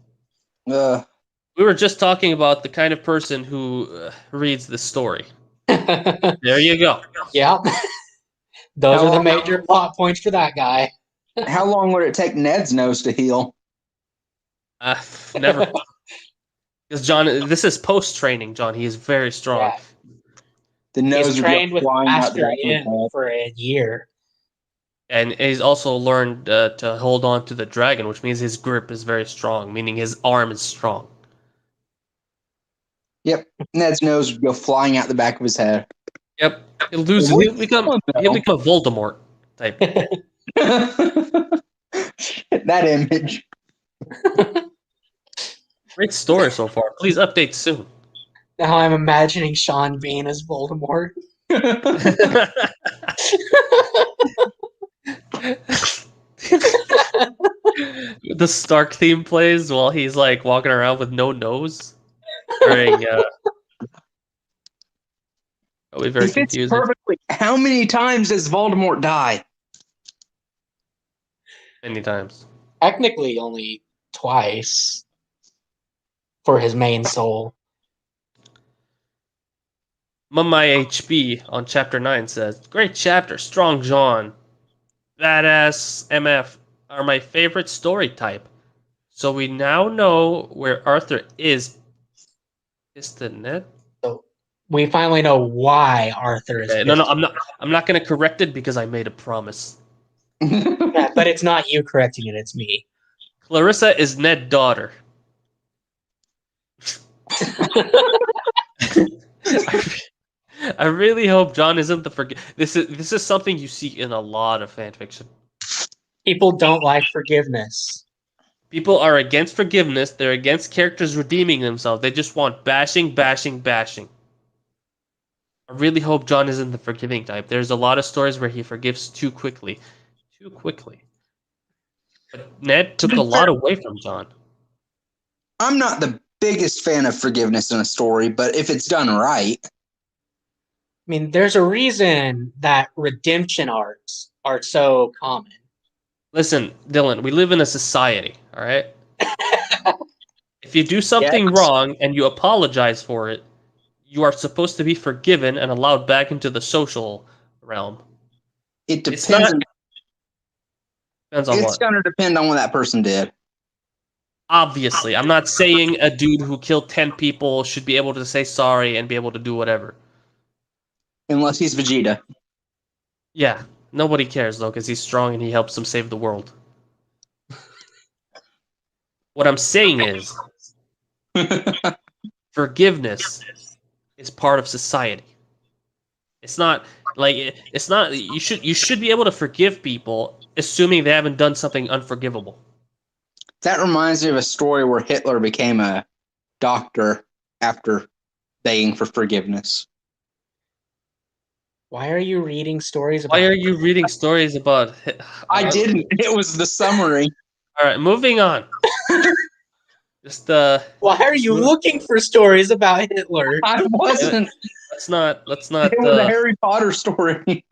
Speaker 1: We were just talking about the kind of person who reads this story. There you go.
Speaker 2: Yeah. Those are the major plot points for that guy.
Speaker 5: How long would it take Ned's nose to heal?
Speaker 1: Never. Because John, this is post-training, John. He is very strong.
Speaker 2: Yeah.
Speaker 5: The nose
Speaker 2: He's
Speaker 5: would
Speaker 2: trained
Speaker 5: go
Speaker 2: with
Speaker 5: flying out
Speaker 2: Master
Speaker 5: the back of his
Speaker 2: Yin
Speaker 5: head.
Speaker 2: for a year.
Speaker 1: And he's also learned to hold on to the dragon, which means his grip is very strong, meaning his arm is strong.
Speaker 5: Yep. Ned's nose would go flying out the back of his head.
Speaker 1: Yep. He'll become a Voldemort type.
Speaker 5: That image.
Speaker 1: Great story so far. Please update soon.
Speaker 2: Now I'm imagining Sean Bean as Voldemort.
Speaker 1: The Stark theme plays while he's like walking around with no nose. During, probably very
Speaker 5: He fits
Speaker 1: confusing.
Speaker 5: perfectly. How many times does Voldemort die?
Speaker 1: Many times.
Speaker 2: Technically, only twice for his main soul.
Speaker 1: My HB on chapter 9 says, great chapter, strong John. Badass MF are my favorite story type. So we now know where Arthur is. Is the net?
Speaker 2: So we finally know why Arthur is.
Speaker 1: Okay, no, I'm not gonna correct it because I made a promise.
Speaker 2: Yeah, but it's not you correcting it, it's me.
Speaker 1: Clarissa is Ned's daughter. I really hope John isn't the This is something you see in a lot of fan fiction.
Speaker 2: People don't like forgiveness.
Speaker 1: People are against forgiveness. They're against characters redeeming themselves. They just want bashing, bashing, bashing. I really hope John isn't the forgiving type. There's a lot of stories where he forgives too quickly. Too quickly. But Ned took a lot away from John.
Speaker 5: I'm not the biggest fan of forgiveness in a story, but if it's done right.
Speaker 2: I mean, there's a reason that redemption arcs are so common.
Speaker 1: Listen, Dylan, we live in a society, all right? If you do something wrong and you apologize for it, you are supposed to be forgiven and allowed back into the social realm.
Speaker 5: It depends.
Speaker 1: Depends on
Speaker 5: it's going to depend on what that person did.
Speaker 1: Obviously, I'm not saying a dude who killed 10 people should be able to say sorry and be able to do whatever.
Speaker 5: Unless he's Vegeta.
Speaker 1: Yeah, nobody cares though because he's strong and he helps them save the world. What I'm saying is forgiveness is part of society. It's not you should be able to forgive people assuming they haven't done something unforgivable.
Speaker 5: That reminds me of a story where Hitler became a doctor after begging for forgiveness.
Speaker 2: Why are you reading stories about...
Speaker 1: Why are you reading stories about...
Speaker 5: I didn't. It was the summary.
Speaker 1: All right, moving on. Just
Speaker 2: Why are you looking for stories about Hitler?
Speaker 5: I wasn't.
Speaker 1: Let's not
Speaker 5: It was a Harry Potter story.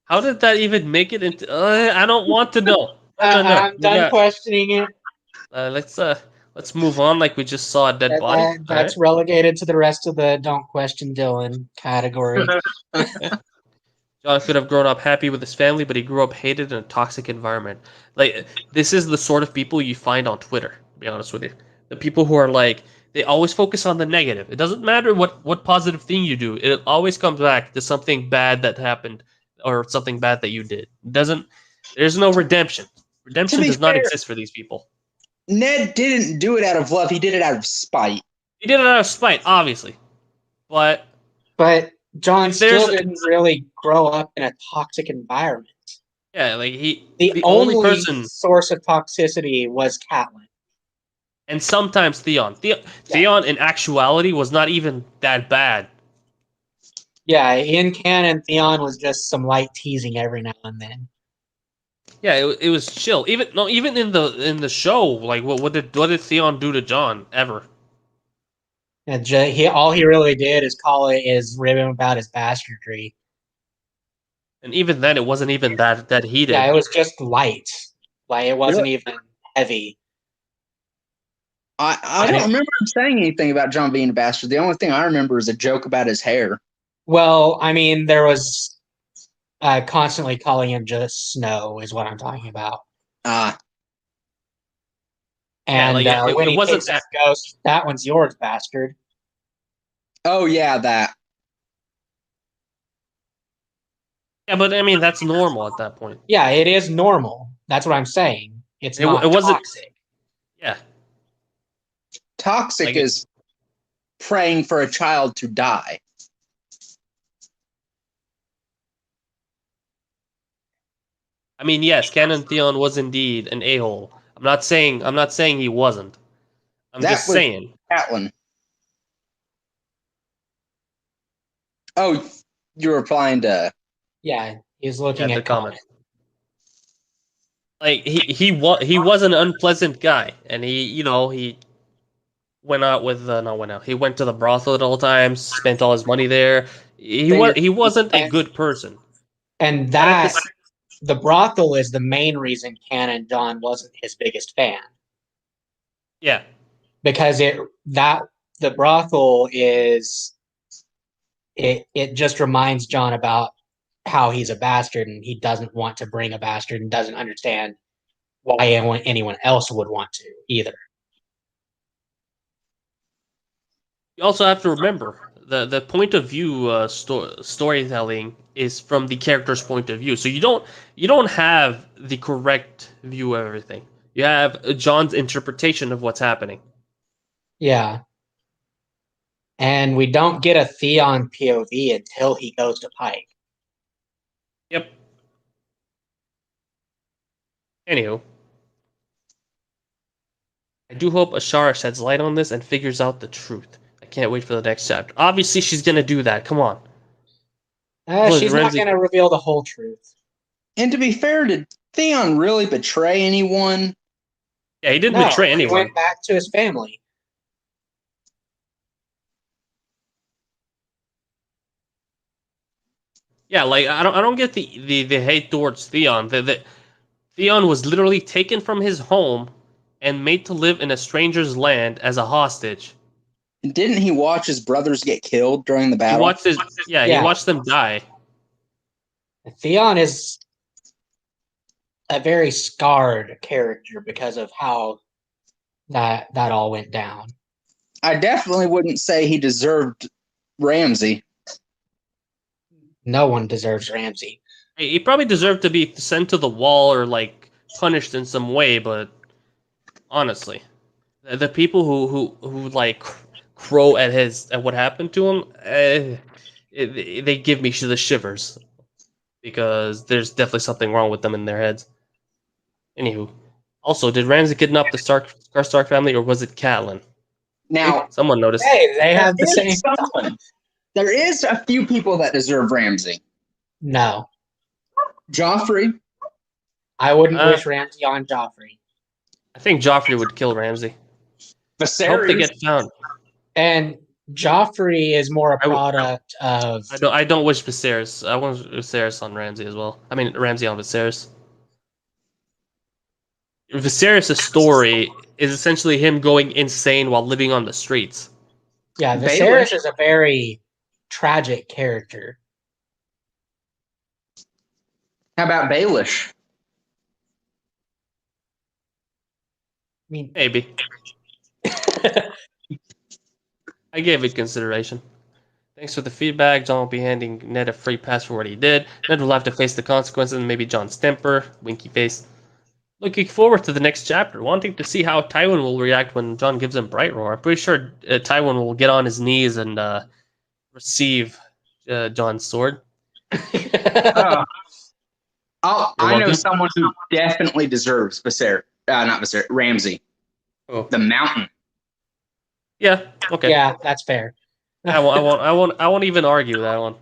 Speaker 1: How did that even make it into... I don't want to know.
Speaker 2: I'm done questioning it.
Speaker 1: Let's move on like we just saw a dead body.
Speaker 2: That's relegated to the rest of the don't question Dylan category.
Speaker 1: John could have grown up happy with his family, but he grew up hated in a toxic environment. Like, this is the sort of people you find on Twitter, to be honest with you. The people who are like, they always focus on the negative. It doesn't matter what positive thing you do. It always comes back to something bad that happened or something bad that you did. It doesn't, there's no redemption. Redemption
Speaker 5: be
Speaker 1: does not
Speaker 5: fair-
Speaker 1: exist for these people.
Speaker 5: Ned didn't do it out of love. He did it out of spite.
Speaker 1: He did it out of spite, obviously. But
Speaker 2: John
Speaker 1: If
Speaker 2: still
Speaker 1: there's-
Speaker 2: didn't really grow up in a toxic environment.
Speaker 1: yeah, like
Speaker 2: The
Speaker 1: only
Speaker 2: only
Speaker 1: person,
Speaker 2: source of toxicity was Catelyn.
Speaker 1: and sometimes Theon. Theon, in actuality, was not even that bad.
Speaker 2: Yeah, in canon, Theon was just some light teasing every now and then.
Speaker 1: Yeah, it was chill. Even in the show, like what did Theon do to John ever?
Speaker 2: And all he really did is rib him about his bastardry.
Speaker 1: And even then, it wasn't even that heated.
Speaker 2: Yeah, it was just light. Like it wasn't even heavy.
Speaker 5: I don't remember him saying anything about John being a bastard. The only thing I remember is a joke about his hair.
Speaker 2: Well, I mean, there was constantly calling him just Snow is what I'm talking about. And
Speaker 1: Yeah, like,
Speaker 2: when
Speaker 1: it
Speaker 2: he
Speaker 1: wasn't
Speaker 2: takes his ghost, that one's yours, bastard.
Speaker 5: Oh yeah, that.
Speaker 1: Yeah, but I mean that's normal at that point.
Speaker 2: Yeah, it is normal. That's what I'm saying. It's not
Speaker 1: it wasn't
Speaker 2: toxic.
Speaker 1: Yeah.
Speaker 5: Toxic
Speaker 1: Like
Speaker 5: is praying for a child to die.
Speaker 1: I mean, yes, Canon Theon was indeed an a-hole. I'm not saying he wasn't. I'm
Speaker 5: That
Speaker 1: just
Speaker 5: was
Speaker 1: saying.
Speaker 5: Catelyn. Oh, you're replying to.
Speaker 2: Yeah, he's looking
Speaker 1: the
Speaker 2: at
Speaker 1: comment. Like he was an unpleasant guy, and he went out with not went out. He went to the brothel at all times, spent all his money there. He wasn't a good person.
Speaker 2: And
Speaker 1: But
Speaker 2: the brothel is the main reason Canon John wasn't his biggest fan.
Speaker 1: Yeah.
Speaker 2: Because the brothel is it just reminds John about how he's a bastard and he doesn't want to bring a bastard and doesn't understand why anyone else would want to either.
Speaker 1: You also have to remember the point of view storytelling is from the character's point of view. So you don't have the correct view of everything. You have John's interpretation of what's happening.
Speaker 2: Yeah. And we don't get a Theon POV until he goes to Pike.
Speaker 1: Yep. Anywho, I do hope Ashara sheds light on this and figures out the truth. I can't wait for the next chapter. Obviously, she's gonna do that. Come on.
Speaker 2: She's not going to reveal the whole truth.
Speaker 5: And to be fair, did Theon really betray anyone?
Speaker 1: Yeah, he didn't betray anyone.
Speaker 2: He went back to his family.
Speaker 1: Yeah, like I don't get the hate towards Theon. Theon was literally taken from his home and made to live in a stranger's land as a hostage.
Speaker 5: Didn't he watch his brothers get killed during the battle?
Speaker 1: He watched them die.
Speaker 2: Theon is a very scarred character because of how that all went down.
Speaker 5: I definitely wouldn't say he deserved Ramsay.
Speaker 2: No one deserves Ramsay.
Speaker 1: He probably deserved to be sent to the wall or like punished in some way, but honestly, the people who like crow at what happened to him, they give me the shivers because there's definitely something wrong with them in their heads. Anywho, also, did Ramsay kidnap the Stark family, or was it Catelyn?
Speaker 5: Now,
Speaker 1: someone noticed.
Speaker 2: Hey, they have the same.
Speaker 5: There is a few people that deserve Ramsay.
Speaker 2: No.
Speaker 5: Joffrey.
Speaker 2: I wouldn't wish Ramsay on Joffrey.
Speaker 1: I think Joffrey would kill Ramsay.
Speaker 5: Viserys.
Speaker 1: I hope they get found.
Speaker 2: And Joffrey is more a product of.
Speaker 1: I don't wish Viserys. I want Viserys on Ramsay as well. I mean Ramsay on Viserys. Viserys' story is essentially him going insane while living on the streets.
Speaker 2: Yeah, Viserys is a very tragic character.
Speaker 5: How about Baelish?
Speaker 2: I mean,
Speaker 1: Maybe. I gave it consideration. Thanks for the feedback. John will be handing Ned a free pass for what he did. Ned will have to face the consequences and maybe John's temper. Winky face. Looking forward to the next chapter. Wanting to see how Tywin will react when John gives him Bright Roar. I'm pretty sure Tywin will get on his knees and receive John's sword.
Speaker 5: I know
Speaker 1: welcome.
Speaker 5: someone who definitely deserves not Viserys, Ramsay.
Speaker 1: Oh.
Speaker 5: The Mountain.
Speaker 1: Yeah. Okay.
Speaker 2: Yeah, that's fair.
Speaker 1: I won't even argue that one.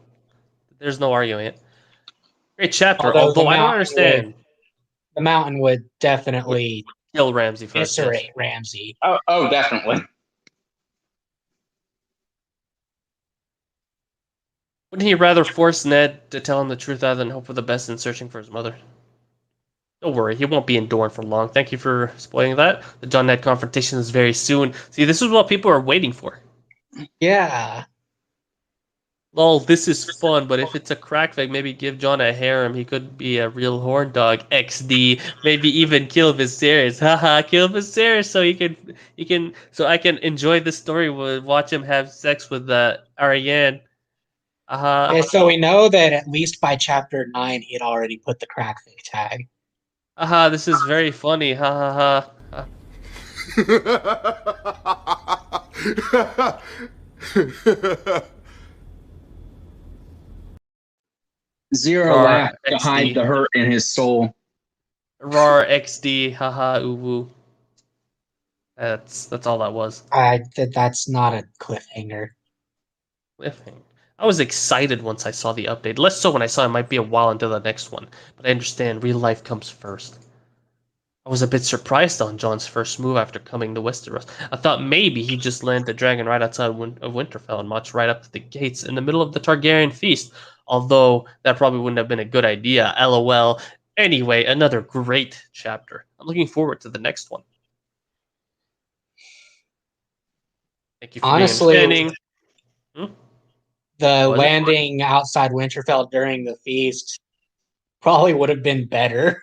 Speaker 1: There's no arguing it. Great chapter. Although I don't understand.
Speaker 2: The Mountain would definitely
Speaker 1: Kill Ramsay first.
Speaker 2: eviscerate
Speaker 1: Yes.
Speaker 2: Ramsay.
Speaker 5: Oh, definitely.
Speaker 1: Wouldn't he rather force Ned to tell him the truth rather than hope for the best in searching for his mother? Don't worry, he won't be in Dorne for long. Thank you for spoiling that. The John Ned confrontation is very soon. See, this is what people are waiting for.
Speaker 2: Yeah.
Speaker 1: Lol, this is fun, but if it's a crack fig, maybe give John a harem. He could be a real horn dog. XD. Maybe even kill Viserys. Haha, kill Viserys so I can enjoy the story. Watch him have sex with Arianne.
Speaker 2: Yeah, so we know that at least by chapter 9, he had already put the crack fig tag.
Speaker 1: This is very funny. Ha ha ha.
Speaker 5: Zero laughed to hide the hurt in his soul.
Speaker 1: Rar XD. Haha uwu. That's all that was.
Speaker 2: That's not a cliffhanger.
Speaker 1: Cliffhanger. I was excited once I saw the update. Less so when I saw it might be a while until the next one. But I understand real life comes first. I was a bit surprised on John's first move after coming to Westeros. I thought maybe he'd just land the dragon right outside of Winterfell and march right up to the gates in the middle of the Targaryen feast. Although that probably wouldn't have been a good idea. LOL. Anyway, another great chapter. I'm looking forward to the next one. Thank you for
Speaker 2: Honestly,
Speaker 1: being understanding.
Speaker 2: The landing outside Winterfell during the feast probably would have been better.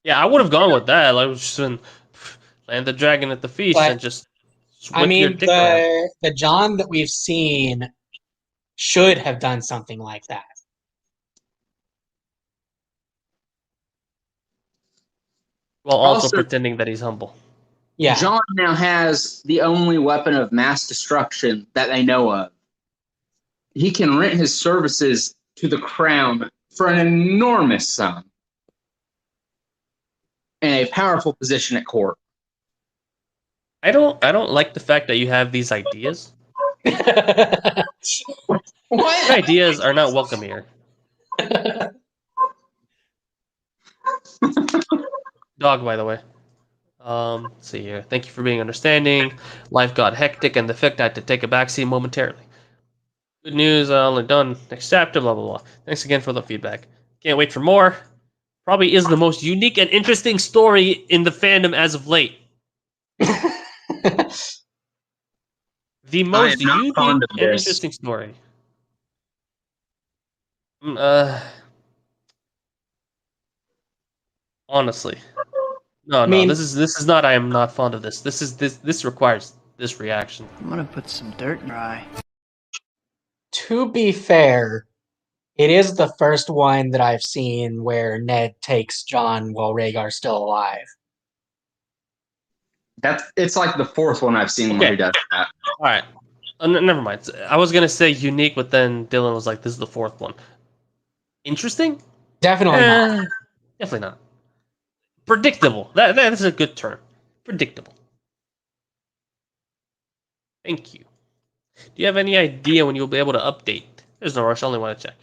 Speaker 1: Yeah, I would have gone with that. Like, just land the dragon at the feast and just whip your dick around.
Speaker 2: The John that we've seen should have done something like that.
Speaker 1: While also pretending that he's humble.
Speaker 2: Yeah.
Speaker 5: John now has the only weapon of mass destruction that they know of. He can rent his services to the crown for an enormous sum and a powerful position at court.
Speaker 1: I don't like the fact that you have these ideas.
Speaker 5: What?
Speaker 1: Your ideas are not welcome here. Dog, by the way. Let's see here. Thank you for being understanding. Life got hectic and the fic had to take a backseat momentarily. Good news, only done. Next chapter, blah, blah, blah. Thanks again for the feedback. Can't wait for more. Probably is the most unique and interesting story in the fandom as of late. The most unique and interesting story. Honestly. No, this is not I am not fond of this. This requires this reaction.
Speaker 10: I'm gonna put some dirt in your eye.
Speaker 2: To be fair, it is the first one that I've seen where Ned takes Jon while Rhaegar's still alive.
Speaker 5: It's like the fourth one I've seen where he does that.
Speaker 1: All right. Never mind. I was gonna say unique, but then Dylan was like, "This is the fourth one." Interesting?
Speaker 2: Definitely not.
Speaker 1: Definitely not. Predictable. That is a good term. Predictable. Thank you. Do you have any idea when you'll be able to update? There's no rush. I only want to check.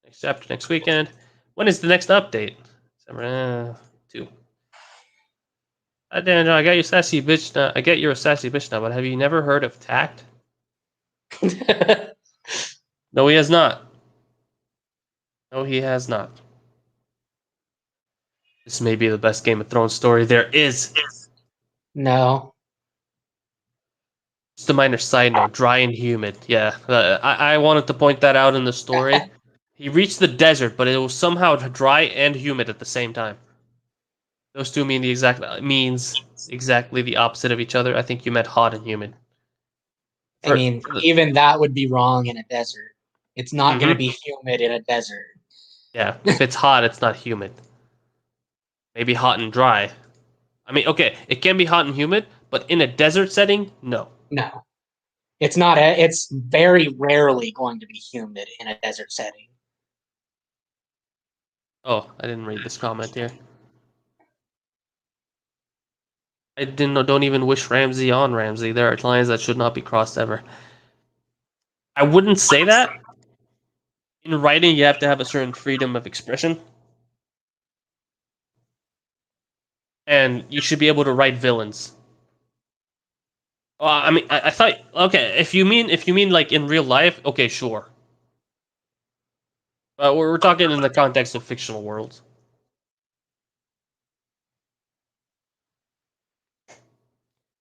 Speaker 1: Next chapter next weekend. When is the next update? December 2. Damn, I got you sassy bitch. I get you're a sassy bitch now, but have you never heard of tact? No, he has not. No, he has not. This may be the best Game of Thrones story there is.
Speaker 2: No.
Speaker 1: Just a minor side note, dry and humid. Yeah, I wanted to point that out in the story. He reached the desert, but it was somehow dry and humid at the same time. Those two means exactly the opposite of each other. I think you meant hot and humid.
Speaker 2: I mean, even that would be wrong in a desert. It's not going to be humid in a desert.
Speaker 1: Yeah, if it's hot, it's not humid. Maybe hot and dry. I mean, okay, it can be hot and humid, but in a desert setting, no.
Speaker 2: No. It's not. It's very rarely going to be humid in a desert setting.
Speaker 1: Oh, I didn't read this comment here. I don't even wish Ramsey on Ramsey. There are lines that should not be crossed ever. I wouldn't say that. In writing, you have to have a certain freedom of expression. And you should be able to write villains. Well, I mean, I thought, okay, if you mean like in real life, okay, sure. But we're talking in the context of fictional worlds.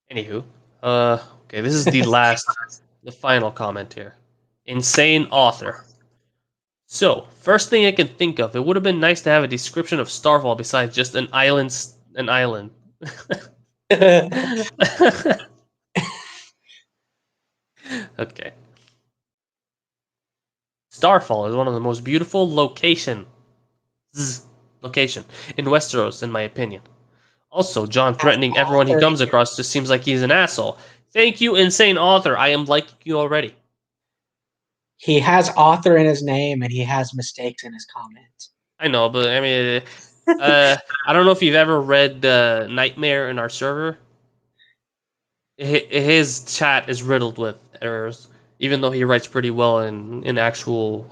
Speaker 1: Anywho, okay, this is the final comment here. Insane author. So, first thing I can think of, it would have been nice to have a description of Starfall besides just an island. Okay. Starfall is one of the most beautiful location in Westeros, in my opinion. Also, John threatening everyone he comes across just seems like he's an asshole. Thank you, insane author. I am liking you already.
Speaker 2: He has author in his name and he has mistakes in his comments.
Speaker 1: I know, but I mean, I don't know if you've ever read Nightmare in our server. His chat is riddled with errors, even though he writes pretty well in actual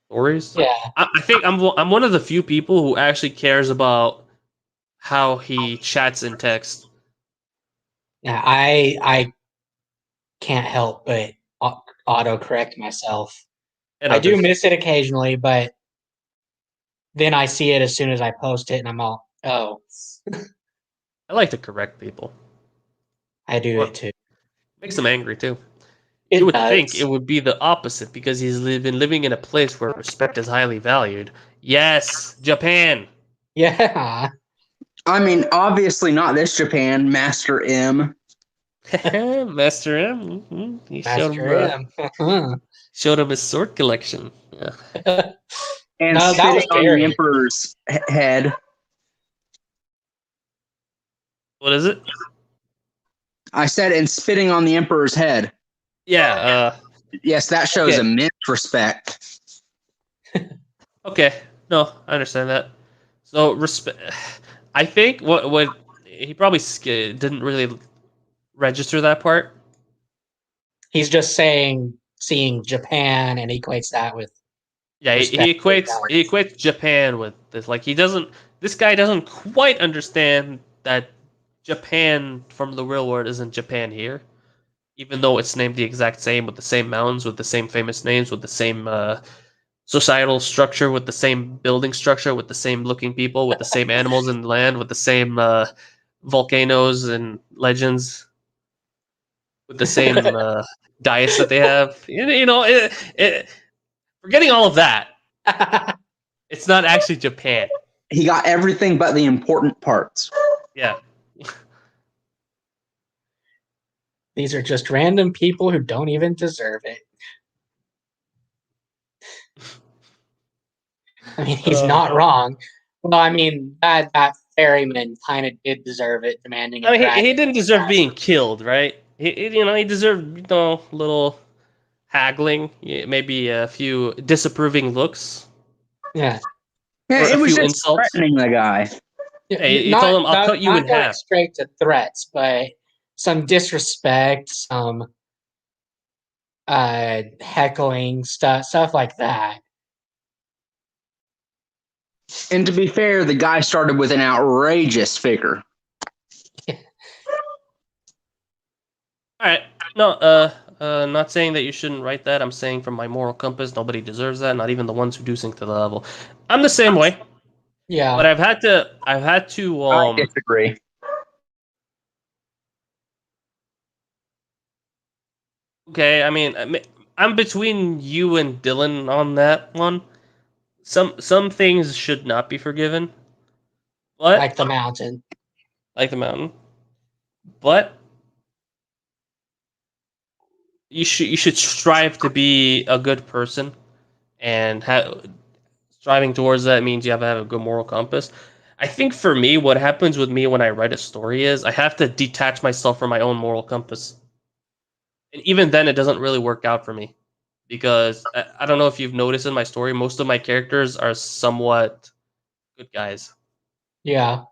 Speaker 1: stories.
Speaker 2: Yeah.
Speaker 1: I think I'm one of the few people who actually cares about how he chats in text.
Speaker 2: Yeah, I can't help but auto-correct myself. I do miss it occasionally, but then I see it as soon as I post it, and I'm all, oh.
Speaker 1: I like to correct people.
Speaker 2: I do it too.
Speaker 1: Makes them angry too.
Speaker 2: It
Speaker 1: You would
Speaker 2: does.
Speaker 1: think it would be the opposite because he's been living in a place where respect is highly valued. Yes, Japan.
Speaker 2: Yeah.
Speaker 5: I mean, obviously not this Japan, Master M.
Speaker 1: Master M. Mm-hmm. He showed him his sword collection. Yeah.
Speaker 5: And spitting on the Emperor's head.
Speaker 1: What is it?
Speaker 5: I said, and spitting on the Emperor's head.
Speaker 1: Yeah.
Speaker 5: Yes, that shows immense respect.
Speaker 1: Okay. No, I understand that. So respect. I think what he probably didn't really register that part.
Speaker 2: He's just seeing Japan and equates that with.
Speaker 1: Yeah, he equates Japan with this. Like this guy doesn't quite understand that Japan from the real world isn't Japan here, even though it's named the exact same with the same mountains, with the same famous names, with the same societal structure, with the same building structure, with the same looking people, with the same animals in the land, with the same volcanoes and legends, with the same diets that they have. You know, forgetting all of that, it's not actually Japan.
Speaker 5: He got everything but the important parts.
Speaker 1: Yeah.
Speaker 2: These are just random people who don't even deserve it. I mean, he's not wrong. Well, I mean, that ferryman kind of did deserve it, demanding.
Speaker 1: I mean, he didn't deserve being killed, right? He deserved a little haggling, maybe a few disapproving looks.
Speaker 2: Yeah.
Speaker 5: Yeah, it was just insults. Threatening the guy.
Speaker 1: Hey, he told him, "I'll cut you in half."
Speaker 2: Straight to threats, but some disrespect, some heckling stuff like that.
Speaker 5: And to be fair, the guy started with an outrageous figure.
Speaker 1: All right. No, not saying that you shouldn't write that. I'm saying from my moral compass, nobody deserves that, not even the ones who do sink to the level. I'm the same way.
Speaker 2: Yeah.
Speaker 1: But I've had to
Speaker 5: I disagree.
Speaker 1: Okay, I mean, I'm between you and Dylan on that one. Some things should not be forgiven. But
Speaker 2: Like the mountain.
Speaker 1: like the mountain. But you should strive to be a good person, and striving towards that means you have to have a good moral compass. I think for me, what happens with me when I write a story is I have to detach myself from my own moral compass, and even then, it doesn't really work out for me because I don't know if you've noticed in my story, most of my characters are somewhat good guys.
Speaker 2: Yeah.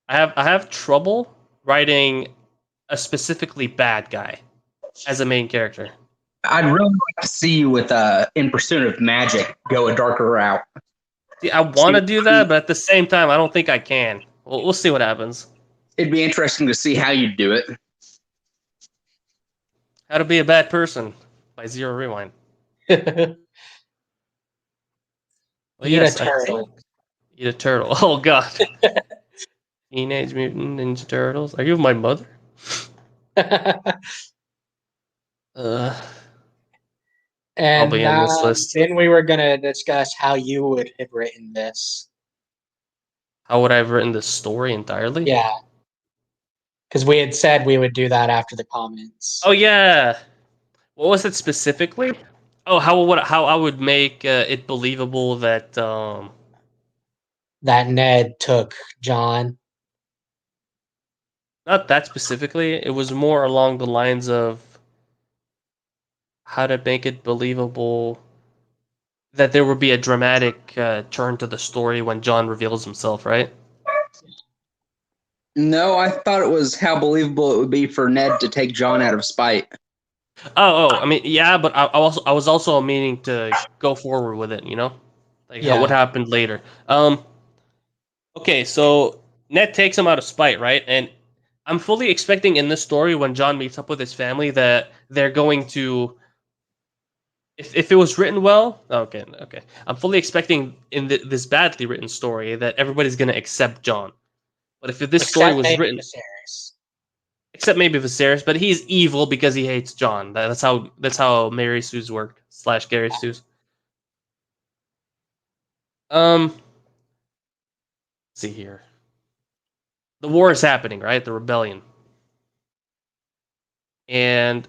Speaker 1: I have trouble writing a specifically bad guy as a main character.
Speaker 5: I'd really like to see you with In Pursuit of Magic go a darker route.
Speaker 1: See, I want to do that, but at the same time, I don't think I can. We'll see what happens.
Speaker 5: It'd be interesting to see how you do it.
Speaker 1: How to Be a Bad Person by Zero Rewind. Well,
Speaker 2: Eat
Speaker 1: yes,
Speaker 2: a turtle.
Speaker 1: Eat a turtle. Oh God. Teenage Mutant Ninja Turtles. Are you my mother?
Speaker 2: And
Speaker 1: Probably in this list.
Speaker 2: then we were gonna discuss how you would have written this.
Speaker 1: How would I have written this story entirely?
Speaker 2: Yeah. Because we had said we would do that after the comments.
Speaker 1: Oh yeah. What was it specifically? Oh, how I would make it believable that
Speaker 2: That Ned took John.
Speaker 1: not that specifically. It was more along the lines of how to make it believable that there would be a dramatic turn to the story when John reveals himself, right?
Speaker 5: No, I thought it was how believable it would be for Ned to take John out of spite.
Speaker 1: I mean, yeah, but I was also meaning to go forward with it, you know, like what happened later. Okay, so Ned takes him out of spite, right? And I'm fully expecting in this story when John meets up with his family that they're going to, if it was written well, okay. I'm fully expecting in this badly written story that everybody's going to accept John. But if this story was written,
Speaker 2: Viserys.
Speaker 1: except maybe Viserys, but he's evil because he hates John. That's how Mary Sue's worked / Gary Sue's. Let's see here. The war is happening, right? The rebellion. And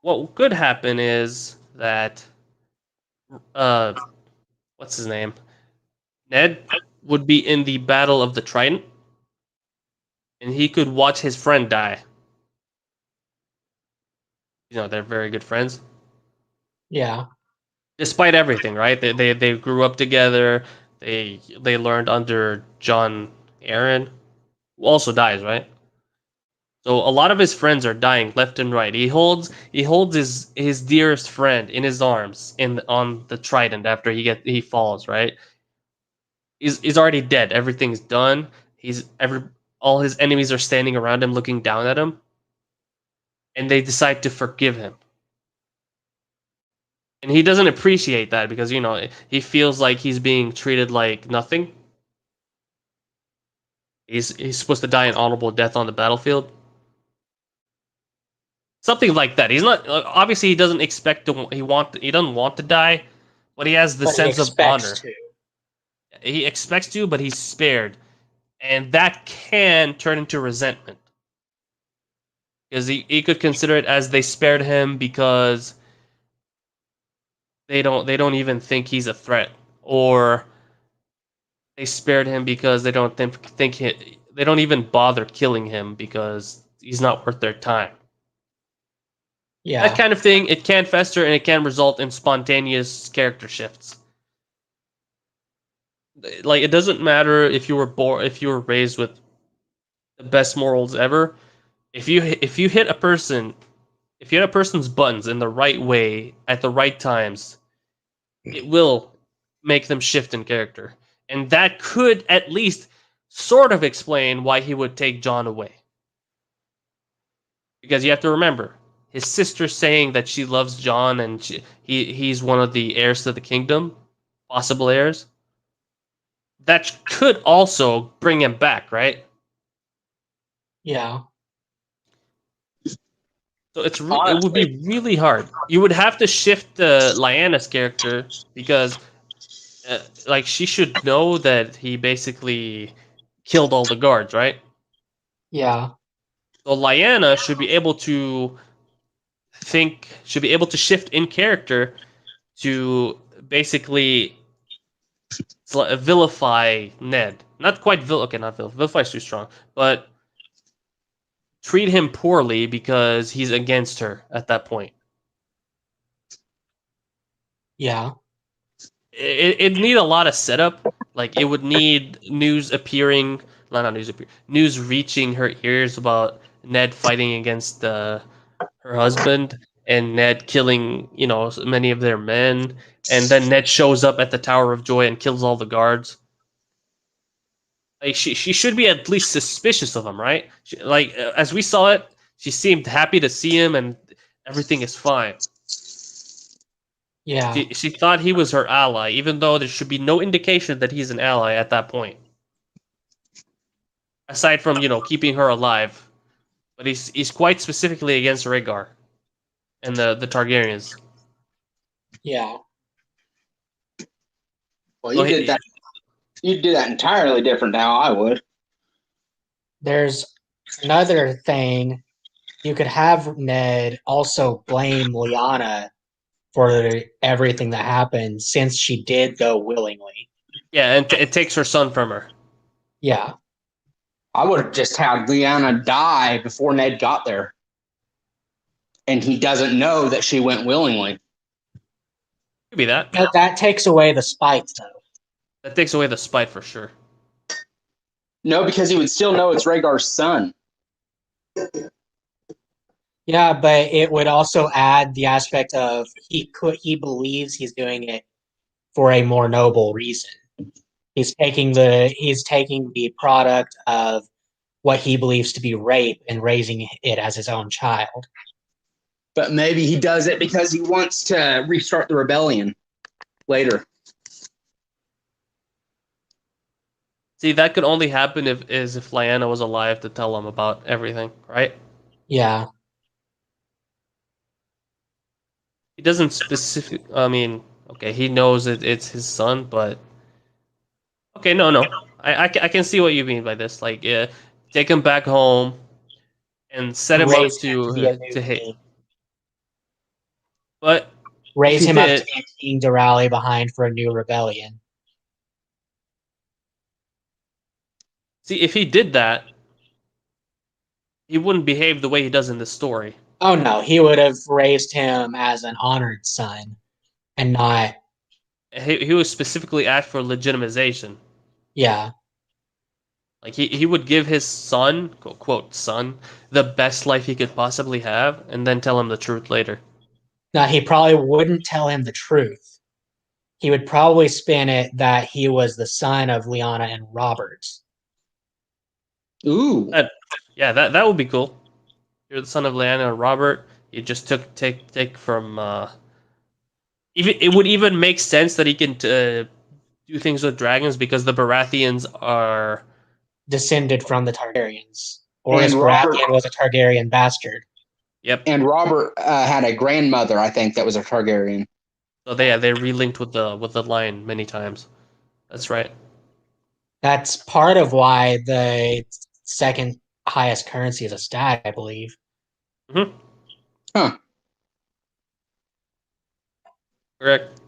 Speaker 1: what could happen is that what's his name? Ned would be in the Battle of the Trident, and he could watch his friend die. You know, they're very good friends.
Speaker 2: Yeah.
Speaker 1: Despite everything, right? They grew up together. They learned under John Aaron, who also dies, right? So a lot of his friends are dying left and right. He holds his dearest friend in his arms on the Trident after he falls, right? He's already dead. Everything's done. All his enemies are standing around him looking down at him, and they decide to forgive him. And he doesn't appreciate that because, you know, he feels like he's being treated like nothing. He's supposed to die an honorable death on the battlefield. Something like that. He's not obviously he doesn't expect to he doesn't want to die, but he has the sense of honor. He expects to, but he's spared. And that can turn into resentment. Because he could consider it as they spared him because they don't even think he's a threat, or they spared him because they don't they don't even bother killing him because he's not worth their time.
Speaker 2: Yeah.
Speaker 1: That kind of thing, it can fester and it can result in spontaneous character shifts. Like, it doesn't matter if you were raised with the best morals ever. If you hit a person, if you hit a person's buttons in the right way at the right times, it will make them shift in character. And that could at least sort of explain why he would take John away. Because you have to remember, his sister saying that she loves John and he's one of the heirs to the kingdom, possible heirs. That could also bring him back, right?
Speaker 2: Yeah.
Speaker 1: So it would be really hard. You would have to shift Lyanna's character because like she should know that he basically killed all the guards, right?
Speaker 2: Yeah.
Speaker 1: So Lyanna should be able to shift in character to basically vilify Ned. Not quite okay, not vilify is too strong, but treat him poorly because he's against her at that point.
Speaker 2: Yeah.
Speaker 1: It'd need a lot of setup. Like it would need news appearing, not news appearing, news reaching her ears about Ned fighting against her husband and Ned killing, many of their men, and then Ned shows up at the Tower of Joy and kills all the guards. Like she should be at least suspicious of him, right? As we saw it, she seemed happy to see him and everything is fine.
Speaker 2: Yeah.
Speaker 1: She thought he was her ally, even though there should be no indication that he's an ally at that point. Aside from, keeping her alive. But he's quite specifically against Rhaegar and the Targaryens.
Speaker 2: Yeah.
Speaker 5: Well, you did that. You'd do that entirely different now. I would.
Speaker 2: There's another thing. You could have Ned also blame Lyanna for everything that happened since she did go willingly.
Speaker 1: Yeah, and it takes her son from her.
Speaker 2: Yeah.
Speaker 5: I would have just had Lyanna die before Ned got there. And he doesn't know that she went willingly.
Speaker 1: Could be that.
Speaker 2: But that takes away the spite, though.
Speaker 1: That takes away the spite for sure.
Speaker 5: No, because he would still know it's Rhaegar's son.
Speaker 2: Yeah, but it would also add the aspect of he believes he's doing it for a more noble reason. He's taking the product of what he believes to be rape and raising it as his own child.
Speaker 5: But maybe he does it because he wants to restart the rebellion later.
Speaker 1: See, that could only happen if Lyanna was alive to tell him about everything, right?
Speaker 2: Yeah.
Speaker 1: He doesn't okay, he knows it's his son, but okay, no. I can see what you mean by this. Like, take him back home and set him up to hate. But
Speaker 2: raise him up to be a king to rally behind for a new rebellion.
Speaker 1: See, if he did that, he wouldn't behave the way he does in this story.
Speaker 2: Oh no, he would have raised him as an honored son and not...
Speaker 1: He was specifically asked for legitimization.
Speaker 2: Yeah.
Speaker 1: Like, he would give his son, quote, son, the best life he could possibly have, and then tell him the truth later.
Speaker 2: No, he probably wouldn't tell him the truth. He would probably spin it that he was the son of Lyanna and Robert.
Speaker 5: Ooh.
Speaker 1: That would be cool. You're the son of Lyanna and Robert. You just take from... it would even make sense that he can do things with dragons because the Baratheons are...
Speaker 2: descended from the Targaryens. Or his Baratheon was a Targaryen bastard.
Speaker 1: Yep.
Speaker 5: And Robert had a grandmother, I think, that was a Targaryen.
Speaker 1: So they relinked with the line many times. That's right.
Speaker 2: That's part of why the second highest currency is a stag, I believe.
Speaker 1: Mm-hmm.
Speaker 5: Huh.
Speaker 1: Correct.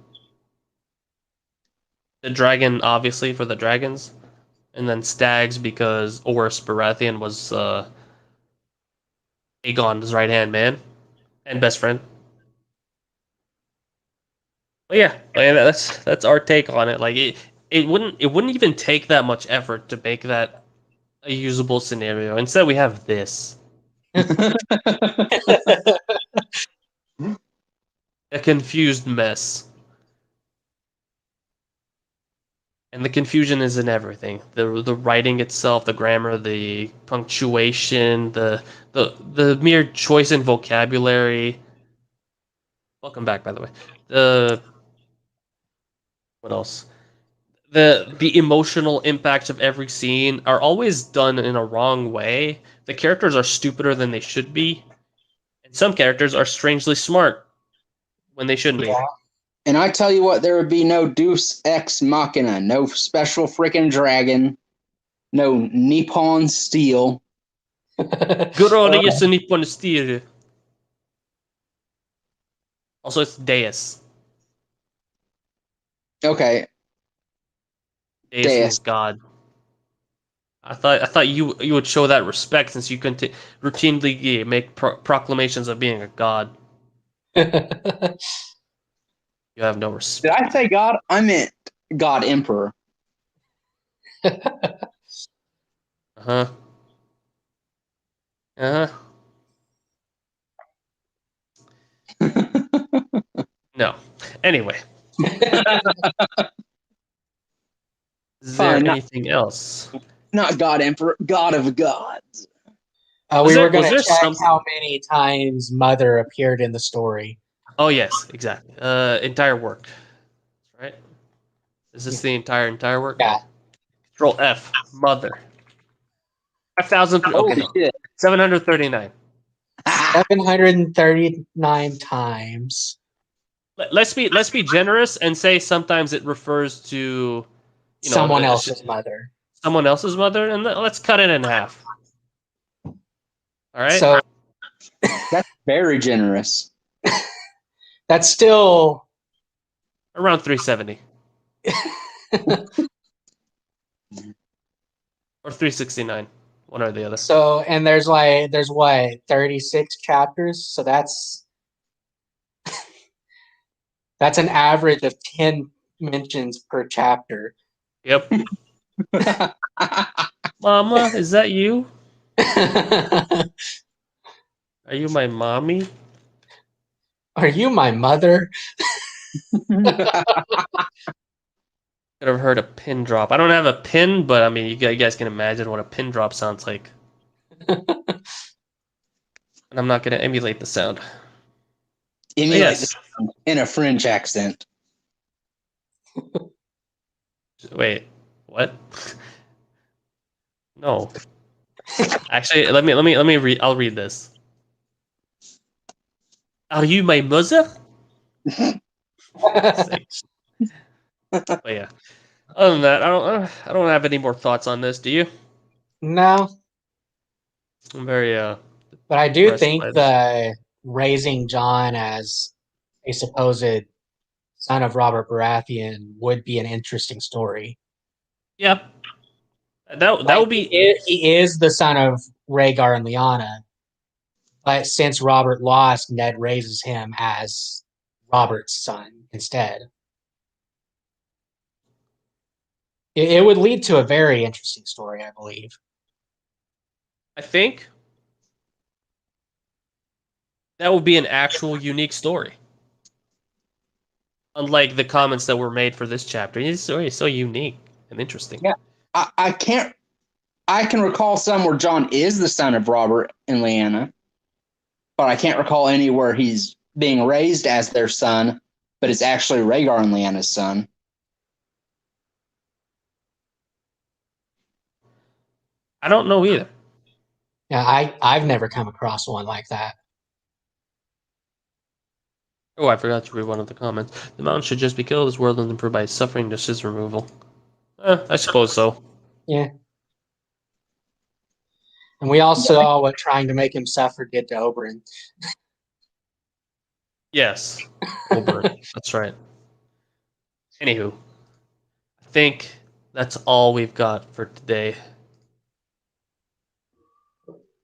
Speaker 1: The dragon, obviously, for the dragons. And then stags because Oris Baratheon was Aegon's right-hand man and best friend. But yeah, that's our take on it. Like it wouldn't even take that much effort to make that a usable scenario. Instead, we have this. A confused mess. And the confusion is in everything. The writing itself, the grammar, the punctuation, the mere choice in vocabulary. Welcome back, by the way. What else? The emotional impacts of every scene are always done in a wrong way. The characters are stupider than they should be. Some characters are strangely smart when they shouldn't be.
Speaker 2: Yeah.
Speaker 5: And I tell you what, there would be no Deus Ex Machina, no special freaking dragon, no Nippon Steel.
Speaker 1: Glorious Nippon Steel. Also, it's Deus.
Speaker 5: Okay,
Speaker 1: Deus
Speaker 5: Deus.
Speaker 1: means God. I thought you would show that respect since you routinely make proclamations of being a god. You have no
Speaker 5: Did
Speaker 1: respect.
Speaker 5: I say God? I meant God Emperor.
Speaker 1: Uh-huh. Uh-huh. No. Anyway. Is there
Speaker 5: Fine,
Speaker 1: anything else?
Speaker 5: not God Emperor, God of Gods.
Speaker 2: We were going
Speaker 1: was
Speaker 2: to
Speaker 1: there
Speaker 2: check
Speaker 1: some-
Speaker 2: how many times Mother appeared in the story.
Speaker 1: Oh yes, exactly. Entire work. Right? Is this the entire work?
Speaker 2: Yeah.
Speaker 1: Control F. Mother. 5,000. Okay,
Speaker 5: Holy
Speaker 1: no.
Speaker 5: shit.
Speaker 1: 739.
Speaker 2: 739 times.
Speaker 1: Let's be generous and say sometimes it refers to
Speaker 2: Someone else's mother.
Speaker 1: Someone else's mother, and let's cut it in half. All right.
Speaker 2: So
Speaker 5: That's very generous.
Speaker 2: that's still
Speaker 1: Around 370 or 369, one or the other.
Speaker 2: so, and there's what, 36 chapters, so that's that's an average of 10 mentions per chapter.
Speaker 1: Yep. Mama, is that you? Are you my mommy?
Speaker 2: Are you my mother?
Speaker 1: Could have heard a pin drop. I don't have a pin, but I mean, you guys can imagine what a pin drop sounds like. And I'm not going to emulate the sound.
Speaker 5: Emulate in a French accent.
Speaker 1: Wait, what? No. Actually, let me read. I'll read this. Are you my mother? But yeah. Other than that, I don't have any more thoughts on this. Do you?
Speaker 2: No,
Speaker 1: I'm very
Speaker 2: but I do
Speaker 1: impressed
Speaker 2: think
Speaker 1: by this.
Speaker 2: the raising John as a supposed son of Robert Baratheon would be an interesting story.
Speaker 1: Yeah. That would be.
Speaker 2: He is the son of Rhaegar and Lyanna, but since Robert lost, Ned raises him as Robert's son instead. It would lead to a very interesting story, I believe.
Speaker 1: I think that would be an actual unique story. Unlike the comments that were made for this chapter, it's so unique and interesting.
Speaker 5: Yeah, I can recall some where John is the son of Robert and Lyanna, but I can't recall any where he's being raised as their son, but it's actually Rhaegar and Lyanna's son.
Speaker 1: I don't know either.
Speaker 2: Yeah, I've never come across one like that.
Speaker 1: Oh, I forgot to read one of the comments. The mountain should just be killed. This world is improved by suffering just his removal. I suppose so.
Speaker 2: Yeah. And we all saw what trying to make him suffer did to Oberyn.
Speaker 1: Yes. Oberyn. That's right. Anywho, I think that's all we've got for today.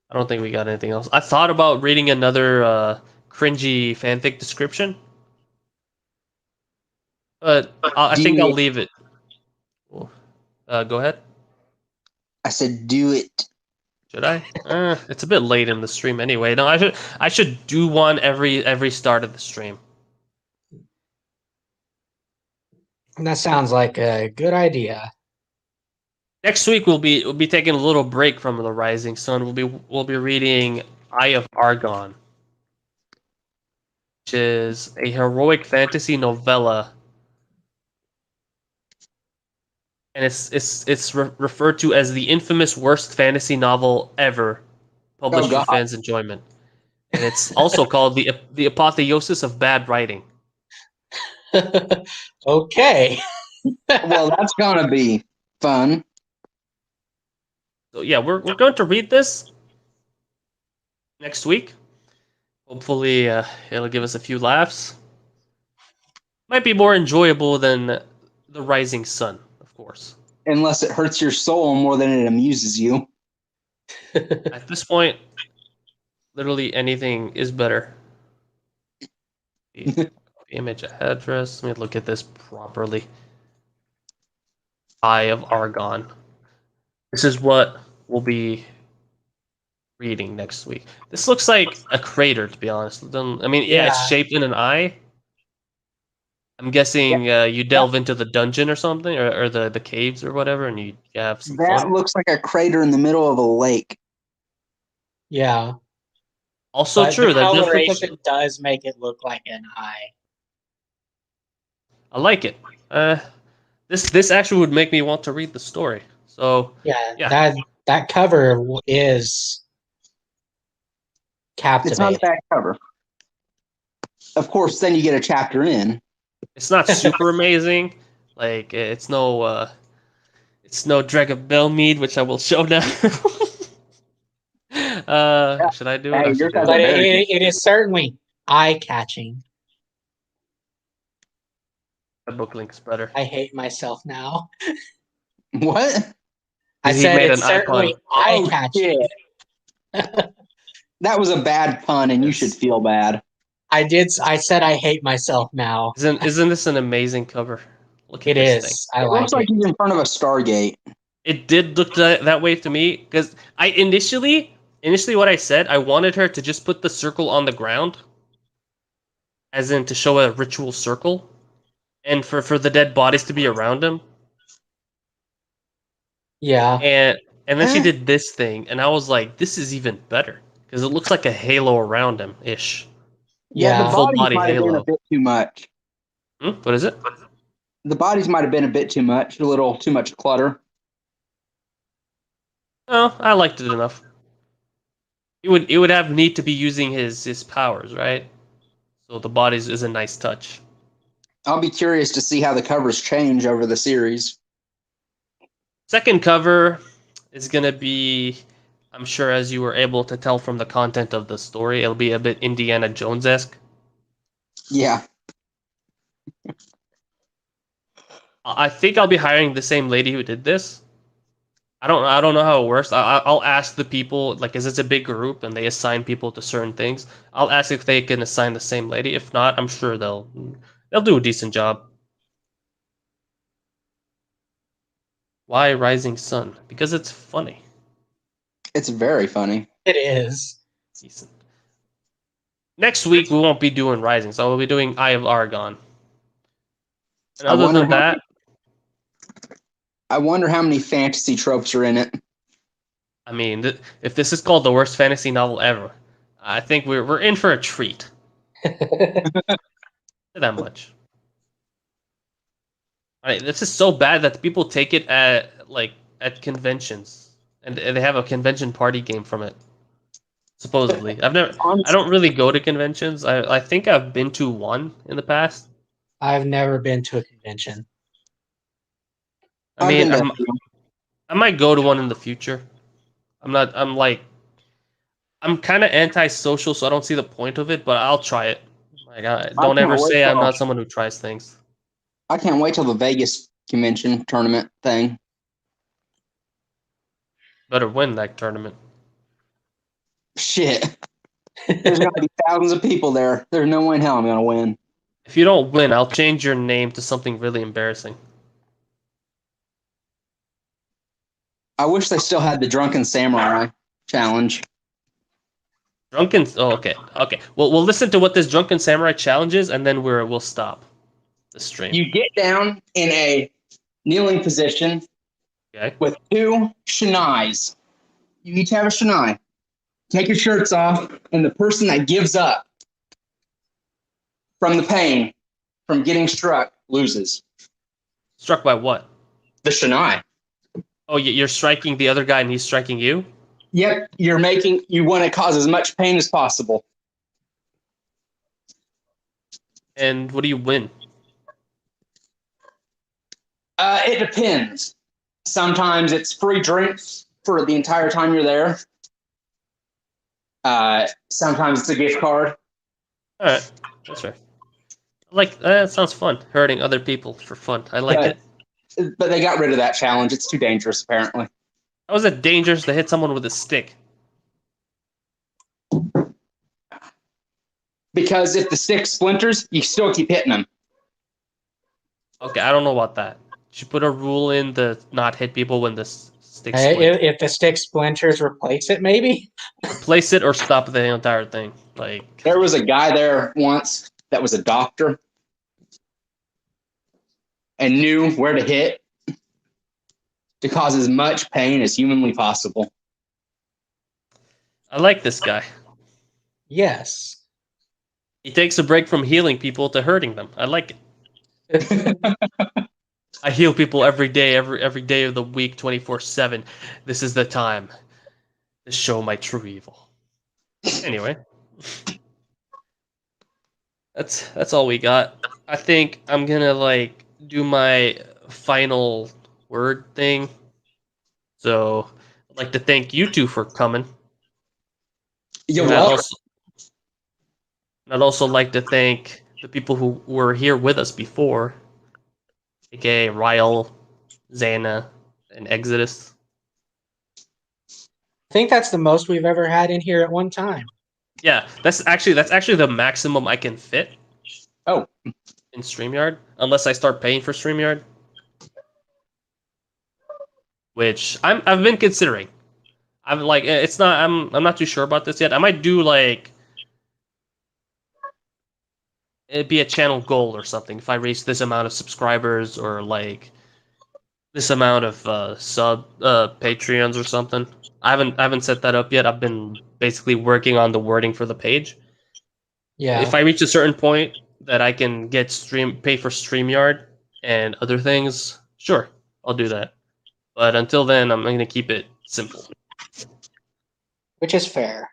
Speaker 1: I don't think we got anything else. I thought about reading another cringy fanfic description, but I think I'll leave it. Go ahead.
Speaker 5: I said, do it.
Speaker 1: Should I? It's a bit late in the stream anyway. No, I should do one every start of the stream.
Speaker 2: That sounds like a good idea.
Speaker 1: Next week we'll be taking a little break from The Rising Sun. We'll be reading Eye of Argon, which is a heroic fantasy novella, and it's referred to as the infamous worst fantasy novel ever, published for fans' enjoyment. and it's also called the apotheosis of bad writing.
Speaker 2: Okay.
Speaker 5: Well, that's gonna be fun.
Speaker 1: So yeah, we're going to read this next week. Hopefully, it'll give us a few laughs. Might be more enjoyable than The Rising Sun, of course.
Speaker 5: Unless it hurts your soul more than it amuses you.
Speaker 1: At this point, literally anything is better. The image address. Let me look at this properly. Eye of Argon. This is what we'll be reading next week. This looks like a crater, to be honest. I mean, yeah, it's
Speaker 2: Yeah.
Speaker 1: shaped in an eye. I'm guessing you delve into the dungeon or something, or the caves or whatever, and you have some
Speaker 5: That
Speaker 1: fun.
Speaker 5: looks like a crater in the middle of a lake.
Speaker 2: Yeah.
Speaker 1: Also
Speaker 2: But
Speaker 1: true.
Speaker 2: the
Speaker 1: That does look like
Speaker 2: coloration does make it look like an eye.
Speaker 1: I like it. This actually would make me want to read the story. So
Speaker 2: Yeah. That cover is captivating.
Speaker 5: It's not a bad cover. Of course, then you get a chapter in.
Speaker 1: it's not super amazing. Like it's no Dragon Bell Mead, which I will show now. Should I do it?
Speaker 5: Hey,
Speaker 1: I should
Speaker 5: your
Speaker 1: do
Speaker 5: guys'
Speaker 1: it.
Speaker 2: But
Speaker 5: very
Speaker 2: it is certainly eye-catching.
Speaker 1: The book link's better.
Speaker 2: I hate myself now.
Speaker 5: What?
Speaker 2: I
Speaker 1: He
Speaker 2: said
Speaker 1: made
Speaker 2: it's
Speaker 1: an
Speaker 2: certainly
Speaker 5: icon.
Speaker 2: eye-catching.
Speaker 5: That was a bad pun, and you
Speaker 1: Yes.
Speaker 5: should feel bad.
Speaker 2: I said I hate myself now.
Speaker 1: Isn't this an amazing cover? Look at
Speaker 2: It
Speaker 1: this
Speaker 2: is.
Speaker 1: thing.
Speaker 2: I
Speaker 5: It
Speaker 2: like
Speaker 5: looks like
Speaker 2: it.
Speaker 5: he's in front of a Stargate.
Speaker 1: It did look that way to me because I initially what I said, I wanted her to just put the circle on the ground, as in to show a ritual circle, and for the dead bodies to be around him.
Speaker 2: Yeah.
Speaker 1: And then she did this thing, and I was like, this is even better because it looks like a halo around him ish.
Speaker 5: Yeah,
Speaker 2: Yeah.
Speaker 5: the
Speaker 1: Full
Speaker 5: bodies
Speaker 1: body
Speaker 5: might have been
Speaker 1: halo.
Speaker 5: a bit too much.
Speaker 1: What is it?
Speaker 5: The bodies might have been a bit too much, a little too much clutter.
Speaker 1: Oh, I liked it enough. It would have need to be using his powers, right? So the bodies is a nice touch.
Speaker 5: I'll be curious to see how the covers change over the series.
Speaker 1: Second cover is gonna be, I'm sure, as you were able to tell from the content of the story, it'll be a bit Indiana Jones-esque.
Speaker 5: Yeah.
Speaker 1: I think I'll be hiring the same lady who did this. I don't know how it works. I'll ask the people, like, as it's a big group and they assign people to certain things. I'll ask if they can assign the same lady. If not, I'm sure they'll do a decent job. Why Rising Sun? Because it's funny.
Speaker 5: It's very funny.
Speaker 2: It is.
Speaker 1: Decent. Next week we won't be doing Rising, so we'll be doing Eye of Argon. And other than that,
Speaker 5: I wonder how many fantasy tropes are in it.
Speaker 1: I mean, if this is called the worst fantasy novel ever, I think we're in for a treat. Not that much. This is so bad that people take it at conventions, and they have a convention party game from it. Supposedly, I don't really go to conventions. I think I've been to one in the past.
Speaker 2: I've never been to a convention.
Speaker 1: I mean, I might go to one in the future. I'm kind of antisocial, so I don't see the point of it, but I'll try it. Like, don't ever say I'm not someone who tries things.
Speaker 5: I can't wait till the Vegas convention tournament thing.
Speaker 1: Better win that tournament.
Speaker 5: Shit. There's going to be thousands of people there. There's no way in hell I'm going to win.
Speaker 1: If you don't win, I'll change your name to something really embarrassing.
Speaker 5: I wish they still had the Drunken Samurai challenge.
Speaker 1: Oh, okay. Well, we'll listen to what this Drunken Samurai challenge is, and then we'll stop the stream.
Speaker 5: You get down in a kneeling position with two shinais. You each have a shinai. Take your shirts off, and the person that gives up from the pain, from getting struck, loses.
Speaker 1: Struck by what?
Speaker 5: The shinai.
Speaker 1: Oh, you're striking the other guy, and he's striking you?
Speaker 5: Yep, you want to cause as much pain as possible.
Speaker 1: And what do you win?
Speaker 5: It depends. Sometimes it's free drinks for the entire time you're there. Sometimes it's a gift card.
Speaker 1: All right, that's right. Like that sounds fun. Hurting other people for fun. I like it.
Speaker 5: But they got rid of that challenge. It's too dangerous, apparently.
Speaker 1: How is it dangerous to hit someone with a stick?
Speaker 5: Because if the stick splinters, you still keep hitting them.
Speaker 1: Okay, I don't know about that. You should put a rule in to not hit people when the stick
Speaker 2: Hey,
Speaker 1: splinters.
Speaker 2: if the stick splinters, replace it, maybe?
Speaker 1: Replace it or stop the entire thing. Like
Speaker 5: There was a guy there once that was a doctor and knew where to hit to cause as much pain as humanly possible.
Speaker 1: I like this guy.
Speaker 2: Yes.
Speaker 1: He takes a break from healing people to hurting them. I like it. I heal people every day, every day of the week, 24/7. This is the time to show my true evil. Anyway, that's all we got. I think I'm gonna like do my final word thing. So I'd like to thank you two for coming.
Speaker 5: You're
Speaker 1: And
Speaker 5: welcome.
Speaker 1: I'd also like to thank the people who were here with us before, aka Ryle, Xana, and Exodus.
Speaker 2: I think that's the most we've ever had in here at one time.
Speaker 1: Yeah, that's actually the maximum I can fit.
Speaker 5: Oh.
Speaker 1: In StreamYard, unless I start paying for StreamYard, which I've been considering. I'm like, it's not. I'm not too sure about this yet. I might do like it'd be a channel goal or something if I reach this amount of subscribers or like this amount of Patreons or something. I haven't set that up yet. I've been basically working on the wording for the page.
Speaker 2: Yeah.
Speaker 1: If I reach a certain point that I can get pay for StreamYard and other things, sure, I'll do that. But until then, I'm gonna keep it simple.
Speaker 2: Which is fair.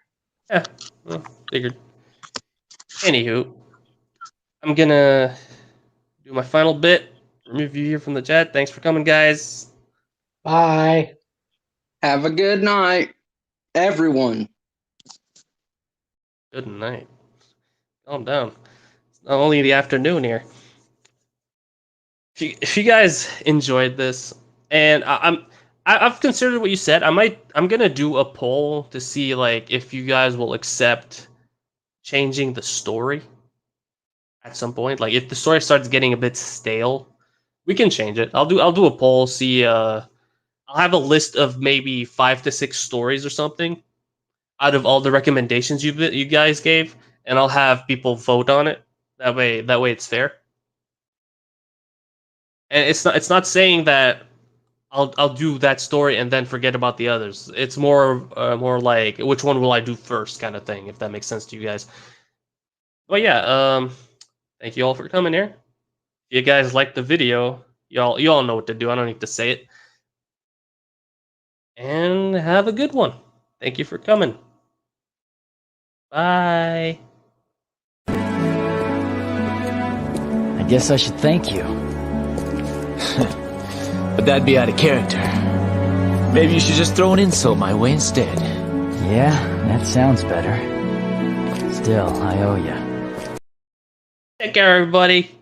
Speaker 1: Yeah, well, figured. Anywho, I'm gonna do my final bit. Remove you here from the chat. Thanks for coming, guys.
Speaker 2: Bye.
Speaker 5: Have a good night, everyone.
Speaker 1: Good night. Calm down. It's not only the afternoon here. If you guys enjoyed this, and I've considered what you said. I'm gonna do a poll to see like if you guys will accept changing the story at some point. Like if the story starts getting a bit stale, we can change it. I'll do a poll. See, I'll have a list of maybe 5 to 6 stories or something out of all the recommendations you guys gave, and I'll have people vote on it. That way it's fair. And it's not saying that I'll do that story and then forget about the others. It's more like which one will I do first kind of thing, if that makes sense to you guys. But yeah, thank you all for coming here. If you guys liked the video, you all know what to do. I don't need to say it. And have a good one. Thank you for coming. Bye.
Speaker 10: I guess I should thank you. But that'd be out of character. Maybe you should just throw an insult my way instead. Yeah, that sounds better. Still, I owe you.
Speaker 1: Take care, everybody.